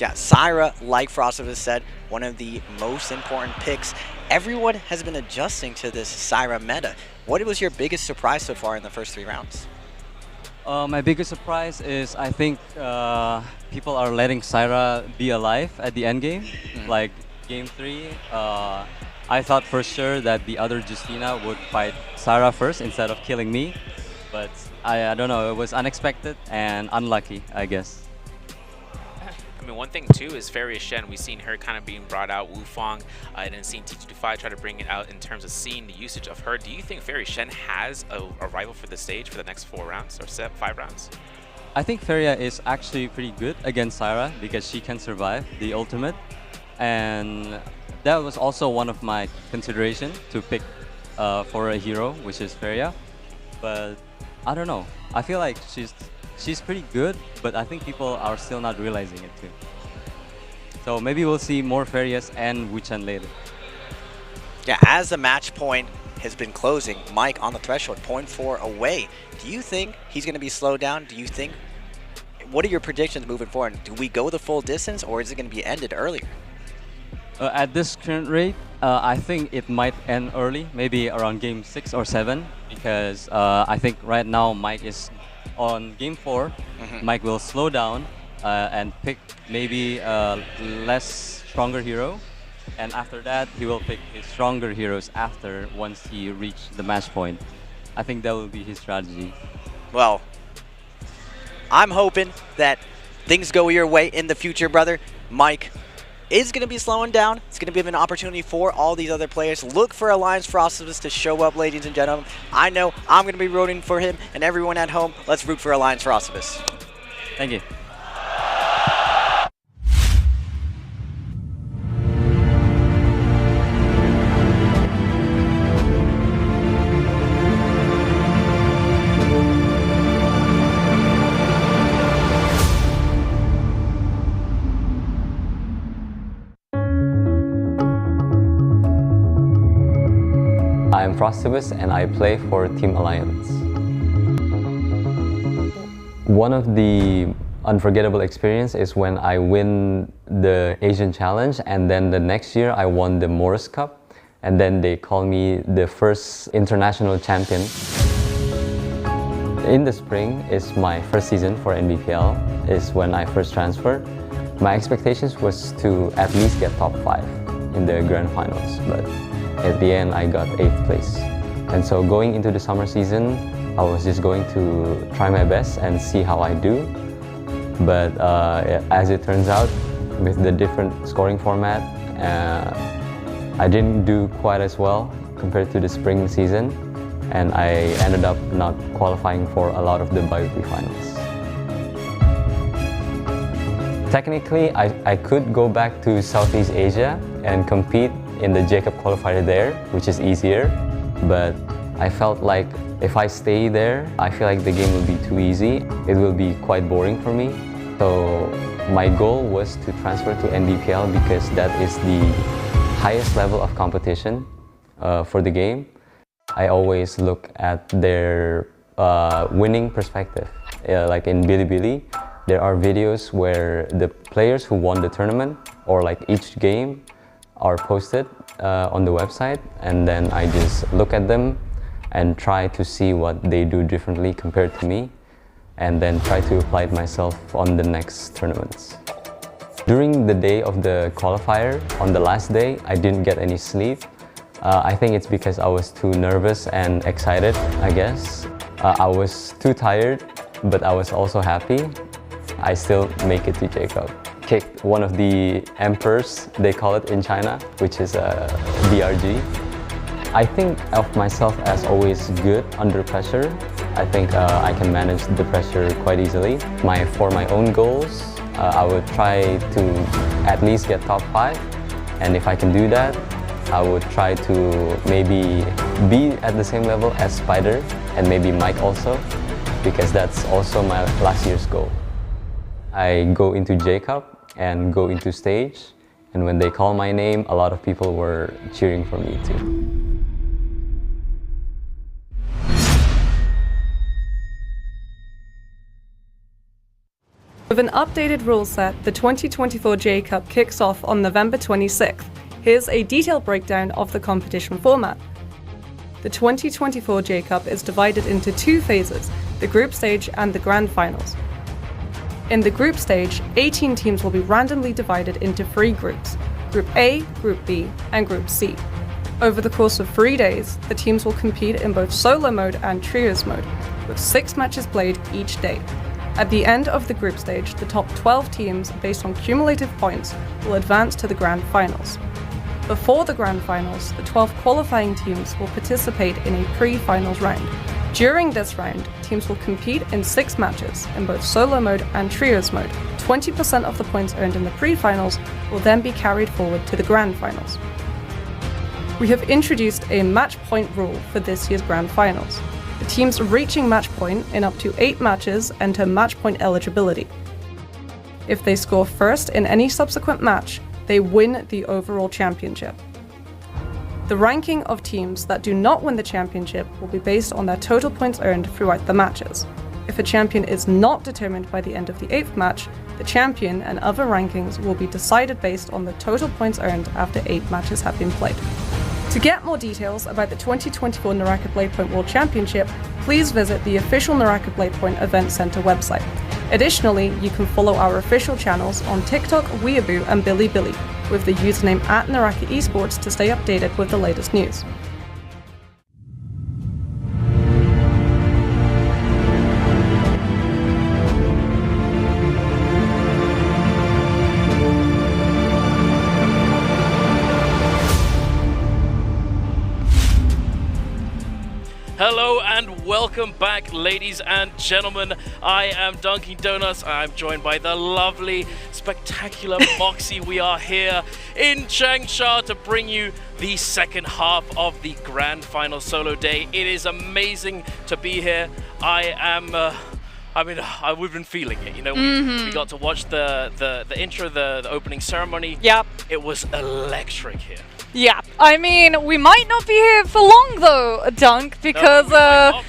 Yeah, Syra, like Frostovus said, one of the most important picks. Everyone has been adjusting to this Syra meta. What was your biggest surprise so far in the first 3 rounds? My biggest surprise is I think people are letting Syra be alive at the end game. Like game 3, I thought for sure that the other Justina would fight Syra first instead of killing me. But I don't know, it was unexpected and unlucky, I guess. I mean, one thing too is Fairy Shen. We've seen her kind of being brought out, Wufang, and then seen T225 try to bring it out in terms of seeing the usage of her. Do you think Fairy Shen has a rival for the stage for the next 4 rounds or 5 rounds? I think Feria is actually pretty good against Syra because she can survive the ultimate. And that was also one of my consideration to pick for a hero, which is Feria. But I don't know. I feel like she's pretty good, but I think people are still not realizing it too. So maybe we'll see more Farias and Wuchen later. Yeah, as the match point has been closing, Mike on the threshold, 0.4 away. Do you think he's going to be slowed down? Do you think, what are your predictions moving forward? Do we go the full distance or is it going to be ended earlier? At this current rate, I think it might end early, maybe around game 6 or 7, because I think right now Mike is on game 4. Mike will slow down and pick maybe a less stronger hero. And after that, he will pick his stronger heroes after once he reached the match point. I think that will be his strategy. Well, I'm hoping that things go your way in the future, brother. Mike is going to be slowing down. It's going to be an opportunity for all these other players. Look for Alliance Frostovus to show up, ladies and gentlemen. I know I'm going to be rooting for him, and everyone at home, let's root for Alliance Frostovus. Thank you. I'm Frostovus and I play for Team Alliance. One of the unforgettable experience is when I win the Asian Challenge, and then the next year I won the Morris Cup, and then they call me the first international champion. In the spring is my first season for NBPL, is when I first transferred. My expectations was to at least get top 5 in the grand finals, but at the end, I got 8th place. And so going into the summer season, I was just going to try my best and see how I do. But as it turns out, with the different scoring format, I didn't do quite as well compared to the spring season. And I ended up not qualifying for a lot of the bi-weekly finals. Technically, I could go back to Southeast Asia and compete in the Jacob qualifier there, which is easier. But I felt like if I stay there, I feel like the game will be too easy. It will be quite boring for me. So my goal was to transfer to NBPL because that is the highest level of competition for the game. I always look at their winning perspective. Like in Bilibili, there are videos where the players who won the tournament or like each game are posted on the website, and then I just look at them and try to see what they do differently compared to me, and then try to apply it myself on the next tournaments. During the day of the qualifier, on the last day, I didn't get any sleep. I think it's because I was too nervous and excited, I guess. I was too tired, but I was also happy. I still make it to Jacob. Kicked one of the emperors, they call it in China, which is DRG. I think of myself as always good under pressure. I think I can manage the pressure quite easily. For my own goals, I would try to at least get top 5. And if I can do that, I would try to maybe be at the same level as Spider and maybe Mike also, because that's also my last year's goal. I go into Jacob and go into stage, and when they call my name, a lot of people were cheering for me too. an updated rule set, the 2024 J-Cup kicks off on November 26th. Here's a detailed breakdown of the competition format. The 2024 J-Cup is divided into two phases, the group stage and the grand finals. In the group stage, 18 teams will be randomly divided into 3 groups, Group A, Group B, and Group C. Over the course of 3 days, the teams will compete in both solo mode and trios mode, with 6 matches played each day. At the end of the group stage, the top 12 teams, based on cumulative points, will advance to the grand finals. Before the grand finals, the 12 qualifying teams will participate in a pre-finals round. During this round, teams will compete in 6 matches in both solo mode and trios mode. 20% of the points earned in the pre-finals will then be carried forward to the grand finals. We have introduced a match point rule for this year's grand finals. The teams reaching match point in up to 8 matches enter match point eligibility. If they score first in any subsequent match, they win the overall championship. The ranking of teams that do not win the championship will be based on their total points earned throughout the matches. If a champion is not determined by the end of the 8th match, the champion and other rankings will be decided based on the total points earned after 8 matches have been played. To get more details about the 2024 NARAKA BLADEPOINT World Championship, please visit the official NARAKA BLADEPOINT Event Center website. Additionally, you can follow our official channels on TikTok, Weeaboo, and Bilibili, with the username @NARAKA Esports to stay updated with the latest news. Hello and welcome back, ladies and gentlemen. I am Dunkin' Donuts. I'm joined by the lovely, spectacular Moxie. We are here in Changsha to bring you the second half of the grand final solo day. It is amazing to be here. We've been feeling it, you know. We got to watch the intro, the opening ceremony. Yep. It was electric here. Yeah, I mean, we might not be here for long though, Dunk, because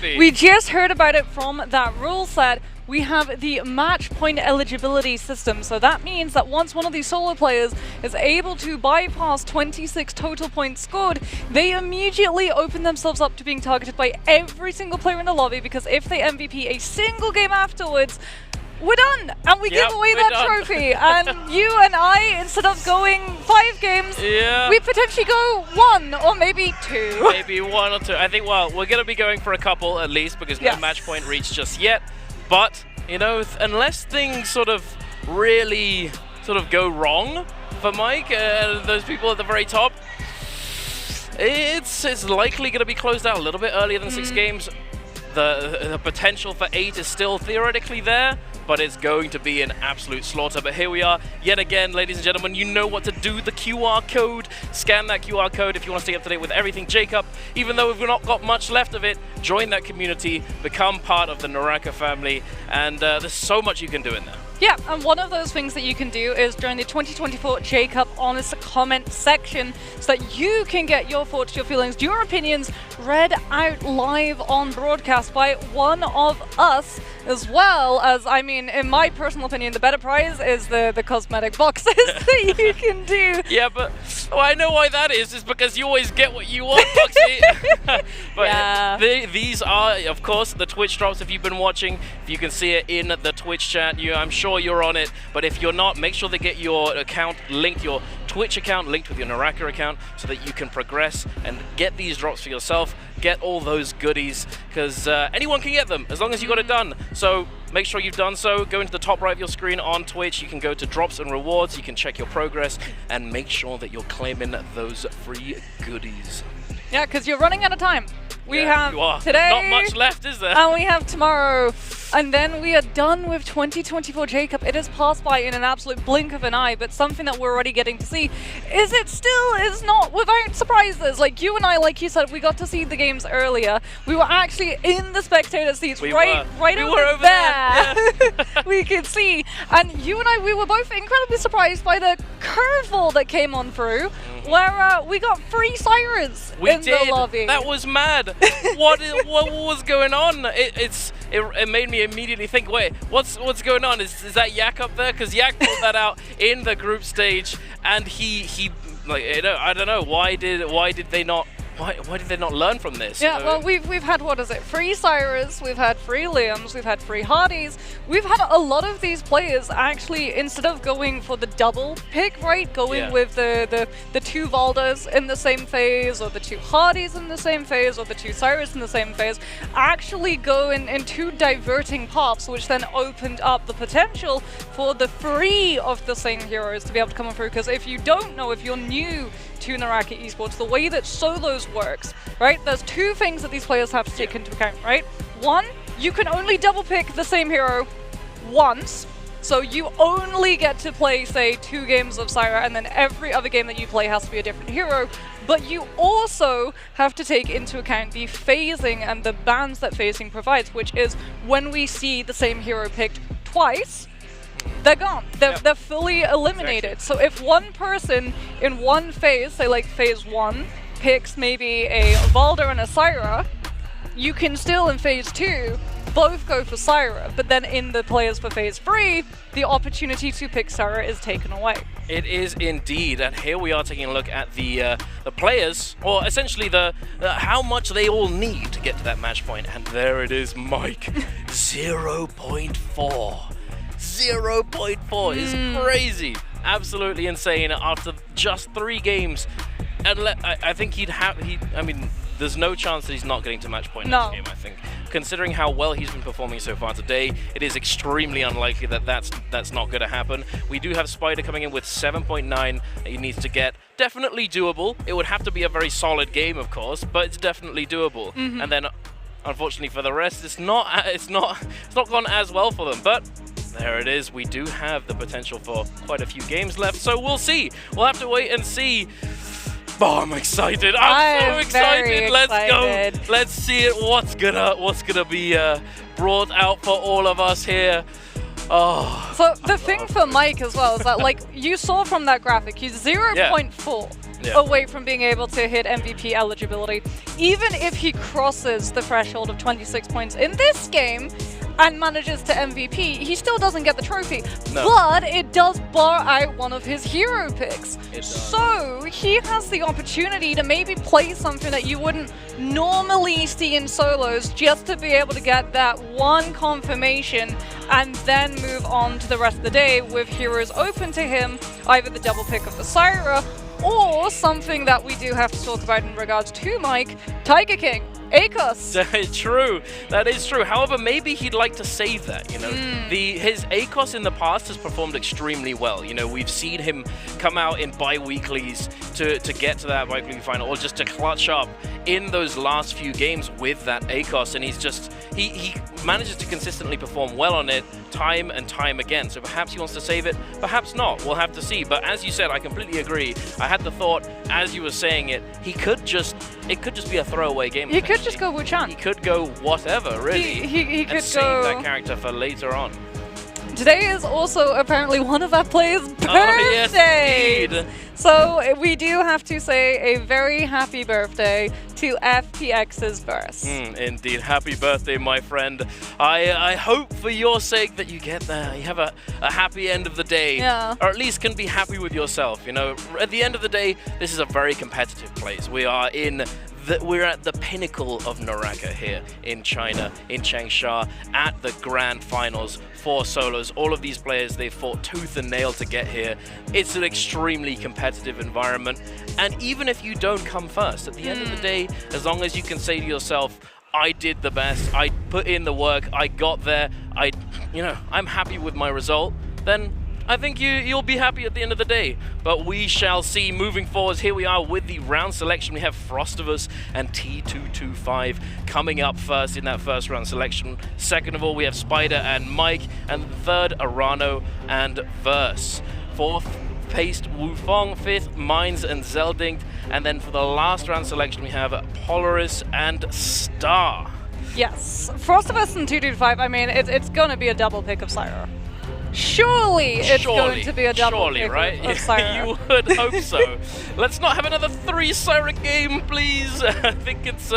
we just heard about it from that rule set. We have the match point eligibility system, so that means that once one of these solo players is able to bypass 26 total points scored, they immediately open themselves up to being targeted by every single player in the lobby, because if they MVP a single game afterwards, we're done, and we give away that trophy. And you and I, instead of going 5 games, we potentially go 1 or maybe 2. Maybe 1 or 2. I think, well, we're going to be going for a couple at least, because no match point reached just yet. But, you know, unless things sort of really go wrong for Mike, those people at the very top, it's likely going to be closed out a little bit earlier than 6 games. The potential for 8 is still theoretically there, but it's going to be an absolute slaughter. But here we are, yet again, ladies and gentlemen. You know what to do, the QR code. Scan that QR code if you want to stay up to date with everything J-Cup. Even though we've not got much left of it, join that community, become part of the NARAKA family, and there's so much you can do in there. Yeah, and one of those things that you can do is join the 2024 J-Cup Honest Comment section, so that you can get your thoughts, your feelings, your opinions read out live on broadcast by one of us, as well as, I mean, in my personal opinion, the better prize is the cosmetic boxes that you can do. Yeah, but I know why that is because you always get what you want, Foxy. But these are, of course, the Twitch drops. If you've been watching, if you can see it in the Twitch chat, I'm sure you're on it. But if you're not, make sure to get your account linked, your Twitch account linked with your NARAKA account, so that you can progress and get these drops for yourself, get all those goodies, because anyone can get them as long as you got it done. So make sure you've done so. Go into the top right of your screen on Twitch. You can go to drops and rewards. You can check your progress and make sure that you're claiming those free goodies. Yeah, because you're running out of time. We have today. Not much left, is there? And we have tomorrow. And then we are done with 2024 J-Cup. It has passed by in an absolute blink of an eye, but something that we're already getting to see is it still is not without surprises. Like you and I, like you said, we got to see the games earlier. We were actually in the spectator seats, right over there. Yeah. We could see. And you and I, we were both incredibly surprised by the curveball that came on through, where we got 3 sirens in the lobby. That was mad. What was going on? It's it made me immediately think, wait, what's going on? Is that Yak up there? Because Yak pulled that out in the group stage, and he like, I don't know, why did they not learn from this? Yeah, well, we've had, what is it, 3 Cyrus, we've had 3 Liams, we've had 3 Hardys. We've had a lot of these players actually, instead of going for the double pick, right, going with the 2 Valdas in the same phase, or the 2 Hardys in the same phase, or the 2 Cyrus in the same phase, actually go in 2 diverting paths, which then opened up the potential for the 3 of the same heroes to be able to come through. Because if you don't know, if you're new to NARAKA Esports, the way that solos works, right? There's 2 things that these players have to take into account, right? 1, you can only double pick the same hero once, so you only get to play, say, 2 games of Syra, and then every other game that you play has to be a different hero. But you also have to take into account the phasing and the bans that phasing provides, which is when we see the same hero picked twice, they're gone. They're fully eliminated. So if one person in one phase, say like phase 1, picks maybe a Valda and a Syra, you can still in phase 2 both go for Syra, but then in the players for phase 3, the opportunity to pick Syra is taken away. It is indeed, and here we are taking a look at the players, or essentially the how much they all need to get to that match point, and there it is, Mike, 0.4. 0.4 is crazy, absolutely insane. After just 3 games, and I think I mean, there's no chance that he's not getting to match point in this game. I think, considering how well he's been performing so far today, it is extremely unlikely that that's not going to happen. We do have Spider coming in with 7.9 that he needs to get. Definitely doable. It would have to be a very solid game, of course, but it's definitely doable. And then, unfortunately for the rest, it's not gone as well for them, but there it is. We do have the potential for quite a few games left, so we'll see. We'll have to wait and see. Oh, I'm excited. I'm so excited. Let's go. Let's see it. What's gonna be brought out for all of us here. Oh. So the thing for Mike as well is that, like, you saw from that graphic, he's 0.4 away from being able to hit MVP eligibility. Even if he crosses the threshold of 26 points in this game and manages to MVP, he still doesn't get the trophy. But it does bar out one of his hero picks. So he has the opportunity to maybe play something that you wouldn't normally see in solos, just to be able to get that one confirmation and then move on to the rest of the day with heroes open to him, either the double pick of the Syra or something that we do have to talk about in regards to Mike, Tiger King. ACOS. True, that is true. However, maybe he'd like to save that, you know. His ACOS in the past has performed extremely well. You know, we've seen him come out in bi-weeklies to get to that bi-weekly final, or just to clutch up in those last few games with that ACOS, and he manages to consistently perform well on it time and time again. So perhaps he wants to save it, perhaps not. We'll have to see. But as you said, I completely agree. I had the thought as you were saying it, it could just be a throwaway game. He could just go Wu-Chan. He could go whatever, really. He could save that character for later on. Today is also apparently one of our players' birthdays. Oh, yes, indeed. So we do have to say a very happy birthday to FPX's verse. Indeed, happy birthday, my friend. I hope for your sake that you get there. You have a happy end of the day, or at least can be happy with yourself. You know, at the end of the day, this is a very competitive place. We're at the pinnacle of NARAKA here in China, in Changsha, at the grand finals for solos. All of these players, they fought tooth and nail to get here. It's an extremely competitive environment, and even if you don't come first, at the end of the day, as long as you can say to yourself, I did the best, I put in the work, I got there, I'm happy with my result, then I think you'll be happy at the end of the day. But we shall see. Moving forwards, here we are with the round selection. We have Frostivus and T225 coming up first in that first round selection. Second of all, we have Spider and Mike. And third, Arano and Verse. Fourth, Paste Wufong. Fifth, Mines and Zeldingt. And then for the last round selection, we have Polaris and Star. Yes, Frostivus and 225, I mean, it's going to be a double pick of Syra. surely it's going to be a double surely, kick right? of Syra. You would hope so. Let's not have another 3 Syra game, please. I think it's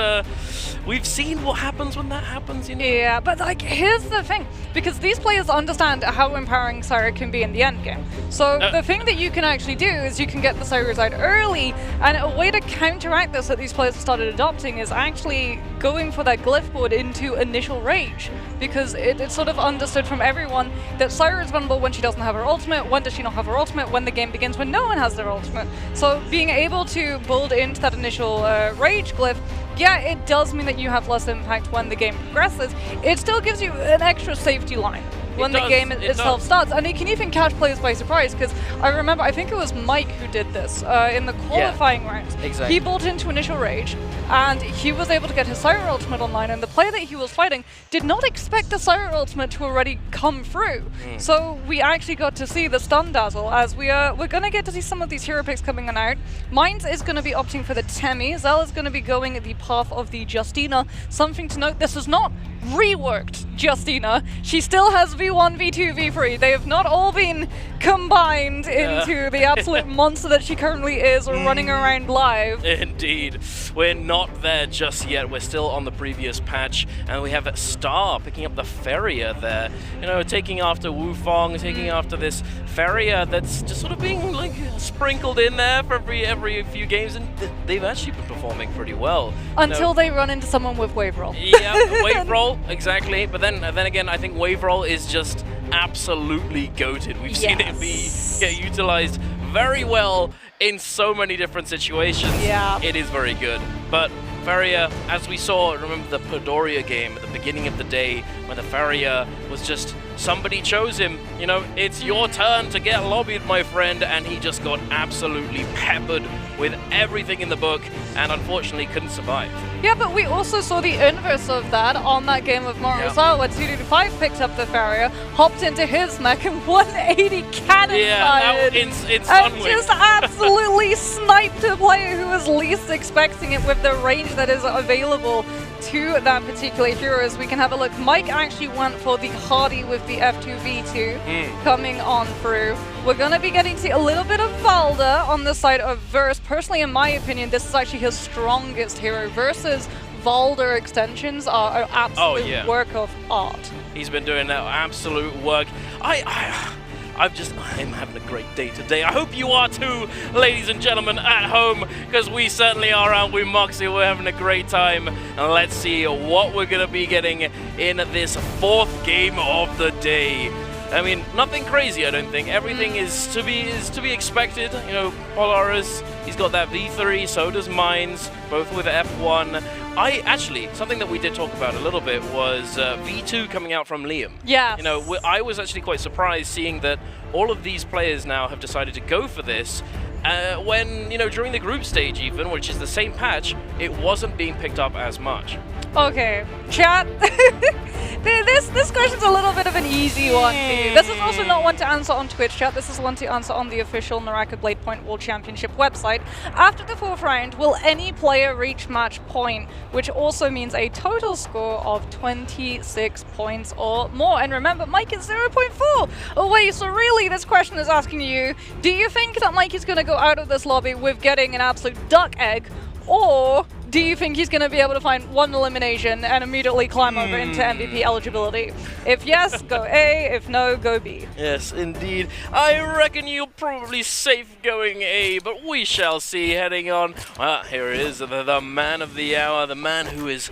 we've seen what happens when that happens, you know. Yeah, but like here's the thing, because these players understand how empowering Syra can be in the end game. So the thing that you can actually do is you can get the Syras out early, and a way to counteract this that these players have started adopting is actually going for that glyph board into initial rage, because it's sort of understood from everyone that Syra is vulnerable when she doesn't have her ultimate. When does she not have her ultimate? When the game begins, when no one has their ultimate. So being able to build into that initial rage glyph, yeah, it does mean that you have less impact when the game progresses. It still gives you an extra safety line when the game itself starts, and it can even catch players by surprise, because I remember, I think it was Mike who did this in the qualifying rounds. Exactly. He built into initial rage, and he was able to get his Syra ultimate online, and the player that he was fighting did not expect the Syra ultimate to already come through. So we actually got to see the stun dazzle, as we're going to get to see some of these hero picks coming in out. Mines is going to be opting for the Temi, Zell is going to be going the path of the Justina. Something to note, this is not reworked Justina. She still has V1, V2, V3. They have not all been combined into the absolute monster that she currently is, running around live. Indeed. We're not there just yet. We're still on the previous patch, and we have Star picking up the Farrier there. You know, taking after Wufong, taking after this Farrier that's just sort of being like sprinkled in there for every few games, and they've actually been performing pretty well. Until they run into someone with Wave Roll. Yeah, Wave Roll, exactly. But then again, I think Wave Roll is just absolutely goated. We've seen it get utilized very well in so many different situations. Yeah. It is very good. But Farrier, as we saw, remember the Podoria game at the beginning of the day when the Farrier was just, somebody chose him, you know, it's your turn to get lobbied, my friend, and he just got absolutely peppered with everything in the book and unfortunately couldn't survive. Yeah, but we also saw the inverse of that on that game of Morozal, where 2D5 picked up the Farrier, hopped into his mech, and 180 cannon fired, in and just absolutely sniped a player who was least expecting it with the range that is available to that particular hero. As we can have a look, Mike actually went for the Hardy with the F2V2 coming on through. We're going to be getting to see a little bit of Valda on the side of Verse. Personally, in my opinion, this is actually his strongest hero. Versus Valda extensions are an absolute work of art. He's been doing that absolute work. I'm having a great day today. I hope you are too, ladies and gentlemen at home, because we certainly are, aren't we, Moxie? We're having a great time. And let's see what we're going to be getting in this 4th game of the day. I mean, nothing crazy, I don't think. Everything is to be expected. You know, Polaris, he's got that V3, so does Mines, both with F1. Something that we did talk about a little bit was V2 coming out from Liam. Yeah. You know, I was actually quite surprised seeing that all of these players now have decided to go for this. When, you know, during the group stage even, which is the same patch, it wasn't being picked up as much. Okay, chat. This question's a little bit of an easy one for you. This is also not one to answer on Twitch, chat. This is one to answer on the official NARAKA BLADEPOINT World Championship website. After the 4th round, will any player reach match point, which also means a total score of 26 points or more. And remember, Mike is 0.4 away. So really, this question is asking you, do you think that Mike is going to go out of this lobby with getting an absolute duck egg, or do you think he's going to be able to find one elimination and immediately climb over into MVP eligibility? If yes, go A. If no, go B. Yes, indeed. I reckon you're probably safe going A, but we shall see. Heading on. Here is the man of the hour, the man who is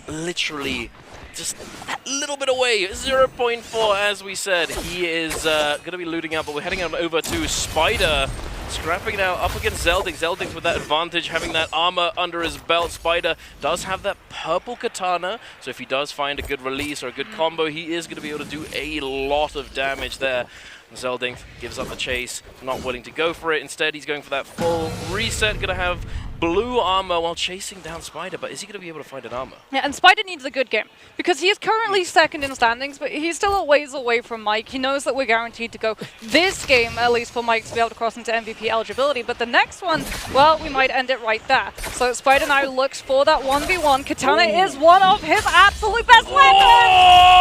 literally just a little bit away. 0.4, as we said. He is going to be looting out, but we're heading on over to Spider. Scrapping now up against Zelding. Zelding's with that advantage, having that armor under his belt. Spider does have that purple katana, so if he does find a good release or a good combo, he is going to be able to do a lot of damage there. Zelding gives up the chase, not willing to go for it. Instead, he's going for that full reset. Going to have blue armor while chasing down Spider, but is he going to be able to find an armor? Yeah, and Spider needs a good game, because he is currently 2nd in standings, but he's still a ways away from Mike. He knows that we're guaranteed to go this game, at least for Mike to be able to cross into MVP eligibility, but the next one, well, we might end it right there. So Spider now looks for that 1v1. Katana is one of his absolute best weapons!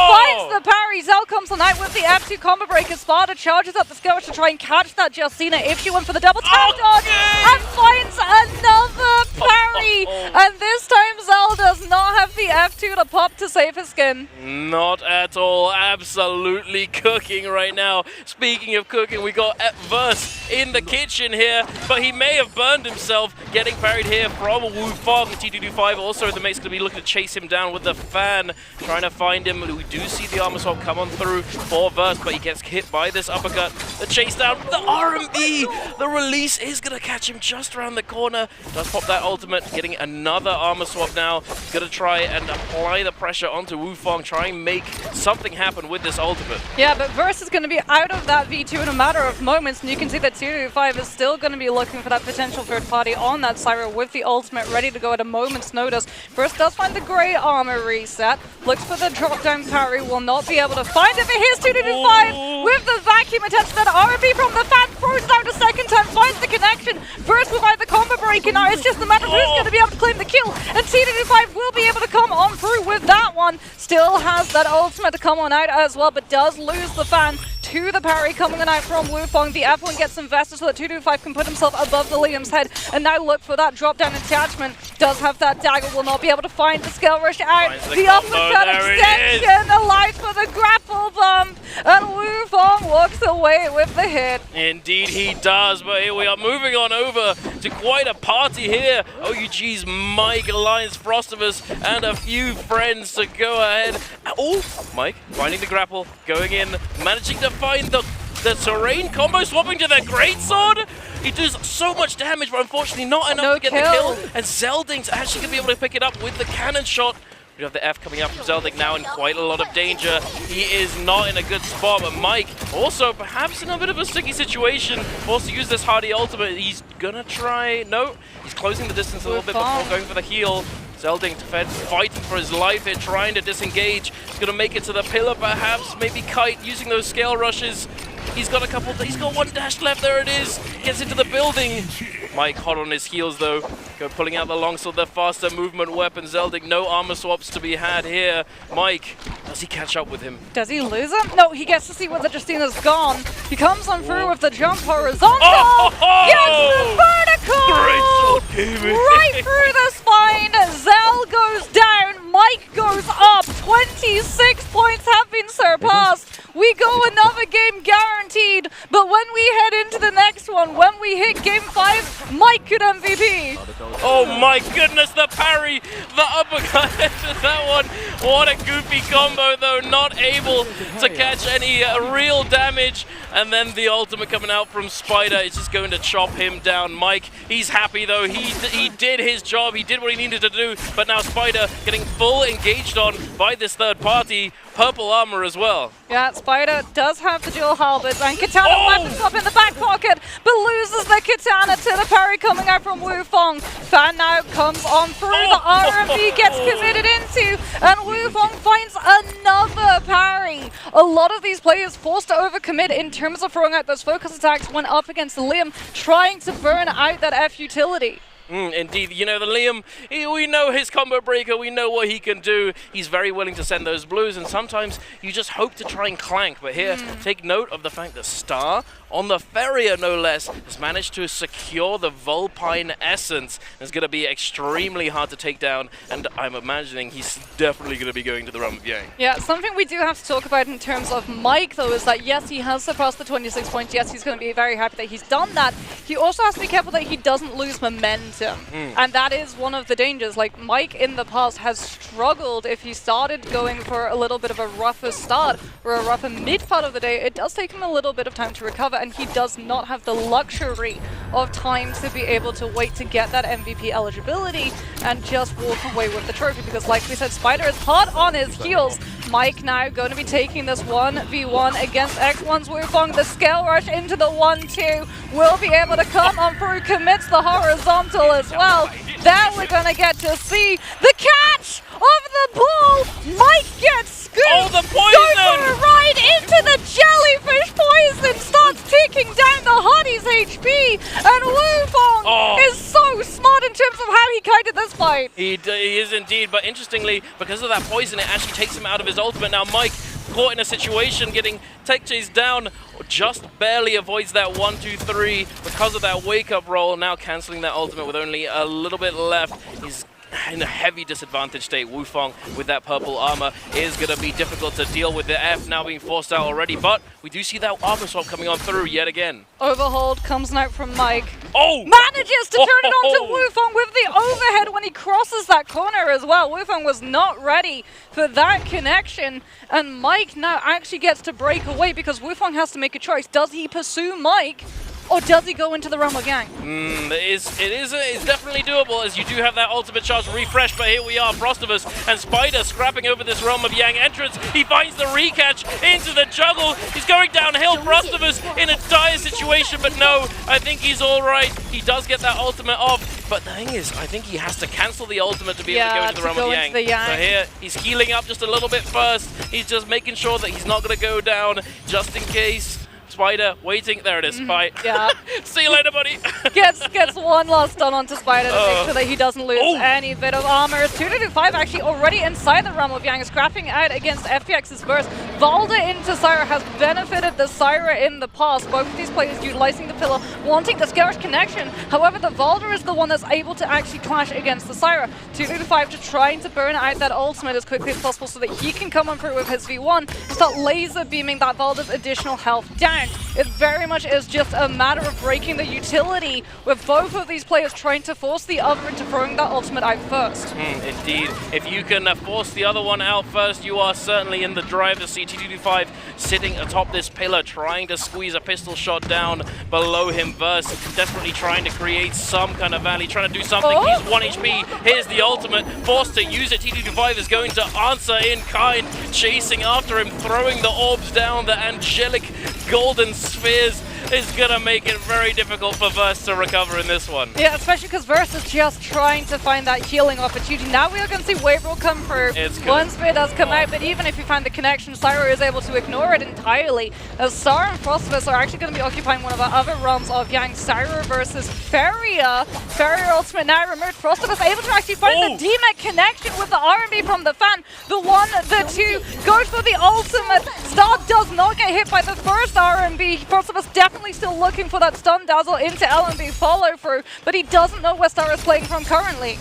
Finds the parry. Zell comes comes the Knight with the F2 combo breaker. Sparta charges up the skirmish to try and catch that Justina if she went for the double tap dodge and finds another parry. And this time Zell does not have the F2 to pop to save his skin. Not at all. Absolutely cooking right now. Speaking of cooking, we got Verse in the kitchen here, but he may have burned himself getting parried here from Wu Fong. T225 also the mate's going to be looking to chase him down with the fan, trying to find him. We do see the armor swap come on through for Verse, but he gets hit by this uppercut. The chase down, the RMB, the release is going to catch him just around the corner. Does pop that ultimate, getting another armor swap now. Going to try and apply the pressure onto Wu Fong, try and make something happen with this ultimate. Yeah, but Verse is going to be out of that V2 in a matter of moments, and you can see that 225 is still going to be looking for that potential third party on that Syra with the ultimate ready to go at a moment's notice. Verse does find the grey armor reset, looks for the drop down parry, will not be able to find it, but here's 225 with the vacuum attention that RB from the fan, throws it out a second time, finds the connection. Verse will find the combo breaker now, it's just a matter of who's going to be able to claim the kill, and T225 will be able to come on through with that one. Still has that ultimate to come on out as well, but does lose the fan to the parry coming on out from Wu Fong. The F1 gets invested so that 225 can put himself above the Liam's head and now look for that drop down attachment. Does have that dagger, will not be able to find the scale rush out. The uppercut extension allows for the grapple bump, and Wu Fong walks away with the hit. Indeed he does, but here we are moving on over to quite a party here. OUG's Mike, Alliance Frostivus, and a few friends to go ahead. Oh, Mike finding the grapple, going in, managing to find the terrain combo, swapping to the greatsword. He does so much damage, but unfortunately not enough to get the kill. And Zelding's actually going to be able to pick it up with the cannon shot. We have the F coming up from Zelding now in quite a lot of danger. He is not in a good spot, but Mike also perhaps in a bit of a sticky situation. Forced to use this hardy ultimate. He's going to try... No, he's closing the distance a little bit before going for the heal. Zelding fighting for his life here, trying to disengage. He's going to make it to the pillar perhaps, maybe kite using those scale rushes. He's got one dash left, there it is. Gets into the building. Mike hot on his heels though. Pulling out the longsword, the faster movement weapon. Zelding, no armor swaps to be had here. Mike, does he catch up with him? Does he lose him? No, he gets to see whether Justina's gone. He comes on through with the jump horizontal. Gets the vertical! Right through the spine. Zell goes down. Mike goes up. 26 points have been surpassed. We go another game guaranteed, but when we head into the next one, when we hit game 5, Mike could MVP. Oh my goodness, the parry, the uppercut to that one. What a goofy combo though, not able to catch any real damage. And then the ultimate coming out from Spider is just going to chop him down. Mike, he's happy though, he did his job, he did what he needed to do, but now Spider getting full engaged on by this third party. Purple armor as well. Yeah, Spider does have the dual halberds and Katana weapons up in the back pocket, but loses the Katana to the parry coming out from Wu Fong. Fan now comes on through, the RMB gets committed into, and Wu Fong finds another parry. A lot of these players forced to overcommit in terms of throwing out those focus attacks when up against Liam, trying to burn out that F utility. Indeed, you know, the Liam, we know his combo breaker, we know what he can do. He's very willing to send those blues, and sometimes you just hope to try and clank. But here, take note of the fact that Star, on the Ferrier no less, has managed to secure the Vulpine Essence. It's going to be extremely hard to take down, and I'm imagining he's definitely going to be going to the realm of Yang. Yeah, something we do have to talk about in terms of Mike, though, is that yes, he has surpassed the 26 points. Yes, he's going to be very happy that he's done that. He also has to be careful that he doesn't lose momentum. And that is one of the dangers. Like, Mike in the past has struggled if he started going for a little bit of a rougher start or a rougher mid part of the day. It does take him a little bit of time to recover, and he does not have the luxury of time to be able to wait to get that MVP eligibility and just walk away with the trophy, because like we said, Spider is hot on his heels. Mike now going to be taking this 1v1 against X1's Wu Fong. The scale rush into the 1-2 will be able to come on through, commits the horizontal as well. There we're going to get to see the catch of the ball. Mike gets scooped. Oh, the poison! Goes for a ride into the jellyfish poison. Starts taking down the Hottie's HP. And Wu Fong is so smart in terms of how he kited this fight. He is indeed, but interestingly, because of that poison, it actually takes him out of his ultimate. Now Mike caught in a situation, getting tech chased down, just barely avoids that 1-2-3 because of that wake-up roll, now cancelling that ultimate with only a little bit left. He's in a heavy disadvantage state. Wufong with that purple armor is going to be difficult to deal with. The F now being forced out already, but we do see that armor swap coming on through yet again. Overhold comes out from Mike. Oh! Manages to turn it onto Wufong with the overhead when he crosses that corner as well. Wufong was not ready for that connection, and Mike now actually gets to break away because Wufong has to make a choice. Does he pursue Mike, or does he go into the realm of Yang? It's definitely doable, as you do have that ultimate charge refresh, but here we are, Frostivus and Spider scrapping over this realm of Yang entrance. He finds the recatch into the juggle. He's going downhill. Frostivus in a dire situation, but no, I think he's all right. He does get that ultimate off, but the thing is, I think he has to cancel the ultimate to be able to go into the realm of Yang. So here, he's healing up just a little bit first. He's just making sure that he's not going to go down, just in case. Spider waiting. There it is. Bye. Yeah. See you later, buddy. gets one last stun onto Spider to make sure that he doesn't lose any bit of armor. 2-5 actually already inside the realm of Yang, scrapping out against FPX's burst. Valda into Syra has benefited the Syra in the past. Both of these players utilizing the pillar, wanting the Scourge connection. However, the Valda is the one that's able to actually clash against the Syra. 2-5 to trying to burn out that ultimate as quickly as possible so that he can come on through with his V1 and start laser beaming that Valda's additional health down. It very much is just a matter of breaking the utility, with both of these players trying to force the other into throwing that ultimate out first. Indeed. If you can force the other one out first, you are certainly in the driver's seat. T225 sitting atop this pillar, trying to squeeze a pistol shot down below him. Verse desperately trying to create some kind of valley, trying to do something. He's 1 HP. Here's the ultimate. Forced to use it. T225 is going to answer in kind, chasing after him, throwing the orbs down. The angelic golden spheres is gonna make it very difficult for Verse to recover in this one. Yeah, especially because Verse is just trying to find that healing opportunity. Now we are going to see Wave Roll come through. One spear does come out, but even if you find the connection, Syra is able to ignore it entirely. As Star and Frostivus are actually going to be occupying one of the other realms of Yang. Syra versus Feria. Feria ultimate now removed. Frostivus able to actually find the DMAC connection with the RMB from the fan. The 1, the 2 goes for the ultimate. Star does not get hit by the first RMB. Frostivus definitely still looking for that stun dazzle into LMB follow through, but he doesn't know where Star is playing from currently.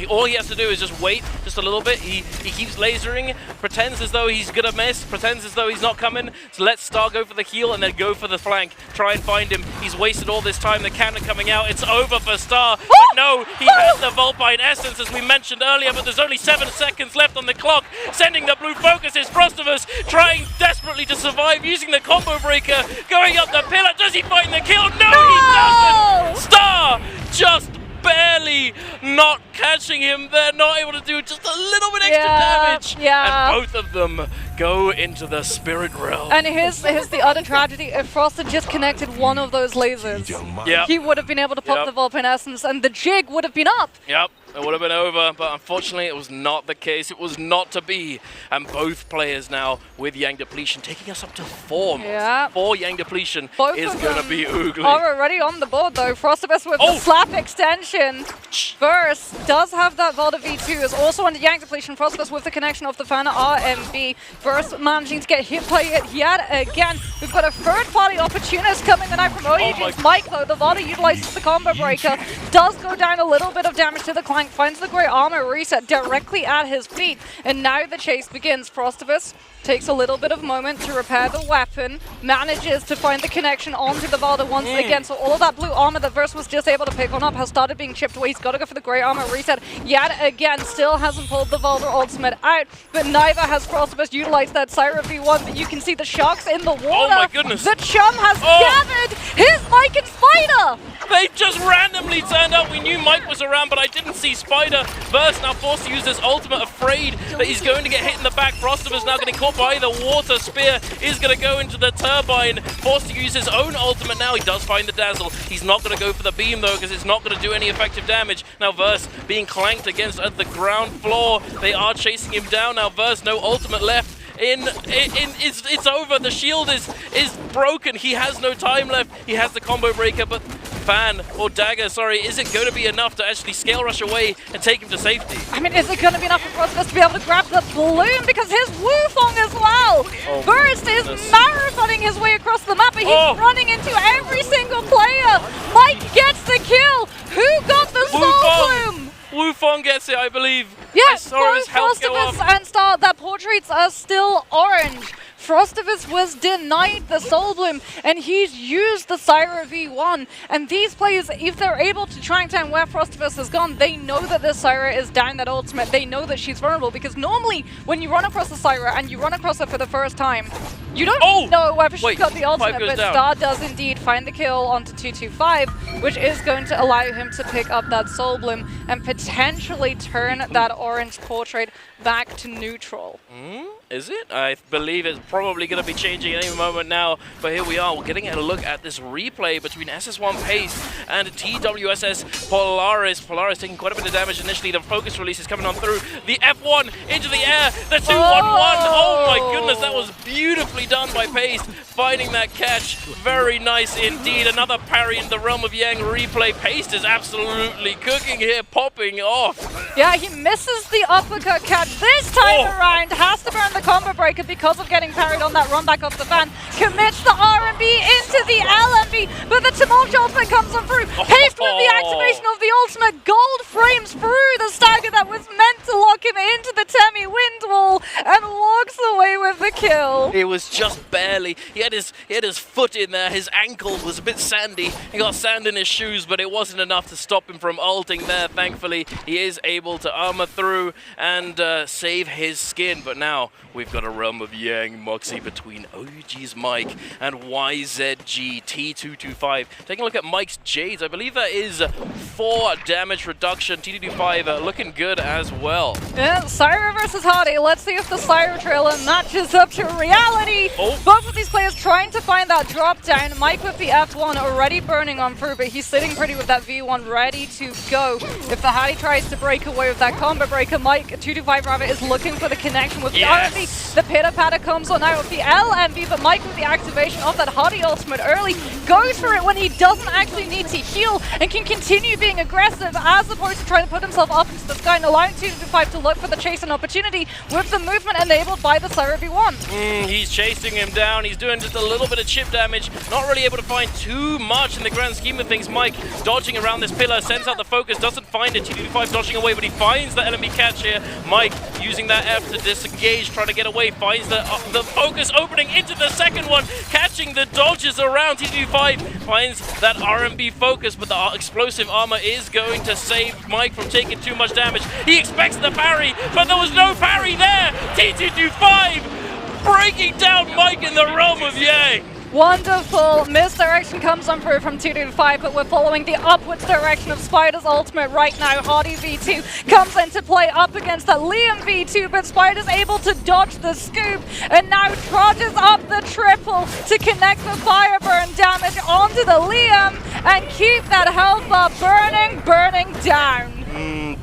All he has to do is just wait just a little bit. He keeps lasering, pretends as though he's gonna miss, pretends as though he's not coming. So let Star go for the heal and then go for the flank. Try and find him. He's wasted all this time. The cannon coming out. It's over for Star. But no, he has the Vulpine Essence as we mentioned earlier, but there's only 7 seconds left on the clock. Sending the blue focus is Frostivus, trying desperately to survive using the combo breaker, going up the pillar. Does he find the kill? No, he doesn't! Star just barely not catching him. They're not able to do just a little bit extra damage. And both of them go into the spirit realm. And here's the other tragedy. If Frost had just connected one of those lasers, he would have been able to pop the Vulpine Essence and the jig would have been up. It would have been over, but unfortunately it was not the case. It was not to be. And both players now with Yang Depletion, taking us up to 4. 4 Yang Depletion is going to be oogly. Are already on the board though. Frostivus with the slap extension. Verse does have that Valda V2, is also on the Yang Depletion. Frostivus with the connection of the Fana RMB. Verse managing to get hit by it yet again. We've got a third-party opportunist coming in from OEG's Mike though. The Valda utilizes the combo breaker. Does go down a little bit of damage to the Clank. Finds the grey armor reset directly at his feet, and now the chase begins. Frostivus takes a little bit of moment to repair the weapon, manages to find the connection onto the Valda once again, so all of that blue armor that Verse was just able to pick up has started being chipped away. He's got to go for the grey armor reset yet again. Still hasn't pulled the Valda ultimate out, but neither has Frostivus utilized that Syra V1, but you can see the sharks in the water. Oh my goodness. The chum has gathered his Mike and Spider! They just randomly turned up. We knew Mike was around, but I didn't see Spider. Verse now forced to use this ultimate, afraid that he's going to get hit in the back. Frostivus now getting caught by the water. Spear is going to go into the turbine. Forced to use his own ultimate now. He does find the dazzle. He's not going to go for the beam though, because it's not going to do any effective damage. Now Verse being clanked against at the ground floor. They are chasing him down. Now Verse, no ultimate left. It's over. The shield is broken. He has no time left. He has the combo breaker, but Fan or Dagger, sorry, is it going to be enough to actually scale rush away and take him to safety? I mean, is it going to be enough for Frostivus to be able to grab the balloon? Because his Wufong as well kill. Burst is marathoning his way across the map, but he's running into every single player. Mike gets the kill. Who got the Soul Bloom? Wufong gets it, I believe. Yeah, I saw his health go Frostivus up. and Star, their portraits are still orange. Frostivus was denied the Soul Bloom, and he's used the Syra V1. And these players, if they're able to track down where Frostivus has gone, they know that the Syra is down that ultimate. They know that she's vulnerable, because normally when you run across the Syra and you run across her for the first time, you don't know whether she's got the ultimate, but Star does indeed find the kill onto 225, which is going to allow him to pick up that Soul Bloom and potentially turn that orange portrait back to neutral. Is it? I believe it's probably going to be changing any moment now, but here we are. We're getting a look at this replay between SS1 Pace and TWSS Polaris. Polaris taking quite a bit of damage initially. The focus release is coming on through. The F1 into the air. The 2-1-1. Oh my goodness, that was beautifully done by Pace. Finding that catch. Very nice indeed. Another parry in the Realm of Yang replay. Pace is absolutely cooking here, popping off. Yeah, he misses the uppercut catch this time around. Has to burn the combo breaker because of getting parried on that run back off the fan. Commits the R&B into the LMB, but the Tumultuous ultimate comes on through. Paced with the activation of the ultimate. Gold frames through the stagger that was meant to lock him into the Temi wind wall and walks away with the kill. It was just barely. He had his foot in there. His ankle was a bit sandy. He got sand in his shoes, but it wasn't enough to stop him from ulting there. Thankfully, he is able to armor through and save his skin. But now we've got a Realm of Yang Moxie between OG's Mike and YZG T225. Taking a look at Mike's Jades, I believe that is 4 damage reduction. T225 looking good as well. Yeah, Syra versus Hardy. Let's see if the Syra trailer matches up to reality. Both of these players trying to find that drop down. Mike with the F1 already burning on through, but he's sitting pretty with that V1 ready to go. If the Hardy tries to break away with that combo breaker, Mike, 225 rather, is looking for the connection with the R&B. The pitter patter comes on out with the LMB, but Mike with the activation of that Hardy ultimate early goes for it when he doesn't actually need to heal and can continue being aggressive as opposed to trying to put himself up into the sky and allowing 225 to look for the chase and opportunity with the movement enabled by the Syra V1. He's chasing him down. He's doing just a little bit of chip damage. Not really able to find too much in the grand scheme of things. Mike dodging around this pillar, sends out the focus, doesn't find it. T225 dodging away, but he finds the enemy catch here. Mike using that F to disengage, trying to get away, finds the focus opening into the second one, catching the dodges around. T225 finds that R&B focus, but the explosive armor is going to save Mike from taking too much damage. He expects the parry, but there was no parry there. T225 breaking down Mike in the Realm of Yang. Wonderful misdirection comes on through from 225, but we're following the upwards direction of Spider's ultimate right now. Hardy V2 comes into play up against that Liam V2, but Spider's able to dodge the scoop and now trudges up the triple to connect the fire burn damage onto the Liam and keep that health bar burning down.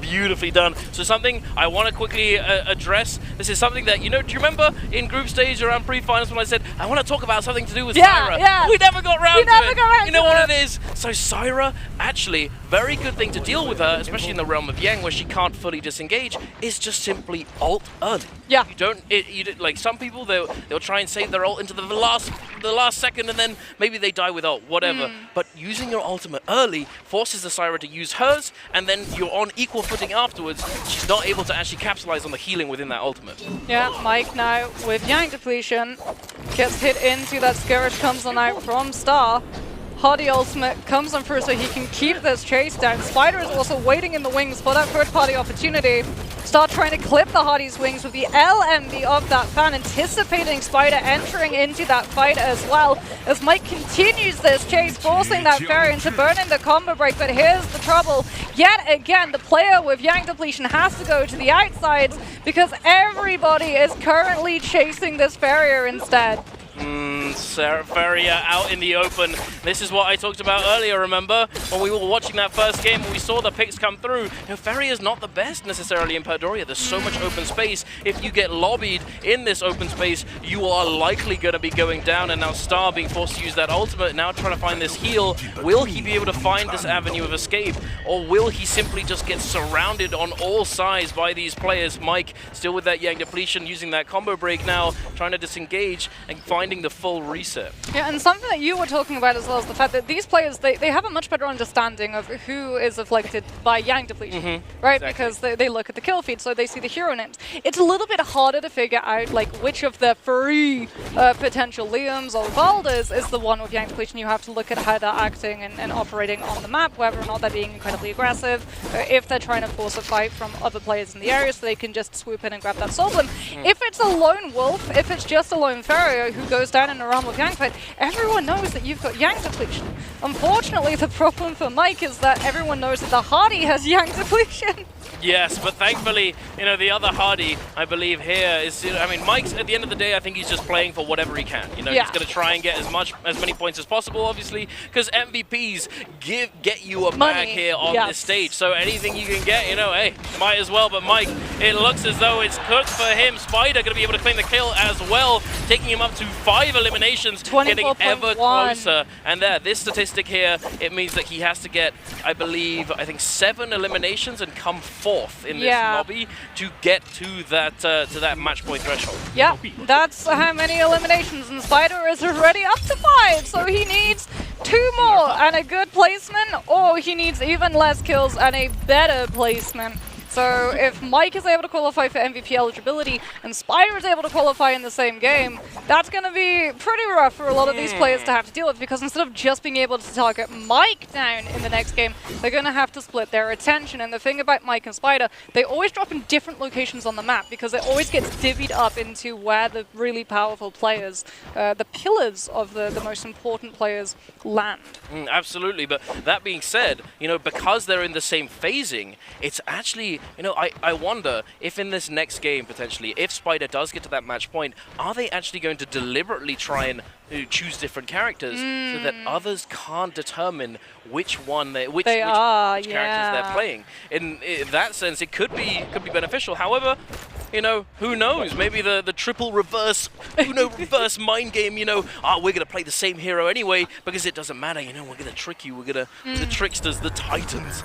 Beautifully done. So something I want to quickly address. This is something that, do you remember in group stage around pre-finals when I said, I want to talk about something to do with Syra? Yeah. We never got round to it. You know what it is? So Syra, actually, very good thing to deal with her, especially in the Realm of Yang where she can't fully disengage, is just simply ult early. Yeah. You don't, like some people, they'll try and save their ult into the last second and then maybe they die with ult, whatever. But using your ultimate early forces the Syra to use hers and then you're on equal footing afterwards. She's not able to actually capitalize on the healing within that ultimate. Yeah, Mike now with Yang depletion gets hit into that Scourge, comes on out from Star. Hardy ultimate comes on through so he can keep this chase down. Spider is also waiting in the wings for that third party opportunity. Star trying to clip the Hardy's wings with the LMB of that fan, anticipating Spider entering into that fight as well. As Mike continues this chase, forcing that Fairy into burning the combo break, but here's the trouble. Yet again, the player with Yang depletion has to go to the outsides because everybody is currently chasing this barrier instead. and Feria out in the open. This is what I talked about earlier, remember? When we were watching that first game, we saw the picks come through. Feria's not the best necessarily in Perdoria. There's so much open space. If you get lobbied in this open space, you are likely going to be going down, and now Star being forced to use that ultimate, now trying to find this heal. Will he be able to find this avenue of escape, or will he simply just get surrounded on all sides by these players? Mike still with that Yang depletion, using that combo break now, trying to disengage and finding the full reset. Yeah, and something that you were talking about as well is the fact that these players, they have a much better understanding of who is afflicted by Yang depletion, right? Exactly. Because they look at the kill feed, so they see the hero names. It's a little bit harder to figure out like which of the three potential Liams or Valders is the one with Yang depletion. You have to look at how they're acting and operating on the map, whether or not they're being incredibly aggressive, if they're trying to force a fight from other players in the area so they can just swoop in and grab that soul bloom. If it's a lone wolf, if it's just a lone Feria who goes down in a realm of Yang fight, everyone knows that you've got Yang depletion. Unfortunately, the problem for Mike is that everyone knows that the Hardy has Yang depletion. Yes, but thankfully, you know, the other Hardy, I believe here is, I mean, Mike's, at the end of the day, I think he's just playing for whatever he can. You know, he's going to try and get as many points as possible, obviously, because MVPs get you a bag here on this stage. So anything you can get, you know, hey, might as well. But Mike, it looks as though it's cooked for him. Spider going to be able to claim the kill as well, taking him up to 5 eliminations, getting ever closer. And this statistic here, it means that he has to get, I think 7 eliminations and come 4th in this lobby to get to that match point threshold. Yep, that's how many eliminations, and Spider is already up to 5, so he needs 2 more and a good placement, or he needs even less kills and a better placement. So if Mike is able to qualify for MVP eligibility and Spider is able to qualify in the same game, that's going to be pretty rough for a lot of these players to have to deal with, because instead of just being able to target Mike down in the next game, they're going to have to split their attention. And the thing about Mike and Spider, they always drop in different locations on the map, because it always gets divvied up into where the really powerful players, the pillars of the most important players, land. Absolutely, but that being said, you know, because they're in the same phasing, it's actually, you know, I wonder if in this next game, potentially, if Spider does get to that match point, are they actually going to deliberately try and choose different characters so that others can't determine which characters they're playing? In that sense, it could be beneficial. However, you know, who knows? Maybe the triple reverse, reverse mind game, you know, we're going to play the same hero anyway because it doesn't matter, you know, we're going to trick you, we're going to, the tricksters, the titans.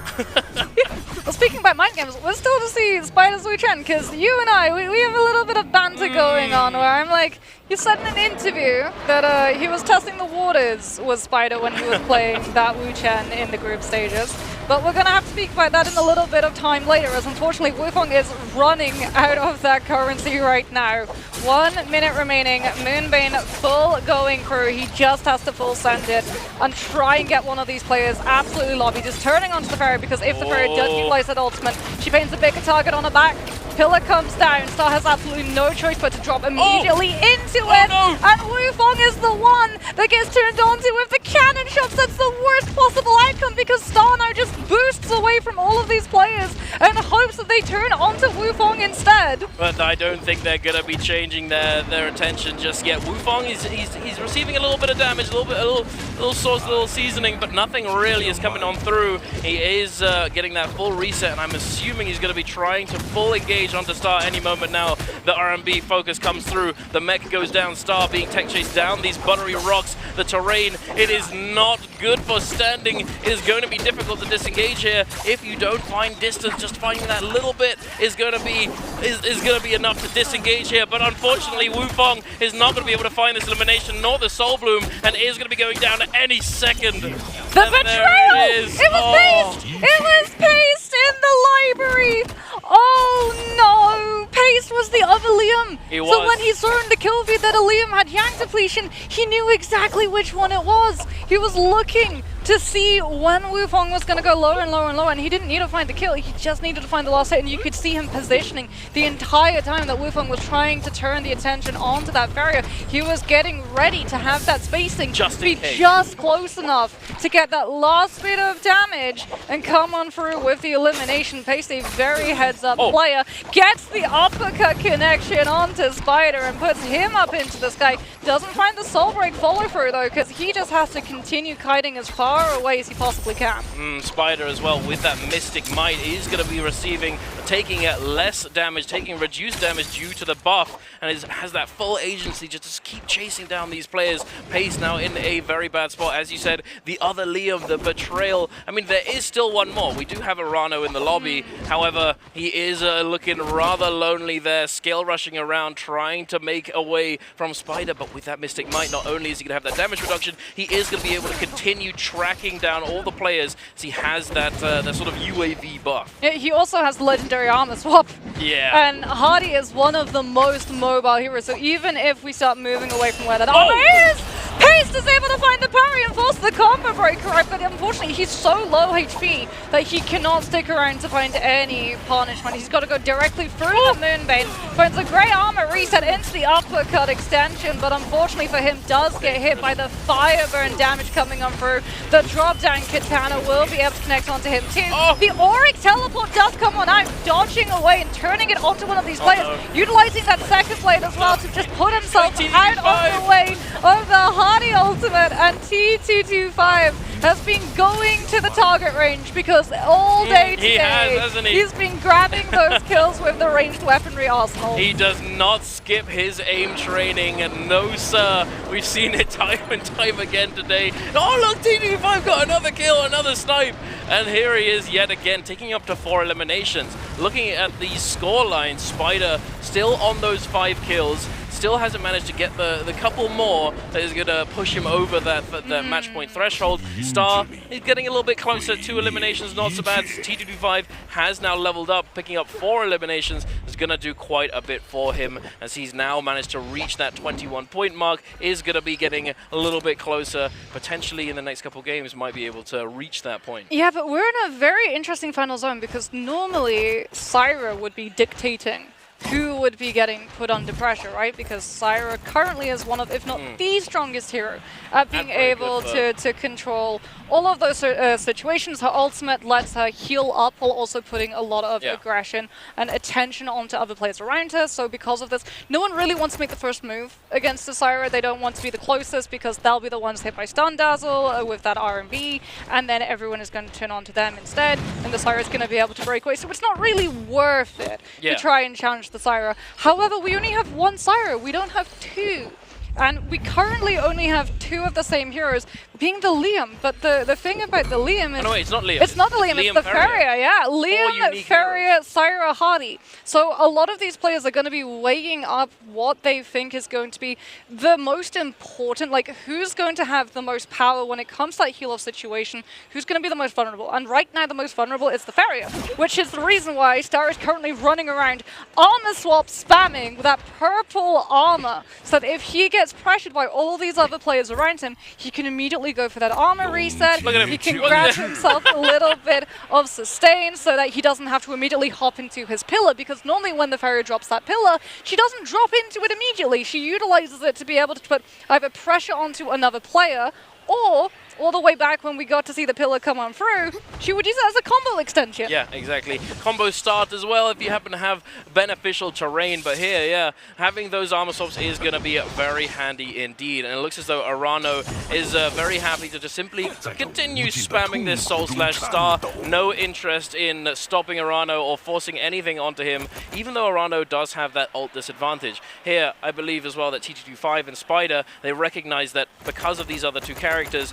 Well, speaking about mind games, we're still to see Spider's Wu-Chen, because you and I, we have a little bit of banter going on where I'm like, you said in an interview that he was testing the waters with Spider when he was playing that Wu-Chen in the group stages. But we're going to have to speak about that in a little bit of time later, as unfortunately Wufong is running out of that currency right now. 1 minute remaining, Moonbane full going through. He just has to full send it and try and get one of these players absolutely lobby, just turning onto the Fairy, because if the Fairy does utilize that ultimate, she paints a bigger target on her back. Pillar comes down, Star has absolutely no choice but to drop immediately into it, and Wufong is the one that gets turned onto with the cannon shots. That's the worst possible outcome, because Star now just boosts away from all of these players and hopes that they turn onto Wufong instead. But I don't think they're going to be changing their attention just yet. Wufong, he's receiving a little bit of damage, a little sauce, a little seasoning, but nothing really is coming on through. He is getting that full reset, and I'm assuming he's going to be trying to full engage onto Star any moment now. The R&B focus comes through, the mech goes down, Star being tech chased down these buttery rocks, the terrain, it is not good for standing. It is going to be difficult to disengage here. If you don't find distance, just finding that little bit is going to be enough to disengage here. But unfortunately, Wufong is not going to be able to find this elimination nor the Soul Bloom, and is going to be going down at any second. The betrayal! It was Paste! It was Paste in the library! Oh no! Paste was the other Liam! So when he saw in the kill feed that a Liam had Yang depletion, he knew exactly which one it was. He was looking to see when Wufong was going to go lower and lower and lower, and he didn't need to find the kill, he just needed to find the last hit, and you could see him positioning the entire time that Wufong was trying to turn the attention onto that barrier. He was getting ready to have that spacing just be just close enough to get that last bit of damage and come on through with the elimination pace. A very heads-up player gets the uppercut connection onto Spider and puts him up into the sky. Doesn't find the soul break follow-through though, because he just has to continue kiting as far away as he possibly can. Spider as well with that Mystic Might is going to be taking less damage, taking reduced damage due to the buff, and has that full agency just to keep chasing down these players. Pace now in a very bad spot. As you said, the other Liam, the Betrayal. I mean, there is still one more. We do have Arano in the lobby. However, he is looking rather lonely there, scale rushing around, trying to make away from Spider, but with that Mystic Might, not only is he going to have that damage reduction, he is going to be able to continue tracking down all the players as he has that sort of UAV buff. Yeah, he also has the legendary armor swap. Yeah. And Hardy is one of the most mobile heroes, so even if we start moving away from where that armor is, Paste is able to find the parry and force the combo breaker out, but unfortunately he's so low HP that he cannot stick around to find any punishment. He's got to go directly through the Moonbane, finds a grey armor reset into the uppercut extension, but unfortunately for him does get hit by the fire burn damage coming on through. The drop down Katana will be able to connect onto him too. The Auric teleport does come on out, dodging away and turning it onto one of these players, utilizing that second blade as well to just put himself out of the way of the Hardy ultimate, and T225 has been going to the target range because all day today he has, hasn't he? He's been grabbing those kills with the ranged weaponry arsenal. He does not skip his aim training, and no sir, we've seen it time and time again today. Oh look, T225 got another kill, another snipe, and here he is yet again, taking up to 4 eliminations. Looking at the score line, Spider still on those 5 kills, still hasn't managed to get the couple more that is going to push him over that match point threshold. Star is getting a little bit closer. 2 eliminations, not so bad. T225 has now leveled up, picking up 4 eliminations. Is going to do quite a bit for him as he's now managed to reach that 21-point mark. Is going to be getting a little bit closer. Potentially in the next couple games might be able to reach that point. Yeah, but we're in a very interesting final zone because normally Syra would be dictating who would be getting put under pressure, right? Because Syra currently is one of, if not the strongest hero at being able to control all of those situations. Her ultimate lets her heal up while also putting a lot of aggression and attention onto other players around her. So because of this, no one really wants to make the first move against the Syra. They don't want to be the closest because they'll be the ones hit by Stun Dazzle with that R&B, and then everyone is going to turn on to them instead, and the Syra is going to be able to break away. So it's not really worth it to try and challenge the Syra. However, we only have 1 Syra. We don't have 2. And we currently only have 2 of the same heroes, being the Liam. But the thing about the Liam is... Oh, no, wait, it's not Liam. It's not the Liam, it's the Ferrier, yeah. Liam, Ferrier, Syra, Hardy. So a lot of these players are going to be weighing up what they think is going to be the most important, like who's going to have the most power when it comes to that heal-off situation, who's going to be the most vulnerable. And right now the most vulnerable is the Ferrier, which is the reason why Star is currently running around armor swap spamming with that purple armor, so that if he gets pressured by all these other players around him, he can immediately go for that armor reset. He can grab himself a little bit of sustain so that he doesn't have to immediately hop into his pillar, because normally when the Ferrier drops that pillar, she doesn't drop into it immediately. She utilizes it to be able to put either pressure onto another player, or all the way back when we got to see the pillar come on through, she would use it as a combo extension. Yeah, exactly. Combo start as well if you happen to have beneficial terrain. But here, yeah, having those armor swaps is going to be very handy indeed. And it looks as though Arano is very happy to just simply continue spamming this Soul Slash. Star, no interest in stopping Arano or forcing anything onto him, even though Arano does have that ult disadvantage. Here, I believe as well that T225 and Spider, they recognize that because of these other 2 characters,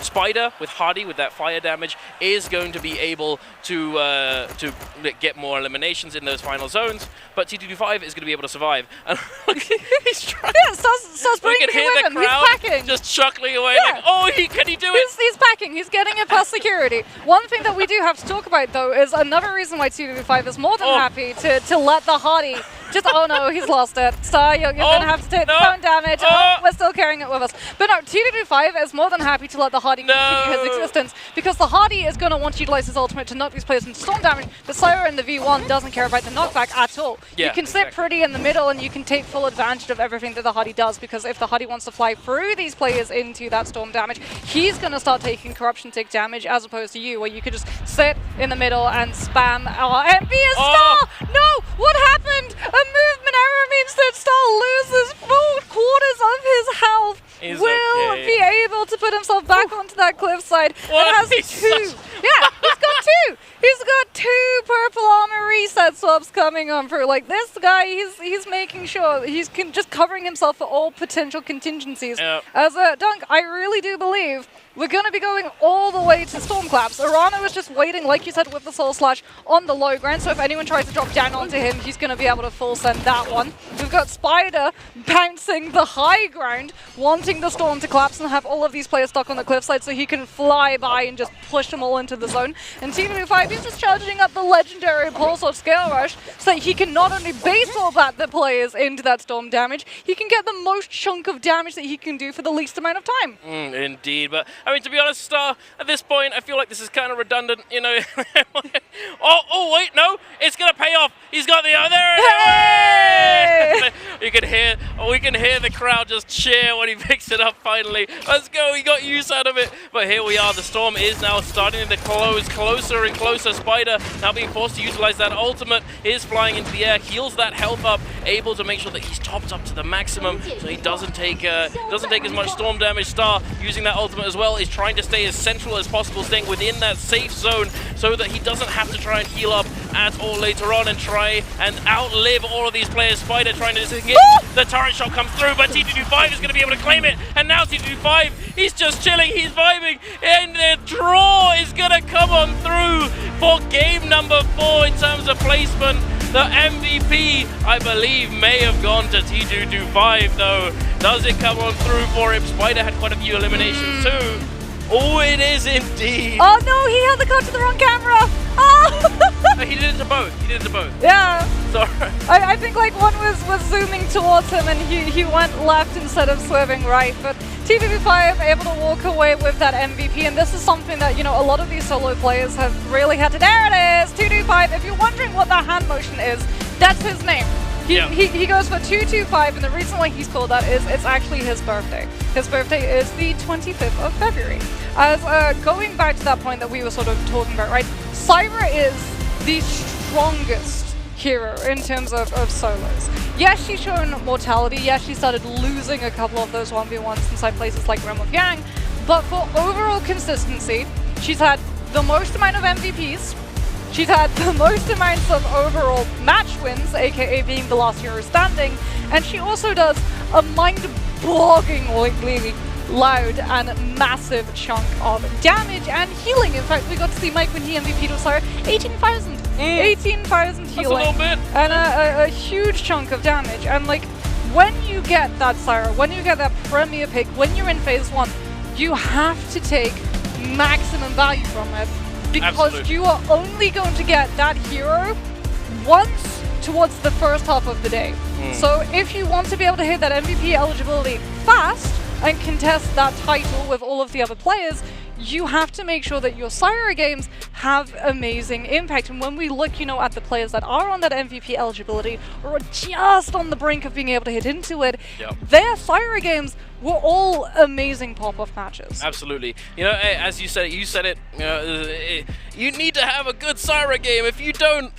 Spider with Hardy with that fire damage is going to be able to get more eliminations in those final zones, but T225 is going to be able to survive. And he's trying. Yeah, Star's bringing him with him. He's packing. Just chuckling away like, oh, can he do it? He's packing. He's getting it past security. One thing that we do have to talk about, though, is another reason why T225 is more than happy to let the Hardy oh no, he's lost it. Star, you're going to have to take the phone damage. Oh, we're still carrying it with us. But no, T225 is more than happy to let the Hardy continue his existence because the Hardy is going to want to utilize his ultimate to knock these players into storm damage, but Syra in the V1 doesn't care about the knockback at all. Yeah, you can sit pretty in the middle and you can take full advantage of everything that the Hardy does, because if the Hardy wants to fly through these players into that storm damage, he's going to start taking corruption tick damage, as opposed to you, where you could just sit in the middle and spam and be a Star! No! What happened? A movement error means that Star loses 4/4 of his health. Will be able to put himself back onto that cliffside and has 2. Yeah, he's got 2. He's got 2 purple armor reset swaps coming on through. Like, this guy, he's making sure he's just covering himself for all potential contingencies. As a Dunk, I really do believe we're going to be going all the way to Stormclaps. Arano is just waiting, like you said, with the Soul Slash on the low ground, so if anyone tries to drop down onto him, he's going to be able to full send that one. We've got Spider bouncing the high ground, wanting the Storm to collapse and have all of these players stuck on the cliffside so he can fly by and just push them all into the zone. And T225 is just charging up the legendary Pulse or Scale Rush so that he can not only baseball bat the players into that Storm damage, he can get the most chunk of damage that he can do for the least amount of time. Indeed, but I mean, to be honest, Star, at this point, I feel like this is kind of redundant, you know. oh, wait, no, it's going to pay off. He's got the, there it is! You can hear, we can hear the crowd just cheer when he picks it up finally. Let's go, he got use out of it. But here we are, the storm is now starting to close closer and closer. Spider now being forced to utilize that ultimate, is flying into the air, heals that health up, able to make sure that he's topped up to the maximum so he doesn't take as much storm damage. Star using that ultimate as well, is trying to stay as central as possible, staying within that safe zone so that he doesn't have to try and heal up at all later on and try and outlive all of these players. Spider trying to disengage. The turret shot comes through, but T225 is going to be able to claim it. And now T225, he's just chilling, he's vibing, and the draw is going to come on through for game number 4 in terms of placement. The MVP, I believe, may have gone to T225, though. Does it come on through for him? Spider had quite a few eliminations, too. Oh, it is indeed. Oh, no, he held the card to the wrong camera. Oh! He did it to both. He did it to both. Yeah. Sorry. I think, like, one was zooming towards him, and he went left instead of swerving right. But T225 able to walk away with that MVP, and this is something that, you know, a lot of these solo players have really had to... There it is, 225. If you're wondering what that hand motion is, that's his name. He goes for 225, and the reason why he's called that is it's actually his birthday. His birthday is the 25th of February. As going back to that point that we were sort of talking about, right? Syra is the strongest hero in terms of solos. Yes, she's shown mortality. Yes, she started losing a couple of those 1v1s inside places like Realm of Yang. But for overall consistency, she's had the most amount of MVPs. She's had the most amounts of overall match wins, aka being the last hero standing, and she also does a mind-bogglingly loud and massive chunk of damage and healing. In fact, we got to see Mike when he MVP'd with Syra, 18,000. 18,000 healing. That's a little bit. And a huge chunk of damage. And like, when you get that Syra, when you get that premier pick, when you're in phase 1, you have to take maximum value from it. Because you are only going to get that hero once towards the first half of the day. So if you want to be able to hit that MVP eligibility fast and contest that title with all of the other players, you have to make sure that your Syra games have amazing impact. And when we look, you know, at the players that are on that MVP eligibility or just on the brink of being able to hit into it, their Syra games were all amazing pop-off matches. Absolutely. You know, as you said it, you know, you need to have a good Syra game. If you don't,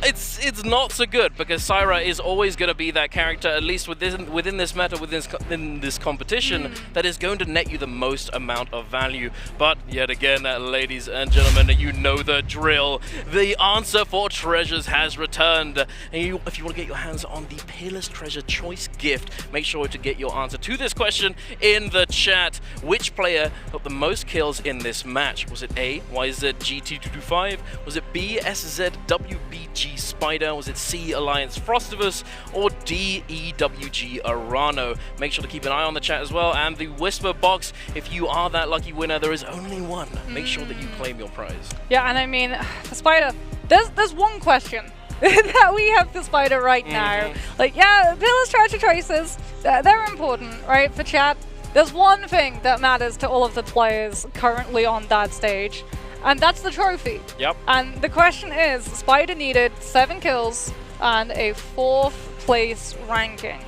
it's not so good, because Syra is always going to be that character, at least within this meta, within this competition, that is going to net you the most amount of value. But yet again, ladies and gentlemen, you know the drill. The answer for treasures has returned. And if you want to get your hands on the Peerless Treasure Choice gift, make sure to get your answer to this question in the chat. Which player got the most kills in this match? Was it A, YZG225? Was it B, SZWBG Spider? Was it C, Alliance Frostivus? Or D, EWG Arano? Make sure to keep an eye on the chat as well, and the Whisper box. If you are that lucky winner, there is only one. Make sure that you claim your prize. Yeah, and I mean, for Spider, there's one question that we have for Spider right now. Like, yeah, Pillar strategy choices, they're important, right, for chat. There's one thing that matters to all of the players currently on that stage, and that's the trophy. Yep. And the question is, Spider needed 7 kills and a 4th place ranking.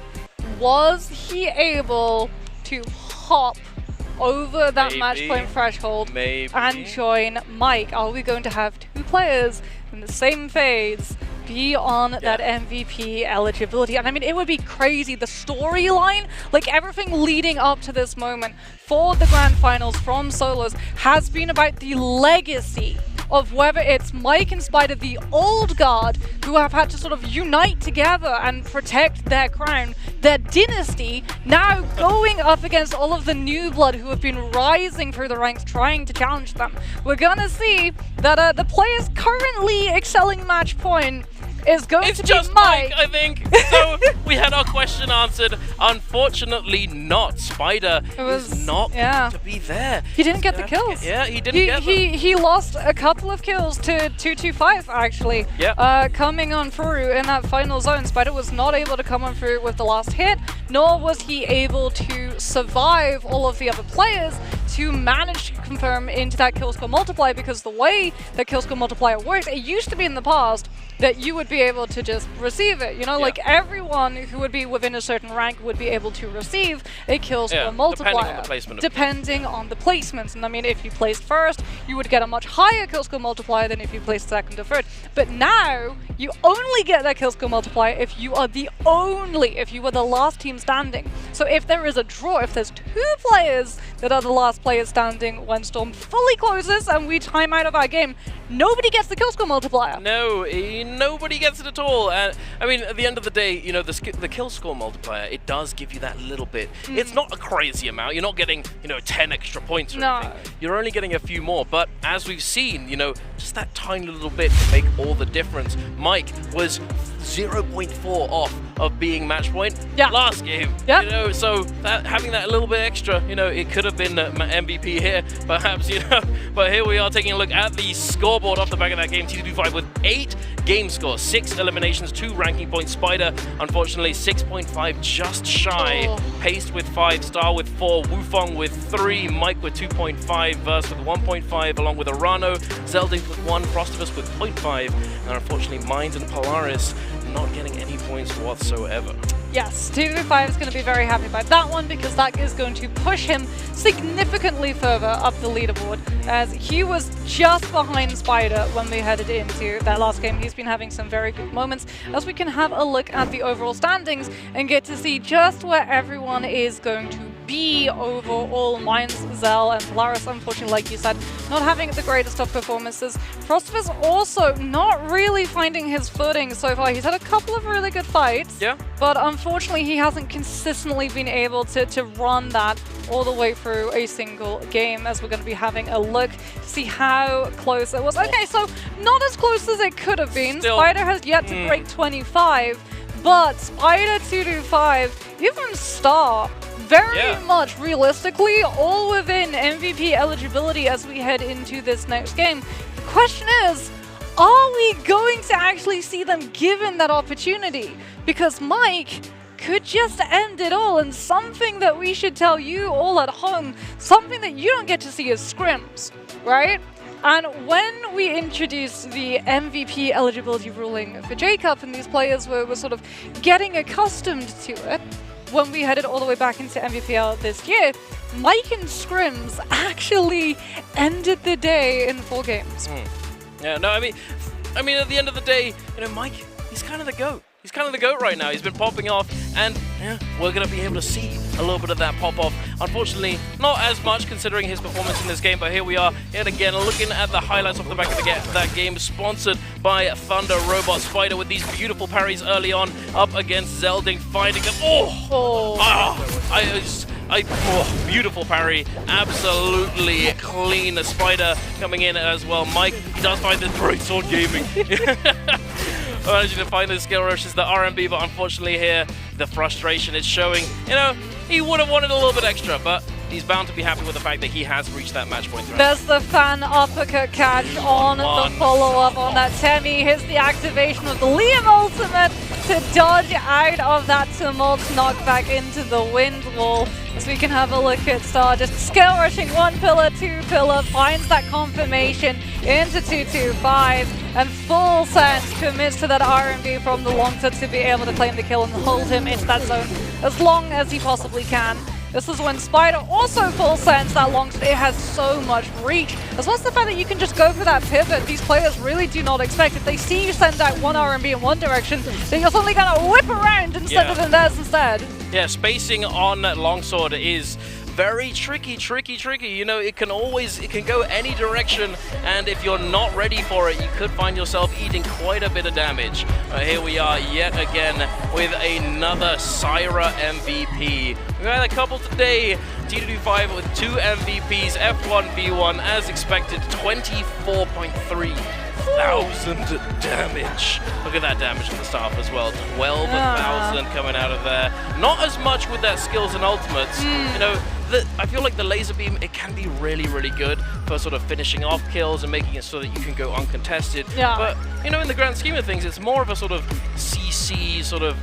Was he able to hop over that match point threshold and join Mike? Are we going to have 2 players in the same phase be on that MVP eligibility? And I mean, it would be crazy. The storyline, like everything leading up to this moment for the grand finals from solos has been about the legacy of whether it's Mike and Spider, the old guard, who have had to sort of unite together and protect their crown, their dynasty, now going up against all of the new blood who have been rising through the ranks trying to challenge them. We're gonna see that the players currently excelling match point is going to be Mike, I think. So we had our question answered. Unfortunately not. Spider is not going to be there. He didn't get the kills. Yeah, he didn't get them. He lost a couple of kills to 225 actually. Coming on through in that final zone. Spider was not able to come on through with the last hit, nor was he able to survive all of the other players to manage to confirm into that kill score multiplier, because the way that kill score multiplier works, it used to be in the past that you would be able to just receive it, you know, like everyone who would be within a certain rank would be able to receive a kill score multiplier, depending on the placements. And I mean, if you placed first, you would get a much higher kill score multiplier than if you placed second or third. But now, you only get that kill score multiplier if you are the last team standing. So if there is a draw, if there's 2 players that are the last players standing when Storm fully closes and we time out of our game, nobody gets the kill score multiplier. No, nobody gets it at all. I mean, at the end of the day, you know, the kill score multiplier, it does give you that little bit. It's not a crazy amount. You're not getting, you know, 10 extra points or anything. You're only getting a few more. But as we've seen, you know, just that tiny little bit can make all the difference. Mike was 0.4 off of being match point last game. You know, so having that little bit extra, you know, it could have been MVP here, perhaps, you know. But here we are taking a look at the scoreboard off the back of that game. T225 with 8 game scores, 6 eliminations, 2 ranking points. Spider, unfortunately, 6.5, just shy. Paced with 5, Star with 4, Wufong with 3, Mike with 2.5, Verse with 1.5, along with Arano, Zeldin with 1, Frostivus with 0.5, and unfortunately, Mind and Polaris not getting any points whatsoever. Yes, T225 is going to be very happy about that one, because that is going to push him significantly further up the leaderboard, as he was just behind Spider when we headed into that last game. He's been having some very good moments, as we can have a look at the overall standings and get to see just where everyone is going to be overall. Mines, Zell, and Polaris, unfortunately, like you said, not having the greatest of performances. Frostivus also not really finding his footing so far. He's had a couple of really good fights, but unfortunately he hasn't consistently been able to run that all the way through a single game, as we're going to be having a look to see how close it was. Okay, so not as close as it could have been. Spider has yet to break 25, but Spider 225, even Star, very much realistically all within MVP eligibility as we head into this next game. The question is, are we going to actually see them given that opportunity? Because Mike could just end it all, and something that we should tell you all at home, something that you don't get to see is scrims, right? And when we introduced the MVP eligibility ruling for J-Cup, and these players were sort of getting accustomed to it, when we headed all the way back into MVPL this year, Mike and scrims actually ended the day in 4 games. Yeah, no, I mean, at the end of the day, you know, Mike, he's kind of the GOAT. He's kind of the GOAT right now. He's been popping off, and we're going to be able to see a little bit of that pop off. Unfortunately, not as much considering his performance in this game, but here we are yet again looking at the highlights off the back of that game, sponsored by Thunder Robot. Spider with these beautiful parries early on up against Zeldin, finding them. Beautiful parry, absolutely clean. The Spider coming in as well. Mike, he does find this great sword gaming. Managing to find the skill rushes, the RMB, but unfortunately here, the frustration is showing. You know, he would have wanted a little bit extra, but he's bound to be happy with the fact that he has reached that match point. There's the fan uppercut catch on the follow-up on that Temi. Here's the activation of the Liam ultimate to dodge out of that tumult, knock back into the wind wall. As we can have a look at Star just skill rushing 1 pillar, 2 pillar, finds that confirmation into 225, and full sense commits to that RMB from the long set to be able to claim the kill and hold him into that zone as long as he possibly can. This is when Spider also full sense that long set. It has so much reach, as well as the fact that you can just go for that pivot. These players really do not expect. If they see you send out one RMB in one direction, then you're suddenly going to whip around and send it in theirs instead. Yeah, spacing on longsword is very tricky. You know, it can go any direction, and if you're not ready for it, you could find yourself eating quite a bit of damage. Here we are yet again with another Syra MVP. We had a couple today. T225 with 2 MVPs, F1, B1, as expected, 24.3 thousand damage. Look at that damage at the start as well. 12,000 coming out of there. Not as much with that skills and ultimates. You know, I feel like the laser beam, it can be really, really good for sort of finishing off kills and making it so that you can go uncontested. Yeah. But, you know, in the grand scheme of things, it's more of a sort of CC sort of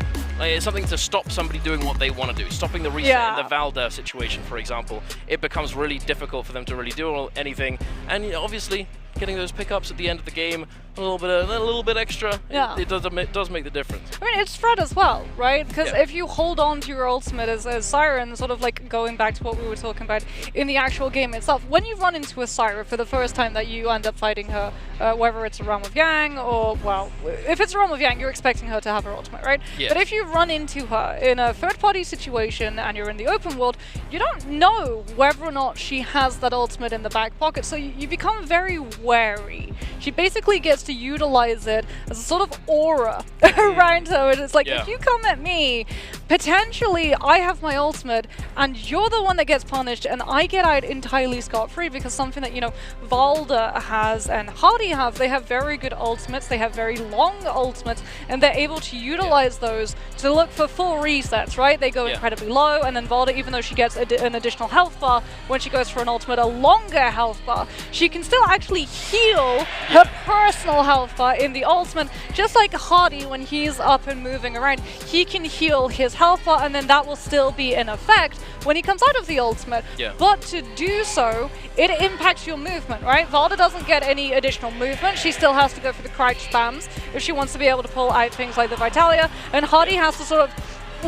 something to stop somebody doing what they want to do. Stopping the reset in the Valda situation, for example. It becomes really difficult for them to really do anything. And you know, obviously, getting those pickups at the end of the game, a little bit extra, it does make the difference. I mean, it's Fred as well, right? Because if you hold on to your ultimate as Siren, sort of like going back to what we were talking about in the actual game itself, when you run into a Syra for the first time that you end up fighting her, whether it's a Realm of Yang or, well, if it's a Realm of Yang, you're expecting her to have her ultimate, right? Yes. But if you run into her in a third-party situation and you're in the open world, you don't know whether or not she has that ultimate in the back pocket, so you become very wary. She basically gets to utilize it as a sort of aura around her. It's like, if you come at me, potentially I have my ultimate and you're the one that gets punished and I get out entirely scot-free, because something that, you know, Valda has and Hardy have, they have very good ultimates, they have very long ultimates, and they're able to utilize those to look for full resets, right? They go incredibly low, and then Valda, even though she gets an additional health bar, when she goes for an ultimate, a longer health bar, she can still actually heal her personal health bar in the ultimate, just like Hardy when he's up and moving around. He can heal his health bar, and then that will still be in effect when he comes out of the ultimate. But to do so, it impacts your movement, right? Valda doesn't get any additional movement. She still has to go for the crouch spams if she wants to be able to pull out things like the Vitalia, and Hardy has to sort of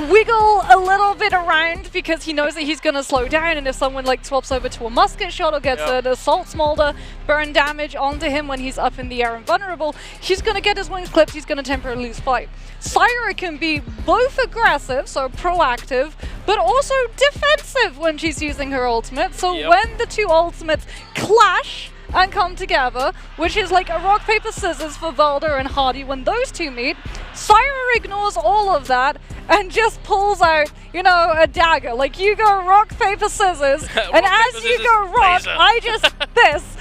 wiggle a little bit around because he knows that he's going to slow down, and if someone like swaps over to a musket shot or gets an assault smolder burn damage onto him when he's up in the air and vulnerable, he's going to get his wings clipped, he's going to temporarily lose flight. Syra can be both aggressive, so proactive, but also defensive when she's using her ultimate, so when the two ultimates clash and come together, which is like a rock, paper, scissors for Valda and Hardy, when those two meet, Syra ignores all of that and just pulls out, you know, a dagger. Like, you go rock, paper, scissors, and as you go rock, I just this.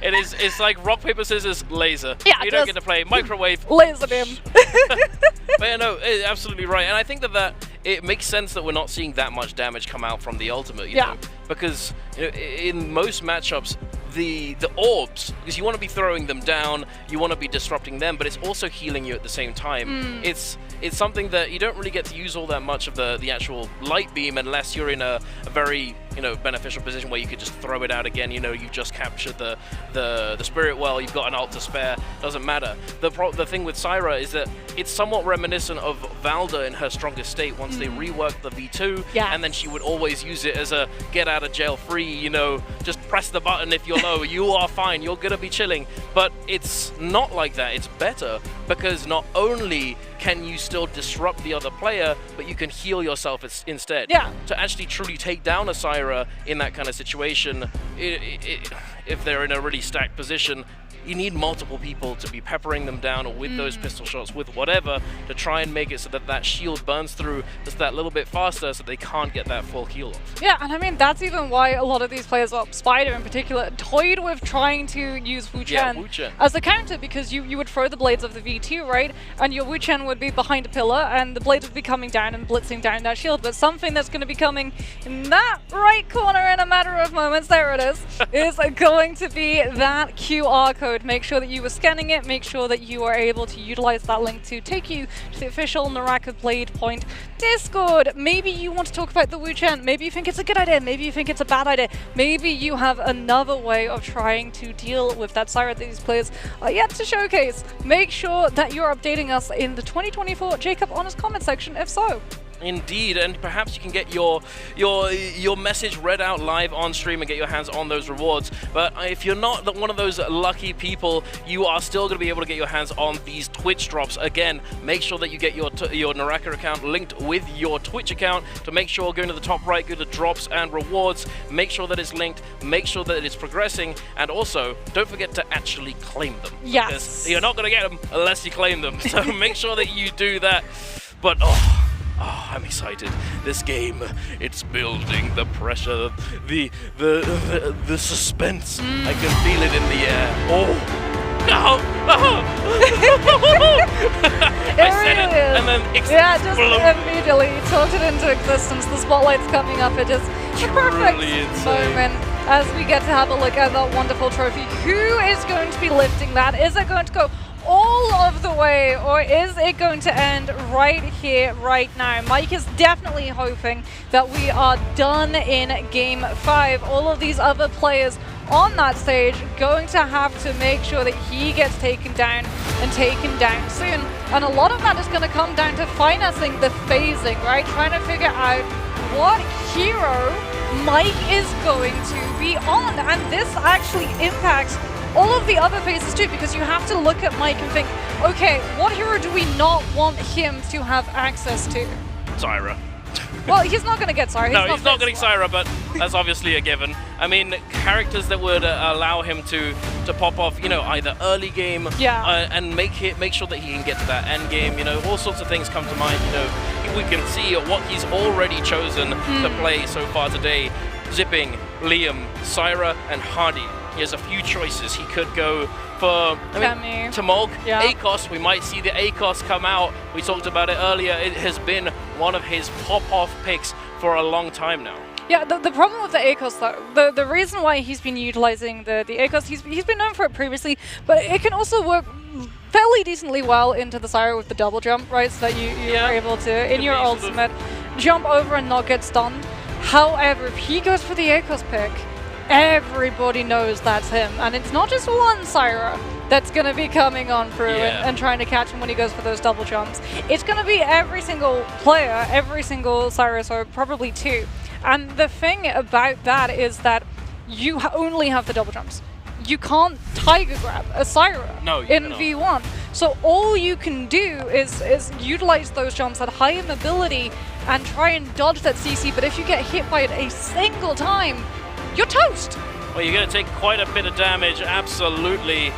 It's like rock, paper, scissors, laser. Yeah, you don't get to play microwave. Laser beam. But yeah, no, absolutely right. And I think that it makes sense that we're not seeing that much damage come out from the ultimate, you know, because you know, in most matchups, the orbs, because you want to be throwing them down, you want to be disrupting them, but it's also healing you at the same time. It's something that you don't really get to use all that much of the actual light beam unless you're in a very, you know, beneficial position where you could just throw it out again. You know, you've just captured the spirit well, you've got an ult to spare, doesn't matter. The thing with Syra is that it's somewhat reminiscent of Valda in her strongest state once they reworked the V2, and then she would always use it as a get out of jail free, you know, just press the button if you're low, you are fine, you're gonna be chilling. But it's not like that, it's better, because not only can you still disrupt the other player, but you can heal yourself instead. To actually truly take down a Syra in that kind of situation, if they're in a really stacked position, you need multiple people to be peppering them down with those pistol shots, with whatever, to try and make it so that that shield burns through just that little bit faster so they can't get that full heal off. Yeah, and I mean, that's even why a lot of these players, well, Spider in particular, toyed with trying to use Wu Chen as the counter, because you would throw the blades of the V2, right? And your Wu Chen would be behind a pillar, and the blades would be coming down and blitzing down that shield. But something that's going to be coming in that right corner in a matter of moments, there it is going to be that QR code. Make sure that you are scanning it, make sure that you are able to utilize that link to take you to the official NARAKA BLADEPOINT Discord. Maybe you want to talk about the Wu Chen, maybe you think it's a good idea, maybe you think it's a bad idea, maybe you have another way of trying to deal with that Syra that these players are yet to showcase. Make sure that you're updating us in the 2024 Jacob Honors comment section if so. Indeed, and perhaps you can get your message read out live on stream and get your hands on those rewards. But if you're not one of those lucky people, you are still going to be able to get your hands on these Twitch drops. Again, make sure that you get your NARAKA account linked with your Twitch account. To make sure, go to the top right, go to drops and rewards, make sure that it's linked, make sure that it's progressing, and also don't forget to actually claim them. Yes. Because you're not going to get them unless you claim them. So make sure that you do that. But oh, I'm excited. This game, it's building the pressure, the suspense. I can feel it in the air. Oh. No! I said it, and then yeah, just immediately talked it into existence. The spotlight's coming up. It is the perfect moment as we get to have a look at that wonderful trophy. Who is going to be lifting that? Is it going to go all of the way, or is it going to end right here, right now? Mike is definitely hoping that we are done in Game 5. All of these other players on that stage going to have to make sure that he gets taken down and taken down soon. And a lot of that is going to come down to financing the phasing, right? Trying to figure out what hero Mike is going to be on. And this actually impacts all of the other phases too, because you have to look at Mike and think, okay, what hero do we not want him to have access to? Syra. Well, he's not going to get Syra. No, he's not getting Syra, but that's obviously a given. I mean, characters that would allow him to pop off, you know, either early game and make sure that he can get to that end game. You know, all sorts of things come to mind. You know, we can see what he's already chosen to play so far today. Zipping, Liam, Syra, and Hardy. He has a few choices. He could go for Tamog, ACOS. We might see the ACOS come out. We talked about it earlier. It has been one of his pop-off picks for a long time now. Yeah, the problem with the ACOS, though, the reason why he's been utilizing the ACOS, he's been known for it previously, but it can also work fairly decently well into the Syra with the double jump, right? So that you're able to, in your ultimate, jump over and not get stunned. However, if he goes for the ACOS pick, everybody knows that's him. And it's not just one Syra that's going to be coming on through and trying to catch him when he goes for those double jumps. It's going to be every single player, every single Syra, so probably two. And the thing about that is that you only have the double jumps. You can't tiger grab a Syra in V1. So all you can do is utilize those jumps at high mobility and try and dodge that CC. But if you get hit by it a single time, you're toast. Well, you're going to take quite a bit of damage, absolutely.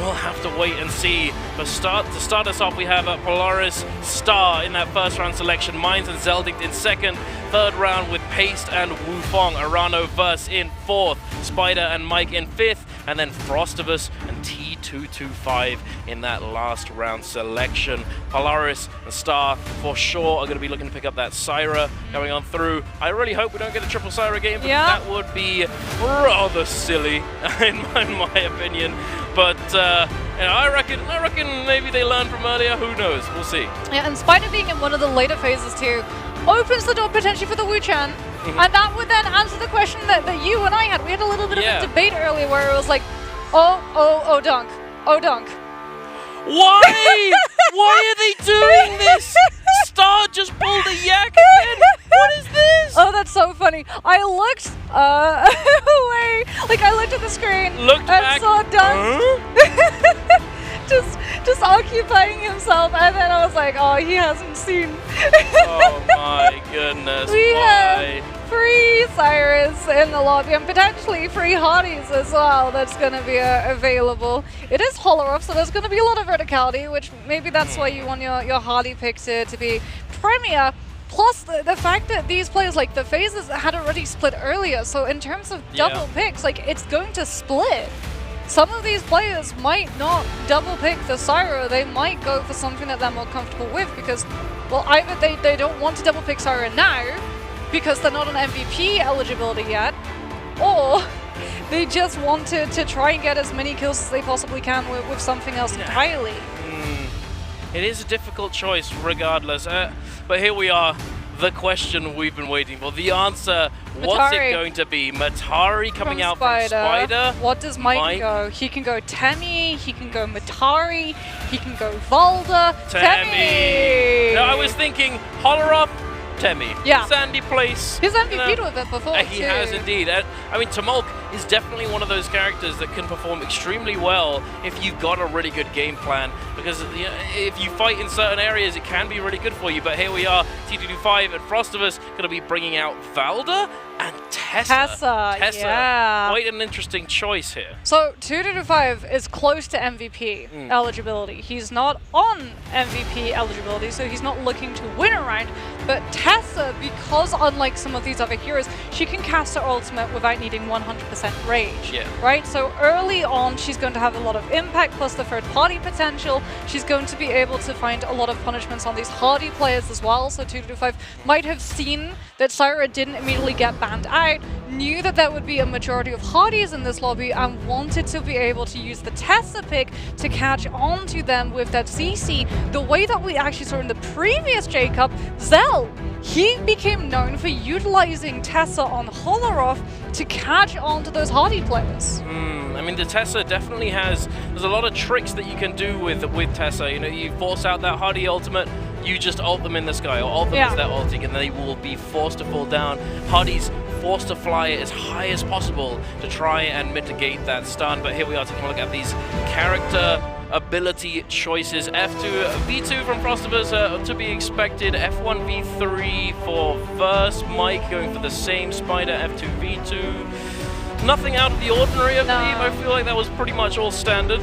We'll have to wait and see. But to start us off, we have Polaris Star in that first round selection, Mines and Zeldict in second, third round with Paste and Wufong, Arano Verse in fourth, Spider and Mike in fifth, and then Frostivus and T225 in that last round selection. Polaris and Star for sure are going to be looking to pick up that Syra going on through. I really hope we don't get a triple Syra game, because that would be rather silly in my opinion. But I reckon maybe they learned from earlier. Who knows? We'll see. Yeah, and Spider being in one of the later phases too opens the door potentially for the Wu Chen, and that would then answer the question that you and I had. We had a little bit of a debate earlier where it was like, oh dunk. Why? Why are they doing this? Star just pulled a yak again. What is this? Oh, that's so funny. I looked away. Like, I looked at the screen and saw Dunk just occupying himself, and then I was like, oh, he hasn't seen. Oh my goodness. We have 3 Osiris in the lobby, and potentially 3 Hardys as well that's going to be available. It is Holoroff, so there's going to be a lot of verticality, which maybe that's why you want your Hardy pick to be Premier. Plus the fact that these players, like the phases had already split earlier, so in terms of double picks, like it's going to split. Some of these players might not double pick the Syra, they might go for something that they're more comfortable with because, well, either they don't want to double pick Syra now because they're not on MVP eligibility yet, or they just want to try and get as many kills as they possibly can with something else entirely. It is a difficult choice regardless, but here we are, the question we've been waiting for, the answer. Matari. What's it going to be? Matari coming out from Spider. What does Mike go? He can go Temmie, he can go Matari, he can go Valda, Temmie! No, I was thinking Holoroff, Temmie. Yeah. Sandy Place. He's MVP'd with it before, He has indeed. I mean, Tomolk is definitely one of those characters that can perform extremely well if you've got a really good game plan, because if you fight in certain areas, it can be really good for you. But here we are, T225 and Frostivus going to be bringing out Valda and Tessa. Yeah. Quite an interesting choice here. So 225 is close to MVP eligibility. He's not on MVP eligibility, so he's not looking to win a round. But Tessa, because unlike some of these other heroes, she can cast her ultimate without needing 100% rage. Right? So early on, she's going to have a lot of impact, plus the third party potential. She's going to be able to find a lot of punishments on these hardy players as well. So 225 might have seen that Syra didn't immediately get banned out, knew that there would be a majority of Hardys in this lobby, and wanted to be able to use the Tessa pick to catch on to them with that CC. The way that we actually saw in the previous J-Cup, Zell, he became known for utilizing Tessa on Holoroff to catch on to those Hardy players. I mean, the Tessa definitely there's a lot of tricks that you can do with Tessa. You know, you force out that Hardy ultimate, you just ult them in the sky, or ult them as they're ulting, and they will be forced to fall down. Hardy's forced to fly as high as possible to try and mitigate that stun. But here we are taking a look at these character ability choices. F2, V2 from Frostivus to be expected. F1, V3 for Verse. Mike going for the same Spider, F2, V2. Nothing out of the ordinary, I believe. I feel like that was pretty much all standard.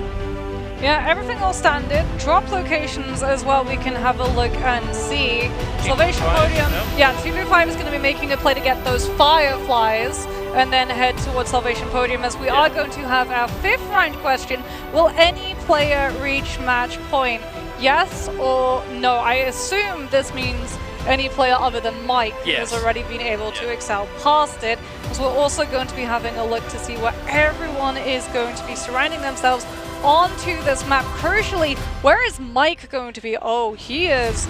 Yeah, everything all standard. Drop locations as well, we can have a look and see. Salvation Podium, yeah, 225 is going to be making a play to get those Fireflies and then head towards Salvation Podium, as we are going to have our 5th round question. Will any player reach match point? Yes or no? I assume this means any player other than Mike has already been able to excel past it. So we're also going to be having a look to see where everyone is going to be surrounding themselves onto this map. Crucially, where is Mike going to be? Oh, he is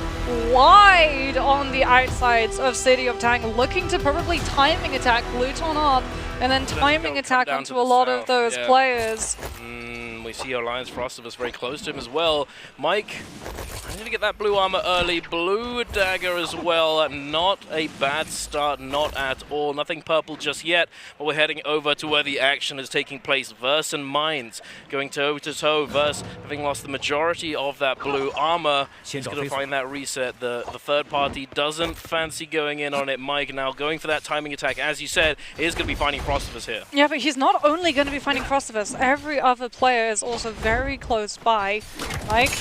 wide on the outsides of City of Tang, looking to probably timing attack Luton up and then timing attack onto a lot of those players. We see Alliance Frostivus very close to him as well. Mike, I'm going to get that blue armor early. Blue dagger as well. Not a bad start, not at all. Nothing purple just yet, but we're heading over to where the action is taking place. Verse and Mines going toe to toe. Verse having lost the majority of that blue armor. He's going to find that reset. The third party doesn't fancy going in on it. Mike now going for that timing attack. As you said, is going to be finding Frostivus here. Yeah, but he's not only going to be finding Frostivus. Every other player is also very close by. Mike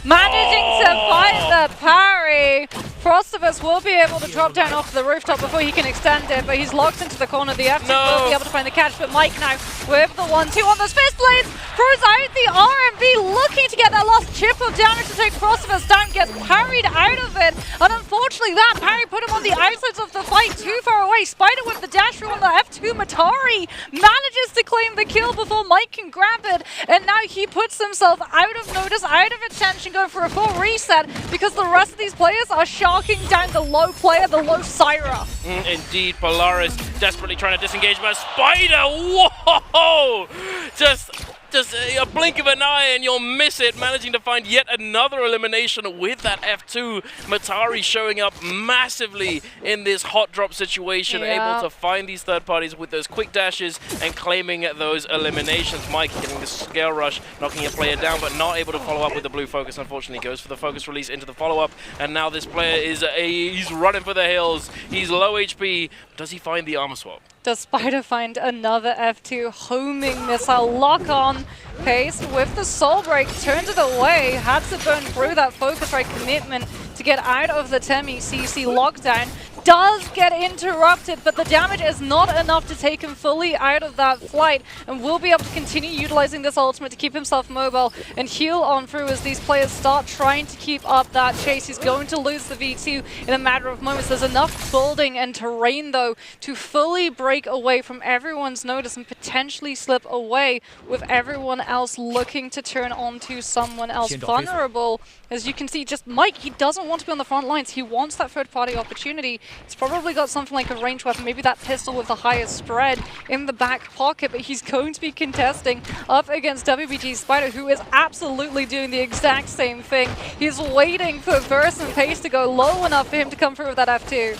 managing to find the parry. Frostivus will be able to drop down off the rooftop before he can extend it, but he's locked into the corner. The F2 will be able to find the catch, but Mike now with the 1-2 on those fist blades throws out the RMB, looking to get that last chip of damage to take Frostivus down, gets parried out of it, and unfortunately that parry put him on the outsides of the fight, too far away. Spider with the dash through on the F2. Matari manages to claim the kill before Mike can grab it, and now he puts himself out of notice, out of attention, going for a full reset, because the rest of these players are sharking down the low player, the low Syra. Indeed, Polaris desperately trying to disengage, but Spider, whoa! Just just a blink of an eye and you'll miss it, managing to find yet another elimination with that F2. Matari showing up massively in this hot drop situation, able to find these third parties with those quick dashes and claiming those eliminations. Mike getting the scale rush, knocking a player down, but not able to follow up with the blue focus. Unfortunately, goes for the focus release into the follow-up, and now this player is he's running for the hills. He's low HP. Does he find the armor swap? Does Spider find another F2 homing missile lock-on pace with the soul break? Turns it away, had to burn through that focus right commitment to get out of the Temi CC lockdown. Does get interrupted, but the damage is not enough to take him fully out of that flight, and will be able to continue utilizing this ultimate to keep himself mobile and heal on through as these players start trying to keep up that chase. He's going to lose the V2 in a matter of moments. There's enough building and terrain, though, to fully break away from everyone's notice and potentially slip away with everyone else looking to turn onto someone else vulnerable. As you can see, just Mike, he doesn't want to be on the front lines. He wants that third-party opportunity. He's probably got something like a ranged weapon, maybe that pistol with the highest spread in the back pocket, but he's going to be contesting up against WBG Spider, who is absolutely doing the exact same thing. He's waiting for burst and pace to go low enough for him to come through with that F2.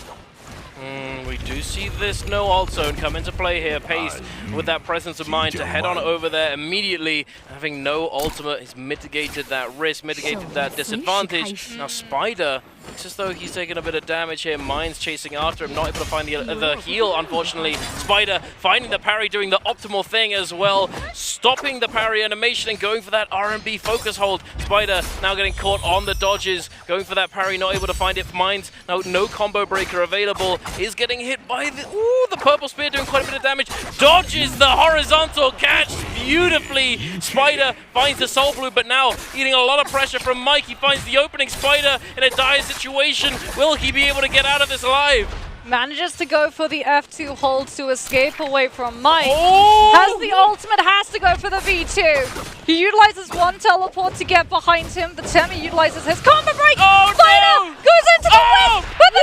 We do see this no ult zone come into play here. Pace with that presence of mind to head on over there immediately. Having no ultimate, he's mitigated that risk, mitigated that disadvantage. Now Spider, looks as though he's taking a bit of damage here. Mind's chasing after him, not able to find the heal, unfortunately. Spider finding the parry, doing the optimal thing as well. Stopping the parry animation and going for that R&B focus hold. Spider now getting caught on the dodges, going for that parry, not able to find it. Mind's now no combo breaker available. Is getting hit by the purple spear, doing quite a bit of damage. Dodges the horizontal catch beautifully. Spider finds the soul blue, but now eating a lot of pressure from Mike. He finds the opening. Spider in a dire situation. Will he be able to get out of this alive? Manages to go for the F2 hold to escape away from Mike. Has the ultimate, has to go for the V2. He utilizes one teleport to get behind him. The Temi utilizes his combo break. Spider goes into the wind, but the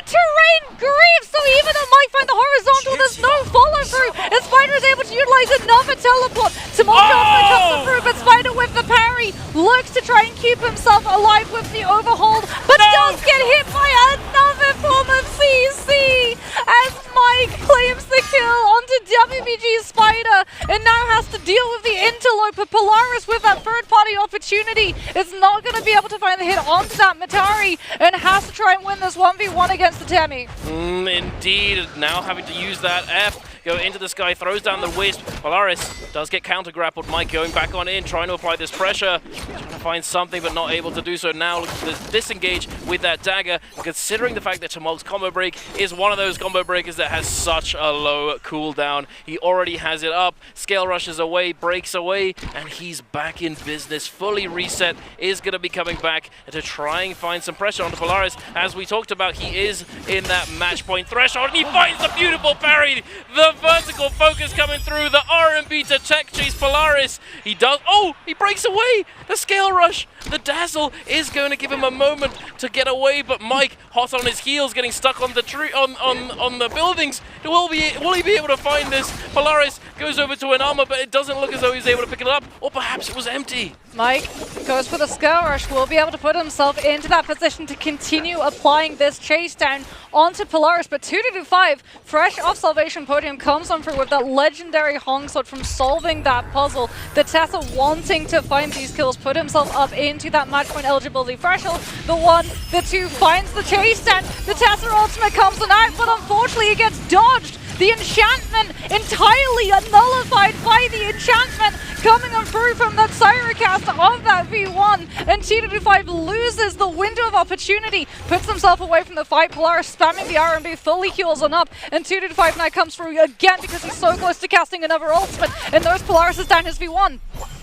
terrain grieves. So even though Mike finds the horizontal, there's no follow through. And Spider is able to utilize another teleport. Ultimate comes through, but Spider with the parry looks to try and keep himself alive with the overhold, but does get hit by another form of CC as Mike claims the kill onto WBG Spider and now has to deal with the interloper. Polaris with that third-party opportunity is not going to be able to find the hit onto that Matari and has to try and win this 1v1 against the Temi. Indeed, now having to use that F. Go into the sky, throws down the wisp. Polaris does get counter-grappled. Mike going back on in, trying to apply this pressure. Trying to find something, but not able to do so. Now disengage with that dagger. Considering the fact that Tumult's combo break is one of those combo breakers that has such a low cooldown. He already has it up. Scale rushes away, breaks away, and he's back in business. Fully reset, is going to be coming back to try and find some pressure onto Polaris. As we talked about, he is in that match point threshold, and he finds the beautiful parry. The vertical focus coming through, the R&B to tech chase Polaris. He does, he breaks away. The scale rush, the dazzle is going to give him a moment to get away, but Mike, hot on his heels, getting stuck on the tree, on the buildings. Will he be able to find this? Polaris goes over to an armor, but it doesn't look as though he's able to pick it up, or perhaps it was empty. Mike goes for the scale rush, will be able to put himself into that position to continue applying this chase down onto Polaris, but 2-5, fresh off Salvation Podium, comes on through with that legendary Hong Sword from solving that puzzle. The Tessa wanting to find these kills, put himself up into that match point eligibility threshold. The 1, the 2 finds the chase down. The Tessa ultimate comes on out, but unfortunately it gets dodged. The enchantment entirely nullified by the enchantment coming on through from that Syracast of that V1, and 2-5 loses the window of opportunity, puts himself away from the fight. Polaris spamming the R&B, fully heals on up, and 2-5 now comes through again because he's so close to casting another ultimate, and those Polaris is down his V1.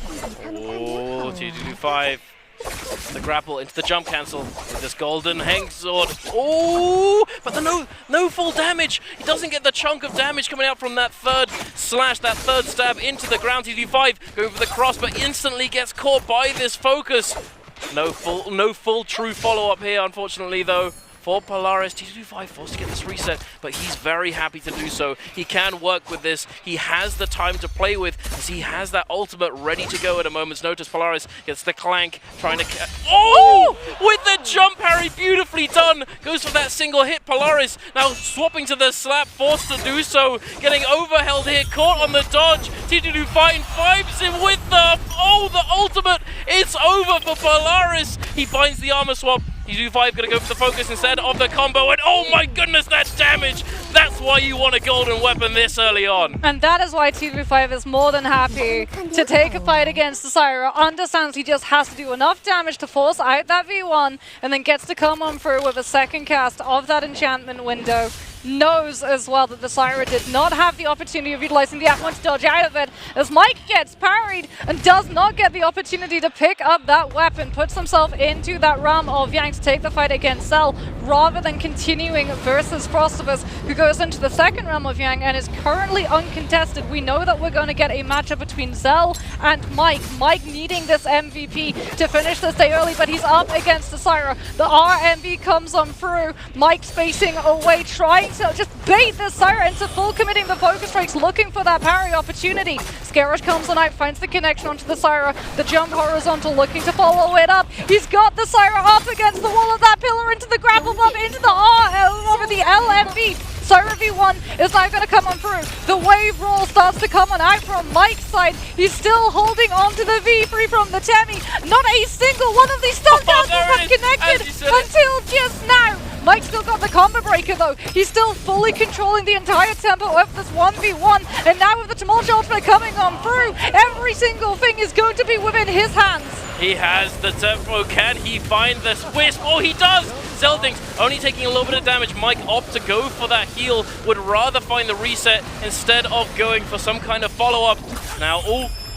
2-5. The grapple into the jump cancel with this golden hang sword. But the no full damage. He doesn't get the chunk of damage coming out from that third slash, that third stab into the ground. 2-5 going for the cross, but instantly gets caught by this focus. No full true follow-up here, unfortunately, though. for Polaris. T225 forced to get this reset, but he's very happy to do so. He can work with this. He has the time to play with, as he has that ultimate ready to go at a moment's notice. Polaris gets the clank, trying to... Oh! With the jump parry, beautifully done. Goes for that single hit. Polaris now swapping to the slap, forced to do so. Getting overheld here, caught on the dodge. T225 finds him with the... Oh, the ultimate! It's over for Polaris. He finds the armor swap. T225 gonna go for the focus instead of the combo, and oh my goodness, that damage! That's why you want a golden weapon this early on. And that is why T225 is more than happy to take a fight against the Syra. Understands he just has to do enough damage to force out that V1, and then gets to come on through with a second cast of that enchantment window. Knows as well that the Syra did not have the opportunity of utilizing the F1 to dodge out of it, as Mike gets parried and does not get the opportunity to pick up that weapon, puts himself into that realm of Yang to take the fight against Cell, rather than continuing versus Frostivus, who goes into the second realm of Yang and is currently uncontested. We know that we're going to get a matchup between Zell and Mike. Mike needing this MVP to finish this day early, but he's up against the Syra. The RMV comes on through. Mike spacing away, trying to just bait the Syra into full committing the focus strikes, looking for that parry opportunity. Skarish comes on out, finds the connection onto the Syra. The jump horizontal, looking to follow it up. He's got the Syra up against the wall of that pillar, into the grapple bump, into the over the LMV. Syra V1 is now going to come on through. The wave roll starts to come on out from Mike's side. He's still holding on to the V3 from the Temi. Not a single one of these stun downs has connected until just now. Mike's still got the combo breaker though. He's still fully controlling the entire tempo of this 1v1. And now with the Tumultuous Ultimate coming on through, every single thing is going to be within his hands. He has the tempo. Can he find this wisp? Oh, he does! Zeldinx only taking a little bit of damage. Mike opts to go for that heal. Would rather find the reset instead of going for some kind of follow-up. Now,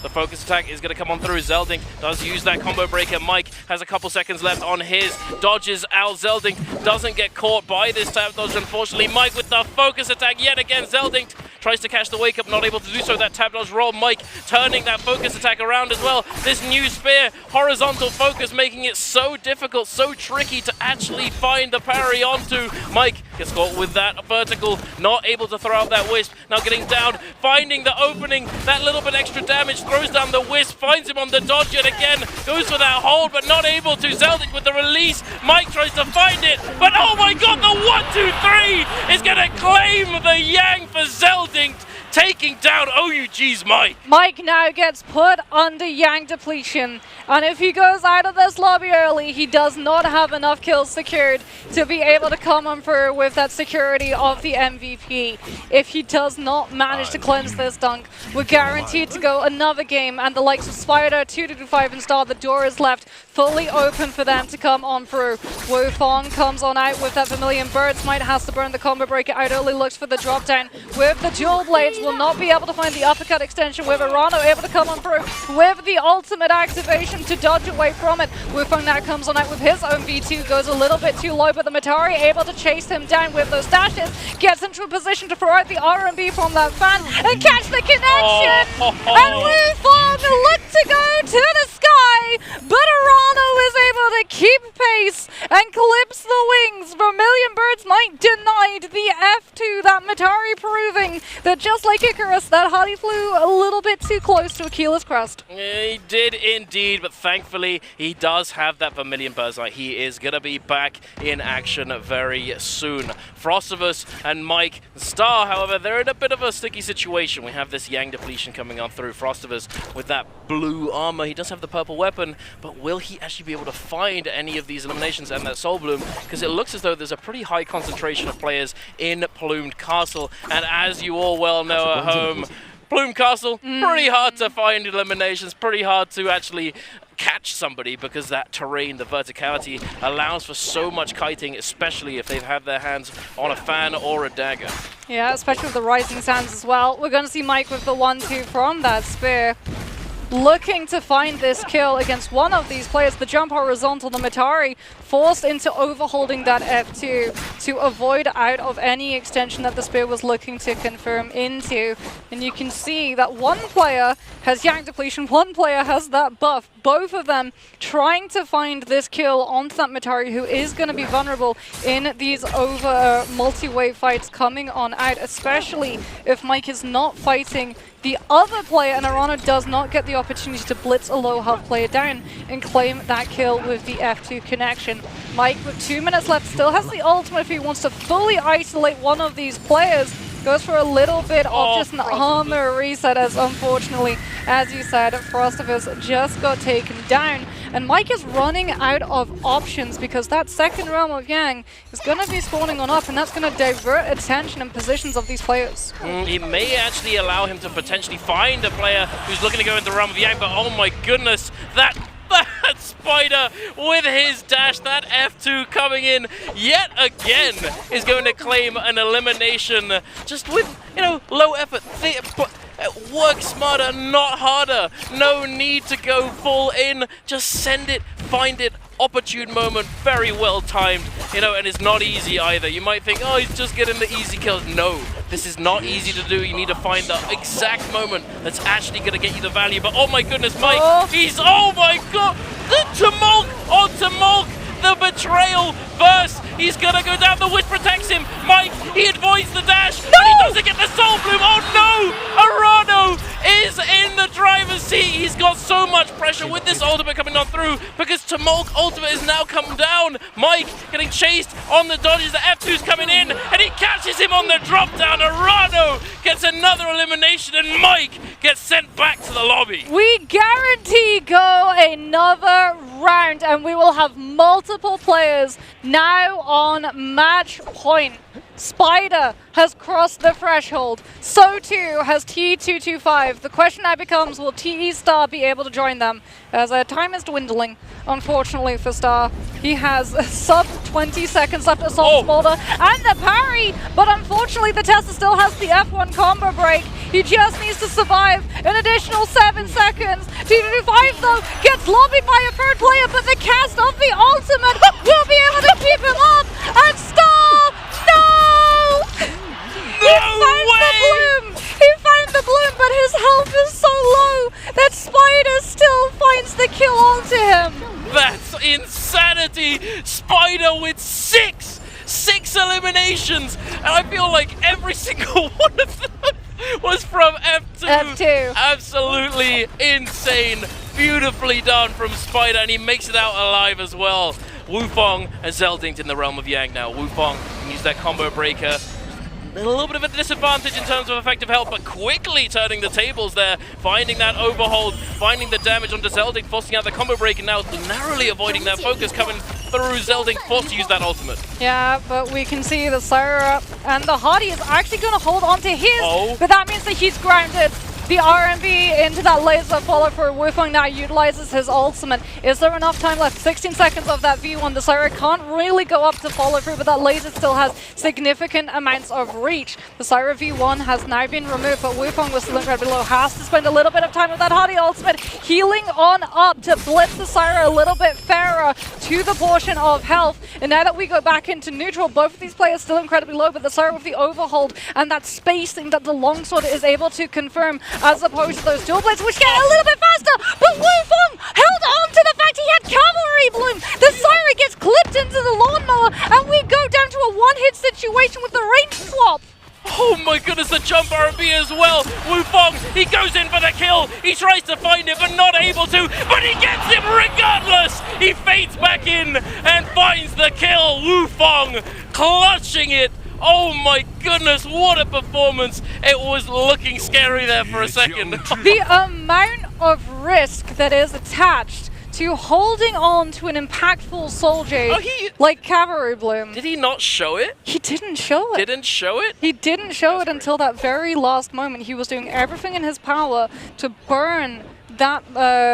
the focus attack is going to come on through. Zeldinx does use that combo breaker. Mike has a couple seconds left on his. Dodges out. Zeldinx doesn't get caught by this tab dodge, unfortunately. Mike with the focus attack yet again. Zeldinx tries to catch the wake up, not able to do so. That tab dodge roll. Mike turning that focus attack around as well. This new spear, horizontal focus, making it so difficult, so tricky to actually find the parry onto. Mike gets caught with that vertical, not able to throw out that wisp. Now getting down, finding the opening, that little bit extra damage, throws down the wisp, finds him on the dodge yet again, goes for that hold, but not able to. Zeldinx with the release. Mike tries to find it, but oh my god, the 1-2-3 is gonna claim the Yang for Zeldinx, taking down OUG's Mike. Mike now gets put under Yang depletion, and if he goes out of this lobby early, he does not have enough kills secured to be able to come on through with that security of the MVP. If he does not manage to cleanse this dunk, we're guaranteed to go another game, and the likes of Spider, 2-5 and Star, the door is left fully open for them to come on through. Wufong comes on out with that Vermilion Bird. Smite has to burn the combo breaker out early, looks for the drop down with the dual blades. Will not be able to find the uppercut extension, with Arano able to come on through with the ultimate activation to dodge away from it. Wufong now comes on out with his own V2, goes a little bit too low, but the Matari able to chase him down with those dashes, gets into a position to throw out the RMB from that fan and catch the connection. And Wufong look to go to the sky, but Arano is able to keep pace and clips the wings. Vermilion Birds might denied the F2, that Matari proving that just like Icarus, that Hardy flew a little bit too close to Aquila's crest. He did indeed, but thankfully he does have that Vermilion Birdseye. He is going to be back in action very soon. Frostivus and Mike Star, however, they're in a bit of a sticky situation. We have this Yang depletion coming on through. Frostivus with that blue armor. He does have the purple weapon, but will he actually be able to find any of these eliminations and that Soul Bloom? Because it looks as though there's a pretty high concentration of players in Plumed Castle, and as you all well know at home, Plume Castle, pretty hard to find eliminations, pretty hard to actually catch somebody, because that terrain, the verticality, allows for so much kiting, especially if they've had their hands on a fan or a dagger. Yeah, especially with the rising sands as well. We're going to see Mike with the 1-2 from that spear, looking to find this kill against one of these players. The jump horizontal, the Matari forced into overholding that F2 to avoid out of any extension that the spear was looking to confirm into. And you can see that one player has Yang depletion, one player has that buff. Both of them trying to find this kill onto that Matari, who is going to be vulnerable in these over multi-wave fights coming on out, especially if Mike is not fighting the other player and Arano does not get the opportunity to blitz a low health player down and claim that kill with the F2 connection. Mike, with 2 minutes left, still has the ultimate if he wants to fully isolate one of these players. Goes for a little bit of just an armor reset, as unfortunately, as you said, Frostifus just got taken down. And Mike is running out of options because that second realm of Yang is going to be spawning on up, and that's going to divert attention and positions of these players. He may actually allow him to potentially find a player who's looking to go into the realm of Yang, but oh my goodness, that Spider with his dash, that F2 coming in yet again is going to claim an elimination just with, you know, low effort. Work smarter, not harder. No need to go full in. Just send it, find it. Opportune moment, very well timed, you know, and it's not easy either. You might think, oh, he's just getting the easy kills. No, this is not easy to do. You need to find the exact moment that's actually going to get you the value. But oh my goodness, Mike, oh my god, the Tumulk on Tumulk, the betrayal burst. He's going to go down, the Wish protects him. Mike, he avoids the dash, but he doesn't get the Soul Bloom. Oh no, Arano is in the driver's seat. He's got so much pressure with this ultimate coming on through because Tumulk ultimate is now come down. Mike getting chased on the dodges. The F2's coming in and he catches him on the drop down. Arano gets another elimination and Mike gets sent back to the lobby. We guarantee go another round and we will have multiple players now on match point. Spider has crossed the threshold. So too has T225. The question now becomes, will TE Star be able to join them? As time is dwindling, unfortunately for Star. He has sub 20 seconds left. Assault Smolder and the parry, but unfortunately the Tesla still has the F1 combo break. He just needs to survive an additional 7 seconds. T225 though gets lobbied by a third player, but the cast of the ultimate will be able to keep him up. And Star, no! He found the bloom, but his health is so low that Spider still finds the kill onto him. That's insanity! Spider with six eliminations, and I feel like every single one of them was from F2. Absolutely insane. Beautifully done from Spider, and he makes it out alive as well. Wufong and Zeldinct in the realm of Yang now. Wufong can use that combo breaker. A little bit of a disadvantage in terms of effective health, but quickly turning the tables there, finding that overhold, finding the damage onto Zeldinct, forcing out the combo break, and now narrowly avoiding that focus coming through Zeldinct, forced to use that ultimate. Yeah, but we can see the Syra and the Hardy is actually going to hold on to his, but that means that he's grounded. The RMB into that laser follow for Wufong now utilizes his ultimate. Is there enough time left? 16 seconds of that V1. The Syra can't really go up to follow through, but that laser still has significant amounts of reach. The Syra V1 has now been removed, but Wufong was still incredibly low. Has to spend a little bit of time with that Hardy ultimate, healing on up to blitz the Syra a little bit fairer to the portion of health. And now that we go back into neutral, both of these players still incredibly low, but the Syra with the overhold and that spacing that the longsword is able to confirm, as opposed to those dual blades, which get a little bit faster. But Wufong held on to the fact he had cavalry bloom. The Syra gets clipped into the lawnmower, and we go down to a one-hit situation with the range swap. Oh my goodness, the jump RB as well. Wufong, he goes in for the kill. He tries to find it, but not able to. But he gets him regardless. He fades back in and finds the kill. Wufong clutching it. Oh my goodness, what a performance. It was looking scary there for a second. The amount of risk that is attached to holding on to an impactful Soul Jade like Cavalry Bloom. Did he not show it? He didn't show it. Didn't show it? He didn't show it until that very last moment. He was doing everything in his power to burn that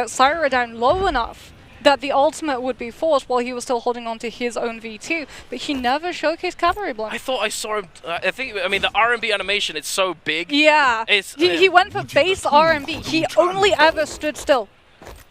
Syra down low enough that the ultimate would be forced while he was still holding on to his own V2, but he never showcased Cavalry Bloom. I thought I saw him, I mean the R&B animation, it's so big. Yeah, he went for base R&B. He only ever stood still.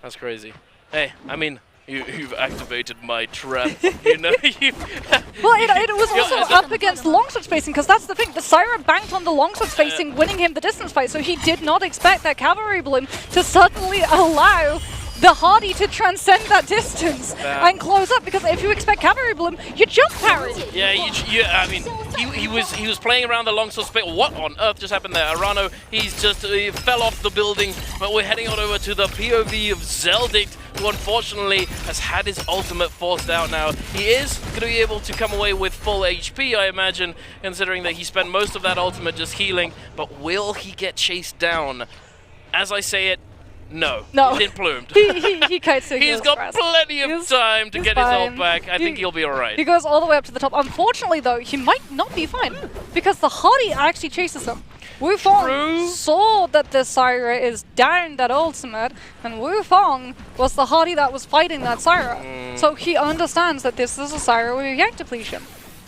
That's crazy. Hey, I mean, You've activated my trap. You know, well, it was also up against longsword spacing, because that's the thing. The Syra banked on the longsword spacing, winning him the distance fight, so he did not expect that cavalry bloom to suddenly allow the Hardy to transcend that distance and close up, because if you expect cavalry bloom, you jump parry. Yeah, I mean, he was playing around the longsword space. What on earth just happened there? Arano, he fell off the building, but we're heading on over to the POV of Zeldict, who unfortunately has had his ultimate forced out now. He is going to be able to come away with full HP, I imagine, considering that he spent most of that ultimate just healing, but will he get chased down? As I say it, no. He's in plumed. he kites so He's got plenty of time to get his ult back. I think he'll be alright. He goes all the way up to the top. Unfortunately, though, he might not be fine, because the Hardy actually chases him. Wu Fong saw that the Syra is down that ultimate, and Wu Fong was the Hardy that was fighting that Syra. So he understands that this is a Syra with Yank depletion.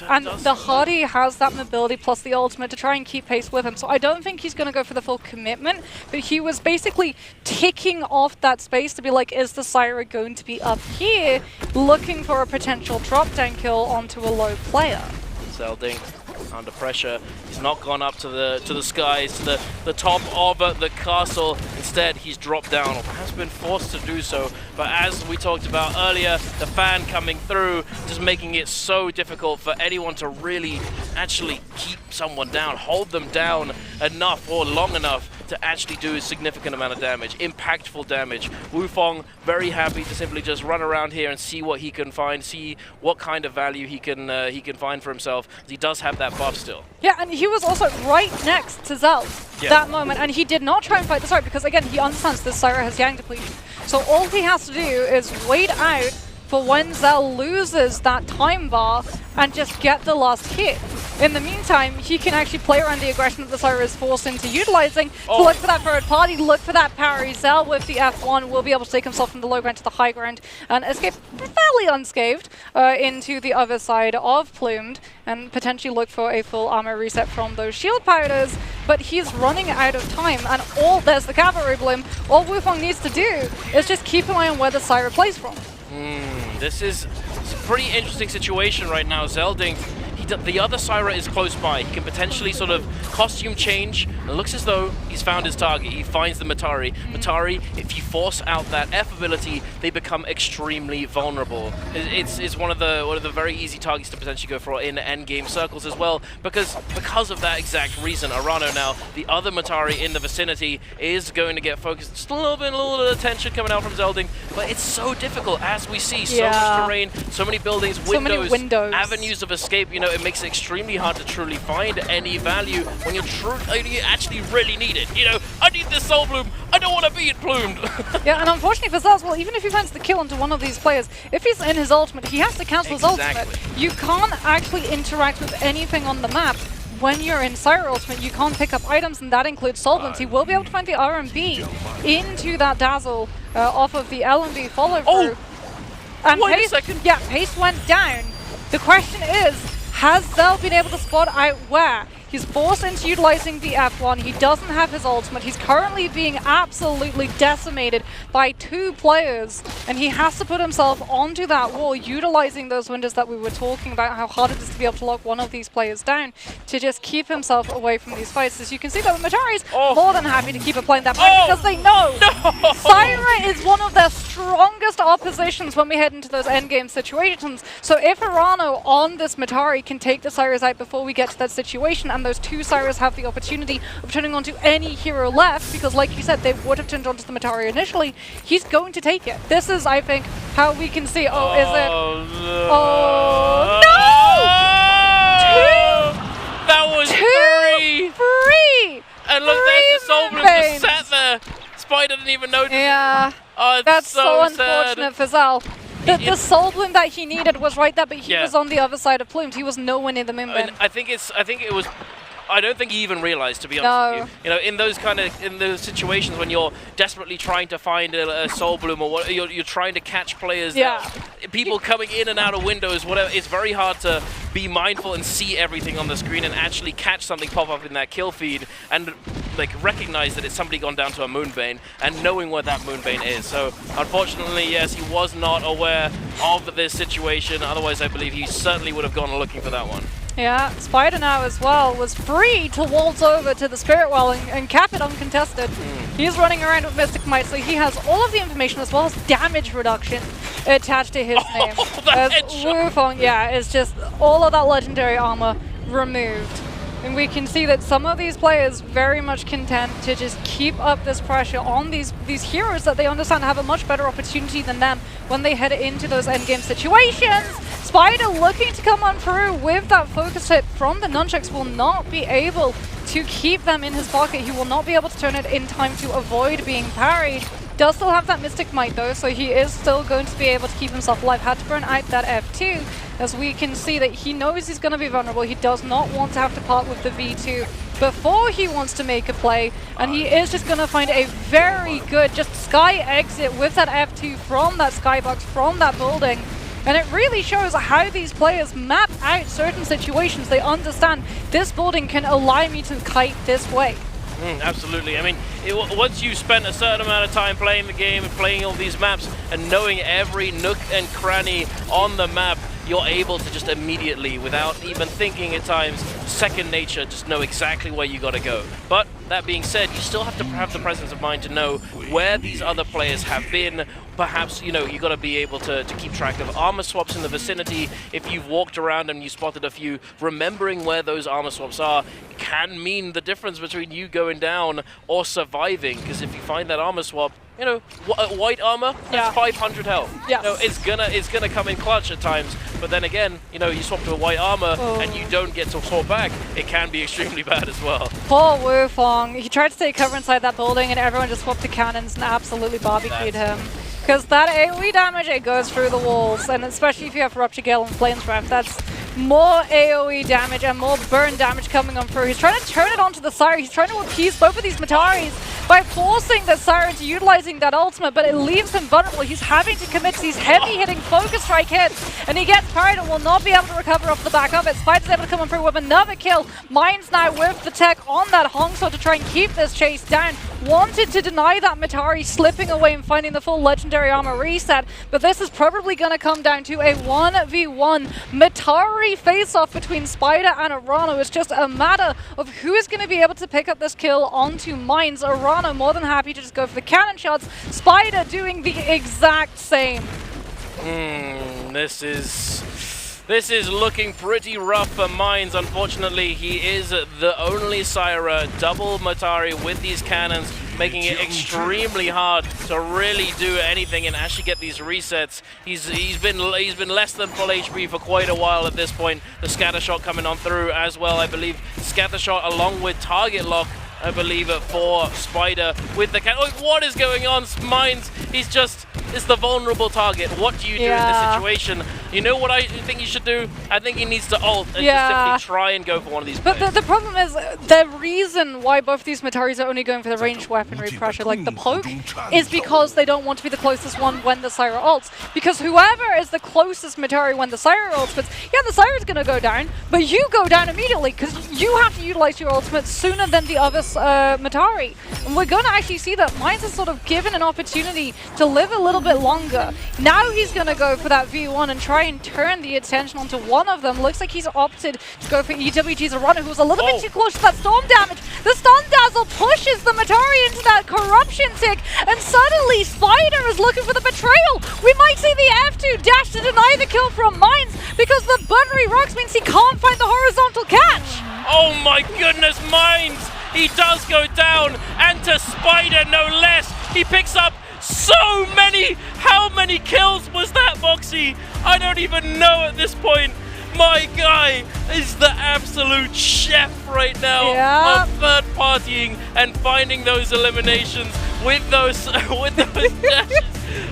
And the Hardy has that mobility plus the ultimate to try and keep pace with him. So I don't think he's going to go for the full commitment, but he was basically ticking off that space to be like, is the Syra going to be up here, looking for a potential drop-down kill onto a low player. Zelding under pressure. He's not gone up to the skies, to the top of the castle. Instead, he's dropped down, or has been forced to do so. But as we talked about earlier, the fan coming through, just making it so difficult for anyone to really actually keep someone down, hold them down enough or long enough to actually do a significant amount of damage, impactful damage. Wu Fong very happy to simply just run around here and see what he can find, see what kind of value he can find for himself. He does have that buff still. Yeah, and he was also right next to Zell that moment, and he did not try and fight the Syra because, again, he understands this Syra has Yang depletion. So all he has to do is wait out for when Zell loses that time bar and just get the last hit. In the meantime, he can actually play around the aggression that the Syra is forced into utilizing to look for that third party, look for that parry. Zell with the F1 will be able to take himself from the low ground to the high ground and escape fairly unscathed into the other side of Plumed and potentially look for a full armor reset from those shield powders. But he's running out of time, and there's the cavalry bloom. All Wu Fong needs to do is just keep an eye on where the Syra plays from. This is a pretty interesting situation right now. Zelding, the other Syra is close by. He can potentially sort of costume change. It looks as though he's found his target. He finds the Matari. Matari, if you force out that F ability, they become extremely vulnerable. It's one of the very easy targets to potentially go for in endgame circles as well, because of that exact reason. Arano now, the other Matari in the vicinity, is going to get focused. Just a little bit of attention coming out from Zelding, but it's so difficult as we see so much terrain, so many buildings, windows, avenues of escape. You know, it makes it extremely hard to truly find any value when you actually really need it. You know, I need this Soul Bloom. I don't want to be plumed. Yeah, and unfortunately for Zell, well, even if he finds the kill onto one of these players, if he's in his ultimate, he has to cancel his ultimate. You can't actually interact with anything on the map. When you're in Syra Ultimate, you can't pick up items, and that includes solvents. He will be able to find the RMB into that Dazzle off of the LMB follow-through. And wait a second. Yeah, pace went down. The question is, has Zell been able to spot out where? He's forced into utilizing the F1. He doesn't have his ultimate. He's currently being absolutely decimated by 2 players, and he has to put himself onto that wall, utilizing those windows that we were talking about, how hard it is to be able to lock one of these players down to just keep himself away from these fights. As you can see, though, Matari's more than happy to keep it playing that fight because they know Syra is one of their strongest oppositions when we head into those endgame situations. So if Arano on this Matari can take the Syras out before we get to that situation, and those 2 Syras have the opportunity of turning onto any hero left, because like you said, they would have turned onto the Matari initially, he's going to take it. This is, I think, how we can see, is it? Oh, no! 2! That was 3! And look, there's the Soul Bloom just sat there. Spider didn't even notice. Yeah. Oh, that's so sad. unfortunate for Zell. The Soul Bloom that he needed was right there, but he was on the other side of Plumes. He was nowhere near the min bin. I think it was I don't think he even realized, to be honest with you. You know, in those situations when you're desperately trying to find a soul bloom or what, you're trying to catch players. People coming in and out of windows, whatever. It's very hard to be mindful and see everything on the screen and actually catch something pop up in that kill feed and like recognize that it's somebody gone down to a Moonbane and knowing where that Moonbane is. So unfortunately, yes, he was not aware of this situation. Otherwise, I believe he certainly would have gone looking for that one. Yeah, Spider now as well was free to waltz over to the Spirit Well and cap it uncontested. He's running around with Mystic Might, so he has all of the information as well as damage reduction attached to his name. Wufong, yeah, is just all of that legendary armor removed. And we can see that some of these players very much content to just keep up this pressure on these heroes that they understand have a much better opportunity than them when they head into those endgame situations. Spider looking to come on through with that focus hit from the nunchucks will not be able to keep them in his pocket. He will not be able to turn it in time to avoid being parried. Does still have that Mystic Might though, so he is still going to be able to keep himself alive. Had to burn out that F2, as we can see that he knows he's going to be vulnerable. He does not want to have to part with the V2 before he wants to make a play, and he is just going to find a very good just sky exit with that F2 from that skybox, from that building. And it really shows how these players map out certain situations. They understand this building can allow me to kite this way. Absolutely. I mean, once you've spent a certain amount of time playing the game and playing all these maps and knowing every nook and cranny on the map, you're able to just immediately, without even thinking at times, second nature, just know exactly where you got to go. But that being said, you still have to have the presence of mind to know where these other players have been. Perhaps, you know, you got to be able to keep track of armor swaps in the vicinity. If you've walked around and you spotted a few, remembering where those armor swaps are can mean the difference between you going down or surviving. Because if you find that armor swap, you know, white armor, that's 500 health. Yes. You know, it's gonna come in clutch at times. But then again, you know, you swap to a white armor and you don't get to swap back, it can be extremely bad as well. Poor Wufong. He tried to take cover inside that building and everyone just swapped to cannons and absolutely barbecued him. Because that AoE damage, it goes through the walls, and especially if you have Rupture Gale and Flames Breath, that's more AoE damage and more burn damage coming on through. He's trying to turn it onto the Siren. He's trying to appease both of these Mataris by forcing the Siren to utilizing that ultimate, but it leaves him vulnerable. He's having to commit to these heavy-hitting focus strike hits, and he gets parried and will not be able to recover off the back of it. Spider's able to come on through with another kill. Mines now with the tech on that Hong So to try and keep this chase down. Wanted to deny that Matari slipping away and finding the full legendary armor reset, but this is probably going to come down to a 1v1 Matari face-off between Spider and Arano. It's just a matter of who is going to be able to pick up this kill onto Mines. Arano more than happy to just go for the cannon shots. Spider doing the exact same. This is looking pretty rough for Mines. Unfortunately, he is the only Syra double Matari with these cannons, making it extremely hard to really do anything and actually get these resets. He's been less than full HP for quite a while at this point. The scatter shot coming on through as well, I believe. Scatter shot along with target lock, I believe, for Spider with the cannon. Oh, what is going on? Mines, it's the vulnerable target. What do you do in this situation? You know what I think you should do? I think he needs to ult and just simply try and go for one of these players. But the problem is, the reason why both these Mataris are only going for the ranged weaponry pressure, like the poke, is because they don't want to be the closest one when the Syra ults. Because whoever is the closest Matari when the Syra ultimates, the Syra's going to go down, but you go down immediately because you have to utilize your ultimate sooner than the other Matari. And we're going to actually see that Mines is sort of given an opportunity to live a little bit longer. Now he's going to go for that V1 and try and turn the attention onto one of them. Looks like he's opted to go for EWG's Arana, who was a little bit too close to that storm damage. The Stun Dazzle pushes the Matari into that corruption tick, and suddenly Spider is looking for the betrayal. We might see the F2 dash to deny the kill from Mines because the Buttery Rocks means he can't find the horizontal catch. Oh my goodness, Mines! He does go down, and to Spider no less. He picks up so many. How many kills was that, Moxie? I don't even know at this point. My guy is the absolute chef right now of third partying and finding those eliminations with those dashes.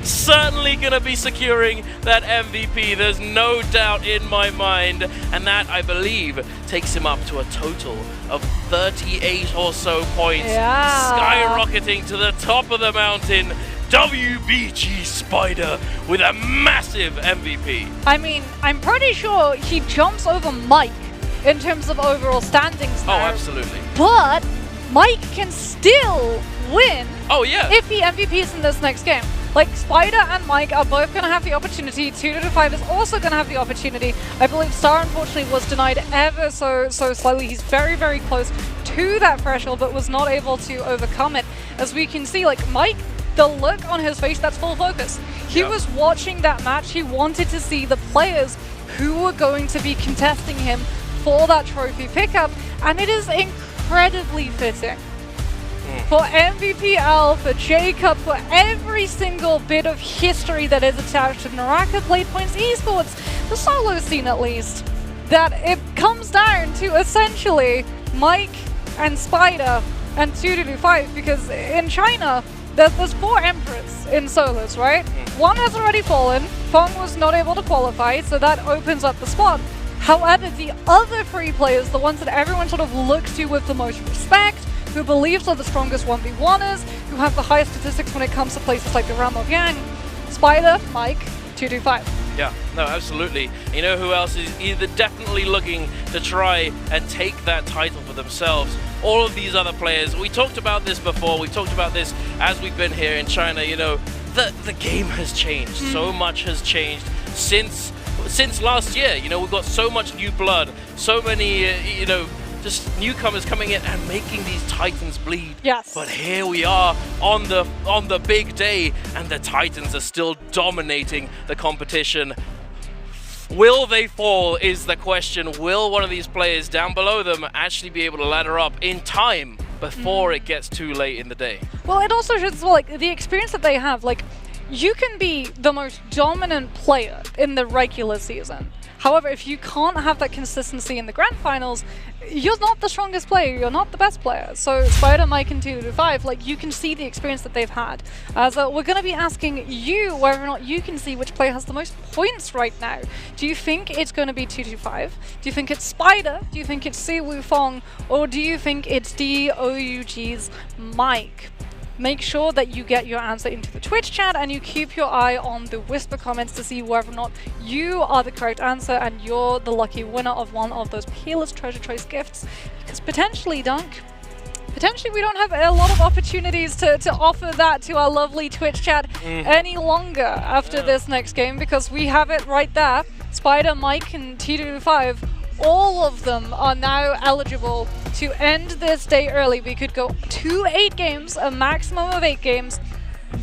certainly going to be securing that MVP. There's no doubt in my mind. And that, I believe, takes him up to a total of 38 or so points. Skyrocketing to the top of the mountain. WBG Spider with a massive MVP. I mean, I'm pretty sure he jumps over Mike in terms of overall standings now. Oh, absolutely. But Mike can still win if he MVPs in this next game. Like, Spider and Mike are both going to have the opportunity. 2-5 is also going to have the opportunity. I believe Star, unfortunately, was denied ever so slightly. He's very, very close to that threshold, but was not able to overcome it. As we can see, like, Mike, the look on his face, that's full focus. He was watching that match. He wanted to see the players who were going to be contesting him for that trophy pickup, and it is incredibly fitting. For MVPL, for Jacob, for every single bit of history that is attached to NARAKA, BLADEPOINT's esports, the solo scene at least, that it comes down to essentially Mike and Spider and 2-5, because in China, there's 4 Emperors in solos, right? One has already fallen, Feng was not able to qualify, so that opens up the spot. However, the other 3 players, the ones that everyone sort of looks to with the most respect, who believes are the strongest 1v1ers, who have the highest statistics when it comes to places like the Realm of Yang, Spider, Mike, 2-5. Yeah, no, absolutely. You know who else is either definitely looking to try and take that title for themselves? All of these other players. We talked about this before. We've talked about this as we've been here in China. You know, the game has changed. So much has changed since last year. You know, we've got so much new blood, so many, you know, just newcomers coming in and making these Titans bleed. Yes. But here we are on the big day, and the Titans are still dominating the competition. Will they fall is the question. Will one of these players down below them actually be able to ladder up in time before it gets too late in the day? Well, it also shows, like, the experience that they have. Like, you can be the most dominant player in the regular season. However, if you can't have that consistency in the grand finals, you're not the strongest player, you're not the best player. So Spider, Mike, and 2-5, like, you can see the experience that they've had. So we're going to be asking you whether or not you can see which player has the most points right now. Do you think it's going to be 2-5? Do you think it's Spider? Do you think it's Siwoo Feng? Or do you think it's DOUG's Mike? Make sure that you get your answer into the Twitch chat and you keep your eye on the whisper comments to see whether or not you are the correct answer and you're the lucky winner of one of those Peerless Treasure Choice gifts. Because potentially, Dunk, potentially we don't have a lot of opportunities to offer that to our lovely Twitch chat any longer after this next game, because we have it right there. Spider, Mike, and 2-5. All of them are now eligible to end this day early. We could go to 8 games, a maximum of 8 games,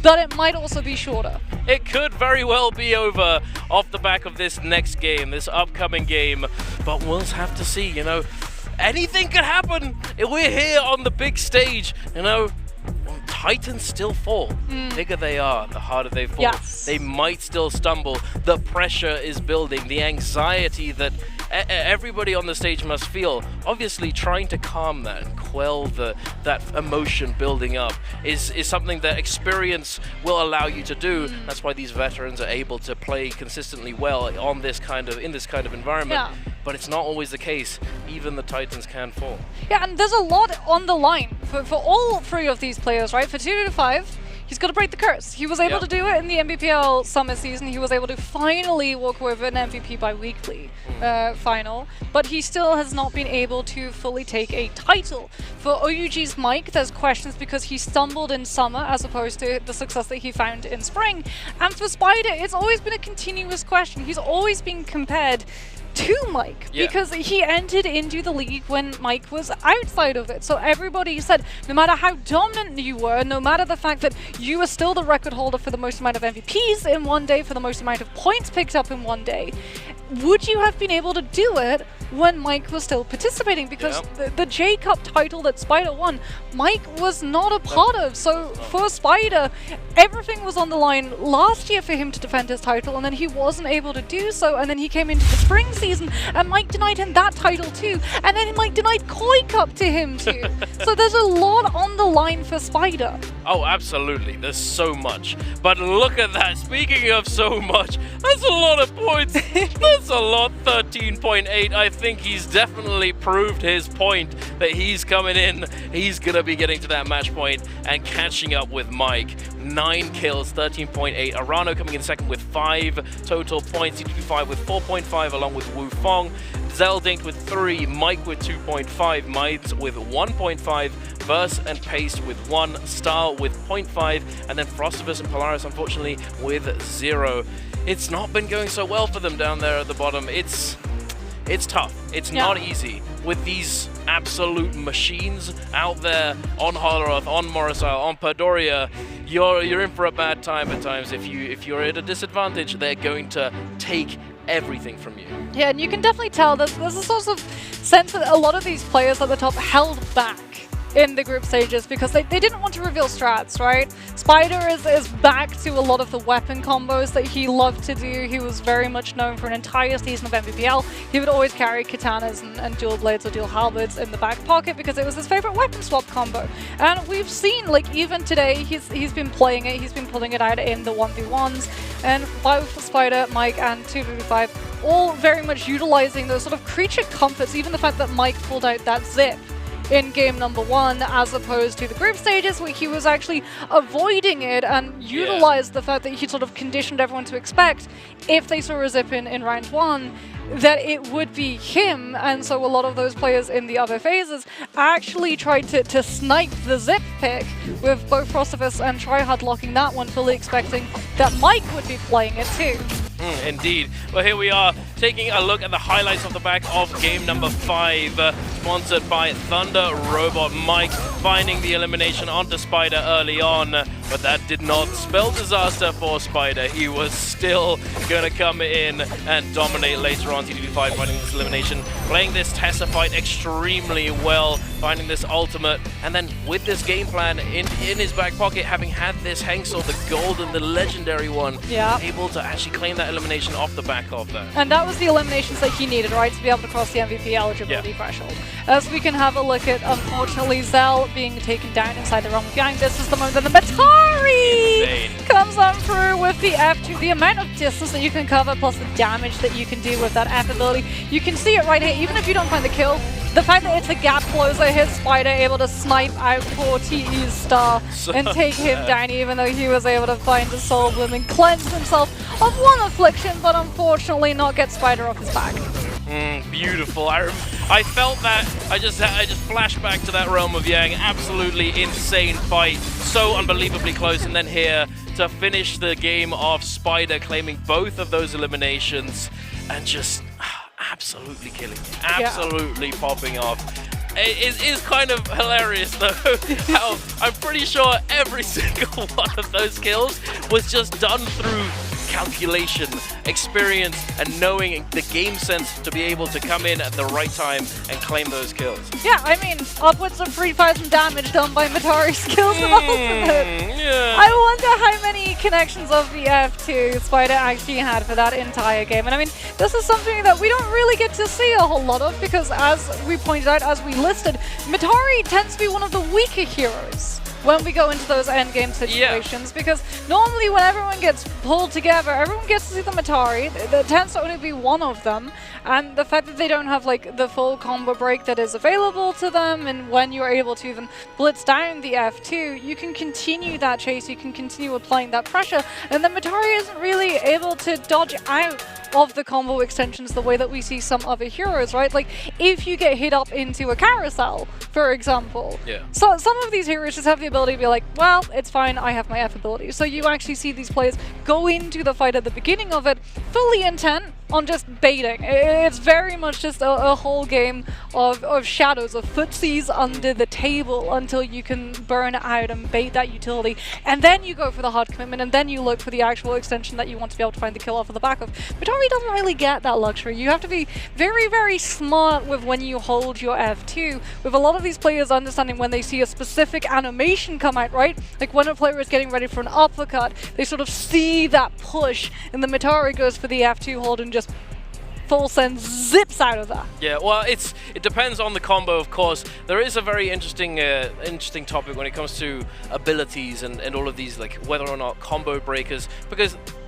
but it might also be shorter. It could very well be over off the back of this next game, this upcoming game, but we'll have to see, you know. Anything could happen. We're here on the big stage, you know. Titans still fall. The bigger they are, the harder they fall. Yes. They might still stumble. The pressure is building. The anxiety that everybody on the stage must feel. Obviously, trying to calm that and quell that emotion building up is something that experience will allow you to do. That's why these veterans are able to play consistently well in this kind of environment. Yeah. But it's not always the case. Even the Titans can fall. Yeah, and there's a lot on the line for all 3 of these players, right? For 2-5, he's got to break the curse. He was able to do it in the NBPL summer season. He was able to finally walk away with an MVP bi-weekly final, but he still has not been able to fully take a title. For OUG's Mike, there's questions because he stumbled in summer as opposed to the success that he found in spring. And for Spider, it's always been a continuous question. He's always been compared to Mike because he entered into the league when Mike was outside of it. So everybody said, no matter how dominant you were, no matter the fact that you were still the record holder for the most amount of MVPs in one day, for the most amount of points picked up in one day, would you have been able to do it when Mike was still participating? Because the J Cup title that Spider won, Mike was not a part of. So for Spider, everything was on the line last year for him to defend his title, and then he wasn't able to do so, and then he came into the spring season, and Mike denied him that title too, and then Mike denied Koi Cup to him too. So there's a lot on the line for Spider. Oh, absolutely. There's so much. But look at that. Speaking of so much, that's a lot of points. That's a lot. 13.8. I think he's definitely proved his point that he's coming in. He's going to be getting to that match point and catching up with Mike. 9 kills, 13.8. Arano coming in second with 5 total points. C225 with 4.5 along with Wu Fong. Zeldink with 3, Mike with 2.5, Mides with 1.5, Verse and Pace with 1, Star with 0.5, and then Frostivus and Polaris, unfortunately, with 0. It's not been going so well for them down there at the bottom. It's tough. It's not easy with these absolute machines out there on Holleroth, on Morris Isle, on Padoria. You're in for a bad time at times. If you're at a disadvantage, they're going to take everything from you. Yeah, and you can definitely tell that there's a sort of sense that a lot of these players at the top held back in the group stages because they didn't want to reveal strats, right? Spider is back to a lot of the weapon combos that he loved to do. He was very much known for an entire season of MVPL. He would always carry katanas and dual blades or dual halberds in the back pocket because it was his favorite weapon swap combo. And we've seen, like, even today, he's been playing it, he's been pulling it out in the 1v1s, and both Spider, Mike, and 2v5 all very much utilizing those sort of creature comforts, even the fact that Mike pulled out that zip in game number 1 as opposed to the group stages where he was actually avoiding it and utilized the fact that he sort of conditioned everyone to expect if they saw a zip in round 1 that it would be him, and so a lot of those players in the other phases actually tried to snipe the zip pick with both Frostivus and Tryhard locking that one, fully expecting that Mike would be playing it too. Indeed. Well, here we are taking a look at the highlights of the back of game number 5, sponsored by Thunder Robot. Mike finding the elimination onto Spider early on, but that did not spell disaster for Spider. He was still going to come in and dominate later on. T225 finding this elimination, playing this Tessa fight extremely well, finding this ultimate, and then with this game plan in his back pocket, having had this Hengsel, the golden, the legendary one, able to actually claim that elimination off the back of that. And that was the eliminations that he needed, right, to be able to cross the MVP eligibility threshold. As we can have a look at, unfortunately, Zell being taken down inside the realm of Yang. This is the moment that the Matari comes on through with the F2. The amount of distance that you can cover plus the damage that you can do with that F ability. You can see it right here, even if you don't find the kill. The fact that it's a gap closer, his Spider able to snipe out poor TE's Star and take him down, even though he was able to find the Soul Bloom and cleanse himself of one affliction, but unfortunately not get Spider off his back. Beautiful. I felt that. I just flashed back to that Realm of Yang. Absolutely insane fight. So unbelievably close. And then here to finish the game off, Spider claiming both of those eliminations and just absolutely killing it. Absolutely popping off. It is kind of hilarious though, how I'm pretty sure every single one of those kills was just done through calculation, experience, and knowing the game sense to be able to come in at the right time and claim those kills. Yeah, I mean, upwards of 3,000 damage done by Matari's skills and ultimate. I wonder how many connections of the F2 Spider actually had for that entire game. And I mean, this is something that we don't really get to see a whole lot of because, as we pointed out, as we listed, Matari tends to be one of the weaker heroes when we go into those endgame situations, because normally when everyone gets pulled together, everyone gets to see the Matari. There tends to only be one of them, and the fact that they don't have like the full combo break that is available to them, and when you're able to even blitz down the F2, you can continue that chase, you can continue applying that pressure, and the Matari isn't really able to dodge out of the combo extensions the way that we see some other heroes, right? Like, if you get hit up into a carousel, for example, so some of these heroes just have the ability to be like, well, it's fine, I have my F ability. So you actually see these players go into the fight at the beginning of it fully intent on just baiting. It's very much just a whole game of shadows, of footsies under the table until you can burn out and bait that utility, and then you go for the hard commitment, and then you look for the actual extension that you want to be able to find the kill off of the back of. Atari doesn't really get that luxury. You have to be very, very smart with when you hold your F2, with a lot of these players understanding when they see a specific animation come out, right? Like when a player is getting ready for an uppercut, they sort of see that push, and the Atari goes for the F2 hold and just full send zips out of that. Yeah, well, it depends on the combo, of course. There is a very interesting topic when it comes to abilities and all of these, like whether or not combo breakers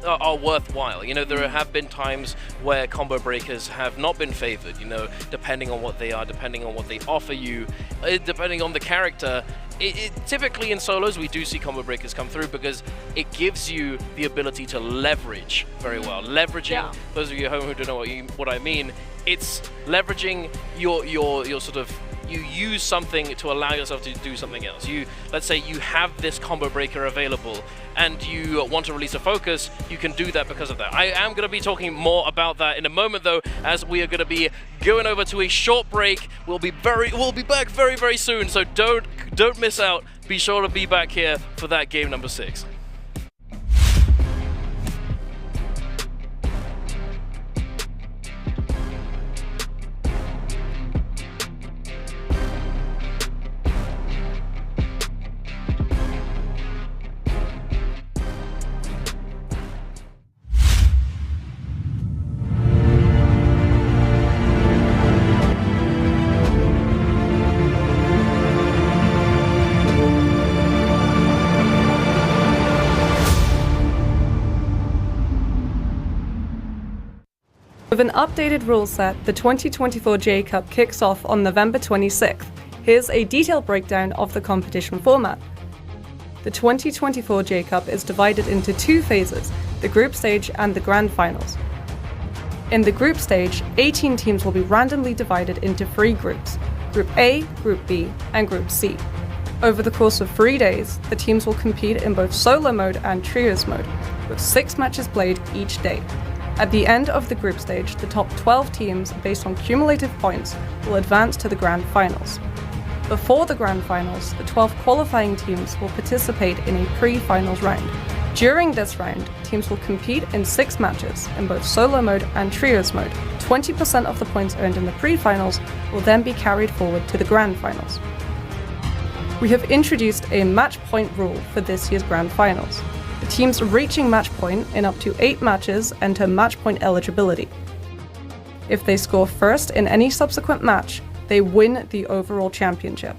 are worthwhile. You know, there have been times where combo breakers have not been favored, you know, depending on what they are, depending on what they offer you, depending on the character. Typically in solos we do see combo breakers come through because it gives you the ability to leverage very well. Leveraging, those of you at home who don't know what I mean, it's leveraging your sort of, you use something to allow yourself to do something else. Let's say you have this combo breaker available and you want to release a focus, you can do that because of that. I am going to be talking more about that in a moment though, as we are going to be going over to a short break. We'll be back very, very soon, so don't miss out. Be sure to be back here for that game number 6. With an updated rule set, the 2024 J-Cup kicks off on November 26th. Here's a detailed breakdown of the competition format. The 2024 J-Cup is divided into 2 phases, the group stage and the grand finals. In the group stage, 18 teams will be randomly divided into 3 groups, Group A, Group B, and Group C. Over the course of 3 days, the teams will compete in both solo mode and trios mode, with 6 matches played each day. At the end of the group stage, the top 12 teams, based on cumulative points, will advance to the grand finals. Before the grand finals, the 12 qualifying teams will participate in a pre-finals round. During this round, teams will compete in 6 matches in both solo mode and trios mode. 20% of the points earned in the pre-finals will then be carried forward to the grand finals. We have introduced a match point rule for this year's grand finals. The teams reaching match point in up to 8 matches enter match point eligibility. If they score first in any subsequent match, they win the overall championship.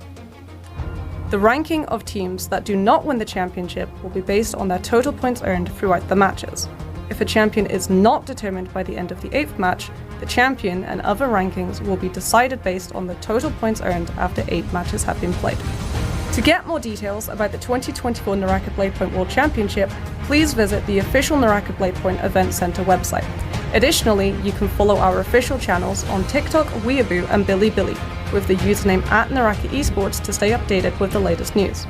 The ranking of teams that do not win the championship will be based on their total points earned throughout the matches. If a champion is not determined by the end of the 8th match, the champion and other rankings will be decided based on the total points earned after 8 matches have been played. To get more details about the 2024 NARAKA BLADEPOINT World Championship, please visit the official NARAKA BLADEPOINT Event Center website. Additionally, you can follow our official channels on TikTok, Weeaboo, and Bilibili with the username @NARAKA Esports to stay updated with the latest news.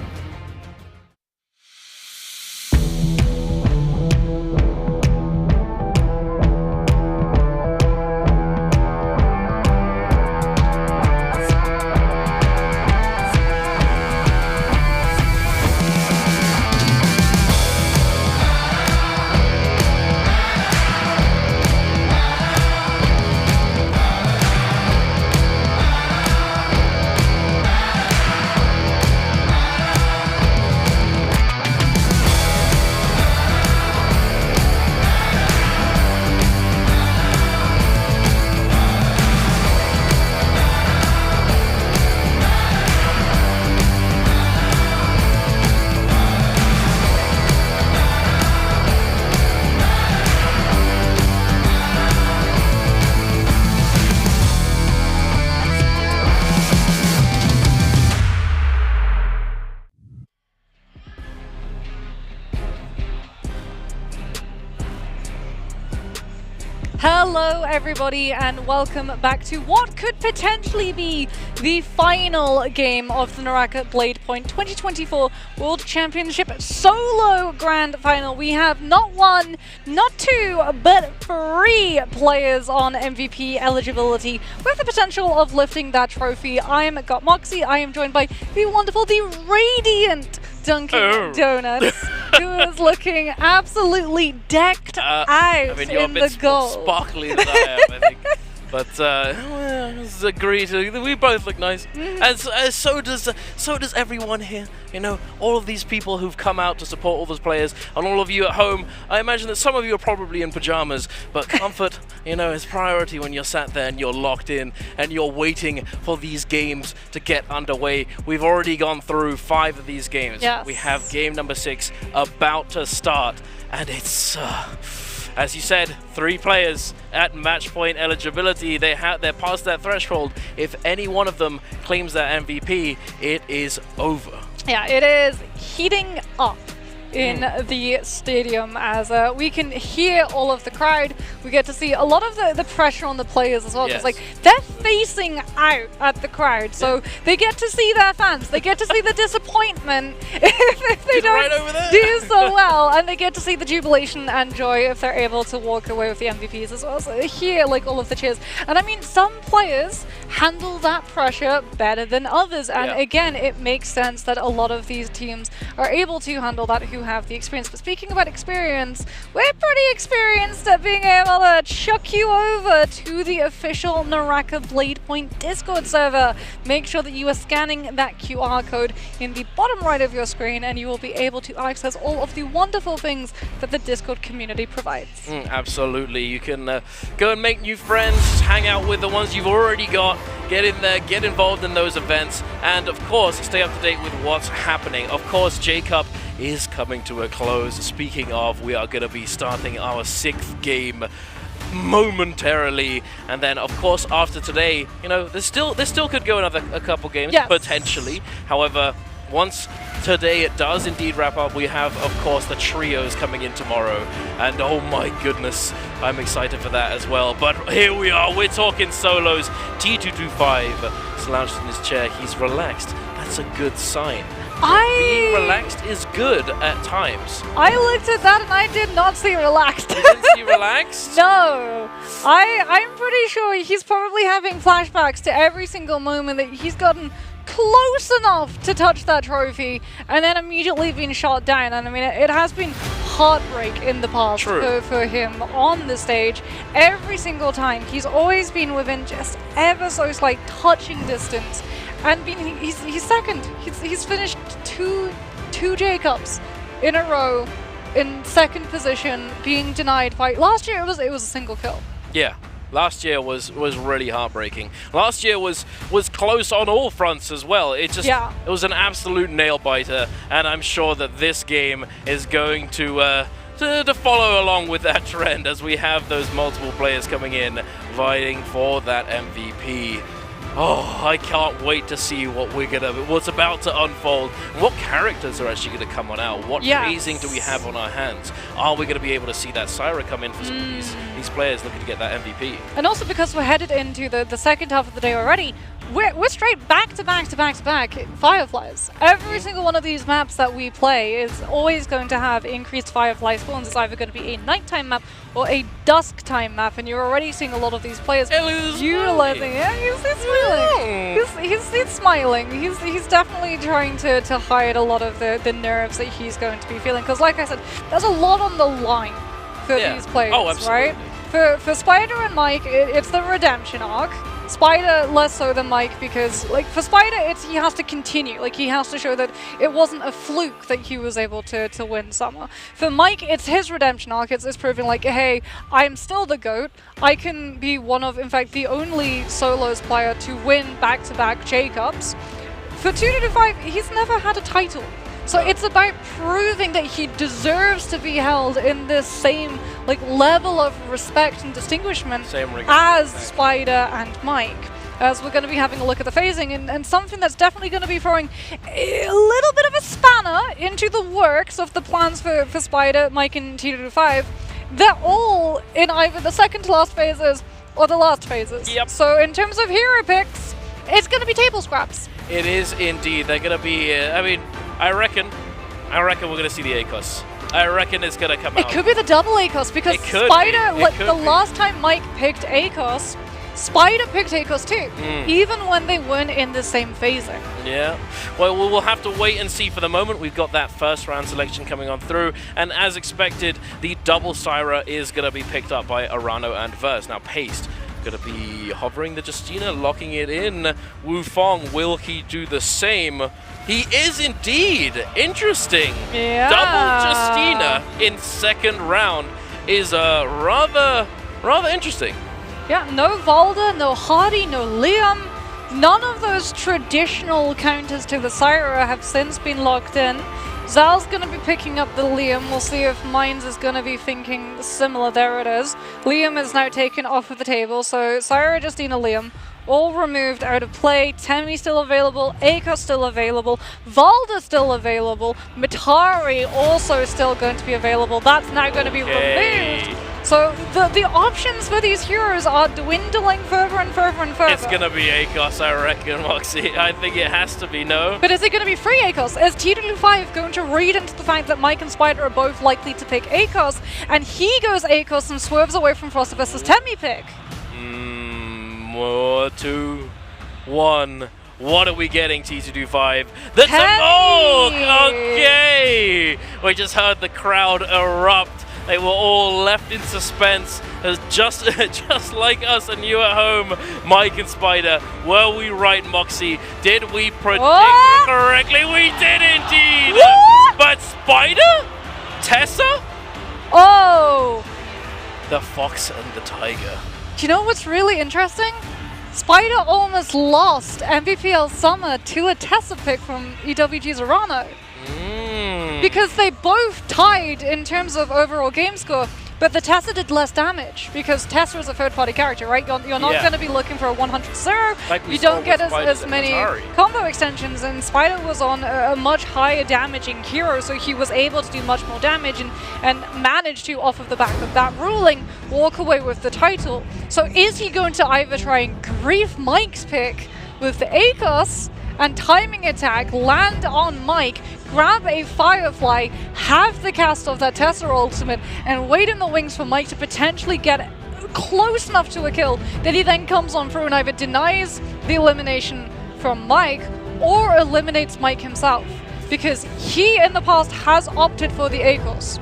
Hello everybody and welcome back to what could potentially be the final game of the NARAKA BLADEPOINT 2024 World Championship Solo Grand Final. We have not one, not two, but 3 players on MVP eligibility with the potential of lifting that trophy. I'm Got Moxie, I am joined by the wonderful, the radiant Dunkin' Donuts, who is looking absolutely decked out I mean, you're in a bit the gold. sparkly than I am, I think. But let's agree to, we both look nice, and so does everyone here. You know, all of these people who've come out to support all those players, and all of you at home. I imagine that some of you are probably in pajamas, but comfort, you know, is priority when you're sat there and you're locked in and you're waiting for these games to get underway. We've already gone through 5 of these games. Yes. We have game number 6 about to start, and it's. As you said, 3 players at match point eligibility. They're past that threshold. If any one of them claims that MVP, it is over. Yeah, it is heating up in the stadium as we can hear all of the crowd. We get to see a lot of the pressure on the players as well, because like they're facing out at the crowd, so they get to see their fans. They get to see the disappointment if they don't do so well, and they get to see the jubilation and joy if they're able to walk away with the MVPs as well. So they hear like all of the cheers, and I mean some players handle that pressure better than others, and again it makes sense that a lot of these teams are able to handle that who have the experience. But speaking about experience, we're pretty experienced at being able to chuck you over to the official NARAKA BLADEPOINT Discord server. Make sure that you are scanning that QR code in the bottom right of your screen, and you will be able to access all of the wonderful things that the Discord community provides. Absolutely. You can go and make new friends, hang out with the ones you've already got, get in there, get involved in those events, and of course stay up to date with what's happening. Of course, J-Cup is coming to a close. Speaking of, we are going to be starting our 6th game momentarily, and then of course after today, you know, there still could go a couple games potentially. However, once today it does indeed wrap up, we have of course the trios coming in tomorrow, and oh my goodness, I'm excited for that as well. But here we are, we're talking solos. T225 slouched in his chair, he's relaxed. That's a good sign. Being relaxed is good at times. I looked at that and I did not see relaxed. You didn't see relaxed? No. I'm pretty sure he's probably having flashbacks to every single moment that he's gotten close enough to touch that trophy and then immediately been shot down. And I mean, it has been heartbreak in the past for him on the stage. Every single time, he's always been within just ever so slight touching distance. And he's second. He's finished two J-Cups in a row in second position, being denied by. Last year it was a single kill. Yeah, last year was really heartbreaking. Last year was close on all fronts as well. It was an absolute nail biter, and I'm sure that this game is going to follow along with that trend as we have those multiple players coming in vying for that MVP. Oh, I can't wait to see what's about to unfold. What characters are actually going to come on out? What phasing do we have on our hands? Are we going to be able to see that Syra come in for some of these players looking to get that MVP? And also because we're headed into the second half of the day already, we're straight back to back Fireflies. Every single one of these maps that we play is always going to have increased Firefly spawns. It's either going to be a nighttime map or a dusk time map, and you're already seeing a lot of these players utilizing. He's smiling. He's definitely trying to hide a lot of the nerves that he's going to be feeling, because like I said, there's a lot on the line for these players, right? For Spider and Mike, it's the redemption arc. Spider less so than Mike, because like for Spider he has to continue, like he has to show that it wasn't a fluke that he was able to win Summer. For Mike, it's his redemption arc. It's proving like, hey, I'm still the GOAT. I can be one of, in fact, the only solos player to win back-to-back J-Cups. For 225, he's never had a title. So it's about proving that he deserves to be held in this same like level of respect and distinguishment as Spider and Mike. As we're going to be having a look at the phasing, and something that's definitely going to be throwing a little bit of a spanner into the works of the plans for Spider, Mike, and T225 they're all in either the second to last phases or the last phases. Yep. So in terms of hero picks, it's going to be table scraps. It is indeed. They're going to be, I mean, I reckon we're going to see the ACOS. I reckon it's going to come out. It could be the double ACOS because Spider, like the last time Mike picked ACOS, Spider picked ACOS too, even when they weren't in the same phasing. Yeah, well, we'll have to wait and see. For the moment, we've got that first round selection coming on through, and as expected, the double Syra is going to be picked up by Arano and Verse. Now, Paste going to be hovering the Justina, locking it in. Wu Fong, will he do the same? He is indeed. Interesting. Yeah. Double Justina in second round is rather interesting. Yeah, no Valda, no Hardy, no Liam. None of those traditional counters to the Syra have since been locked in. Zal's going to be picking up the Liam. We'll see if Mines is going to be thinking similar. There it is. Liam is now taken off of the table. So Syra, Justina, Liam, all removed out of play. Temi still available. Aiko still available. Valda still available. Mitari also still going to be available. That's now going to be removed. So the options for these heroes are dwindling further and further and further. It's going to be ACOS, I reckon, Moxie. I think it has to be, no? But is it going to be free ACOS? Is TW5 going to read into the fact that Mike and Spider are both likely to pick ACOS, and he goes ACOS and swerves away from Frostivus' Temi pick? 2, 1. What are we getting, T225? The Temi! Okay! We just heard the crowd erupt. They were all left in suspense, as just like us and you at home, Mike and Spider. Were we right, Moxie? Did we predict it correctly? We did indeed! What? But Spider? Tessa? Oh! The fox and the tiger. Do you know what's really interesting? Spider almost lost MVPL Summer to a Tessa pick from EWG's Arano. Because they both tied in terms of overall game score, but the Tessa did less damage because Tessa is a third-party character, right? You're not going to be looking for a 100-0. Like you don't get as many combo extensions, and Spider was on a much higher damaging hero, so he was able to do much more damage and managed to, off of the back of that ruling, walk away with the title. So is he going to either try and grief Mike's pick with the ACOS and timing attack, land on Mike, grab a Firefly, have the cast of that Tessa ultimate, and wait in the wings for Mike to potentially get close enough to a kill that he then comes on through and either denies the elimination from Mike or eliminates Mike himself? Because he in the past has opted for the ACOS.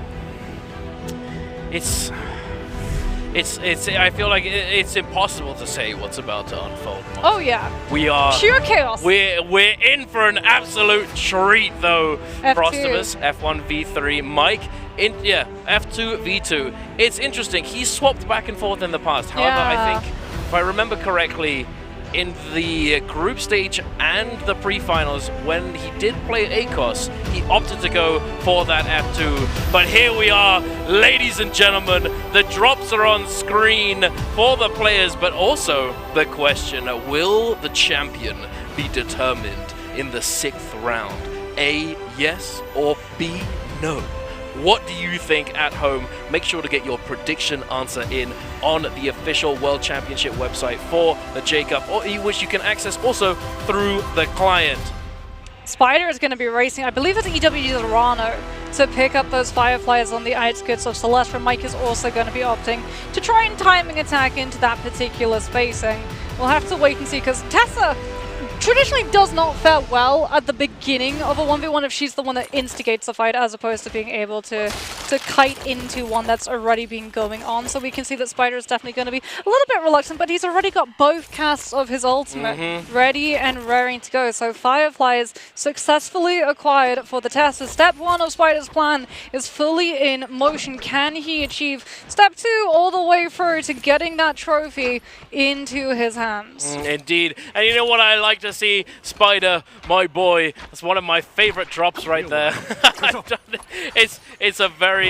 I feel like it's impossible to say what's about to unfold. Oh yeah. We are pure chaos. We're in for an absolute treat though. F2. Frostivus, F1 V3, Mike F2 V2. It's interesting. He's swapped back and forth in the past. However, I think if I remember correctly, in the group stage and the pre-finals, when he did play ACOS, he opted to go for that F2. But here we are, ladies and gentlemen, the drops are on screen for the players, but also the question, will the champion be determined in the 6th round? A, yes, or B, no? What do you think at home? Make sure to get your prediction answer in on the official World Championship website for the J-Cup, or which you can access also through the client. Spider is going to be racing, I believe it's EWG's Arano, to pick up those Fireflies on the outskirts of Celestra. Mike is also going to be opting to try and timing attack into that particular spacing. We'll have to wait and see, because Tessa traditionally does not fare well at the beginning of a 1v1 if she's the one that instigates the fight, as opposed to being able to kite into one that's already been going on. So we can see that Spider is definitely going to be a little bit reluctant, but he's already got both casts of his ultimate ready and raring to go. So Firefly is successfully acquired for the test. So step 1 of Spider's plan is fully in motion. Can he achieve step 2 all the way through to getting that trophy into his hands? Indeed. And you know what I like to see? Spider, my boy. That's one of my favorite drops right there. It's a very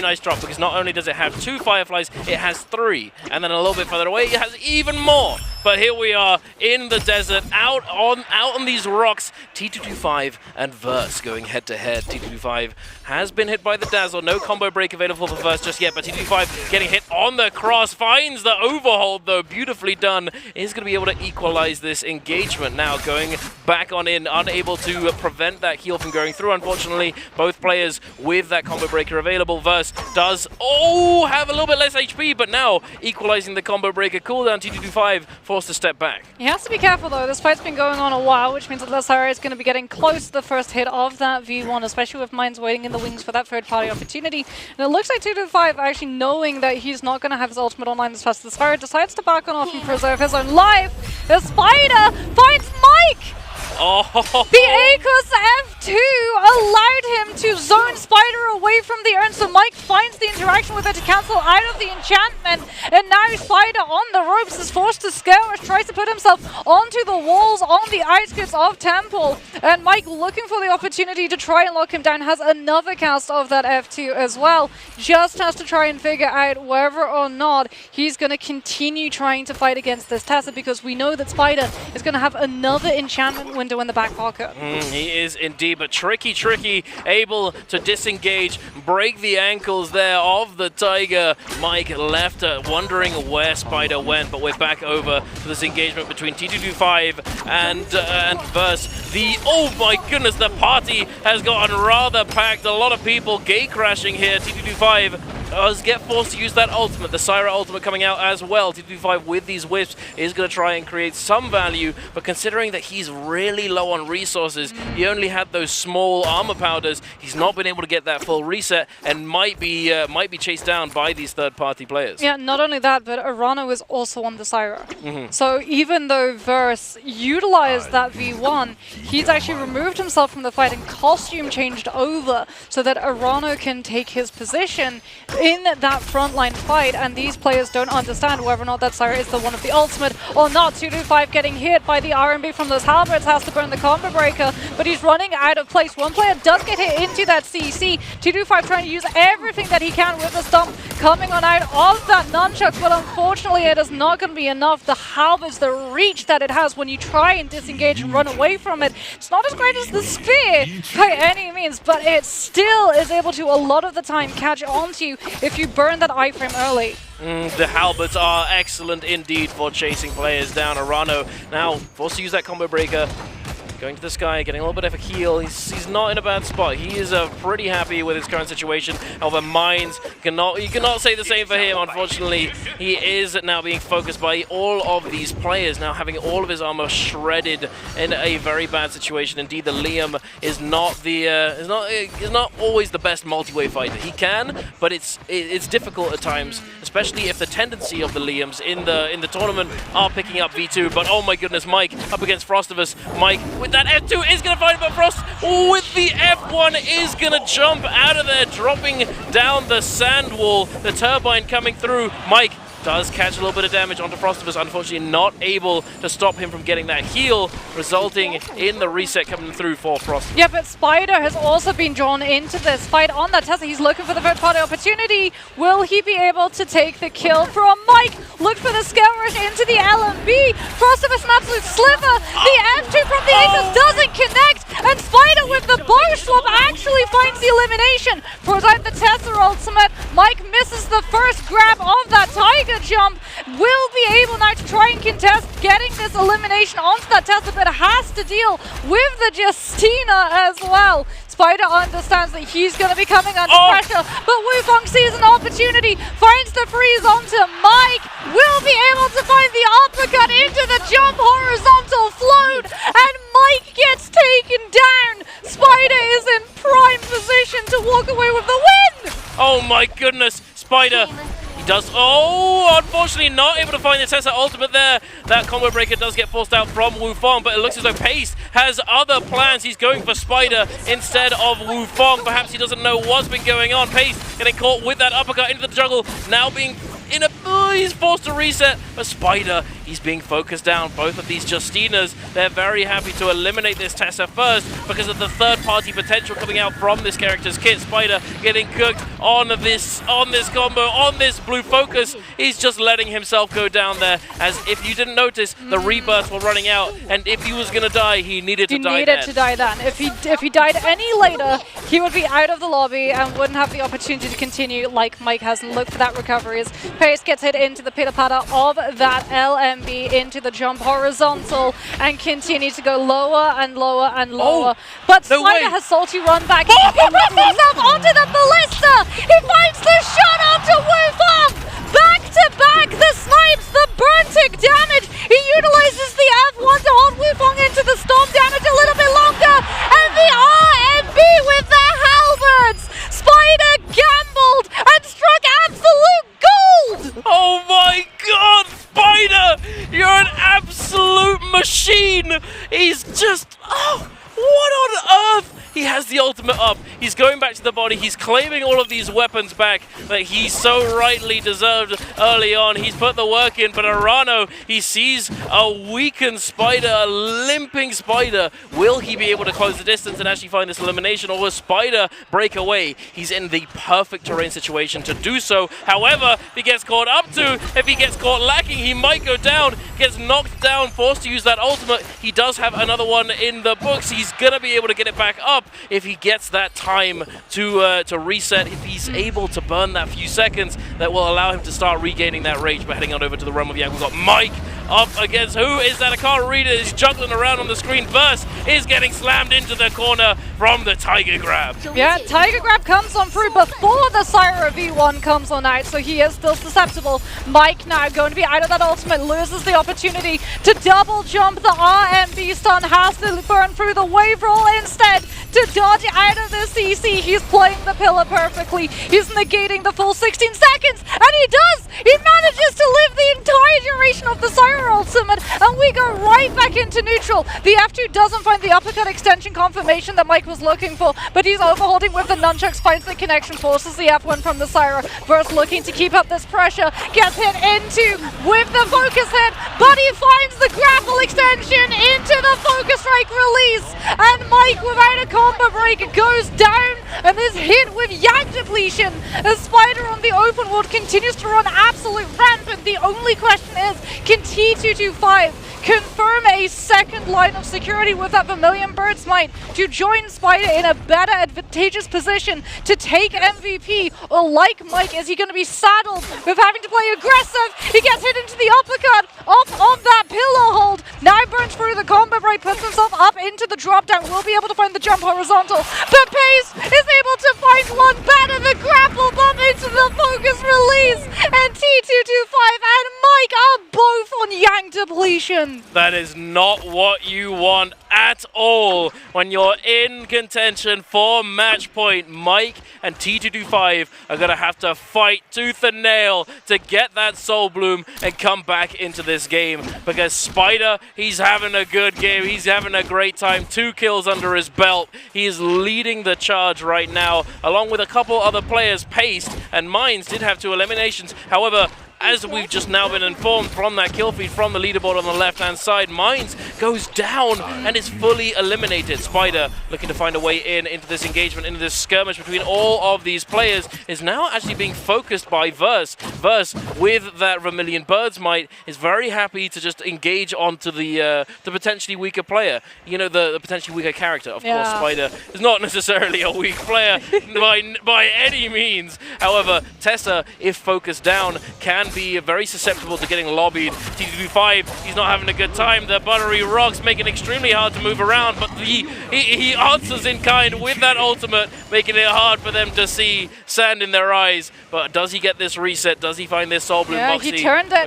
nice drop, because not only does it have 2 Fireflies, it has 3. And then a little bit further away, it has even more. But here we are in the desert, out on these rocks. T225 and Verse going head to head. T225 has been hit by the Dazzle. No combo break available for Verse just yet, but T225 getting hit on the cross. Finds the overhold though, beautifully done. Is going to be able to equalize this engagement now, going back on in, unable to prevent that heal from going through. Unfortunately, both players with that combo breaker available. Verse does, have a little bit less HP, but now equalizing the combo breaker cooldown. T225 forced to step back. He has to be careful though, this fight's been going on a while, which means that Lazara is going to be getting close to the first hit of that V1, especially with Mines waiting in the wings for that third-party opportunity. And it looks like 225 actually knowing that he's not going to have his ultimate online as fast as Lazara decides to back on off and preserve his own life. The Spider finds Mike! The Akos F2 allowed him to zone Spider away from the urn, so Mike finds the interaction with it to cancel out of the enchantment, and now Spider on the ropes is forced to skirmish, tries to put himself onto the walls on the outskirts of Temple, and Mike, looking for the opportunity to try and lock him down, has another cast of that F2 as well, just has to try and figure out whether or not he's going to continue trying to fight against this Tessa, because we know that Spider is going to have another enchantment window in the back pocket. He is indeed, but tricky, able to disengage, break the ankles there of the Tiger. Mike left wondering where Spider went, but we're back over to this engagement between T225 and Verse. Oh my goodness, the party has gotten rather packed. A lot of people gate crashing here. T225 does get forced to use that ultimate, the Syra ultimate coming out as well. T225 with these whips is going to try and create some value, but considering that he's really low on resources, he only had those small armor powders, he's not been able to get that full reset and might be chased down by these third-party players. Yeah, not only that, but Arano is also on the Syra. So even though Verse utilized that V1, he's actually removed himself from the fight and costume changed over so that Arano can take his position in that frontline fight, and these players don't understand whether or not that Syra is the one of the ultimate or not. 225 getting hit by the RMB from those halberds, has to burn the combo breaker, but he's running out of place. One player does get hit into that CC. 225 trying to use everything that he can with the stomp coming on out of that nunchucks, but unfortunately it is not going to be enough. The halberds, the reach that it has when you try and disengage and run away from it, it's not as great as the spear by any means, but it still is able to a lot of the time catch on to you if you burn that iframe early. The halberds are excellent indeed for chasing players down. Arano now forced to use that combo breaker. Going to the sky, getting a little bit of a heal. He's not in a bad spot. He is pretty happy with his current situation. However, Mines you cannot say the same for him. Unfortunately, he is now being focused by all of these players, now having all of his armor shredded in a very bad situation. Indeed, the Liam is not is not always the best multi-way fighter. He can, but it's difficult at times, especially if the tendency of the Liams in the tournament are picking up V2. But oh my goodness, Mike up against Frostivus. Mike with that F2 is going to find him, but Frost with the F1 is going to jump out of there, dropping down the sand wall. The turbine coming through. Mike does catch a little bit of damage onto Frostivus, unfortunately not able to stop him from getting that heal, resulting in the reset coming through for Frostivus. Yeah, but Spider has also been drawn into this fight on that Tessa. He's looking for the third-party opportunity. Will he be able to take the kill from Mike? Look for the scale rush into the LMB. Frostivus an absolute sliver. The F2 from the Akos doesn't connect, and Spider with the bow swap actually finds the elimination. Throws out the Tessa ultimate. Mike misses the first grab of that Tiger jump, will be able now to try and contest getting this elimination onto that Tessa, but has to deal with the Justina as well. Spider understands that he's going to be coming under pressure, but Wufong sees an opportunity, finds the freeze onto Mike, will be able to find the uppercut into the jump horizontal float, and Mike gets taken down. Spider is in prime position to walk away with the win! Oh my goodness, Spider does, unfortunately not able to find the Tessa ultimate there. That combo breaker does get forced out from Wufong, but it looks as though Pace has other plans. He's going for Spider instead of Wufong. Perhaps he doesn't know what's been going on. Pace getting caught with that uppercut into the jungle, now being he's forced to reset. But Spider, he's being focused down. Both of these Justinas, they're very happy to eliminate this Tessa first because of the third-party potential coming out from this character's kit. Spider getting cooked on this combo, on this blue focus. He's just letting himself go down there, as if you didn't notice, the rebirths were running out, and if he was gonna die, he needed to die then. He needed to die then. If he died any later, he would be out of the lobby and wouldn't have the opportunity to continue like Mike has. Look for that recovery as Pace gets hit into the pitter-patter of that LMB into the jump horizontal and continue to go lower and lower and lower. But Spider has salty run back. He puts himself onto the ballista. He finds the shot onto Wufang. Back to back, the snipes, the burn tick damage. He utilizes the F1 to hold Wufang into the storm damage a little bit longer. And the RMB with the halberds. Spider gambled and struck absolute gold. Oh my god, Spider! You're an absolute machine! He's just... oh, what on earth? He has the ultimate up. He's going back to the body. He's claiming all of these weapons back that he so rightly deserved early on. He's put the work in, but Arano, he sees a weakened Spider, a limping Spider. Will he be able to close the distance and actually find this elimination, or will Spider break away? He's in the perfect terrain situation to do so. However, if he gets caught up to, if he gets caught lacking, he might go down, gets knocked down, forced to use that ultimate. He does have another one in the books. He's gonna be able to get it back up if he gets that time to reset, if he's able to burn that few seconds, that will allow him to start regaining that rage. But heading on over to the realm of Yang, we've got Mike up against, who is that? I can't read it. He's juggling around on the screen. Verse is getting slammed into the corner from the Tiger Grab. Yeah, Tiger Grab comes on through before the Syra V1 comes on out, so he is still susceptible. Mike now going to be out of that ultimate, loses the opportunity to double jump. The RMB stun has to burn through the wave roll instead to dodge out of the CC. He's playing the pillar perfectly. He's negating the full 16 seconds, and he does! He manages to live the entire duration of the Syra ultimate, and we go right back into neutral. The F2 doesn't find the uppercut extension confirmation that Mike was looking for, but he's overholding with the nunchucks, finds the connection, forces the F1 from the Syra. Verse looking to keep up this pressure, gets hit into with the focus hit, but he finds the grapple extension into the focus strike release, and Mike without a combo break goes down, and is hit with Yang depletion as Spider on the open world continues to run absolute rampant. The only question is, can T225 confirm a second line of security with that Vermilion Bird Smite to join Spider in a better advantageous position to take MVP? Or like Mike, is he going to be saddled with having to play aggressive? He gets hit into the uppercut off of that pillar hold. Now burns through the combo break, puts himself up into the drop down, will be able to find the jump horizontal. But Pace is able to find one better, the grapple bump into the focus release. And T225 and Mike are both on Yang depletion. That is not what you want at all when you're in contention for match point. Mike and T225 are going to have to fight tooth and nail to get that Soul Bloom and come back into this game, because Spider, he's having a good game. He's having a great time. 2 kills under his belt. He is leading the charge right now, along with a couple other players. Pace and Mines did have 2 eliminations. However, as we've just now been informed from that kill feed from the leaderboard on the left-hand side, Mines goes down and is fully eliminated. Spider looking to find a way into this engagement, into this skirmish between all of these players, is now actually being focused by Verse. Verse, with that Vermilion Bird's Might, is very happy to just engage onto the potentially weaker player. You know, the potentially weaker character. Of course, Spider is not necessarily a weak player by any means. However, Tessa, if focused down, can be very susceptible to getting lobbied. T225, he's not having a good time. The buttery rocks make it extremely hard to move around, but he answers in kind with that ultimate, making it hard for them to see sand in their eyes. But does he get this reset? Does he find this Soul Bloom? Yeah, Moxie? he turned the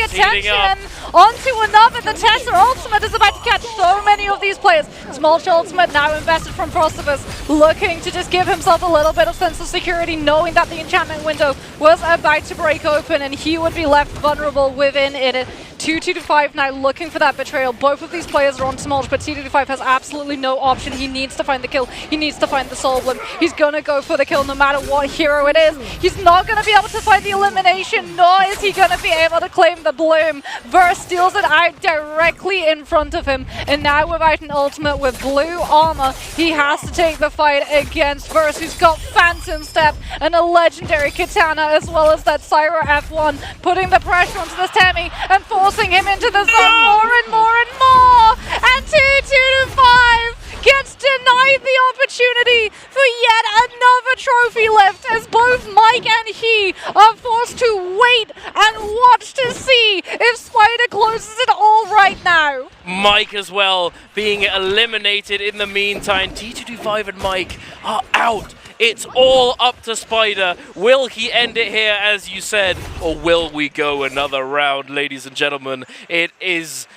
attention onto another. The Tessa ultimate is about to catch so many of these players. Smolch ultimate now invested from Frostivus, looking to just give himself a little bit of sense of security, knowing that the enchantment window was about to break open and he would be left vulnerable within it. 225 now looking for that betrayal. Both of these players are on Smolch, but T225 has absolutely no option. He needs to find the kill. He needs to find the Soul Blimp. He's going to go for the kill no matter what hero it is. He's not going to be able to find the elimination, nor is he going to be able to claim the bloom. Verse steals it out directly in front of him, and now without an ultimate with blue armor, he has to take the fight against Verse, who's got Phantom Step and a legendary Katana, as well as that Syra F1, putting the pressure onto this Temmie and forcing him into the zone more and more and more. And 2-2-5 gets denied the opportunity for yet another trophy lift, as both Mike and he are forced to wait and watch to see if Spider closes it all right now. Mike as well being eliminated in the meantime. T225 and Mike are out. It's all up to Spider. Will he end it here, as you said, or will we go another round, ladies and gentlemen? It's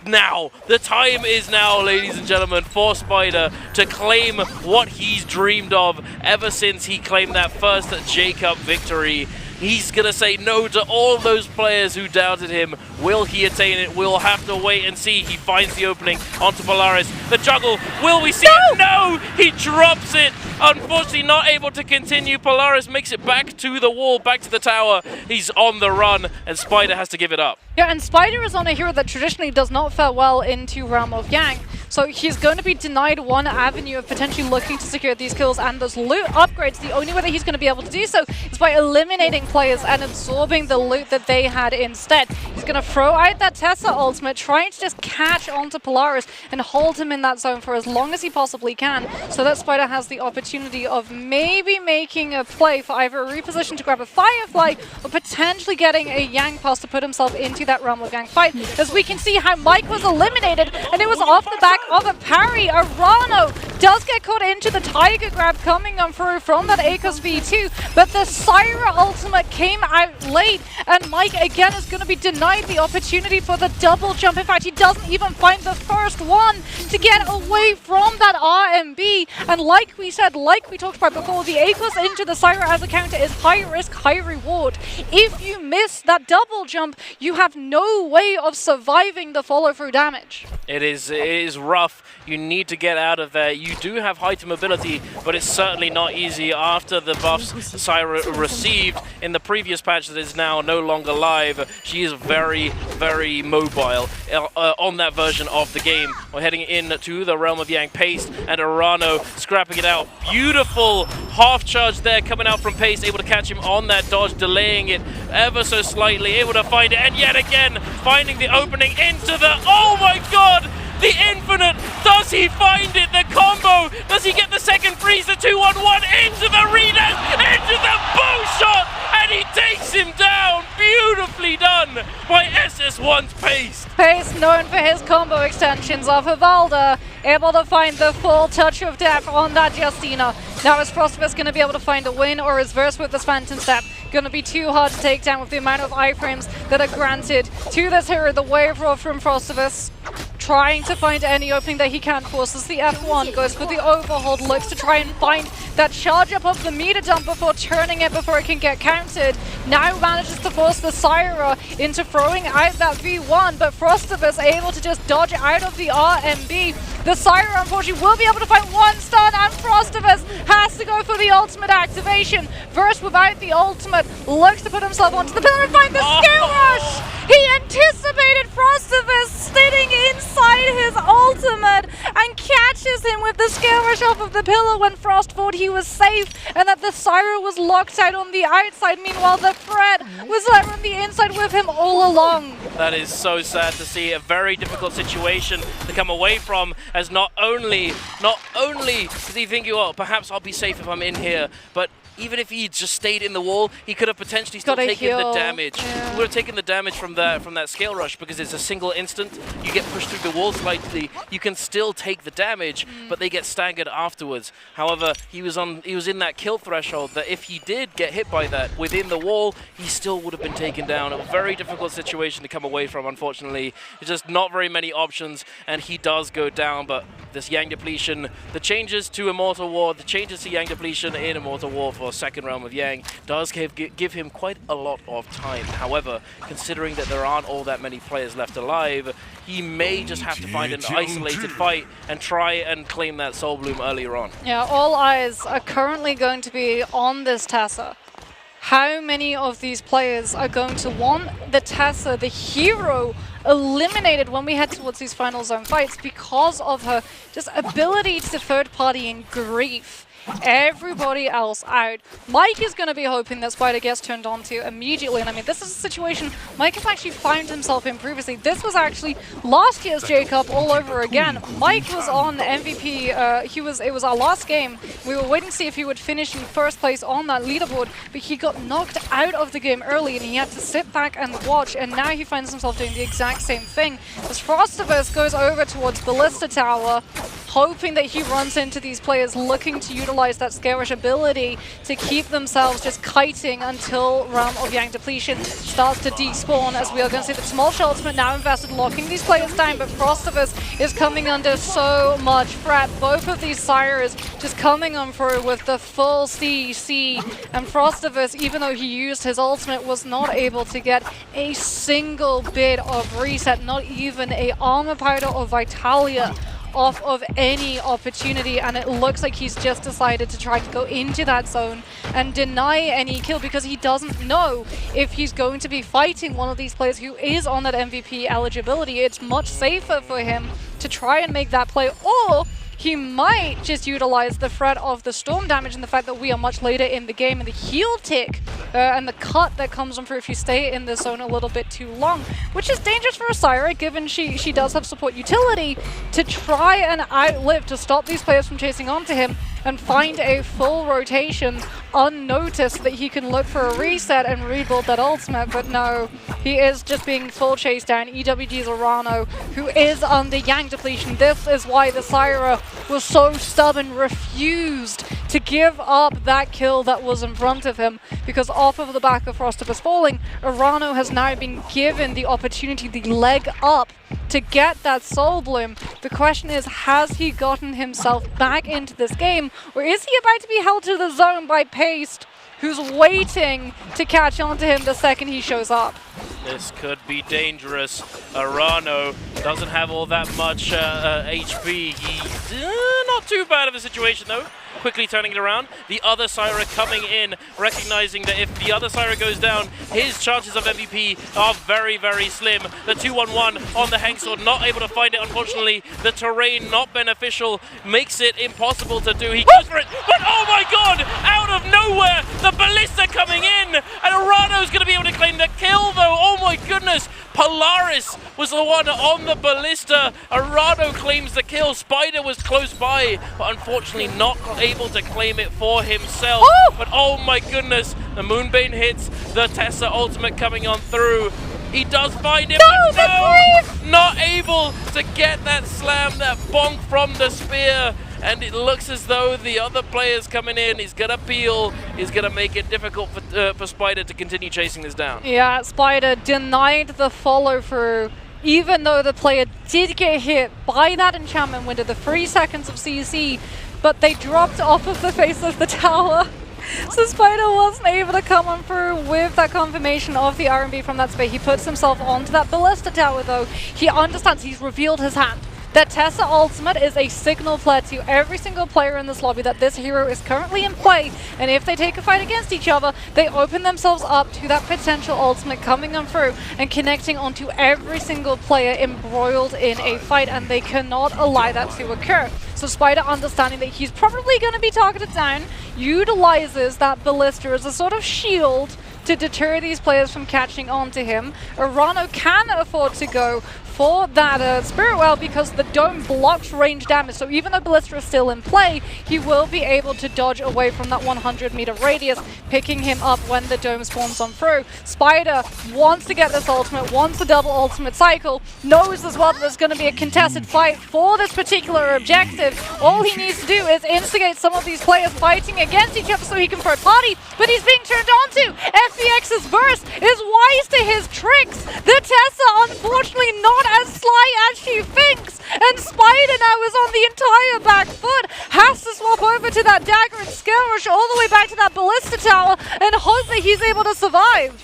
now. The time is now, ladies and gentlemen, for Spider to claim what he's dreamed of ever since he claimed that first J-Cup victory. He's going to say no to all those players who doubted him. Will he attain it? We'll have to wait and see. He finds the opening onto Polaris. The juggle. Will we see it? No! He drops it. Unfortunately, not able to continue. Polaris makes it back to the wall, back to the tower. He's on the run, and Spider has to give it up. Yeah, and Spider is on a hero that traditionally does not fare well into Realm of Yang. So he's going to be denied one avenue of potentially looking to secure these kills and those loot upgrades. The only way that he's going to be able to do so is by eliminating players and absorbing the loot that they had instead. He's going to throw out that Tessa ultimate, trying to just catch onto Polaris and hold him in that zone for as long as he possibly can, so that Spider has the opportunity of maybe making a play for either a reposition to grab a Firefly or potentially getting a Yang Pass to put himself into that Realm of Yang fight. As we can see how Mike was eliminated, and it was off the back of a parry. Arano does get caught into the Tiger Grab coming on through from that Akos V2, but the Syra ultimate came out late, and Mike again is going to be denied the opportunity for the double jump. In fact, he doesn't even find the first one to get away from that RMB, and like we said, like we talked about before, the Akos into the Syra as a counter is high risk, high reward. If you miss that double jump, you have no way of surviving the follow-through damage. It is rough. You need to get out of there. You do have heightened mobility, but it's certainly not easy after the buffs Syra received in the previous patch that is now no longer live. She is very, very mobile on that version of the game. We're heading into the Realm of Yang. Pace and Arano scrapping it out. Beautiful half charge there coming out from Pace, able to catch him on that dodge, delaying it ever so slightly, able to find it, and yet again finding the opening into the... Oh my god! The infinite! Does he find it? The combo! Does he get the second freeze? The 2-1-1 into the redash! Into the bow shot! And he takes him down! Beautifully done by SS1's Pace! Pace, known for his combo extensions of Hivalda, able to find the full touch of death on that Justina. Now is Frostvus going to be able to find a win, or is Verse with this Phantom Step going to be too hard to take down with the amount of iframes that are granted to this hero? The wave roll from Frostvus, trying to find any opening that he can, forces the F1, goes for the overhold, looks to try and find that charge up of the meter dump before turning it before it can get countered. Now manages to force the Syra into throwing out that V1, but Frostivus able to just dodge out of the RMB. The Syra unfortunately will be able to find one stun, and Frostivus has to go for the ultimate activation. Verse without the ultimate looks to put himself onto the pillar and find the skill rush! He anticipated Frostivus sitting inside his ultimate and catches him with the skill rush off of the pillar when Frost thought he was safe and that the Syra was locked out on the outside. Meanwhile, the threat was there on the inside with him all along. That is so sad to see. A very difficult situation to come away from, as not only does he think, well, perhaps I'll be safe if I'm in here, but even if he just stayed in the wall, he could have potentially still taken the damage. Yeah. He would have taken the damage from that scale rush, because it's a single instant. You get pushed through the wall slightly, you can still take the damage, but they get staggered afterwards. However, he was in that kill threshold that if he did get hit by that within the wall, he still would have been taken down. A very difficult situation to come away from, unfortunately. It's just not very many options, and he does go down, but this Yang Depletion, the changes to Immortal War, the changes to Yang Depletion in Immortal War for second realm of Yang does give him quite a lot of time. However, considering that there aren't all that many players left alive, he may just have to find an isolated fight and try and claim that Soul Bloom earlier on. Yeah, all eyes are currently going to be on this Tessa. How many of these players are going to want the Tessa, the hero, eliminated when we head towards these final zone fights because of her just ability to third party and grief everybody else out? Mike is going to be hoping that Spider gets turned on to immediately, and I mean, this is a situation Mike has actually found himself in previously. This was actually last year's J-Cup all over again. Mike was on MVP, it was our last game. We were waiting to see if he would finish in first place on that leaderboard, but he got knocked out of the game early and he had to sit back and watch, and now he finds himself doing the exact same thing. As Frostiverse goes over towards Ballista Tower, hoping that he runs into these players looking to utilize that Scarish ability to keep themselves just kiting until Realm of Yang Depletion starts to despawn, as we are going to see the Tumultuous ultimate now invested, locking these players down, but Frostiverse is coming under so much threat. Both of these Sires just coming on through with the full CC, and Frostiverse, even though he used his ultimate, was not able to get a single bit of reset, not even a armor powder or Vitalia off of any opportunity, and it looks like he's just decided to try to go into that zone and deny any kill because he doesn't know if he's going to be fighting one of these players who is on that MVP eligibility. It's much safer for him to try and make that play, or he might just utilize the threat of the storm damage and the fact that we are much later in the game, and the heal tick and the cut that comes on through if you stay in this zone a little bit too long, which is dangerous for Osira, given she does have support utility to try and outlive, to stop these players from chasing onto him and find a full rotation unnoticed so that he can look for a reset and rebuild that ultimate. But no, he is just being full chased down. EWG's Arano, who is under Yang Depletion. This is why the Syra was so stubborn, refused to give up that kill that was in front of him, because off of the back of Frostiverse falling, Arano has now been given the opportunity, the leg up, to get that Soul Bloom. The question is, has he gotten himself back into this game, or is he about to be held to the zone by Paste, who's waiting to catch on to him the second he shows up? This could be dangerous. Arano doesn't have all that much HP. He's not too bad of a situation though. Quickly turning it around. The other Syra coming in, recognizing that if the other Syra goes down, his chances of MVP are very, very slim. The 2-1-1 on the Hengsword, not able to find it, unfortunately. The terrain not beneficial, makes it impossible to do. He goes for it, but oh my god! Out of nowhere, the Ballista coming in! And Arano's going to be able to claim the kill though. Oh my goodness! Polaris was the one on the Ballista. Arano claims the kill. Spider was close by, but unfortunately not able to claim it for himself. Oh! But oh my goodness, the Moonbane hits, the Tessa ultimate coming on through. He does find him, but no! Not able to get that slam, that bonk from the spear. And it looks as though the other player's coming in. He's going to peel. He's going to make it difficult for Spider to continue chasing this down. Yeah, Spider denied the follow-through, even though the player did get hit by that enchantment window, the 3 seconds of CC, but they dropped off of the face of the tower. So Spider wasn't able to come on through with that confirmation of the R&B from that space. He puts himself onto that Ballista Tower though. He understands, he's revealed his hand. That Tessa ultimate is a signal flare to every single player in this lobby that this hero is currently in play, and if they take a fight against each other, they open themselves up to that potential ultimate coming on through and connecting onto every single player embroiled in a fight, and they cannot allow that to occur. So Spider, understanding that he's probably going to be targeted down, utilizes that Ballista as a sort of shield to deter these players from catching on to him. Arano can afford to go for that Spirit Well because the dome blocks range damage, so even though Ballista is still in play, he will be able to dodge away from that 100-meter radius, picking him up when the dome spawns on through. Spider wants to get this ultimate, wants the double ultimate cycle, knows as well that there's going to be a contested fight for this particular objective. All he needs to do is instigate some of these players fighting against each other so he can throw party, but he's being turned on to. FBX's verse is wise to his tricks. The Tessa, unfortunately, not as sly as she thinks, and Spider now is on the entire back foot. Has to swap over to that dagger and scale rush all the way back to that ballista tower and hope that he's able to survive.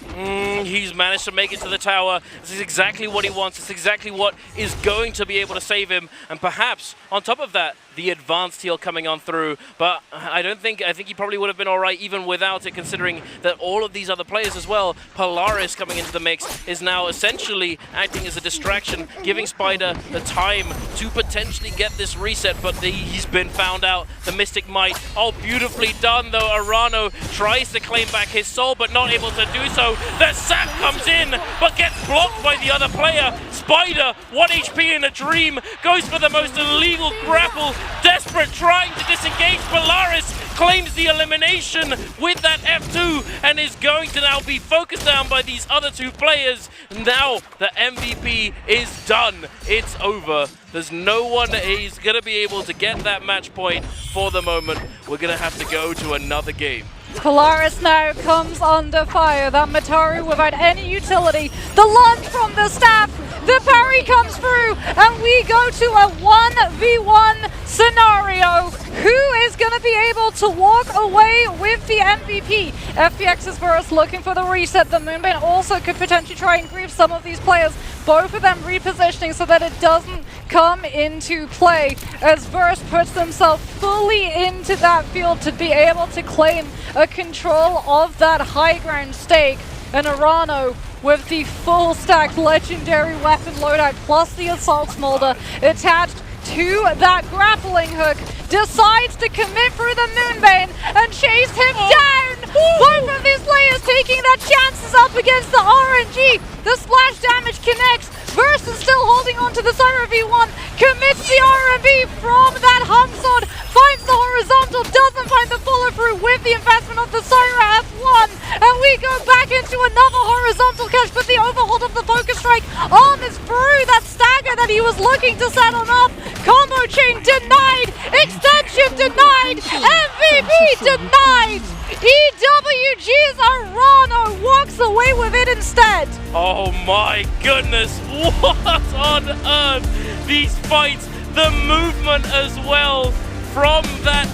He's managed to make it to the tower. This is exactly what he wants. It's exactly what is going to be able to save him. And perhaps, on top of that, the advanced heal coming on through. But I think he probably would have been all right even without it, considering that all of these other players as well, Polaris coming into the mix, is now essentially acting as a distraction, giving Spider the time to potentially get this reset. But he's been found out. The Mystic Might. Oh, beautifully done, though. Arano tries to claim back his soul, but not able to do so. The sap comes in, but gets blocked by the other player. Spider, 1 HP in a dream, goes for the most illegal grapple. Desperate, trying to disengage. Polaris claims the elimination with that F2 and is going to now be focused down by these other two players. Now the MVP is done. It's over. There's no one who's going to be able to get that match point for the moment. We're going to have to go to another game. Polaris now comes under fire. That Mataru without any utility. The lunge from the staff. The parry comes through. And we go to a 1v1 scenario. Who is going to be able to walk away with the MVP? FPX's first looking for the reset. The Moonbane also could potentially try and grieve some of these players. Both of them repositioning so that it doesn't come into play as Verse puts themselves fully into that field to be able to claim a control of that high ground stake. And Arano with the full stacked legendary weapon loadout plus the assault smolder attached to that grappling hook, decides to commit through the Moonbane and chase him down. Both of these players taking their chances up against the RNG. The splash damage connects. Verse is still holding on to the Syra V1, commits the RMB from that Hum Sword, finds the horizontal, doesn't find the follow through with the investment of the Syra F1, and we go back into another horizontal catch, but the overhold of the focus strike arms through that stagger that he was looking to set on up. Combo chain denied, extension denied, MVP denied. EWG's Arano walks away with it instead. Oh my goodness, what on earth? These fights, the movement as well from that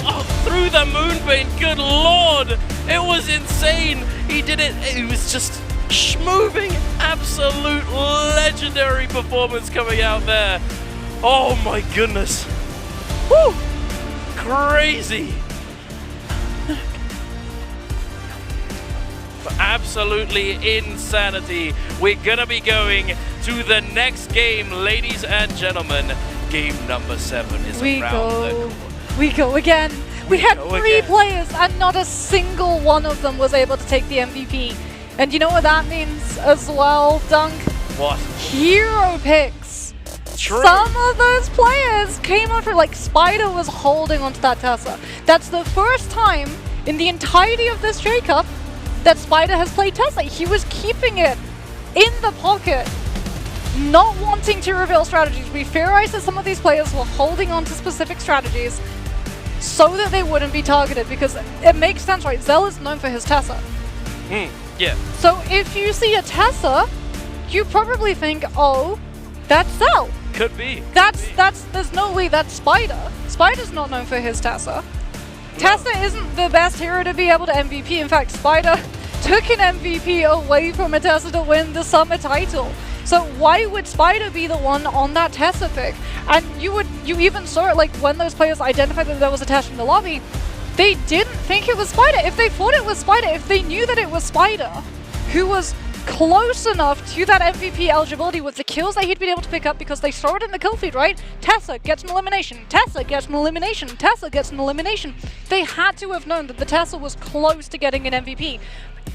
through the Moonbane, good lord, it was insane. He did it, it was just moving, absolute legendary performance coming out there. Oh my goodness, woo, crazy. Absolutely insanity. We're gonna be going to the next game, ladies and gentlemen. Game number 7 is around the corner. We go again. We had 3 players and not a single one of them was able to take the MVP. And you know what that means as well, Dunk? What? Hero picks. True. Some of those players came on for, like, Spider was holding onto that Tessa. That's the first time in the entirety of this J-Cup that Spider has played Tessa. He was keeping it in the pocket, not wanting to reveal strategies. We theorized that some of these players were holding on to specific strategies so that they wouldn't be targeted, because it makes sense, right? Zell is known for his Tessa. Yeah. So if you see a Tessa, you probably think, oh, that's Zell. Could be. There's no way that's Spider. Spider's not known for his Tessa. Tessa isn't the best hero to be able to MVP. In fact, Spider took an MVP away from a Tessa to win the summer title. So why would Spider be the one on that Tessa pick? And you even saw it, like, when those players identified that there was a Tessa in the lobby, they didn't think it was Spider. If they thought it was Spider, if they knew that it was Spider, who was close enough to that MVP eligibility with the kills that he'd been able to pick up because they saw it in the kill feed, right? Tessa gets an elimination, Tessa gets an elimination, Tessa gets an elimination. They had to have known that the Tessa was close to getting an MVP.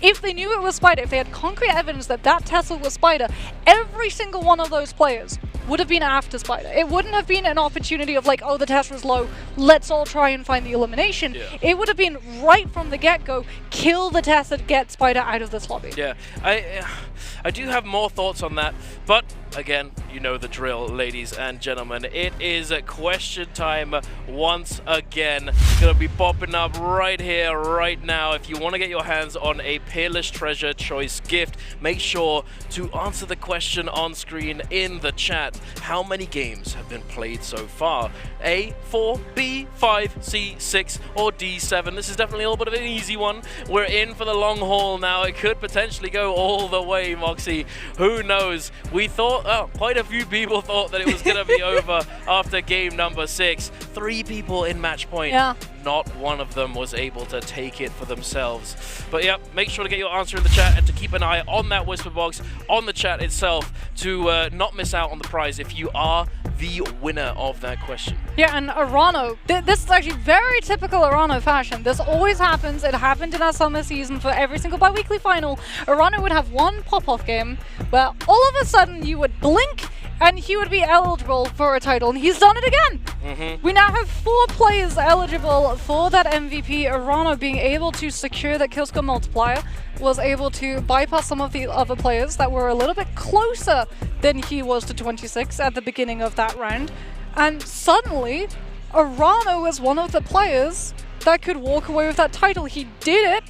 If they knew it was Spider, if they had concrete evidence that that Tessa was Spider, every single one of those players would have been after Spider. It wouldn't have been an opportunity of, like, oh, the Tessa is low, let's all try and find the elimination. Yeah. It would have been right from the get-go, kill the Tessa, get Spider out of this lobby. Yeah, I do have more thoughts on that, but again, you know the drill, ladies and gentlemen. It is question time once again. Gonna be popping up right here, right now. If you want to get your hands on a Peerless Treasure Choice gift, make sure to answer the question on screen in the chat. How many games have been played so far? A, 4, B, 5, C, 6, or D, 7? This is definitely a little bit of an easy one. We're in for the long haul now. It could potentially go all the way, Moxie. Who knows? We thought, quite a few people thought that it was going to be over after game number 6. 3 people in match point. Yeah. Not one of them was able to take it for themselves. But yeah, make sure to get your answer in the chat and to keep an eye on that whisper box on the chat itself to not miss out on the prize if you are the winner of that question. Yeah, and Arano, this is actually very typical Arano fashion. This always happens. It happened in our summer season for every single bi-weekly final. Arano would have one pop-off game where all of a sudden you would blink and he would be eligible for a title, and he's done it again. We now have 4 players eligible for that MVP. Arano being able to secure that kill score multiplier, was able to bypass some of the other players that were a little bit closer than he was to 26 at the beginning of that round. And suddenly, Arano is one of the players that could walk away with that title. He did it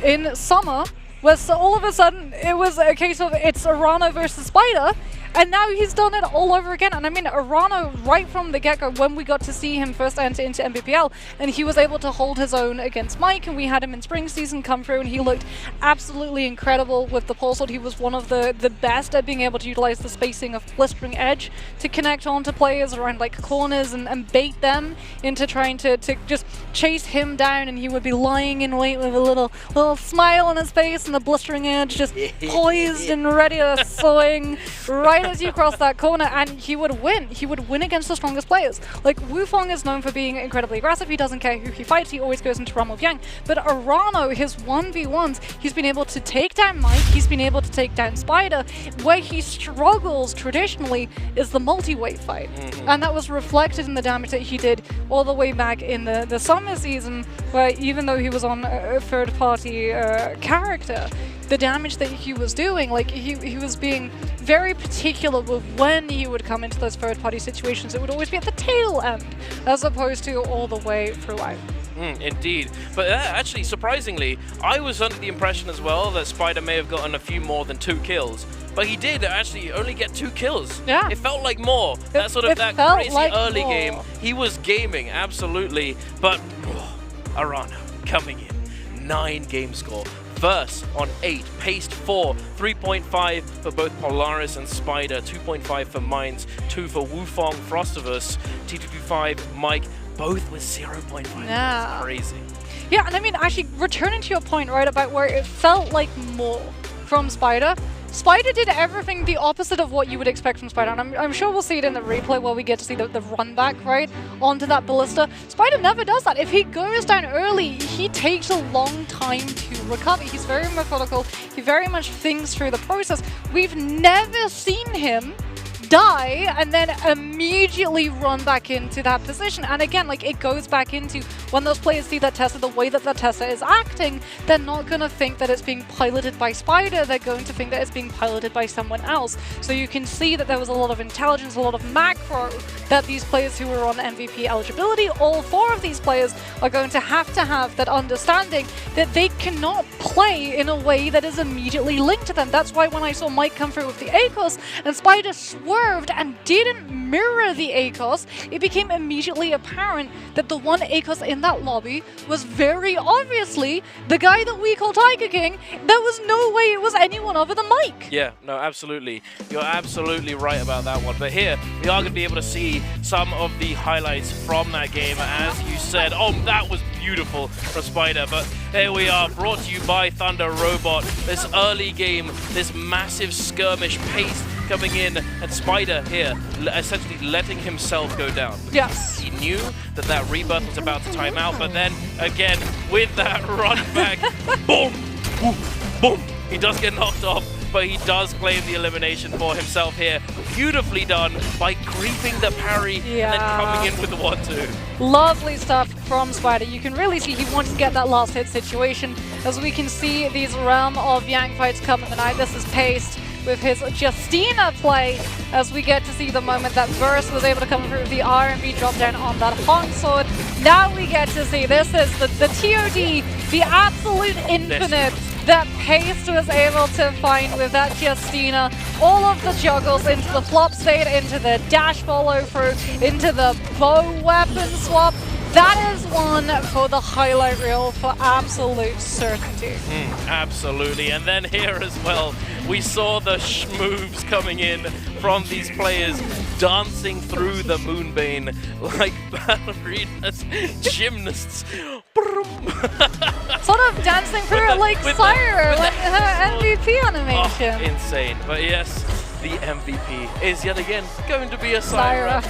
in summer, where so all of a sudden it was a case of it's Arano versus Spider, and now he's done it all over again. And I mean, Arano, right from the get-go, when we got to see him first enter into MVPL, and he was able to hold his own against Mike, and we had him in spring season come through, and he looked absolutely incredible with the pole sword. He was one of the best at being able to utilize the spacing of Blistering Edge to connect onto players around like corners and bait them into trying to just chase him down, and he would be lying in wait with a little smile on his face and the Blistering Edge just poised and ready to swing right as you cross that corner, and he would win. He would win against the strongest players. Like, Wufong is known for being incredibly aggressive. He doesn't care who he fights. He always goes into realm of Yang. But Arano, his 1v1s, he's been able to take down Mike. He's been able to take down Spider. Where he struggles traditionally is the multi-weight fight. And that was reflected in the damage that he did all the way back in the summer season, where even though he was on a third-party character, the damage that he was doing, like he was being very particular with when he would come into those third-party situations. It would always be at the tail end, as opposed to all the way throughout. Indeed. But actually, surprisingly, I was under the impression as well that Spider may have gotten a few more than 2 kills. But he did actually only get 2 kills. Yeah. It felt like more. That sort of that crazy like early game. He was gaming, absolutely. But Arano coming in. 9 game score. First on 8, paced 4, 3.5 for both Polaris and Spider, 2.5 for Mines, 2 for Wufong, Frostivus, T225, Mike, both with 0.5. Yeah. That's crazy. Yeah, and I mean, actually, returning to your point, right, about where it felt like more from Spider. Spider did everything the opposite of what you would expect from Spider, and I'm sure we'll see it in the replay where we get to see the run back, right, onto that ballista. Spider never does that. If he goes down early, he takes a long time to recover. He's very methodical. He very much thinks through the process. We've never seen him die and then immediately run back into that position. And again, like, it goes back into when those players see that Tessa, the way that Tessa is acting, they're not going to think that it's being piloted by Spider. They're going to think that it's being piloted by someone else. So you can see that there was a lot of intelligence, a lot of macro that these players who were on MVP eligibility, all 4 of these players are going to have that understanding that they cannot play in a way that is immediately linked to them. That's why when I saw Mike come through with the ACOS and Spider swerved and didn't mirror the ACOS, it became immediately apparent that the one ACOS in that lobby was very obviously the guy that we call Tiger King. There was no way it was anyone other than Mike. Yeah, no, absolutely. You're absolutely right about that one. But here, we are going to be able to see some of the highlights from that game. As you said, oh, that was beautiful from Spider. But here we are, brought to you by Thunder Robot. This early game, this massive skirmish pace coming in, and Spider here essentially letting himself go down. Yes. He knew that rebirth was about to time out, but then again with that run back, boom, boom, boom. He does get knocked off, but he does claim the elimination for himself here. Beautifully done by creeping the parry and then coming in with the 1-2. Lovely stuff from Spider. You can really see he wants to get that last hit situation. As we can see these Realm of Yang fights coming tonight. This is paced. with his Justina play, as we get to see the moment that Burst was able to come through with the R&B drop down on that Hong Sword. Now we get to see, this is the TOD, the absolute infinite that Paste was able to find with that Justina. All of the juggles into the flop state, into the dash follow through, into the bow weapon swap. That is one for the highlight reel for absolute certainty. Absolutely, and then here as well, we saw the moves coming in from these players dancing through the Moonbane like ballerinas, gymnasts. Sort of dancing through it like Syra, like her MVP animation. Oh, insane, but yes, the MVP is yet again going to be a Syra.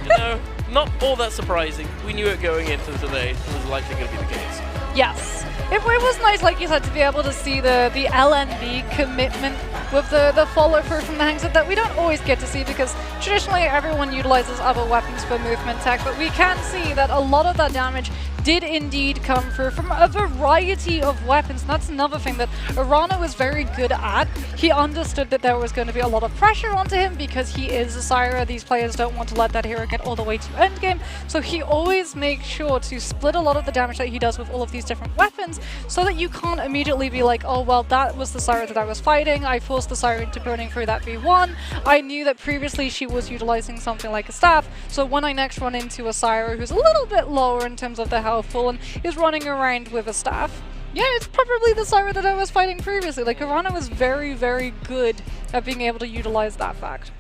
You know, not all that surprising. We knew it going into today. It was likely going to be the case. Yes. It was nice, like you said, to be able to see the LNB commitment with the follow-through from the hangset that we don't always get to see, because traditionally everyone utilizes other weapons for movement tech, but we can see that a lot of that damage did indeed come through from a variety of weapons. And that's another thing that Arana was very good at. He understood that there was going to be a lot of pressure onto him because he is a Syra. These players don't want to let that hero get all the way to endgame, so he always makes sure to split a lot of the damage that he does with all of these different weapons, so that you can't immediately be like, oh well, that was the Syra that I was fighting, I forced the Syra into burning through that V1, I knew that previously she was utilizing something like a staff, so when I next run into a Syra who's a little bit lower in terms of the health pool and is running around with a staff, yeah, it's probably the Syra that I was fighting previously. Like, Arana was very, very good at being able to utilize that fact.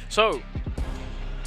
So,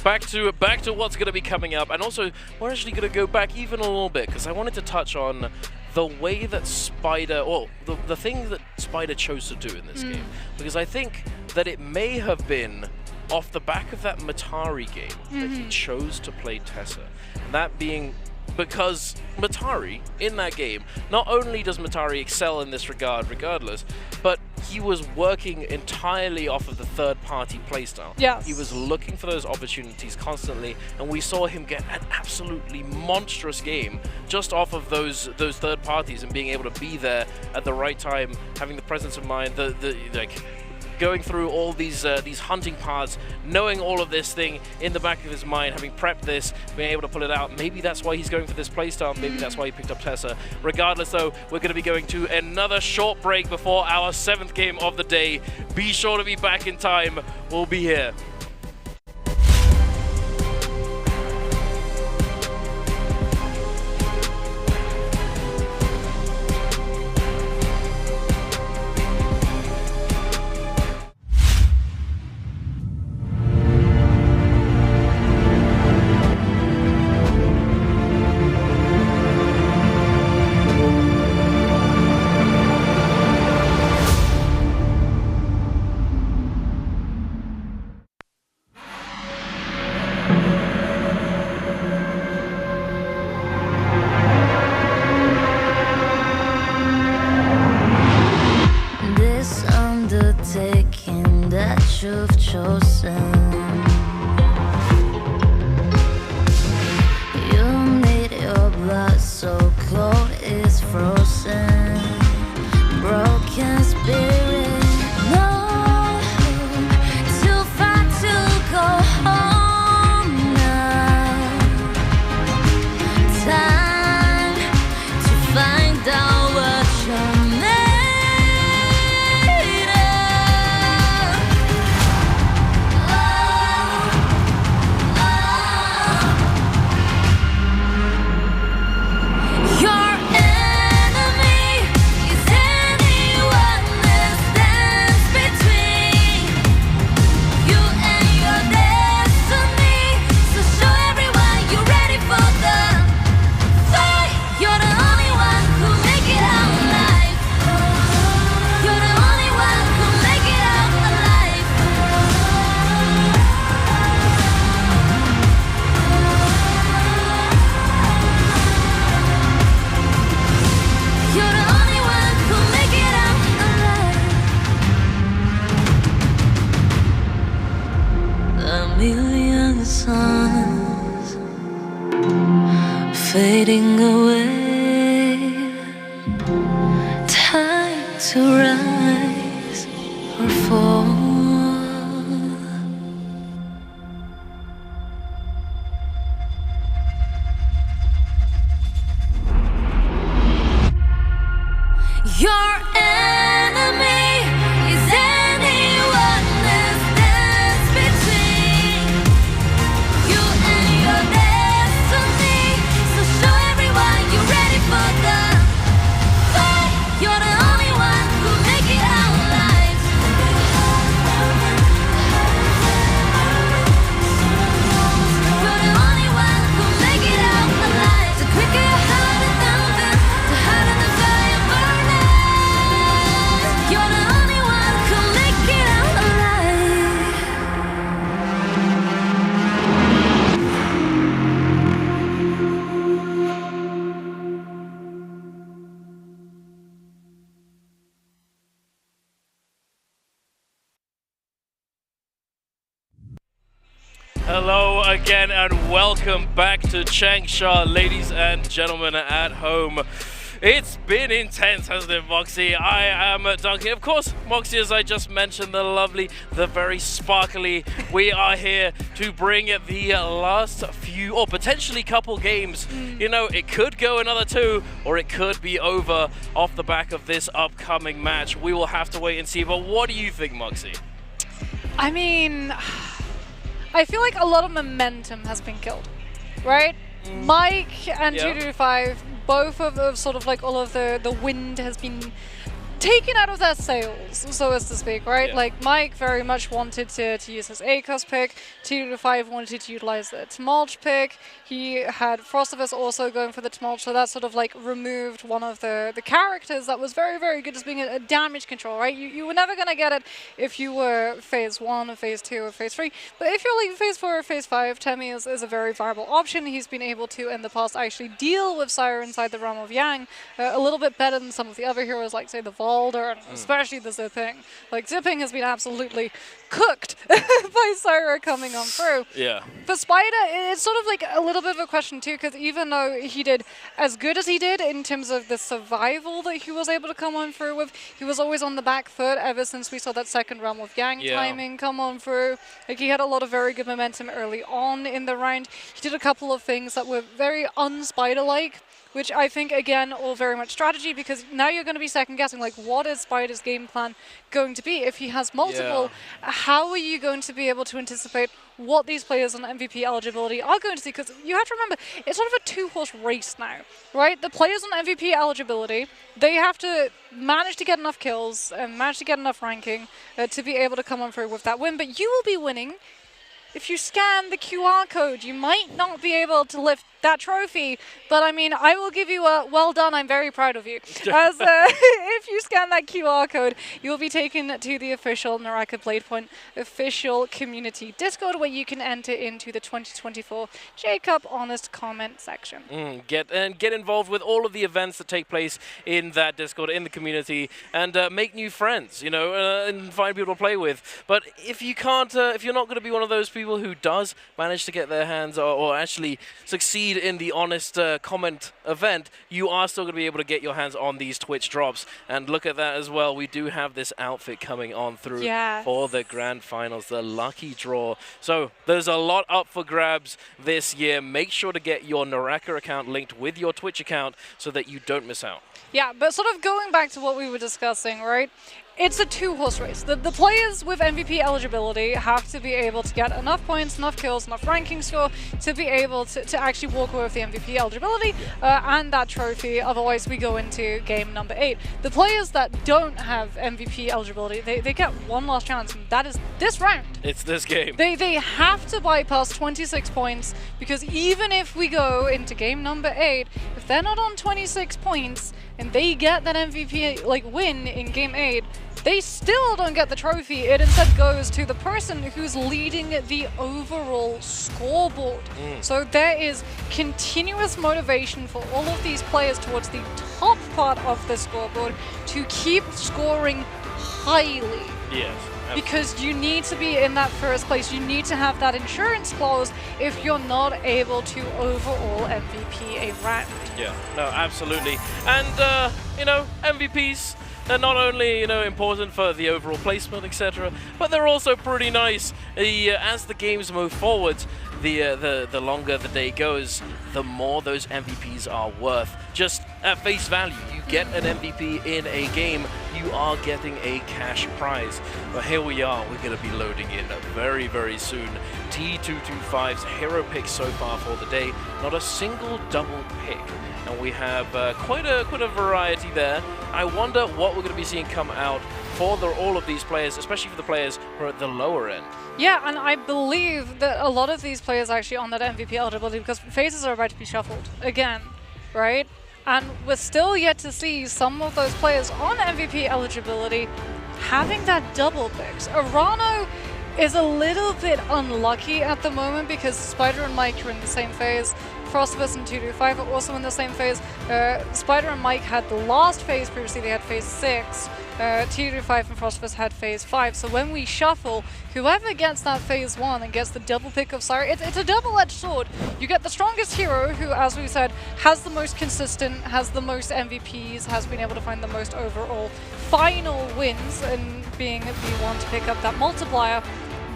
back to what's going to be coming up, and also we're actually going to go back even a little bit, because I wanted to touch on the way that Spider, well, the thing that Spider chose to do in this game, because I think that it may have been off the back of that Matari game that he chose to play Tessa, and that being because Matari, in that game, not only does Matari excel in this regard regardless, but he was working entirely off of the third-party playstyle. Yes. He was looking for those opportunities constantly, and we saw him get an absolutely monstrous game just off of those third parties and being able to be there at the right time, having the presence of mind, going through all these hunting paths, knowing all of this thing in the back of his mind, having prepped this, being able to pull it out. Maybe that's why he's going for this playstyle. Maybe that's why he picked up Tessa. Regardless, though, we're going to be going to another short break before our 7th game of the day. Be sure to be back in time. We'll be here. You've chosen. You need your blood so cold it's frozen. Broken spirit, no, too far to go home now. Time to find out what you're made. Suns fading away. Time to rise or fall. Hello again and welcome back to Changsha, ladies and gentlemen at home. It's been intense, hasn't it, Moxie? I am Duncan. Of course, Moxie, as I just mentioned, the lovely, the very sparkly. We are here to bring the last few, or potentially couple games. You know, it could go another 2, or it could be over off the back of this upcoming match. We will have to wait and see. But what do you think, Moxie? I mean, I feel like a lot of momentum has been killed, right? Mike and 225, both of sort of like all of the wind has been taken out of their sails, so as to speak, right? Yeah. Like Mike very much wanted to use his ACOS pick, 225 wanted to utilize the Tumult pick, he had Frostivus also going for the Tumult, so that sort of like removed one of the characters that was very, very good as being a damage control, right? You were never going to get it if you were phase 1 or phase 2 or phase 3, but if you're like phase 4 or phase 5, Temmie is a very viable option. He's been able to, in the past, actually deal with Syra inside the realm of Yang a little bit better than some of the other heroes, like say the Valder, and especially the Zipping. Like Zipping has been absolutely cooked by Syra coming on through. Yeah. For Spider, it's sort of like a little bit of a question too, because even though he did as good as he did in terms of the survival that he was able to come on through with, he was always on the back foot ever since we saw that second realm of Yang timing come on through. Like he had a lot of very good momentum early on in the round. He did a couple of things that were very un-Spider-like, which I think, again, all very much strategy, because now you're going to be second-guessing, like, what is Spider's game plan going to be? If he has multiple, how are you going to be able to anticipate what these players on MVP eligibility are going to see? Because you have to remember, it's sort of a two-horse race now, right? The players on MVP eligibility, they have to manage to get enough kills and manage to get enough ranking to be able to come on through with that win, but you will be winning if you scan the QR code. You might not be able to lift that trophy, but I mean, I will give you a well done, I'm very proud of you. As if you scan that QR code, you will be taken to the official NARAKA BLADEPOINT official community Discord, where you can enter into the 2024 J-Cup Honest Comment section. Get involved with all of the events that take place in that Discord, in the community, and make new friends, you know, and find people to play with. But if you can't, if you're not going to be one of those people who does manage to get their hands or actually succeed in the honest comment event, you are still going to be able to get your hands on these Twitch drops. And look at that as well. We do have this outfit coming on through for the grand finals, the lucky draw. So there's a lot up for grabs this year. Make sure to get your NARAKA account linked with your Twitch account so that you don't miss out. Yeah, but sort of going back to what we were discussing, right? It's a two-horse race. The players with MVP eligibility have to be able to get enough points, enough kills, enough ranking score to be able to actually walk away with the MVP eligibility and that trophy. Otherwise, we go into game number 8. The players that don't have MVP eligibility, they get one last chance, and that is this round. It's this game. They have to bypass 26 points, because even if we go into game number 8, if they're not on 26 points and they get that MVP like win in game 8, they still don't get the trophy. It instead goes to the person who's leading the overall scoreboard. So there is continuous motivation for all of these players towards the top part of the scoreboard to keep scoring highly. Yes. Because you need to be in that first place. You need to have that insurance clause if you're not able to overall MVP a round. Yeah, no, absolutely. And, you know, MVPs, they're not only, you know, important for the overall placement, etc., but they're also pretty nice. As the games move forward, the longer the day goes, the more those MVPs are worth. Just at face value, you get an MVP in a game, you are getting a cash prize. But here we are, we're going to be loading in very, very soon. T225's hero picks so far for the day, not a single double pick. And we have quite a variety there. I wonder what we're going to be seeing come out for all of these players, especially for the players who are at the lower end. Yeah, and I believe that a lot of these players are actually on that MVP eligibility because phases are about to be shuffled again, right? And we're still yet to see some of those players on MVP eligibility having that double picks. Arano is a little bit unlucky at the moment because Spider and Mike are in the same phase. Frostvus and 225 are also in the same phase. Spider and Mike had the last phase previously, they had phase 6. 225 and Frostvus had phase 5. So when we shuffle, whoever gets that phase 1 and gets the double pick of Syra, it's a double-edged sword. You get the strongest hero who, as we said, has the most consistent, has the most MVPs, has been able to find the most overall final wins and being the one to pick up that multiplier.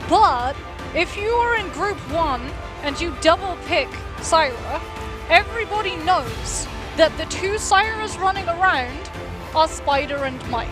But if you are in group 1 and you double pick Syra, everybody knows that the 2 Syras running around are Spider and Mike.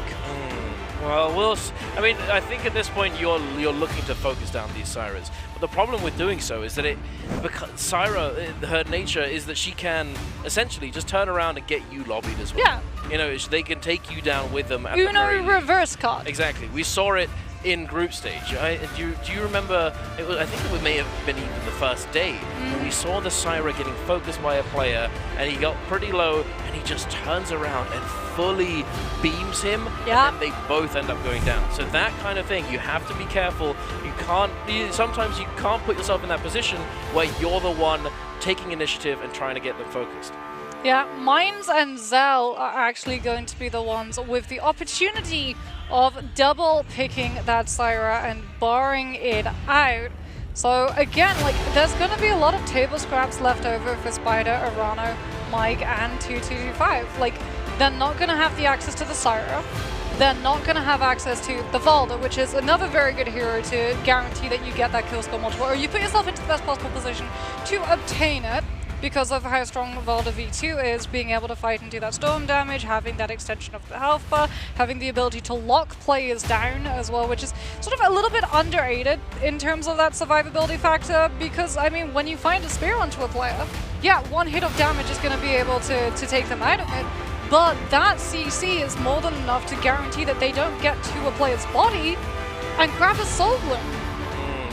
Well, I mean, I think at this point you're looking to focus down these Syras. But the problem with doing so is that because Syra, her nature is that she can essentially just turn around and get you lobbied as well. Yeah. You know, they can take you down with them. At Uno reverse card. Exactly. We saw it in group stage. Do you remember? I think it may have been even the first day when we saw the Syra getting focused by a player, and he got pretty low, and he just turns around and fully beams him, and then they both end up going down. So that kind of thing, you have to be careful. You can't. Sometimes you can't put yourself in that position where you're the one taking initiative and trying to get them focused. Yeah, Mines and Zell are actually going to be the ones with the opportunity of double picking that Syra and barring it out. So again, like, there's going to be a lot of table scraps left over for Spider, Arano, Mike, and 2225. Like, they're not going to have the access to the Syra. They're not going to have access to the Valda, which is another very good hero to guarantee that you get that kill score multiple, or you put yourself into the best possible position to obtain it. Because of how strong Valda V2 is, being able to fight and do that storm damage, having that extension of the health bar, having the ability to lock players down as well, which is sort of a little bit underrated in terms of that survivability factor, because, I mean, when you find a spear onto a player, yeah, 1 hit of damage is going to be able to take them out of it, but that CC is more than enough to guarantee that they don't get to a player's body and grab a soul bloom.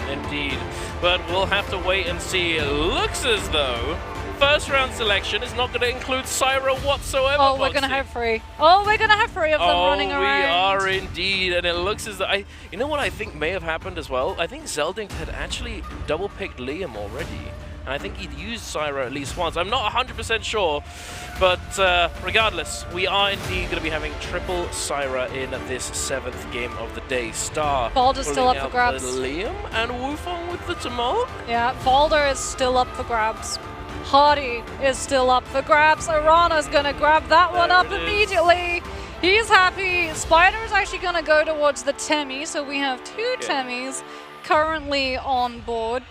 Indeed, but we'll have to wait and see. It looks as though first round selection is not going to include Syra whatsoever. Oh, we're going to have 3. Oh, we're going to have 3 of them running around. We are indeed, and it looks as though you know what I think may have happened as well? I think Zeldink had actually double picked Liam already. And I think he'd used Syra at least once. I'm not 100% sure, but regardless, we are indeed going to be having triple Syra in this 7th game of the day. Star Valda's still up for grabs. Liam and Wufong with the Tamal. Yeah, Valda is still up for grabs. Hardy is still up for grabs. Arana's going to grab that one up immediately. He's happy. Spider is actually going to go towards the Temi, so we have 2 Temis currently on board.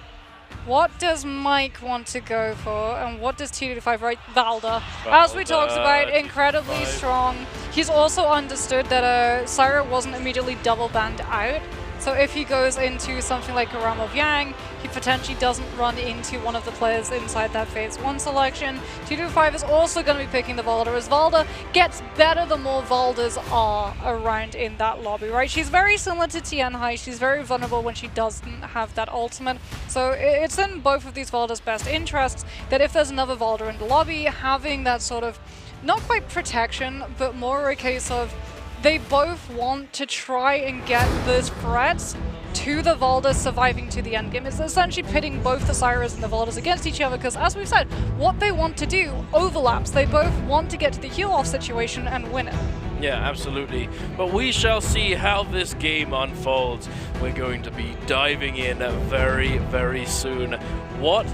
What does Mike want to go for, and what does 225, right? Valda. As we talked about, incredibly strong. He's also understood that Syra wasn't immediately double banned out. So if he goes into something like Karam of Yang, he potentially doesn't run into one of the players inside that phase 1 selection. 225 is also going to be picking the Valda, as Valda gets better the more Valdas are around in that lobby, right? She's very similar to Tianhai. She's very vulnerable when she doesn't have that ultimate. So it's in both of these Valdas' best interests that if there's another Valda in the lobby, having that sort of, not quite protection, but more a case of they both want to try and get those threats to the Valdas surviving to the endgame. It's essentially pitting both the Syras and the Valdas against each other, because as we've said, what they want to do overlaps. They both want to get to the heal-off situation and win it. Yeah, absolutely. But we shall see how this game unfolds. We're going to be diving in very, very soon. What,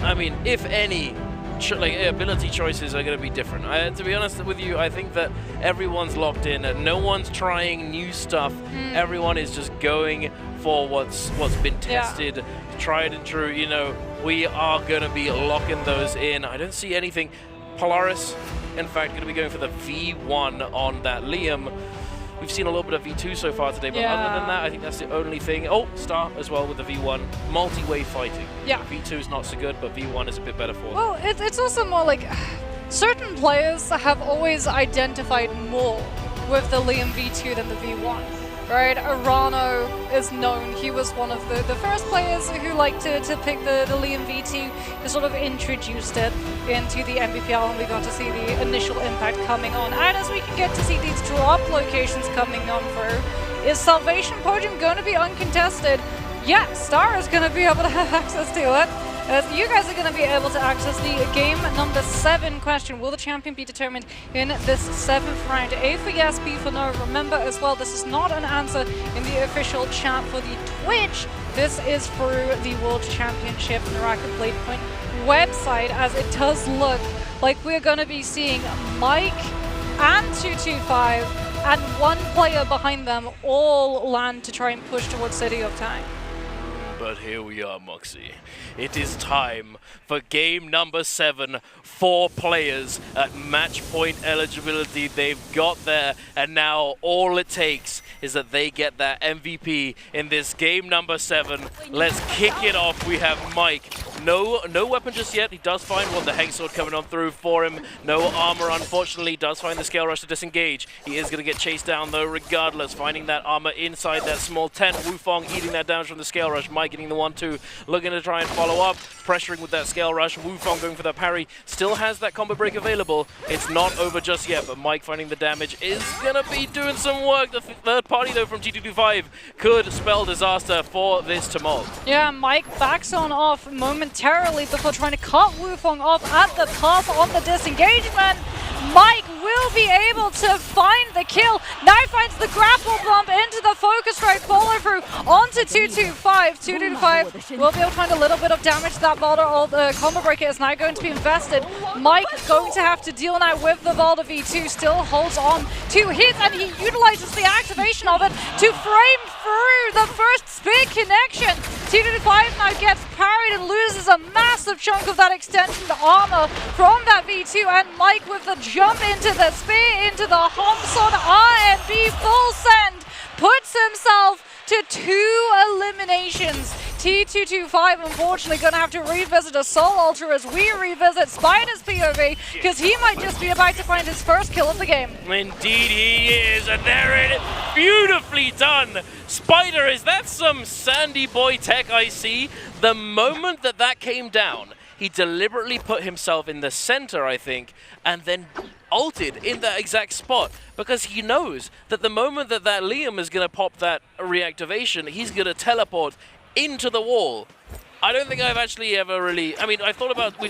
I mean, if any, ability choices are going to be different. To be honest with you, I think that everyone's locked in. No one's trying new stuff. Everyone is just going for what's been tested, tried and true. You know, we are going to be locking those in. I don't see anything. Polaris, in fact, going to be going for the V1 on that Liam. We've seen a little bit of V2 so far today, but other than that, I think that's the only thing. Oh, Star as well with the V1. Multi-way fighting. Yeah. V2 is not so good, but V1 is a bit better for them. Well, it's also more like certain players have always identified more with the Liam V2 than the V1. Right, Arano is known. He was one of the first players who liked to pick the Liam V2, who sort of introduced it into the MBPL, and we got to see the initial impact coming on. And as we can get to see these drop locations coming on through, is Salvation Podium going to be uncontested? Yeah, Star is going to be able to have access to it. as you guys are going to be able to access the game number 7 question. Will the champion be determined in this 7th round? A for yes, B for no. Remember as well, this is not an answer in the official chat for the Twitch. This is through the World Championship NARAKA BLADEPOINT website, as it does look like we're going to be seeing Mike and 225 and one player behind them all land to try and push towards City of Time. But here we are, Moxie. It is time for game number 7. 4 players at match point eligibility. They've got there, and now all it takes is that they get that MVP in this game number 7. Let's kick it off. We have Mike. No weapon just yet. He does find one, the Hang Sword coming on through for him. No armor, unfortunately. Does find the Scale Rush to disengage. He is going to get chased down, though, regardless. Finding that armor inside that small tent. Wufong eating that damage from the Scale Rush. Mike getting the 1-2. Looking to try and follow up. Pressuring with that Scale Rush. Wufong going for that parry. Still has that combo break available. It's not over just yet, but Mike finding the damage is going to be doing some work. The third party, though, from T225 could spell disaster for this Tumult. Yeah, Mike backs on off momentarily before trying to cut Wufong off at the path on the disengagement. Mike will be able to find the kill. Now finds the grapple bump into the focus strike follow through onto 225. 225 will be able to find a little bit of damage to that Valda. The combo breaker is now going to be invested. Mike going to have to deal now with the Valda V2. Still holds on to hits, and he utilizes the activation of it to frame through the first spear connection. 225 now gets parried and loses a massive chunk of that extension armor from that V2, and Mike with the jump into the spear, into the humps on RNB full send, puts himself to 2 eliminations. T225 unfortunately going to have to revisit a Soul Altar as we revisit Spider's POV, because he might just be about to find his first kill of the game. Indeed he is, and there it is. Beautifully done. Spider, is that some Sandy Boy tech I see? The moment that came down, he deliberately put himself in the center, I think, and then ulted in that exact spot, because he knows that the moment that Liam is going to pop that reactivation, he's going to teleport into the wall. I don't think I've actually ever really... I mean, we've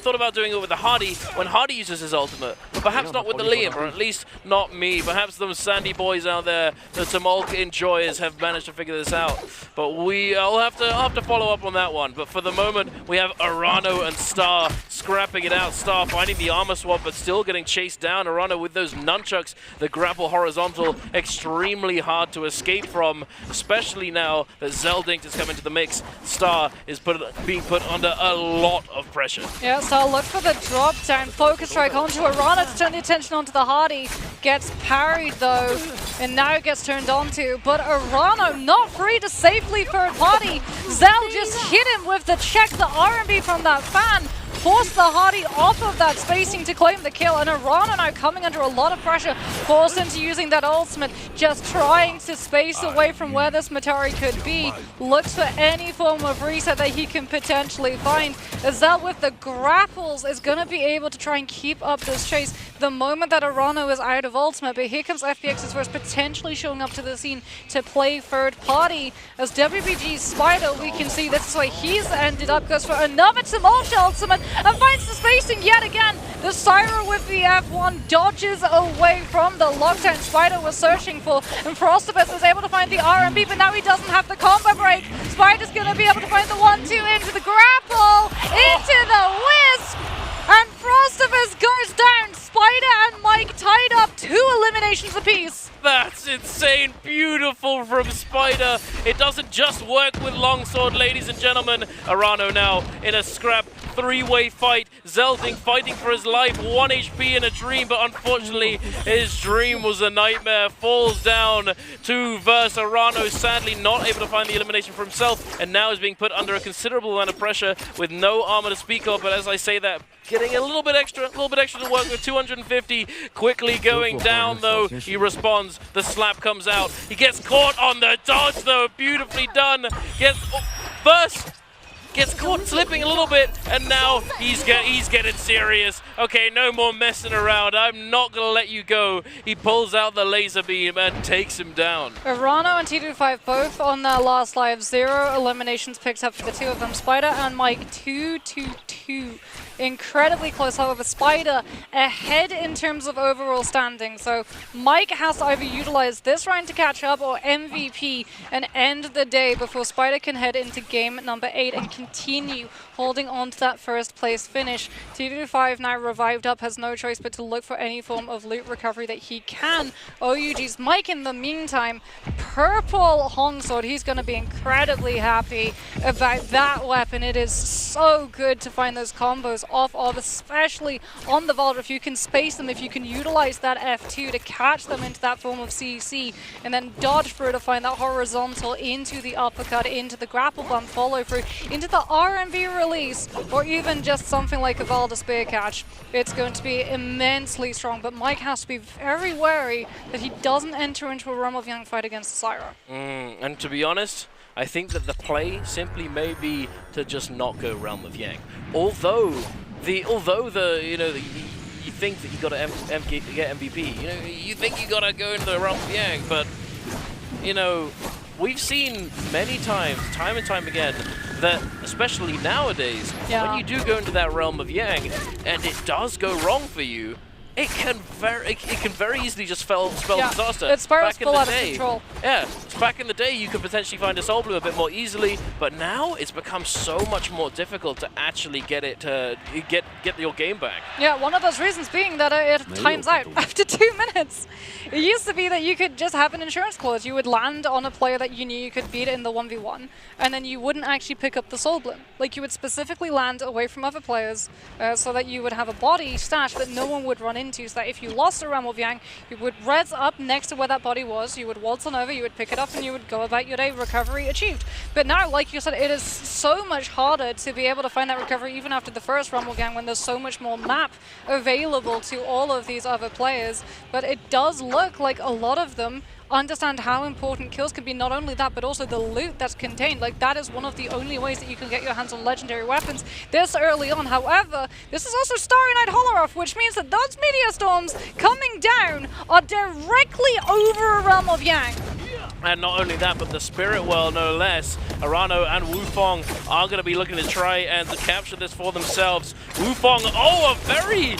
thought about doing it with the Hardy when Hardy uses his ultimate, but perhaps not with the Liam, or at least not me. Perhaps those Sandy boys out there, the Tumult enjoyers, have managed to figure this out. But I'll have to follow up on that one. But for the moment, we have Arano and Star scrapping it out. Star finding the armor swap, but still getting chased down. Arano with those nunchucks, the grapple horizontal, extremely hard to escape from, especially now that Zeldinkt has come into the mix. Star is being put under a lot of pressure. Yeah, so look for the drop down. Focus strike onto Arana to turn the attention onto the Hardy. Gets parried though, and now gets turned onto. But Arano not free to safely third party. Zell just hit him with the check, the R&B from that fan. Forced the Hardy off of that spacing to claim the kill, and Arana now coming under a lot of pressure, forced into using that ultimate, just trying to space away from where this Matari could be. Looks for any form of reset that he can potentially find. Azal with the grapples is going to be able to try and keep up this chase the moment that Arano is out of ultimate, but here comes FPX's first potentially showing up to the scene to play third party. As WBG's Spider, we can see this is where he's ended up, goes for another Tumult ultimate, and finds the spacing yet again. The Syra with the F1 dodges away from the lockdown Spider was searching for, and Frostabus is able to find the R&B, but now he doesn't have the combo break. Spider's going to be able to find the 1-2 into the grapple, into the wisp, and Frostabus goes down. Spider and Mike tied up 2 eliminations apiece. That's insane. Beautiful from Spider. It doesn't just work with Longsword, ladies and gentlemen. Arano now in a scrap 3-way fight. Zeldinkt fighting for his life. 1 HP in a dream, but unfortunately his dream was a nightmare. Falls down to verse Arano, sadly not able to find the elimination for himself, and now is being put under a considerable amount of pressure with no armor to speak of. But as I say that, getting a little bit extra to work with. 250 quickly going down though. He responds. The slap comes out. He gets caught on the dodge though. Beautifully done. Gets first. gets caught slipping a little bit, and now he's getting serious. Okay, no more messing around. I'm not gonna let you go. He pulls out the laser beam and takes him down. Arano and T25 both on their last live. 0 eliminations picked up for the two of them. Spider and Mike 2-2-2. Incredibly close, however, Spider ahead in terms of overall standing. So Mike has to either utilize this round to catch up or MVP and end the day before Spider can head into game number 8 and continue holding on to that first place finish. T25 now revived up, has no choice but to look for any form of loot recovery that he can. OUG's Mike in the meantime, purple Hong Sword. He's going to be incredibly happy about that weapon. It is so good to find those combos off of, especially on the Vault. If you can space them, if you can utilize that F2 to catch them into that form of CC and then dodge through to find that horizontal into the uppercut, into the grapple bump follow through, into the RMB release, or even just something like a Valda spear catch, it's going to be immensely strong. But Mike has to be very wary that he doesn't enter into a Realm of Yang fight against Syra. And to be honest, I think that the play simply may be to just not go Realm of Yang. Although you think that you got to get MVP, you think you got to go into the Realm of Yang, but we've seen many times, time and time again, that especially nowadays, when you do go into that Realm of Yang and it does go wrong for you, it can very easily just spell disaster. It spirals full out of control. Yeah, back in the day you could potentially find a Soul Blue a bit more easily, but now it's become so much more difficult to actually get it to get your game back. Yeah, one of those reasons being that it times out after 2 minutes. It used to be that you could just have an insurance clause. You would land on a player that you knew you could beat in the 1v1, and then you wouldn't actually pick up the Soul Bloom. Like, you would specifically land away from other players so that you would have a body stash that no one would run into, so that if you lost a Realm of Yang, you would res up next to where that body was, you would waltz on over, you would pick it up, and you would go about your day, recovery achieved. But now, like you said, it is so much harder to be able to find that recovery even after the first Realm of Yang when there's so much more map available to all of these other players. But it does look like a lot of them understand how important kills can be. Not only that, but also the loot that's contained. Like, that is one of the only ways that you can get your hands on legendary weapons this early on. However, this is also Starry Night Holoroth, which means that those Meteor Storms coming down are directly over a Realm of Yang. And not only that, but the Spirit Well, no less. Arano and Wufong are going to be looking to try and to capture this for themselves. Wufong, a very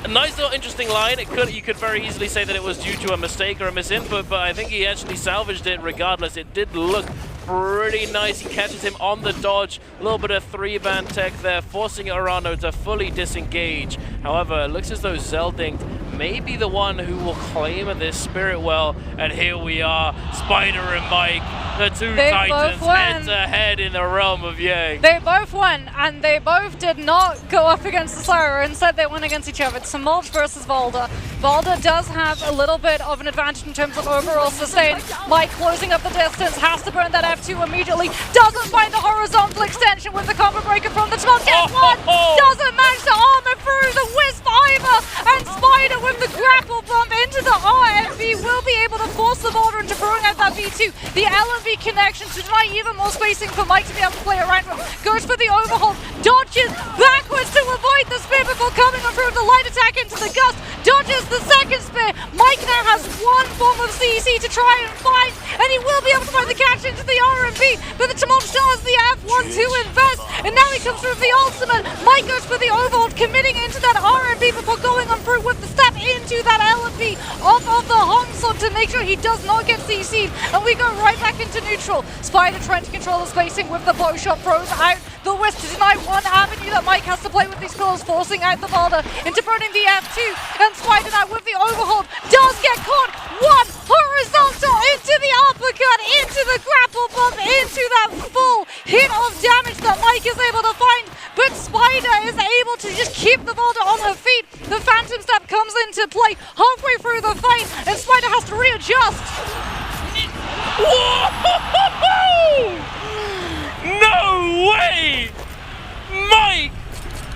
nice little interesting line. You could very easily say that it was due to a mistake or a misinput, but I think he actually salvaged it regardless. It did look pretty nice. He catches him on the dodge. A little bit of 3-band tech there, forcing Arano to fully disengage. However, it looks as though Zeldink may be the one who will claim this Spirit Well. And here we are, Spider and Mike, the two titans head-to-head in the Realm of Yang. They both won, and they both did not go up against the Syra. Instead, they went against each other. It's Tumult versus Valda. Valda does have a little bit of an advantage in terms of overall sustain. Mike closing up the distance, has to burn that F2 immediately. Doesn't find the horizontal extension with the combo breaker from the Tumult. Gets one! Doesn't manage to armor through the Wisp either! And Spider with the grapple bump into the RMB will be able to force the Valda into throwing out that V2. The LMV connection to deny even more spacing for Mike to be able to play around with. Goes for the overhold, dodges backwards to avoid the spear before coming on through the light attack into the gust. Dodges the second spear. Mike now has one form of CC to try and find, and he will be able to find the catch into the RMB, but the Tumult still has the F1 to invest, and now he comes through with the ultimate. Mike goes for the overhold, committing into that RMB before going on through with the step into that LMB off of the Hong Sword to make sure he does not get CC'd, and we go right back into neutral. Spider trying to control the spacing with the bow shot, throws out the Wisp to deny one avenue that Mike has to play with these claws, forcing out the Valda into burning the F2, and Spider now with the overhold does get caught. One horizontal into the uppercut, into the grapple bump, into that full hit of damage that Mike is able to find, but Spider is able to just keep the Valda on her feet. The Phantom Step comes into play halfway through the fight, and Spider has to readjust. Whoa! No way! Mike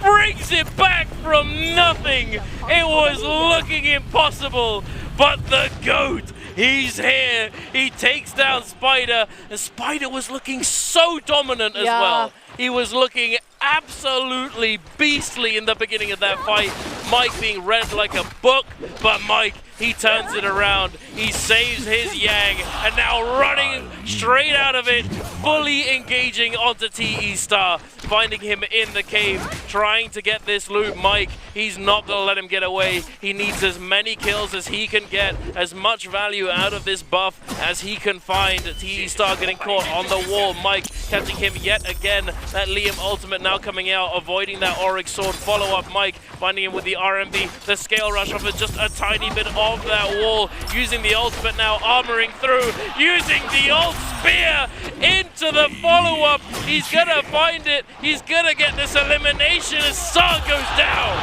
brings it back from nothing. It was looking impossible, but the GOAT, he's here. He takes down Spider, and Spider was looking so dominant as well. He was looking absolutely beastly in the beginning of that fight. Mike being read like a book, but Mike, he turns it around. He saves his Yang, and now running straight out of it, fully engaging onto TE Star, finding him in the cave, trying to get this loot. Mike, he's not gonna let him get away. He needs as many kills as he can get, as much value out of this buff as he can find. TE Star getting caught on the wall. Mike catching him yet again. That Liam ultimate now coming out, avoiding that Oryx sword follow-up. Mike finding him with the RMB. The scale rush off of just a tiny bit of that wall, using the ultimate now, armoring through, using the ult spear into the follow-up. He's gonna find it. He's gonna get this elimination as Star goes down.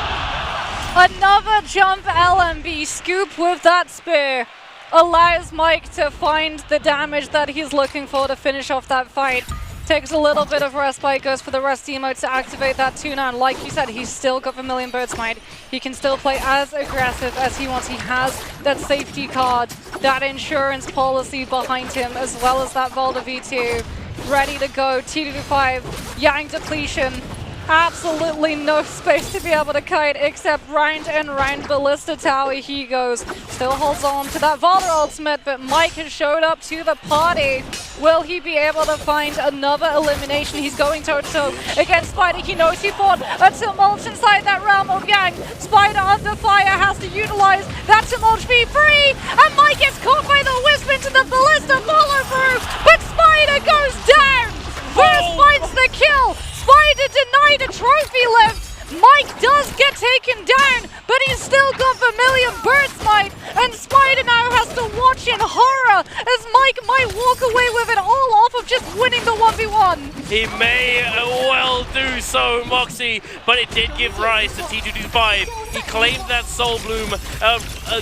Another jump LMB scoop with that spear allows Mike to find the damage that he's looking for to finish off that fight. Takes a little bit of respite, goes for the rest emote to activate that tuna, and like you said, he's still got Vermilion Bird Smite. He can still play as aggressive as he wants. He has that safety card, that insurance policy behind him, as well as that Volta V2 ready to go. T25, Yang depletion. Absolutely no space to be able to kite except round and round Ballista Tower he goes. Still holds on to that Volta ultimate, but Mike has showed up to the party. Will he be able to find another elimination? He's going toe-to-toe against Spider. He knows he fought a tumult inside that realm of Yang. Spider under fire has to utilize that tumult be free, and Mike gets caught by the wisp into the Ballista follow-through, but Spider goes down. First finds the kill. Spider denied a trophy lift. Mike does get taken down, but he's still got Vermilion Bird Smite, and Spider now has to watch in horror as Mike might walk away with it all off of just winning the 1v1. He may well do so, Moxie, but it did give rise to T225. He claimed that Soul Bloom,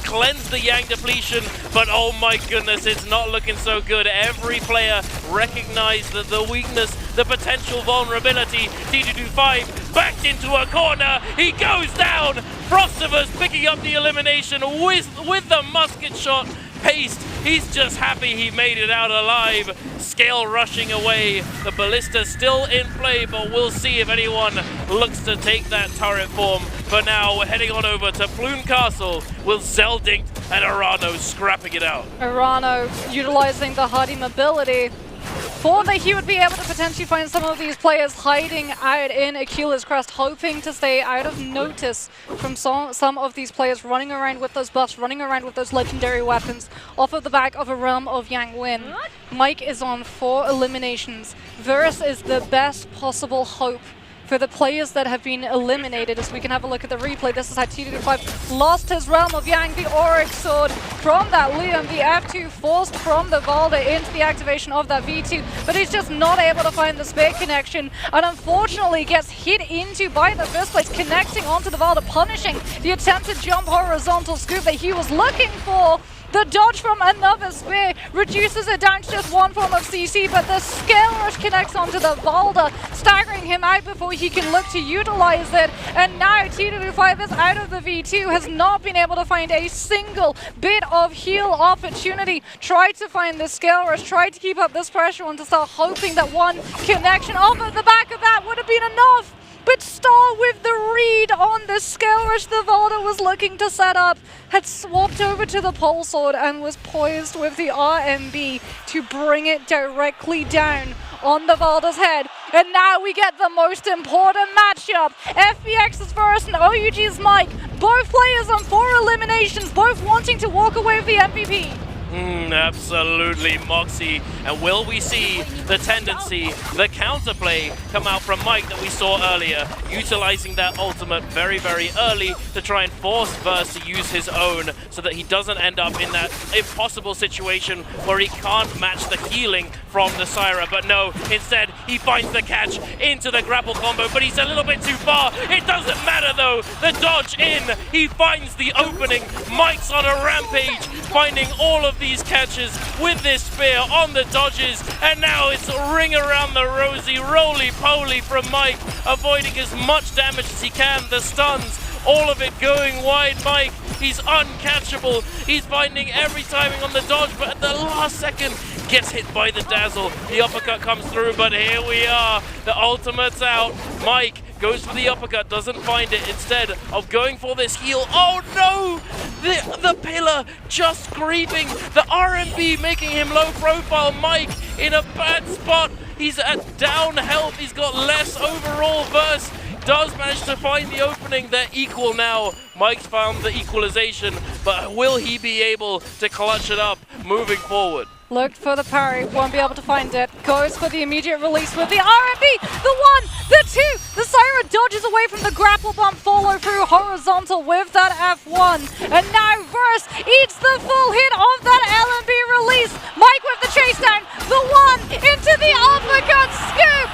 cleansed the Yang depletion, but oh my goodness, it's not looking so good. Every player recognized the weakness, the potential vulnerability. T225 backed into a corner. He goes down. Frostivus picking up the elimination with the musket shot. Paste, he's just happy he made it out alive. Scale rushing away. The Ballista still in play, but we'll see if anyone looks to take that turret form. For now, we're heading on over to Plume Castle with Zeldinct and Arano scrapping it out. Arano utilizing the hardy mobility. Thought that he would be able to potentially find some of these players hiding out in Achilles Crest, hoping to stay out of notice from some of these players running around with those buffs, running around with those legendary weapons off of the back of a Realm of Yang win. Mike is on 4 eliminations. Verus is the best possible hope for the players that have been eliminated. As we can have a look at the replay, this is how T25 lost his Realm of Yang, the Oryx Sword from that Liam, the F2 forced from the Volta into the activation of that V2, but he's just not able to find the spear connection, and unfortunately gets hit into by the first place, connecting onto the Volta, punishing the attempted jump horizontal scoop that he was looking for. The dodge from another spear reduces it down to just 1 form of CC, but the scale rush connects onto the Volta, staggering him out before he can look to utilize it. And now T25 is out of the V2, has not been able to find a single bit of heal opportunity. Tried to find the scale rush, tried to keep up this pressure on to start hoping that one connection off of the back of that would have been enough. But Star with the read on the scale rush the Volta was looking to set up, had swapped over to the pole sword and was poised with the RMB to bring it directly down on the Volta's head. And now we get the most important matchup. FBX's Verus and OUG's Mike, both players on 4 eliminations, both wanting to walk away with the MVP. Absolutely, Moxie. And will we see the tendency, the counterplay come out from Mike that we saw earlier, utilizing that ultimate very, very early to try and force Verse to use his own so that he doesn't end up in that impossible situation where he can't match the healing from the Syra. But no, instead he finds the catch into the grapple combo, but he's a little bit too far. It doesn't matter though, the dodge in, he finds the opening. Mike's on a rampage, finding all of these catches with this spear on the dodges, and now it's a ring around the rosy, roly-poly from Mike, avoiding as much damage as he can, the stuns, all of it going wide. Mike, he's uncatchable, he's finding every timing on the dodge, but at the last second, gets hit by the dazzle. The uppercut comes through, but here we are. The ultimate's out. Mike goes for the uppercut, doesn't find it. Instead of going for this heel, oh no! The pillar just grieving. The RMB making him low profile. Mike in a bad spot. He's at down health. He's got less overall verse. Does manage to find the opening. They're equal now. Mike's found the equalization, but will he be able to clutch it up moving forward? Looked for the parry, won't be able to find it. Goes for the immediate release with the RMB, the 1, the 2. The Syra dodges away from the grapple bump, follow through horizontal with that F1. And now Verse eats the full hit of that LMB release. Mike with the chase down, the 1 into the uppercut scoop.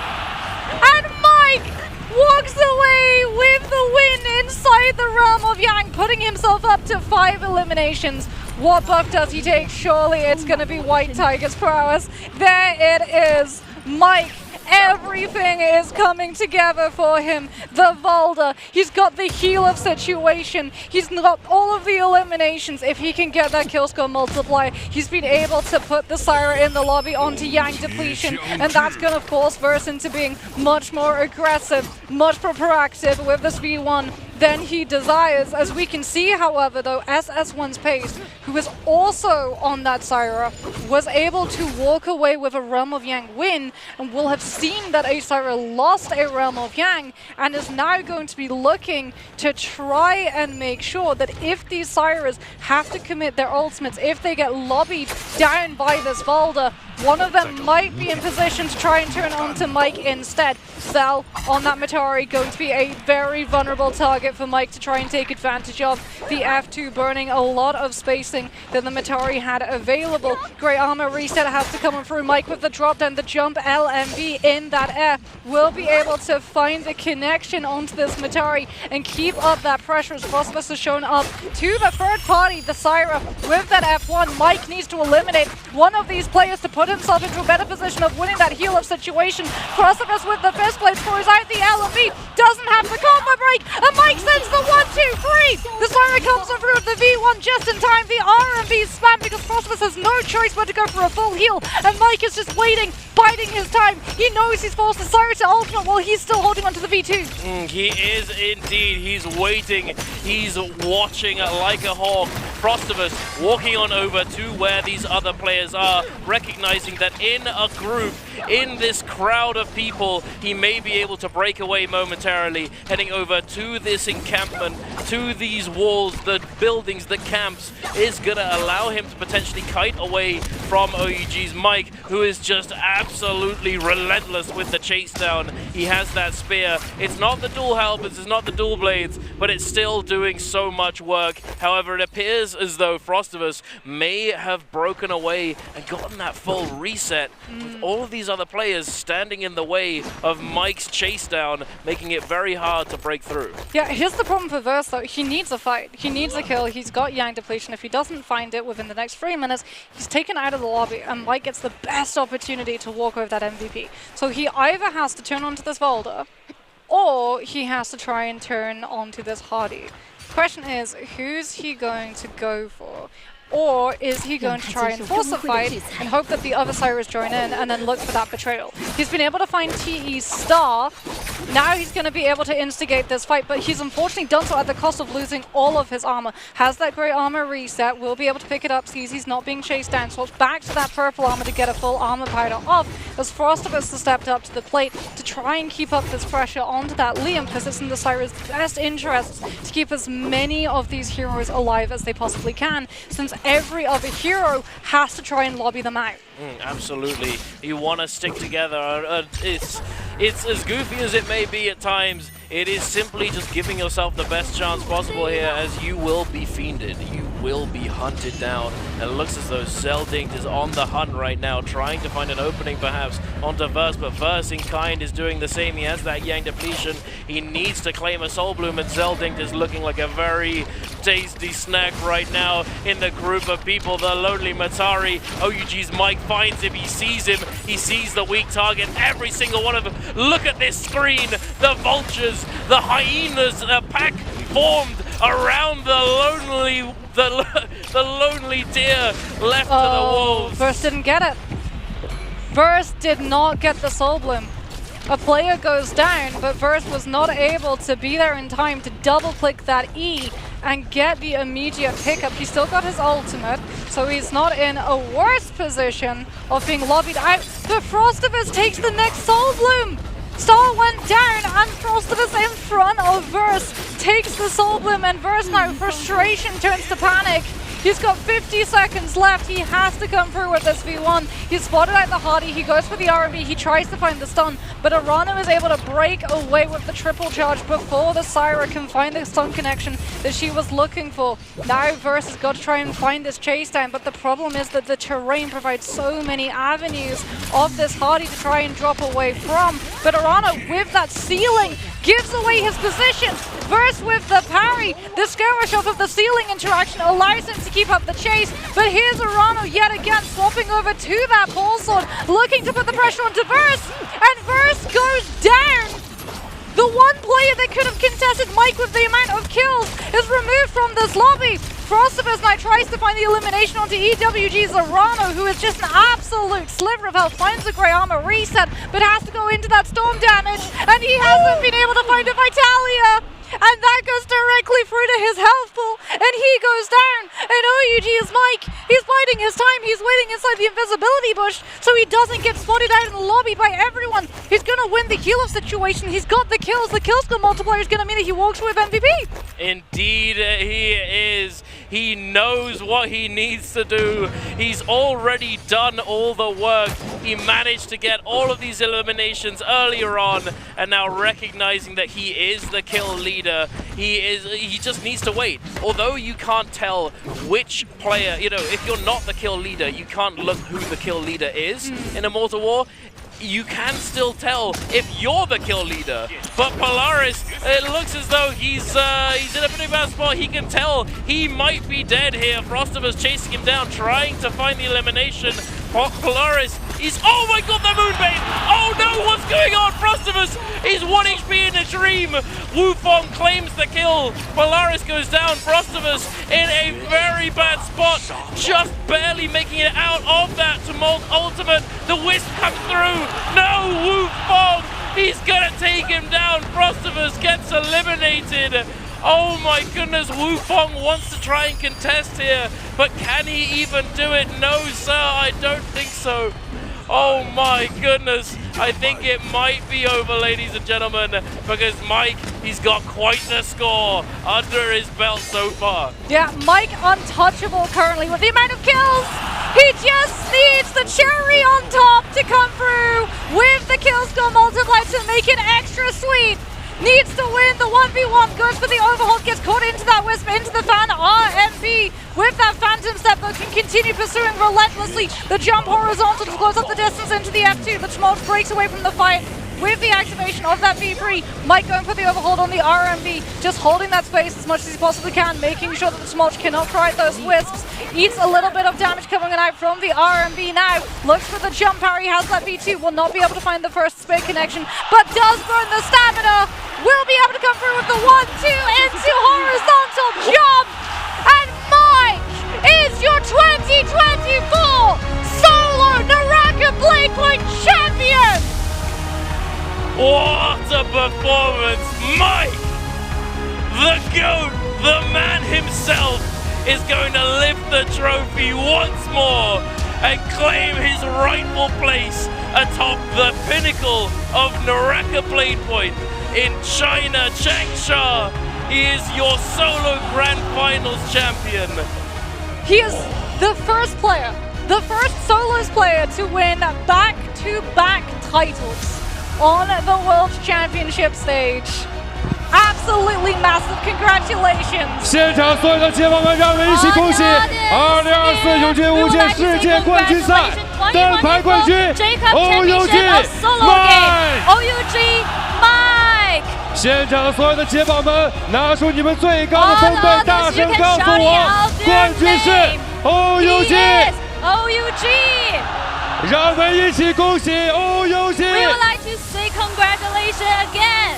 And Mike walks away with the win inside the realm of Yang, putting himself up to 5 eliminations. What buff does he take? Surely it's going to be White Tiger's prowess. There it is. Mike, everything is coming together for him. The Volda, he's got the heal of situation. He's got all of the eliminations. If he can get that kill score multiply, he's been able to put the Syra in the lobby onto Yang depletion. And that's going to force Verse into being much more aggressive, much more proactive with this V1 than he desires. As we can see, however, though, SS1's Pace, who is also on that Syra, was able to walk away with a Realm of Yang win, and will have seen that a Syra lost a Realm of Yang, and is now going to be looking to try and make sure that if these Syras have to commit their ultimates, if they get lobbied down by this Volda, one of them might be in position to try and turn on to Mike instead. Cell on that Matari going to be a very vulnerable target for Mike to try and take advantage of. The F2 burning a lot of spacing that the Matari had available. Great armor reset has to come through. Mike with the drop down, the jump LMB in that air will be able to find the connection onto this Matari and keep up that pressure as Frostbus has shown up to the third party, the Syra, with that F1. Mike needs to eliminate one of these players to put himself into a better position of winning that heal of situation. Frostbus with the fist blade throws out the LMB, doesn't have the combo break, and Mike sends the 1, 2, 3. The Syra comes in through with the V1 just in time. The RMB spam because Frostbus has no choice but to go for a full heal, and Mike is just waiting, biding his time. He knows he's forced the Syra to ultimate while he's still holding onto the V2. He is indeed. He's waiting. He's watching like a hawk. Frostbus walking on over to where these other players are, recognizing that in a group, in this crowd of people, he may be able to break away momentarily, heading over to this encampment, to these walls, the buildings, the camps, is going to allow him to potentially kite away from OUG's Mike, who is just absolutely relentless with the chase down. He has that spear. It's not the dual halberds, it's not the dual blades, but it's still doing so much work. However, it appears as though Frostbus may have broken away and gotten that full reset with all of these other players standing in the way of Mike's chase down, making it very hard to break through. Yeah, here's the problem for Verse though. He needs a fight. He needs a kill. He's got Yang depletion. If he doesn't find it within the next 3 minutes, he's taken out of the lobby, and Mike gets the best opportunity to walk over that MVP. So he either has to turn onto this Volda, or he has to try and turn onto this Hardy. Question is, who's he going to go for? Or is he going to try and force a fight and hope that the other Syras join in and then look for that betrayal? He's been able to find TE's star. Now he's going to be able to instigate this fight, but he's unfortunately done so at the cost of losing all of his armor. Has that great armor reset, will be able to pick it up, sees he's not being chased down, swaps back to that purple armor to get a full armor powder off, as Frostbus has stepped up to the plate to try and keep up this pressure onto that Liam, because it's in the Syra's best interests to keep as many of these heroes alive as they possibly can, since every other hero has to try and lobby them out. Absolutely. You want to stick together. It's as goofy as it may be at times. It is simply just giving yourself the best chance possible here, as you will be fiended. You will be hunted down. And it looks as though Zeldinkt is on the hunt right now, trying to find an opening perhaps onto Verse, but Verse in kind is doing the same. He has that Yang depletion. He needs to claim a Soul Bloom, and Zeldinkt is looking like a very tasty snack right now in the group of people. The lonely Matari. OUG's Mike finds him. He sees him. He sees the weak target. Every single one of them. Look at this screen. The vultures, the hyenas, the pack formed around the lonely deer left to the wolves. Verse didn't get it. Verse did not get the Soul Bloom. A player goes down, but Verse was not able to be there in time to double-click that E and get the immediate pickup. He still got his ultimate, so he's not in a worse position of being lobbied out. But Frostivus takes the next Soul Bloom! Star went down, and Frostivus in front of Verse takes the Soul Bloom, and Verse now, frustration turns to panic. He's got 50 seconds left. He has to come through with this V1. He's spotted out the Hardy. He goes for the R&B. He tries to find the stun, but Arano is able to break away with the triple charge before the Syra can find the stun connection that she was looking for. Now Verse has got to try and find this chase down, but the problem is that the terrain provides so many avenues of this Hardy to try and drop away from. But Arano, with that ceiling, gives away his position. Verse with the parry. The skirmish off of the ceiling interaction allows him to keep up the chase, but here's Arano yet again swapping over to that pole sword, looking to put the pressure onto Verse, and Verse goes down. The one player that could have contested Mike with the amount of kills is removed from this lobby. Frostivus now tries to find the elimination onto EWG's Arano, who is just an absolute sliver of health, finds the grey armor reset, but has to go into that storm damage, and he hasn't been able to find a Vitalia. And that goes directly through to his health pool, and he goes down. And OUG is Mike. He's biding his time. He's waiting inside the invisibility bush so he doesn't get spotted out in the lobby by everyone. He's going to win the heal-off situation. He's got the kills. The kill skill multiplier is going to mean that he walks with MVP. Indeed he is. He knows what he needs to do. He's already done all the work. He managed to get all of these eliminations earlier on, and now recognizing that he is the kill leader, he just needs to wait. Although you can't tell which player, if you're not the kill leader, you can't look who the kill leader is in Immortal War. You can still tell if you're the kill leader. But Polaris, it looks as though he's in a pretty bad spot. He can tell he might be dead here. Frostivus chasing him down, trying to find the elimination. Polaris, oh my god, the Moonbane! Oh no, what's going on? Frostivus, he's 1 HP in a dream. Wufong claims the kill. Polaris goes down. Frostivus in a very bad spot, just barely making it out of that Tumult ultimate. The Wisp comes through. No, Wufong, he's gonna take him down. Frostivus gets eliminated. Oh my goodness, Wufong wants to try and contest here, but can he even do it? No, sir, I don't think so. Oh my goodness, I think it might be over, ladies and gentlemen, because Mike, he's got quite the score under his belt so far. Yeah, Mike untouchable currently with the amount of kills. He just needs the cherry on top to come through with the kill score multiplier to make it extra sweet. Needs to win the 1v1, goes for the overhold, gets caught into that Wisp, into the fan, RMB with that Phantom Step, but can continue pursuing relentlessly. The jump horizontal to close up the distance into the F2, but Schmaltz breaks away from the fight with the activation of that V3. Mike going for the overhold on the RMB, just holding that space as much as he possibly can, making sure that the Schmaltz cannot try those Wisps. Eats a little bit of damage coming out from the RMB now. Looks for the jump parry, has that V2, will not be able to find the first spin connection, but does burn the stamina. Will be able to come through with the 1-2 into horizontal jump. And Mike is your 2024 solo NARAKA BLADEPOINT champion. What a performance! Mike, the GOAT, the man himself, is going to lift the trophy once more and claim his rightful place atop the pinnacle of NARAKA BLADEPOINT in China, Changsha. He is your solo Grand Finals champion. He is the first player, the first solos player to win back-to-back titles on the World Championship stage. Absolutely massive congratulations! 现场所有的街坊们，让我们一起恭喜2024永劫无界世界冠军赛单排冠军 OUG Mike。现场所有的街坊们，拿出你们最高的风范，大声告诉我，冠军是 OUG。让我们一起恭喜 OUG。We would like to say congratulations again,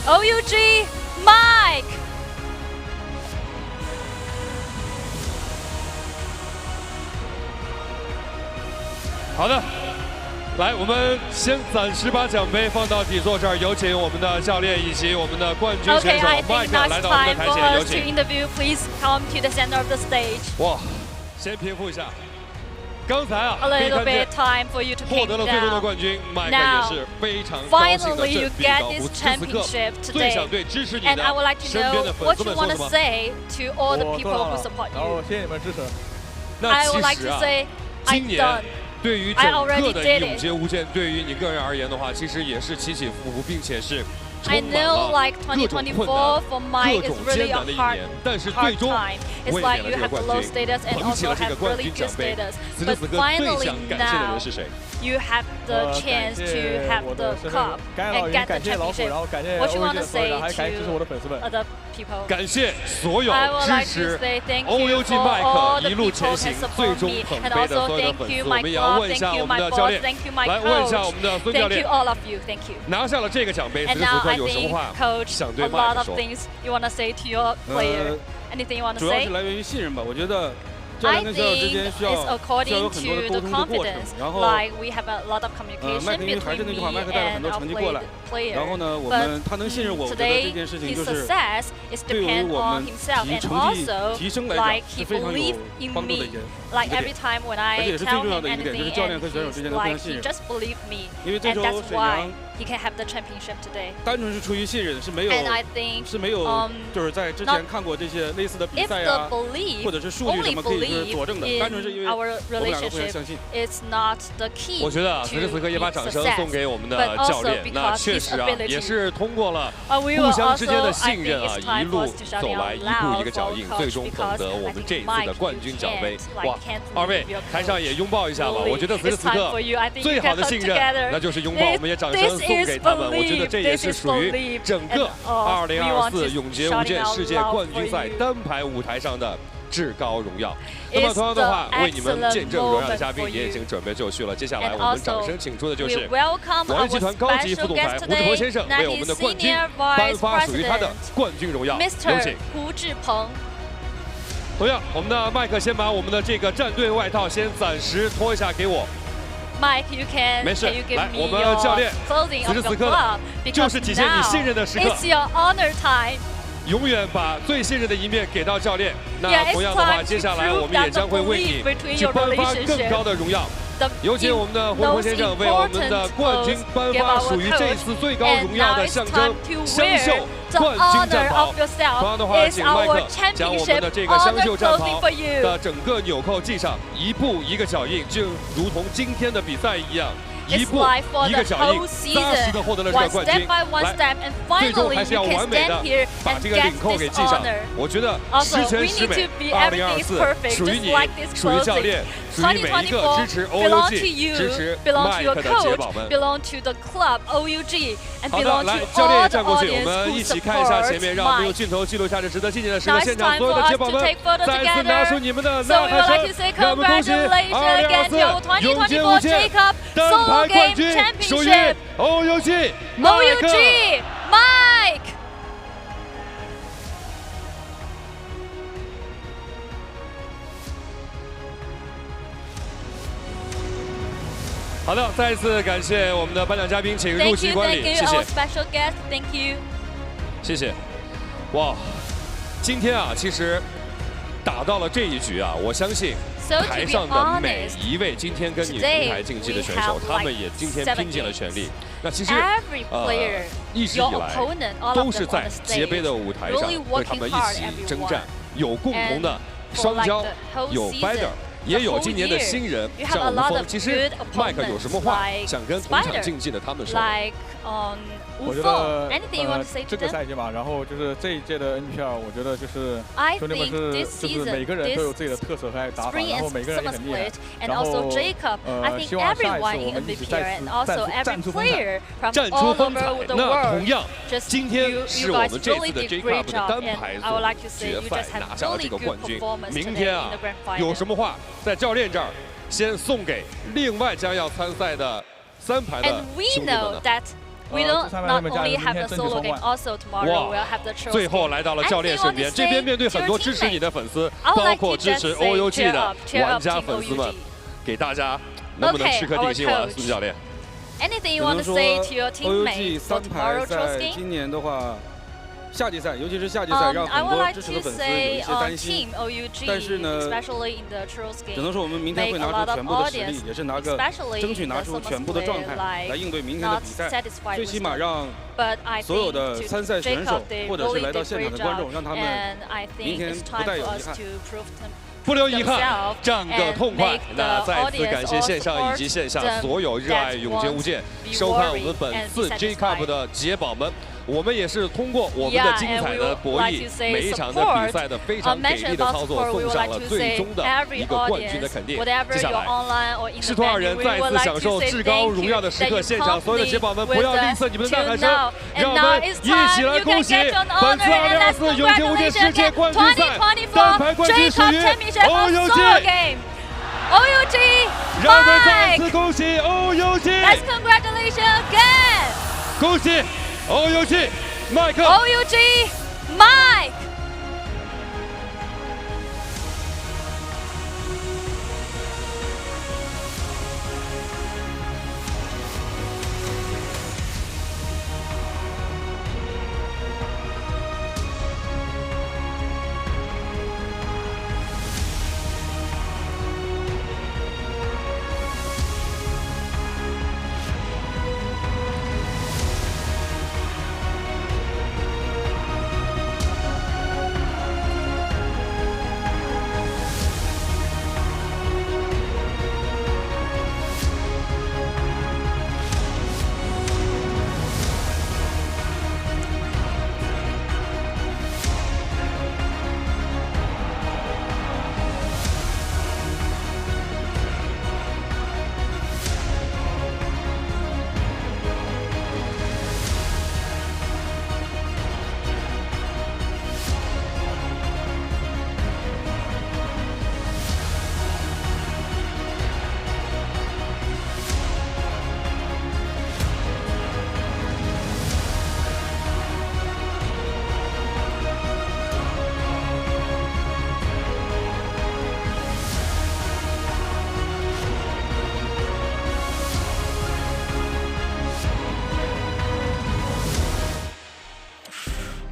OUG Mike. 好的，来，我们先暂时把奖杯放到底座这儿，有请我们的教练以及我们的冠军选手 Mike 来到我们的台前，有请。Please come to the center of the stage. 哇，先平复一下。刚才啊， A little bit time for you to 获得了最终的冠军，Mike 也是非常高兴的振臂高呼，此刻最想对支持你的身边的粉丝们说什么？ to all the people who support you. 然后谢谢你们支持。那其实啊，今年对于整个的永劫无间，对于你个人而言的话，其实也是起起伏伏，并且是。 I know, like 2024 for Mike is really a hard time. It's like you have the low status and also have really good status. But finally now, you have the chance to have the cup and get the championship. What you want to say to other people? 感谢所有支持 OUG Mike 一路前行，最终捧杯的所有的粉丝。我们也要问一下我们的教练，来问一下我们的孙教练，拿下了这个奖杯，此时此刻有什么话想对 Mike 说？ 主要是来源于信任吧，我觉得。 I think it's according to the confidence. Like we have a lot of communication between me and our player. But today, his success is depend on himself and also like he believes in me. Like every time when I tell him anything, and he's like he just believes me, and that's why he can have the championship today. 单纯是出于信任，是没有，是没有，就是在之前看过这些类似的比赛啊，或者是数据什么可以。 佐证的，单纯是因为我们两个互相相信。我觉得此时此刻也把掌声送给我们的教练。那确实啊，也是通过了互相之间的信任啊，一路走来，一步一个脚印，最终捧得我们这一次的冠军奖杯。哇，二位台上也拥抱一下吧。我觉得此时此刻最好的信任，那就是拥抱。我们也掌声送给他们。我觉得这也是属于整个2024永劫无间世界冠军赛单排舞台上的。 至高荣耀。那么同样的话，为你们见证荣耀的嘉宾也已经准备就绪了。接下来我们掌声请出的就是王集团高级副总裁胡志鹏先生为我们的冠军颁发属于他的冠军荣耀，有请胡志鹏。同样，我们的麦克先把我们的这个战队外套先暂时脱一下给我。 Mike, you can. 没事，来，我们教练，此时此刻就是体现你信任的时刻。 It's your honor time. 永远把最信任的一面给到教练。那同样的话，接下来我们也将会为你去颁发更高的荣耀。有请我们的胡鹏先生为我们的冠军颁发属于这次最高荣耀的象征香袖冠军战袍。同样的话，请麦克将我们的这个香袖战袍的整个纽扣系上，一步一个脚印，就如同今天的比赛一样。 一步一个脚印，扎实的获得了这个冠军。来，最终还是要完美的把这个领扣给系上。我觉得十全十美。2024属于你，属于教练，属于每一个支持 OUG、支持 Mike 的姐宝们。好的，来，教练也站过去，我们一起看一下前面，让我们用镜头记录下这值得纪念的时刻。现场所有的姐宝们，再次拿出你们的呐喊声，让我们恭喜2024永劫无间单排冠军属于 OUG Mike。 好的，再一次感谢我们的颁奖嘉宾，请入席观礼，谢谢。谢谢。哇，今天啊，其实打到了这一局啊，我相信台上的每一位今天跟你同台竞技的选手，他们也今天拼尽了全力。那其实一直以来都是在节杯的舞台上和他们一起征战，有共同的双骄，有 Spider。 也有今年的新人像吴峰，其实麦克有什么话想跟同场竞技的他们说？我觉得这个赛季嘛，然后就是这一届的 NPL， 我觉得就是兄弟们就是每个人都有自己的特色和打法，然后每个人也很厉害。然后希望下一次我们一起再次战出风采。战出风采。那同样，今天是我们这次的 J Cup 的单排组决赛拿下了这个冠军。明天啊，有什么话在教练这儿先送给另外将要参赛的3排的兄弟们呢？ We don't not only have the solo game, also tomorrow we'll have the trophy. 最后来到了教练身边，这边面对很多支持你的粉丝，包括支持 OUG 的玩家粉丝们，给大家能不能吃颗定心丸，苏教练 ？Anything you want to say to your teammates for tomorrow Troll's game? 今年的话。 夏季赛，尤其是夏季赛，让很多支持的粉丝有一些担心。但是呢，只能说我们明天会拿出全部的实力，也是争取拿出全部的状态来应对明天的比赛。最起码让所有的参赛选手或者是来到现场的观众，让他们明天不带有遗憾。 不留遗憾，战个痛快。那再次感谢线上以及线下所有热爱永劫无间、收看我们本次 J Cup 的杰宝们。我们也是通过我们的精彩的博弈，每一场的比赛的非常给力的操作，送上了最终的一个冠军的肯定。接下来，师徒二人再次享受至高荣耀的时刻，现场所有的杰宝们不要吝啬你们的呐喊声，让我们一起来恭喜本次2024永劫无间世界冠军赛单排冠军属于OUG。 OUG， 让我们再次恭喜 OUG！ Let's congratulations again！ 恭喜 OUG， 麦克 ！OUG Mike。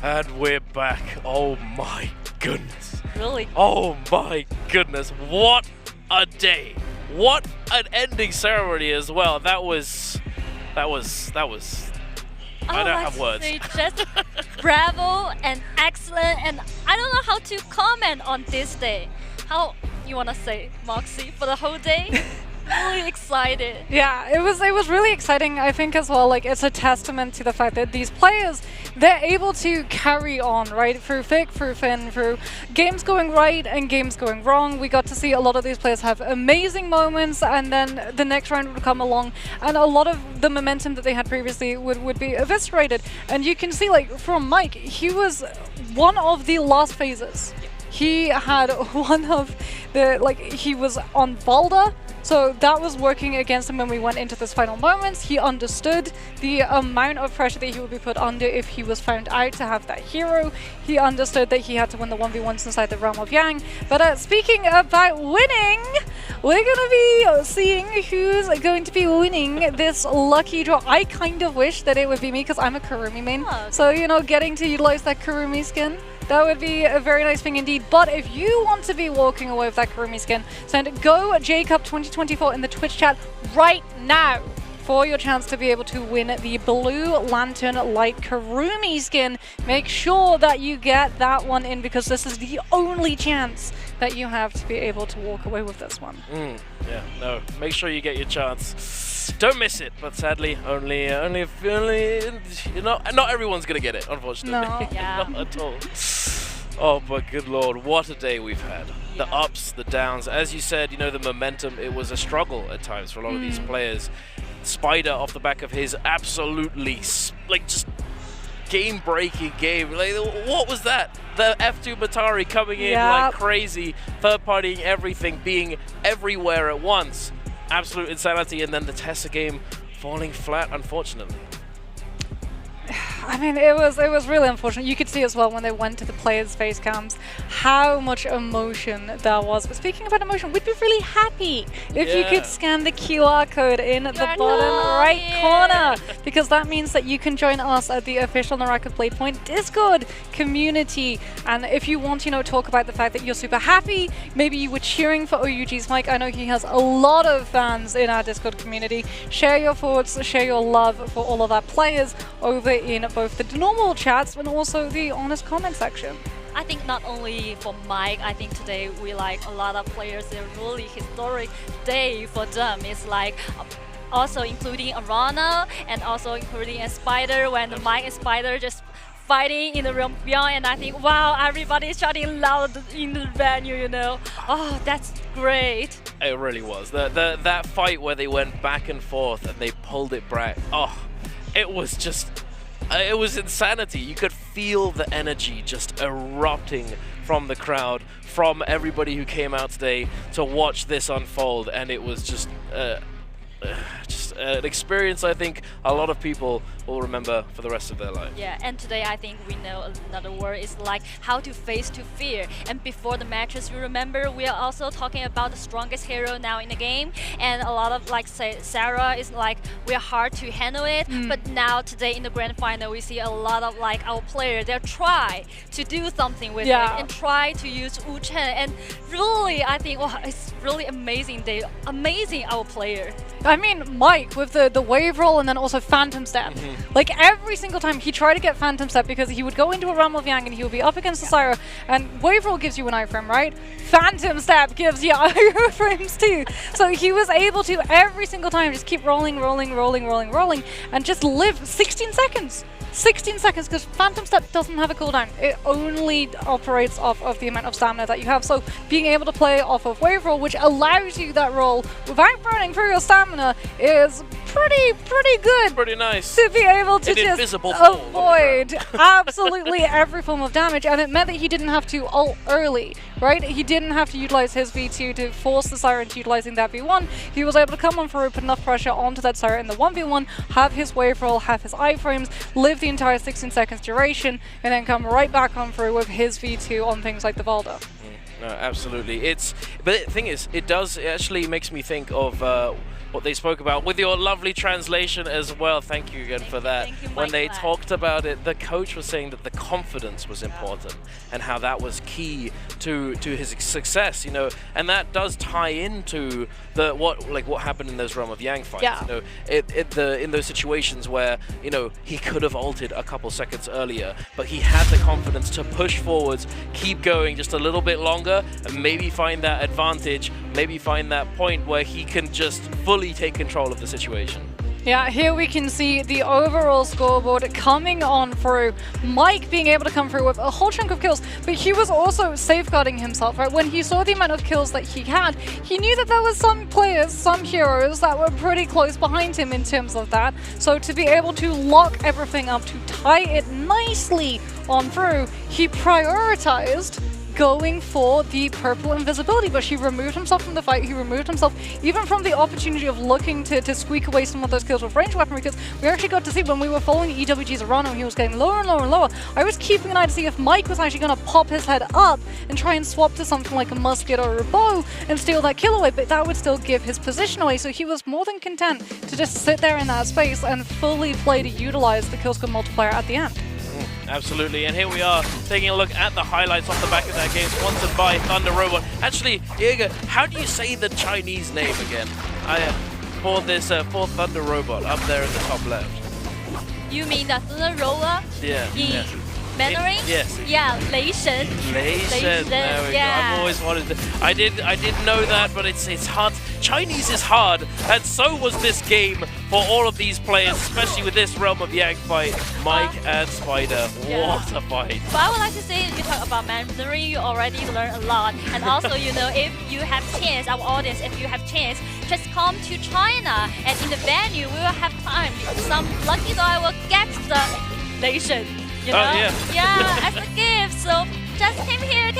And we're back. Oh my goodness. Really? Oh my goodness. What a day. What an ending ceremony as well. That was I don't have words. Just bravo and excellent, and I don't know how to comment on this day. How you wanna say, Moxie, for the whole day? Really excited. Yeah, it was really exciting, I think, as well. Like, it's a testament to the fact that these players, they're able to carry on, right, through thick, through thin, through games going right and games going wrong. We got to see a lot of these players have amazing moments, and then the next round would come along and a lot of the momentum that they had previously would be eviscerated. And you can see, like, from Mike, he was one of the last phases. He had one of the, like, he was on Balder. So that was working against him when we went into this final moments. He understood the amount of pressure that he would be put under if he was found out to have that hero. He understood that he had to win the 1v1s inside the realm of Yang. But speaking about winning, we're going to be seeing who's going to be winning this lucky draw. I kind of wish that it would be me because I'm a Kurumi main. Oh. So, you know, getting to utilize that Kurumi skin, that would be a very nice thing indeed. But if you want to be walking away with that Kurumi skin, send Go J-Cup 2024 in the Twitch chat right now for your chance to be able to win the Blue Lantern Light Kurumi skin. Make sure that you get that one in because this is the only chance that you have to be able to walk away with this one. Yeah, no, make sure you get your chance. Don't miss it, but sadly, only you know, not everyone's gonna get it, unfortunately. No. Yeah. Not at all. Oh, but good lord, what a day we've had. The ups, the downs. As you said, you know, the momentum, it was a struggle at times for a lot of these players. Spider off the back of his absolutely, like, just game-breaking game. Like, what was that? The F2 Matari coming in like crazy, third-partying everything, being everywhere at once. Absolute insanity, and then the Tessa game falling flat, unfortunately. I mean, it was really unfortunate. You could see as well when they went to the players' face cams how much emotion there was. But speaking about emotion, we'd be really happy if you could scan the QR code in the bottom right corner, because that means that you can join us at the official NARAKA BLADEPOINT Discord community. And if you want to, talk about the fact that you're super happy, maybe you were cheering for OUG's Mike. I know he has a lot of fans in our Discord community. Share your thoughts, share your love for all of our players over in both the normal chats and also the honest comment section. I think not only for Mike, I think today we like a lot of players. They're really historic day for them. It's like also including Arana and also including a Spider when Mike and Spider just fighting in the realm beyond, and I think wow, everybody's shouting loud in the venue, Oh, that's great. It really was. That fight where they went back and forth and they pulled it back. Oh, it was just it was insanity. You could feel the energy just erupting from the crowd, from everybody who came out today to watch this unfold, and it was just an experience I think a lot of people will remember for the rest of their life. Yeah, and today I think we know another word is like how to face to fear. And before the matches, you remember we are also talking about the strongest hero now in the game, and a lot of like say Sarah is like we're hard to handle it, but now today in the grand final we see a lot of like our players, they try to do something with it and try to use Wu-Chen, and really I think it's really amazing. They amazing our player. I mean, Mike with the wave roll and then also Phantom Step. Like every single time he tried to get Phantom Step because he would go into a Realm of Yang and he would be up against the Syra, and wave roll gives you an iframe, right? Phantom Step gives you iframes too. So he was able to every single time just keep rolling, and just live 16 seconds. 16 seconds, because Phantom Step doesn't have a cooldown. It only operates off of the amount of stamina that you have. So being able to play off of wave roll, which allows you that roll without burning through your stamina, is pretty good. Pretty nice. To be able to just avoid absolutely every form of damage, and it meant that he didn't have to ult early, right? He didn't have to utilize his V2 to force the Siren into utilizing that V1. He was able to come on through, put enough pressure onto that Siren in the 1v1, have his wave roll, have his iframes, live the entire 16 seconds duration, and then come right back on through with his V2 on things like the Valda. No, absolutely. But the thing is, it actually makes me think of what they spoke about with your lovely translation as well. Thank you again for that. Thank you, when they talked about it, the coach was saying that the confidence was important and how that was key to his success, and that does tie into what happened in those Realm of Yang fights. In those situations where he could have ulted a couple seconds earlier, but he had the confidence to push forwards, keep going just a little bit longer, and maybe find that advantage, maybe find that point where he can just fully take control of the situation. Yeah, here we can see the overall scoreboard coming on through. Mike being able to come through with a whole chunk of kills, but he was also safeguarding himself, right? When he saw the amount of kills that he had, he knew that there was some players, some heroes that were pretty close behind him in terms of that. So to be able to lock everything up, to tie it nicely on through, he prioritized going for the purple invisibility, but he removed himself from the fight. He removed himself even from the opportunity of looking to squeak away some of those kills with ranged weaponry, because we actually got to see when we were following EWG's Arana and he was getting lower and lower and lower, I was keeping an eye to see if Mike was actually going to pop his head up and try and swap to something like a musket or a bow and steal that kill away, but that would still give his position away. So he was more than content to just sit there in that space and fully play to utilize the kill score multiplier at the end. Absolutely, and here we are taking a look at the highlights off the back of that game, sponsored by Thunder Robot. Actually, Diego, how do you say the Chinese name again? For Thunder Robot up there in the top left. You mean the Thunder Robot? Yeah. Mandarin? Yes. Yeah, Lei Shen. There we go. I've always wanted to. I did know that, but it's hard. Chinese is hard, and so was this game for all of these players, especially with this Realm of Yang fight. Mike and Spider, what a fight! But I would like to say, you talk about Mandarin, you already learned a lot, and also if you have chance, our audience, if you have chance, just come to China, and in the venue we will have time. Some lucky guy will get the nation. As a gift. So just came here to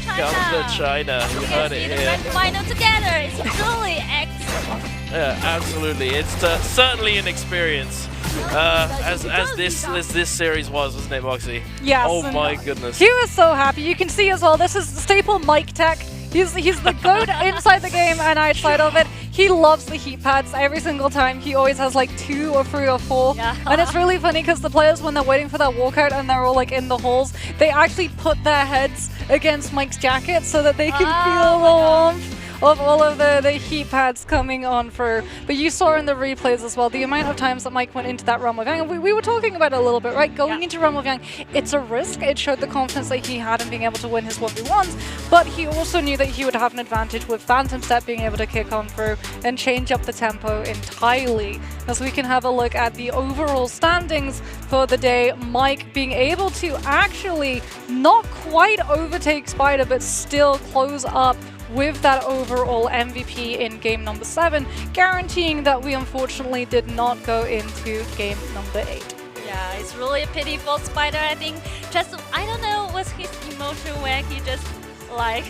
China. Come to China. You heard it here. The grand final together. It's truly excellent. Yeah, absolutely. It's certainly an experience. as this series was, wasn't it, Moxie? Yes. Oh my goodness. He was so happy. You can see as well, this is staple Mike tech. He's the goat inside the game and outside of it. He loves the heat pads every single time. He always has like 2 or 3 or 4. Yeah. And it's really funny because the players, when they're waiting for that walkout and they're all like in the halls, they actually put their heads against Mike's jacket so that they can feel the warmth of all of the heat pads coming on through. But you saw in the replays as well, the amount of times that Mike went into that Realm of Yang, and we were talking about it a little bit, right? Going into Realm of Yang, it's a risk. It showed the confidence that he had in being able to win his 1v1s, but he also knew that he would have an advantage with Phantom Step being able to kick on through and change up the tempo entirely. As we can have a look at the overall standings for the day, Mike being able to actually not quite overtake Spider, but still close up with that overall MVP in game number 7, guaranteeing that we unfortunately did not go into game number 8. Yeah, it's really a pity for Spider. I think just, I don't know what's his emotion when he just like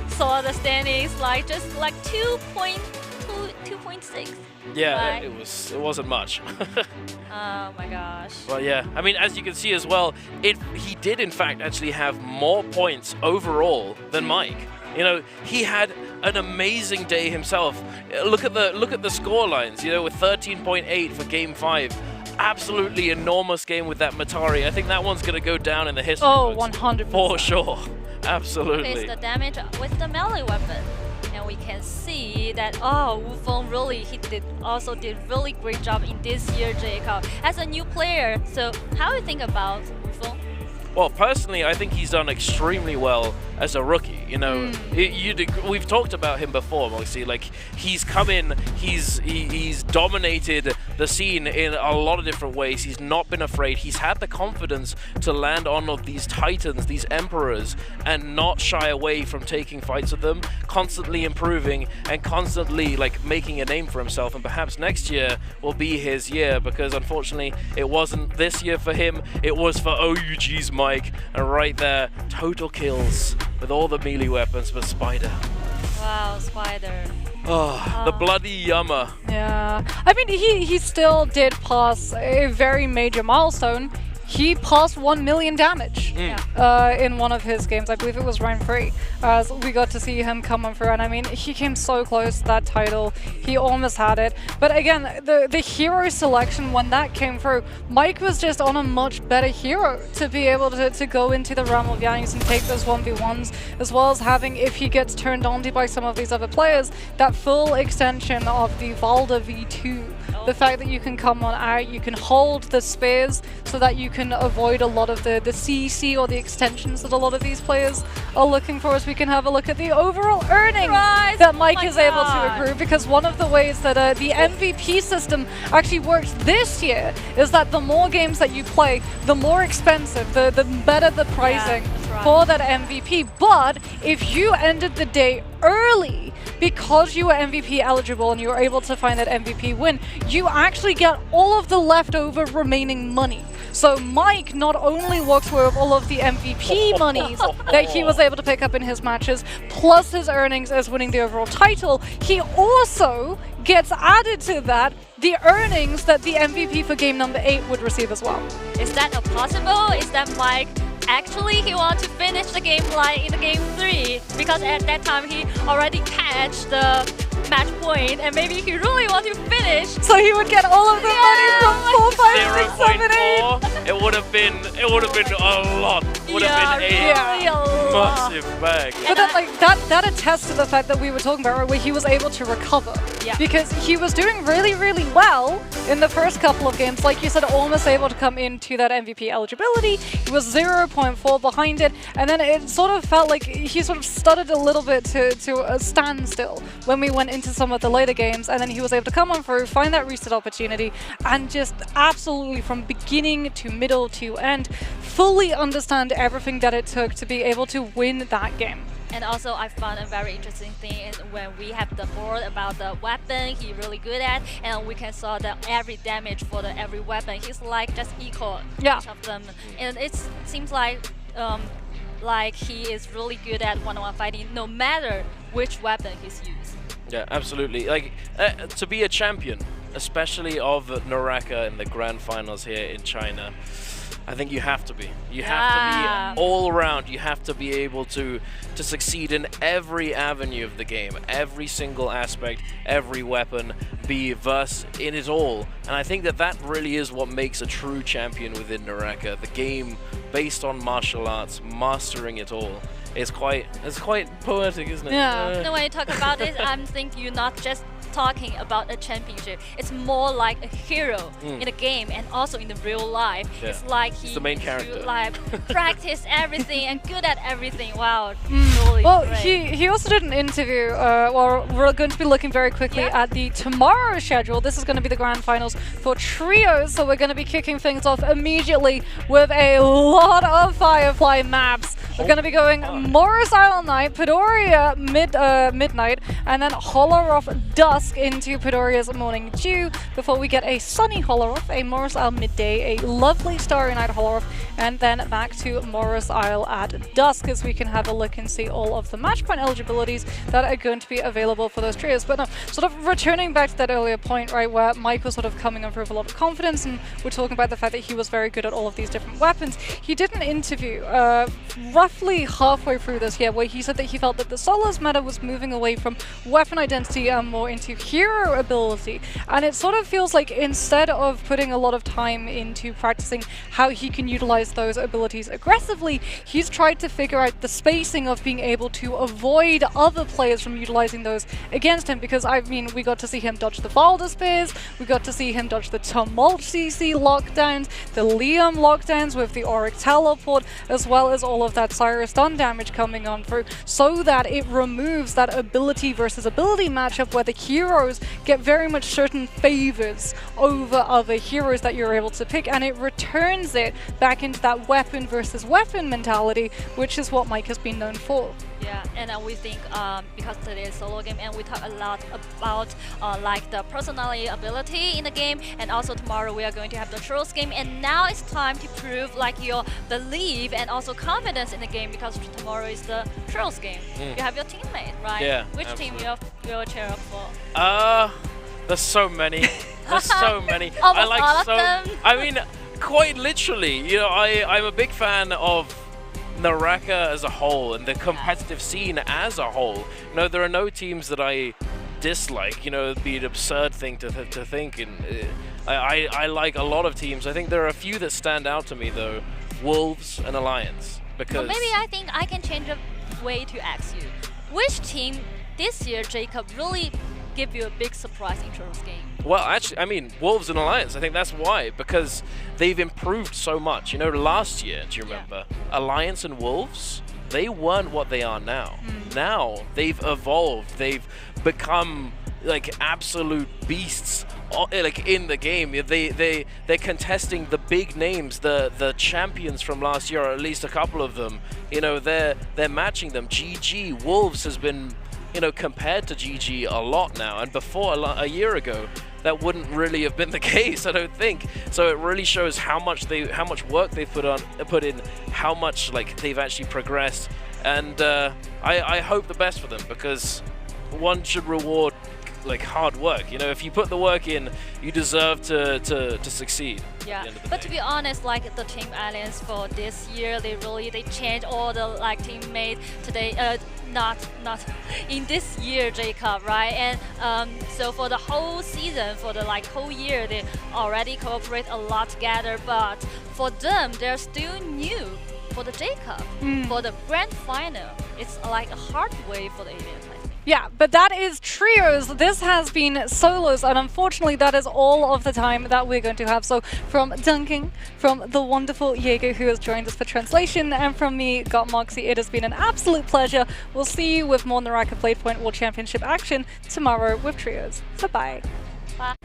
saw the standings, like just like 2.6. Yeah, it wasn't much. Oh my gosh. Well, yeah, I mean, as you can see as well, he did in fact actually have more points overall than Mike. You know, he had an amazing day himself. Look at the score lines, you know, with 13.8 for game 5. Absolutely enormous game with that Matari. I think that one's going to go down in the history books. 100%. For sure. Absolutely. Face the damage with the melee weapon. And we can see that, Wufeng really, also did really great job in this year J-Cup as a new player. So how do you think about Wufeng? Well, personally, I think he's done extremely well as a rookie. You know, we've talked about him before, Moxie. Like, he's come in, he's dominated the scene in a lot of different ways. He's not been afraid. He's had the confidence to land on these titans, these emperors, and not shy away from taking fights with them, constantly improving and constantly like making a name for himself. And perhaps next year will be his year, because unfortunately it wasn't this year for him. It was for OUG's Mike, and right there, total kills with all the melee weapons, but Spider. Wow, Spider. Oh, the bloody yummer. Yeah, I mean, he still did pass a very major milestone. He passed 1 million damage in one of his games. I believe it was round 3. So we got to see him come on through, and I mean, he came so close to that title. He almost had it. But again, the hero selection, when that came through, Mike was just on a much better hero to be able to go into the Realm of Yangs and take those 1v1s, as well as having, if he gets turned on to by some of these other players, that full extension of the Valda V2. The fact that you can come on out, you can hold the spears so that you can avoid a lot of the CEC or the extensions that a lot of these players are looking for, as we can have a look at the overall earnings that Mike is able to accrue, because one of the ways that the MVP system actually works this year is that the more games that you play, the more expensive, the better the pricing for that MVP. But if you ended the day early, because you were MVP eligible and you were able to find that MVP win, you actually get all of the leftover remaining money. So Mike not only walks away with all of the MVP monies that he was able to pick up in his matches, plus his earnings as winning the overall title, he also gets added to that the earnings that the MVP for game number 8 would receive as well. Is that possible? Is that Mike actually he wants to finish the game like in the game 3, because at that time he already catched the match point, and maybe he really wants to finish. So he would get all of the money from 4, 5, 6, 7, 8. It would have been a lot. It would have been a massive bag. But then, like that attests to the fact that we were talking about, right, where he was able to recover. Yeah. Because he was doing really, really well in the first couple of games. Like you said, almost able to come into that MVP eligibility. He was 0.4 behind it, and then it sort of felt like he sort of stuttered a little bit to a standstill when we went into some of the later games, and then he was able to come on through, find that reset opportunity, and just absolutely from beginning to middle to end, fully understand everything that it took to be able to win that game. And also I found a very interesting thing is when we have the board about the weapon he really good at, and we can saw that every damage for every weapon, he's like just equal each of them. And it seems like he is really good at one-on-one fighting no matter which weapon he's used. Yeah, absolutely. Like, to be a champion, especially of NARAKA in the grand finals here in China, I think you have to be. You have to be all around. You have to be able to succeed in every avenue of the game, every single aspect, every weapon, be versed in it all. And I think that really is what makes a true champion within NARAKA. The game based on martial arts, mastering it all. It's quite poetic, isn't it? Yeah. When you talk about it, I'm thinking you're not just talking about a championship. It's more like a hero in the game and also in the real life. Yeah. It's like he's the main character. Like practice everything and good at everything. Wow, really well, great. he also did an interview. Well, we're going to be looking very quickly at the tomorrow schedule. This is going to be the grand finals for trios, so we're going to be kicking things off immediately with a lot of Firefly maps. We're going to be going Morris Isle night, Padoria midnight, and then Holoroth dusk into Padoria's morning dew before we get a sunny Holoroth, a Morris Isle midday, a lovely starry night Holoroth, and then back to Morris Isle at dusk as we can have a look and see all of the match point eligibilities that are going to be available for those trios. But no, sort of returning back to that earlier point, right, where Mike was sort of coming over with a lot of confidence, and we're talking about the fact that he was very good at all of these different weapons. He did an interview roughly halfway through this year where he said that he felt that the solos meta was moving away from weapon identity and more into hero ability, and it sort of feels like instead of putting a lot of time into practicing how he can utilize those abilities aggressively, he's tried to figure out the spacing of being able to avoid other players from utilizing those against him, because I mean we got to see him dodge the Valda Spears, we got to see him dodge the Tumult CC lockdowns, the Liam lockdowns with the Auric teleport, as well as all of that Cyrus stun damage coming on through, so that it removes that ability versus ability matchup where the heroes get very much certain favors over other heroes that you're able to pick, and it returns it back into that weapon versus weapon mentality, which is what Mike has been known for. Yeah, and we think because today is solo game, and we talk a lot about like the personality ability in the game, and also tomorrow we are going to have the Trolls game, and now it's time to prove like your belief and also confidence in the game, because tomorrow is the Trolls game. You have your teammate, right? Yeah. Which team you will cheer up for? There's so many. There's so many. Almost all of them. I mean, quite literally, you know, I'm a big fan of NARAKA as a whole and the competitive scene as a whole. You know, there are no teams that I dislike. You know, it'd be an absurd thing to think. And I like a lot of teams. I think there are a few that stand out to me though: Wolves and Alliance. Because well, maybe I think I can change the way to ask you. Which team this year, Jacob, really give you a big surprise in Trolls game? Well, actually, I mean, Wolves and Alliance, I think that's why, because they've improved so much. You know, last year, do you remember? Alliance and Wolves, they weren't what they are now. Now, they've evolved. They've become, like, absolute beasts, like, in the game. They're contesting the big names, the champions from last year, or at least a couple of them. You know, they're matching them. GG, Wolves has been, you know, compared to GG a lot now, and before a year ago that wouldn't really have been the case, I don't think. So it really shows how much work they've put in, how much like they've actually progressed, and I hope the best for them, because one should reward like hard work. You know, if you put the work in, you deserve to succeed. Yeah, but to be honest, like the Team Alliance for this year, they changed all the like teammates today. Not in this year, Jacob, right? And so for the whole season, for the like whole year, they already cooperate a lot together. But for them, they're still new. For the Jacob, for the grand final, it's like a hard way for the event. Yeah, but that is trios. This has been solos, and unfortunately that is all of the time that we're going to have. So from Dunking, from the wonderful Jaeger who has joined us for translation, and from me, Got Moxie, it has been an absolute pleasure. We'll see you with more NARAKA BLADEPOINT World Championship action tomorrow with trios. So bye. Bye.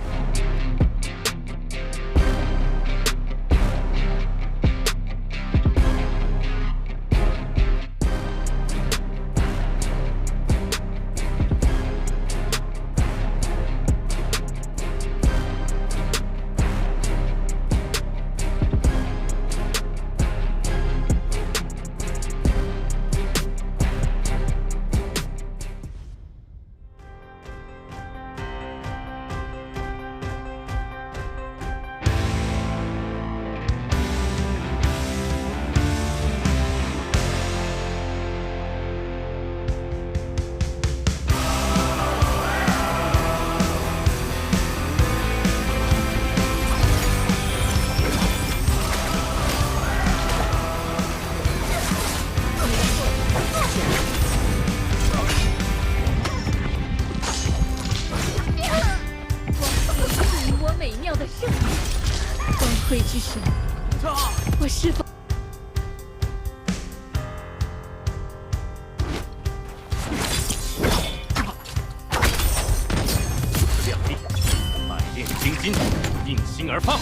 心而发。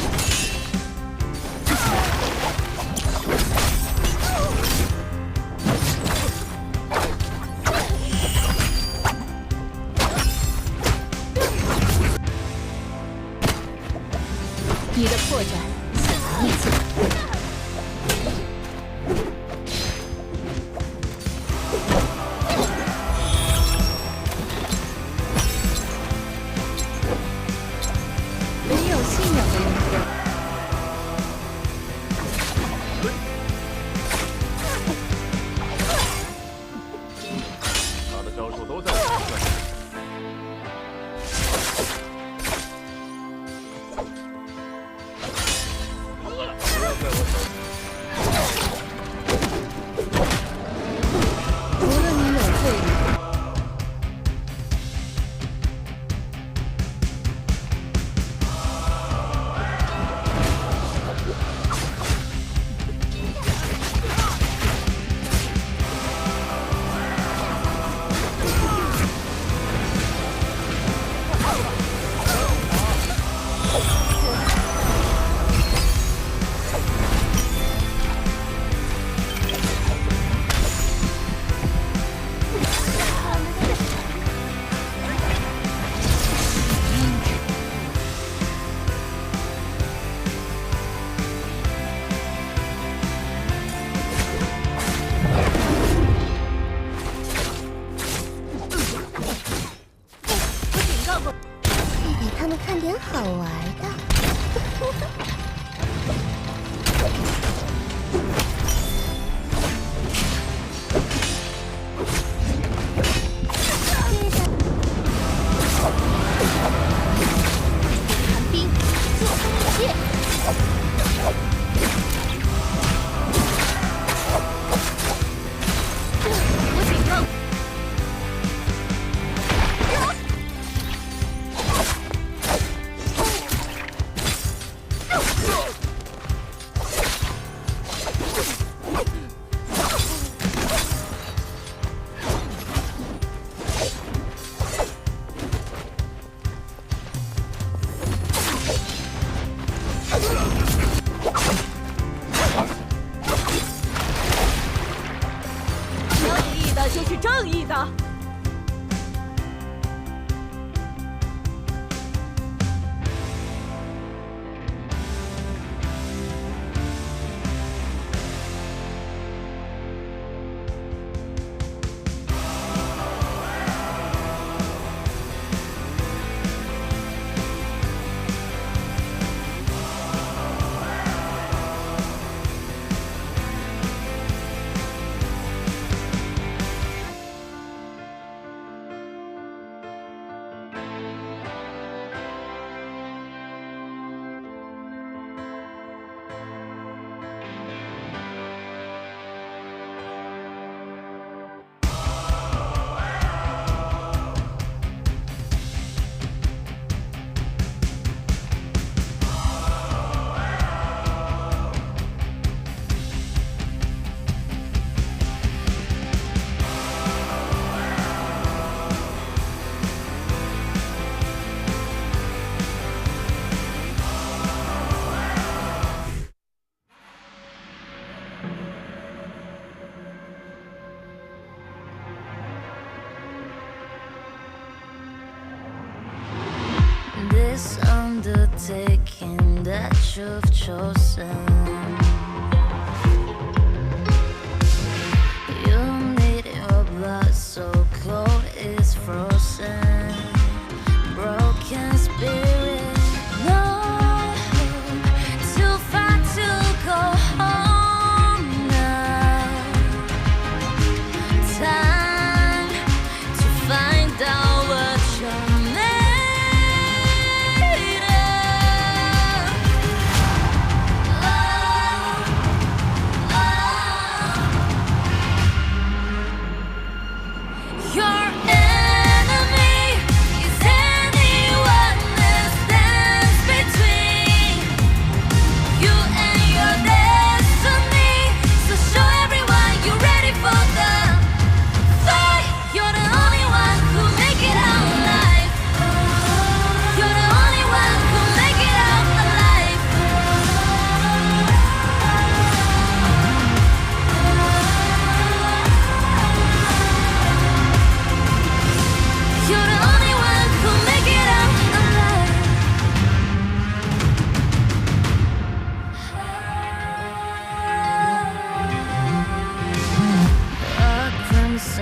你的破绽显而易见。没有信仰的人格。他的招数都在我手上。 无论你有罪与否，给他们看点好玩的。寒冰，做一切。我警告。 正义的就是正义的。This undertaking that you've chosen, you need your blood so cold it's frozen. Broken spirit, no hope, too far to go home now. Time to find out what you're made of.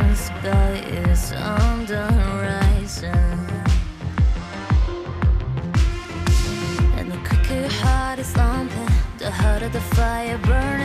eastern sky is on the horizon, and the quicker your heart is thumping, the harder the fire burns.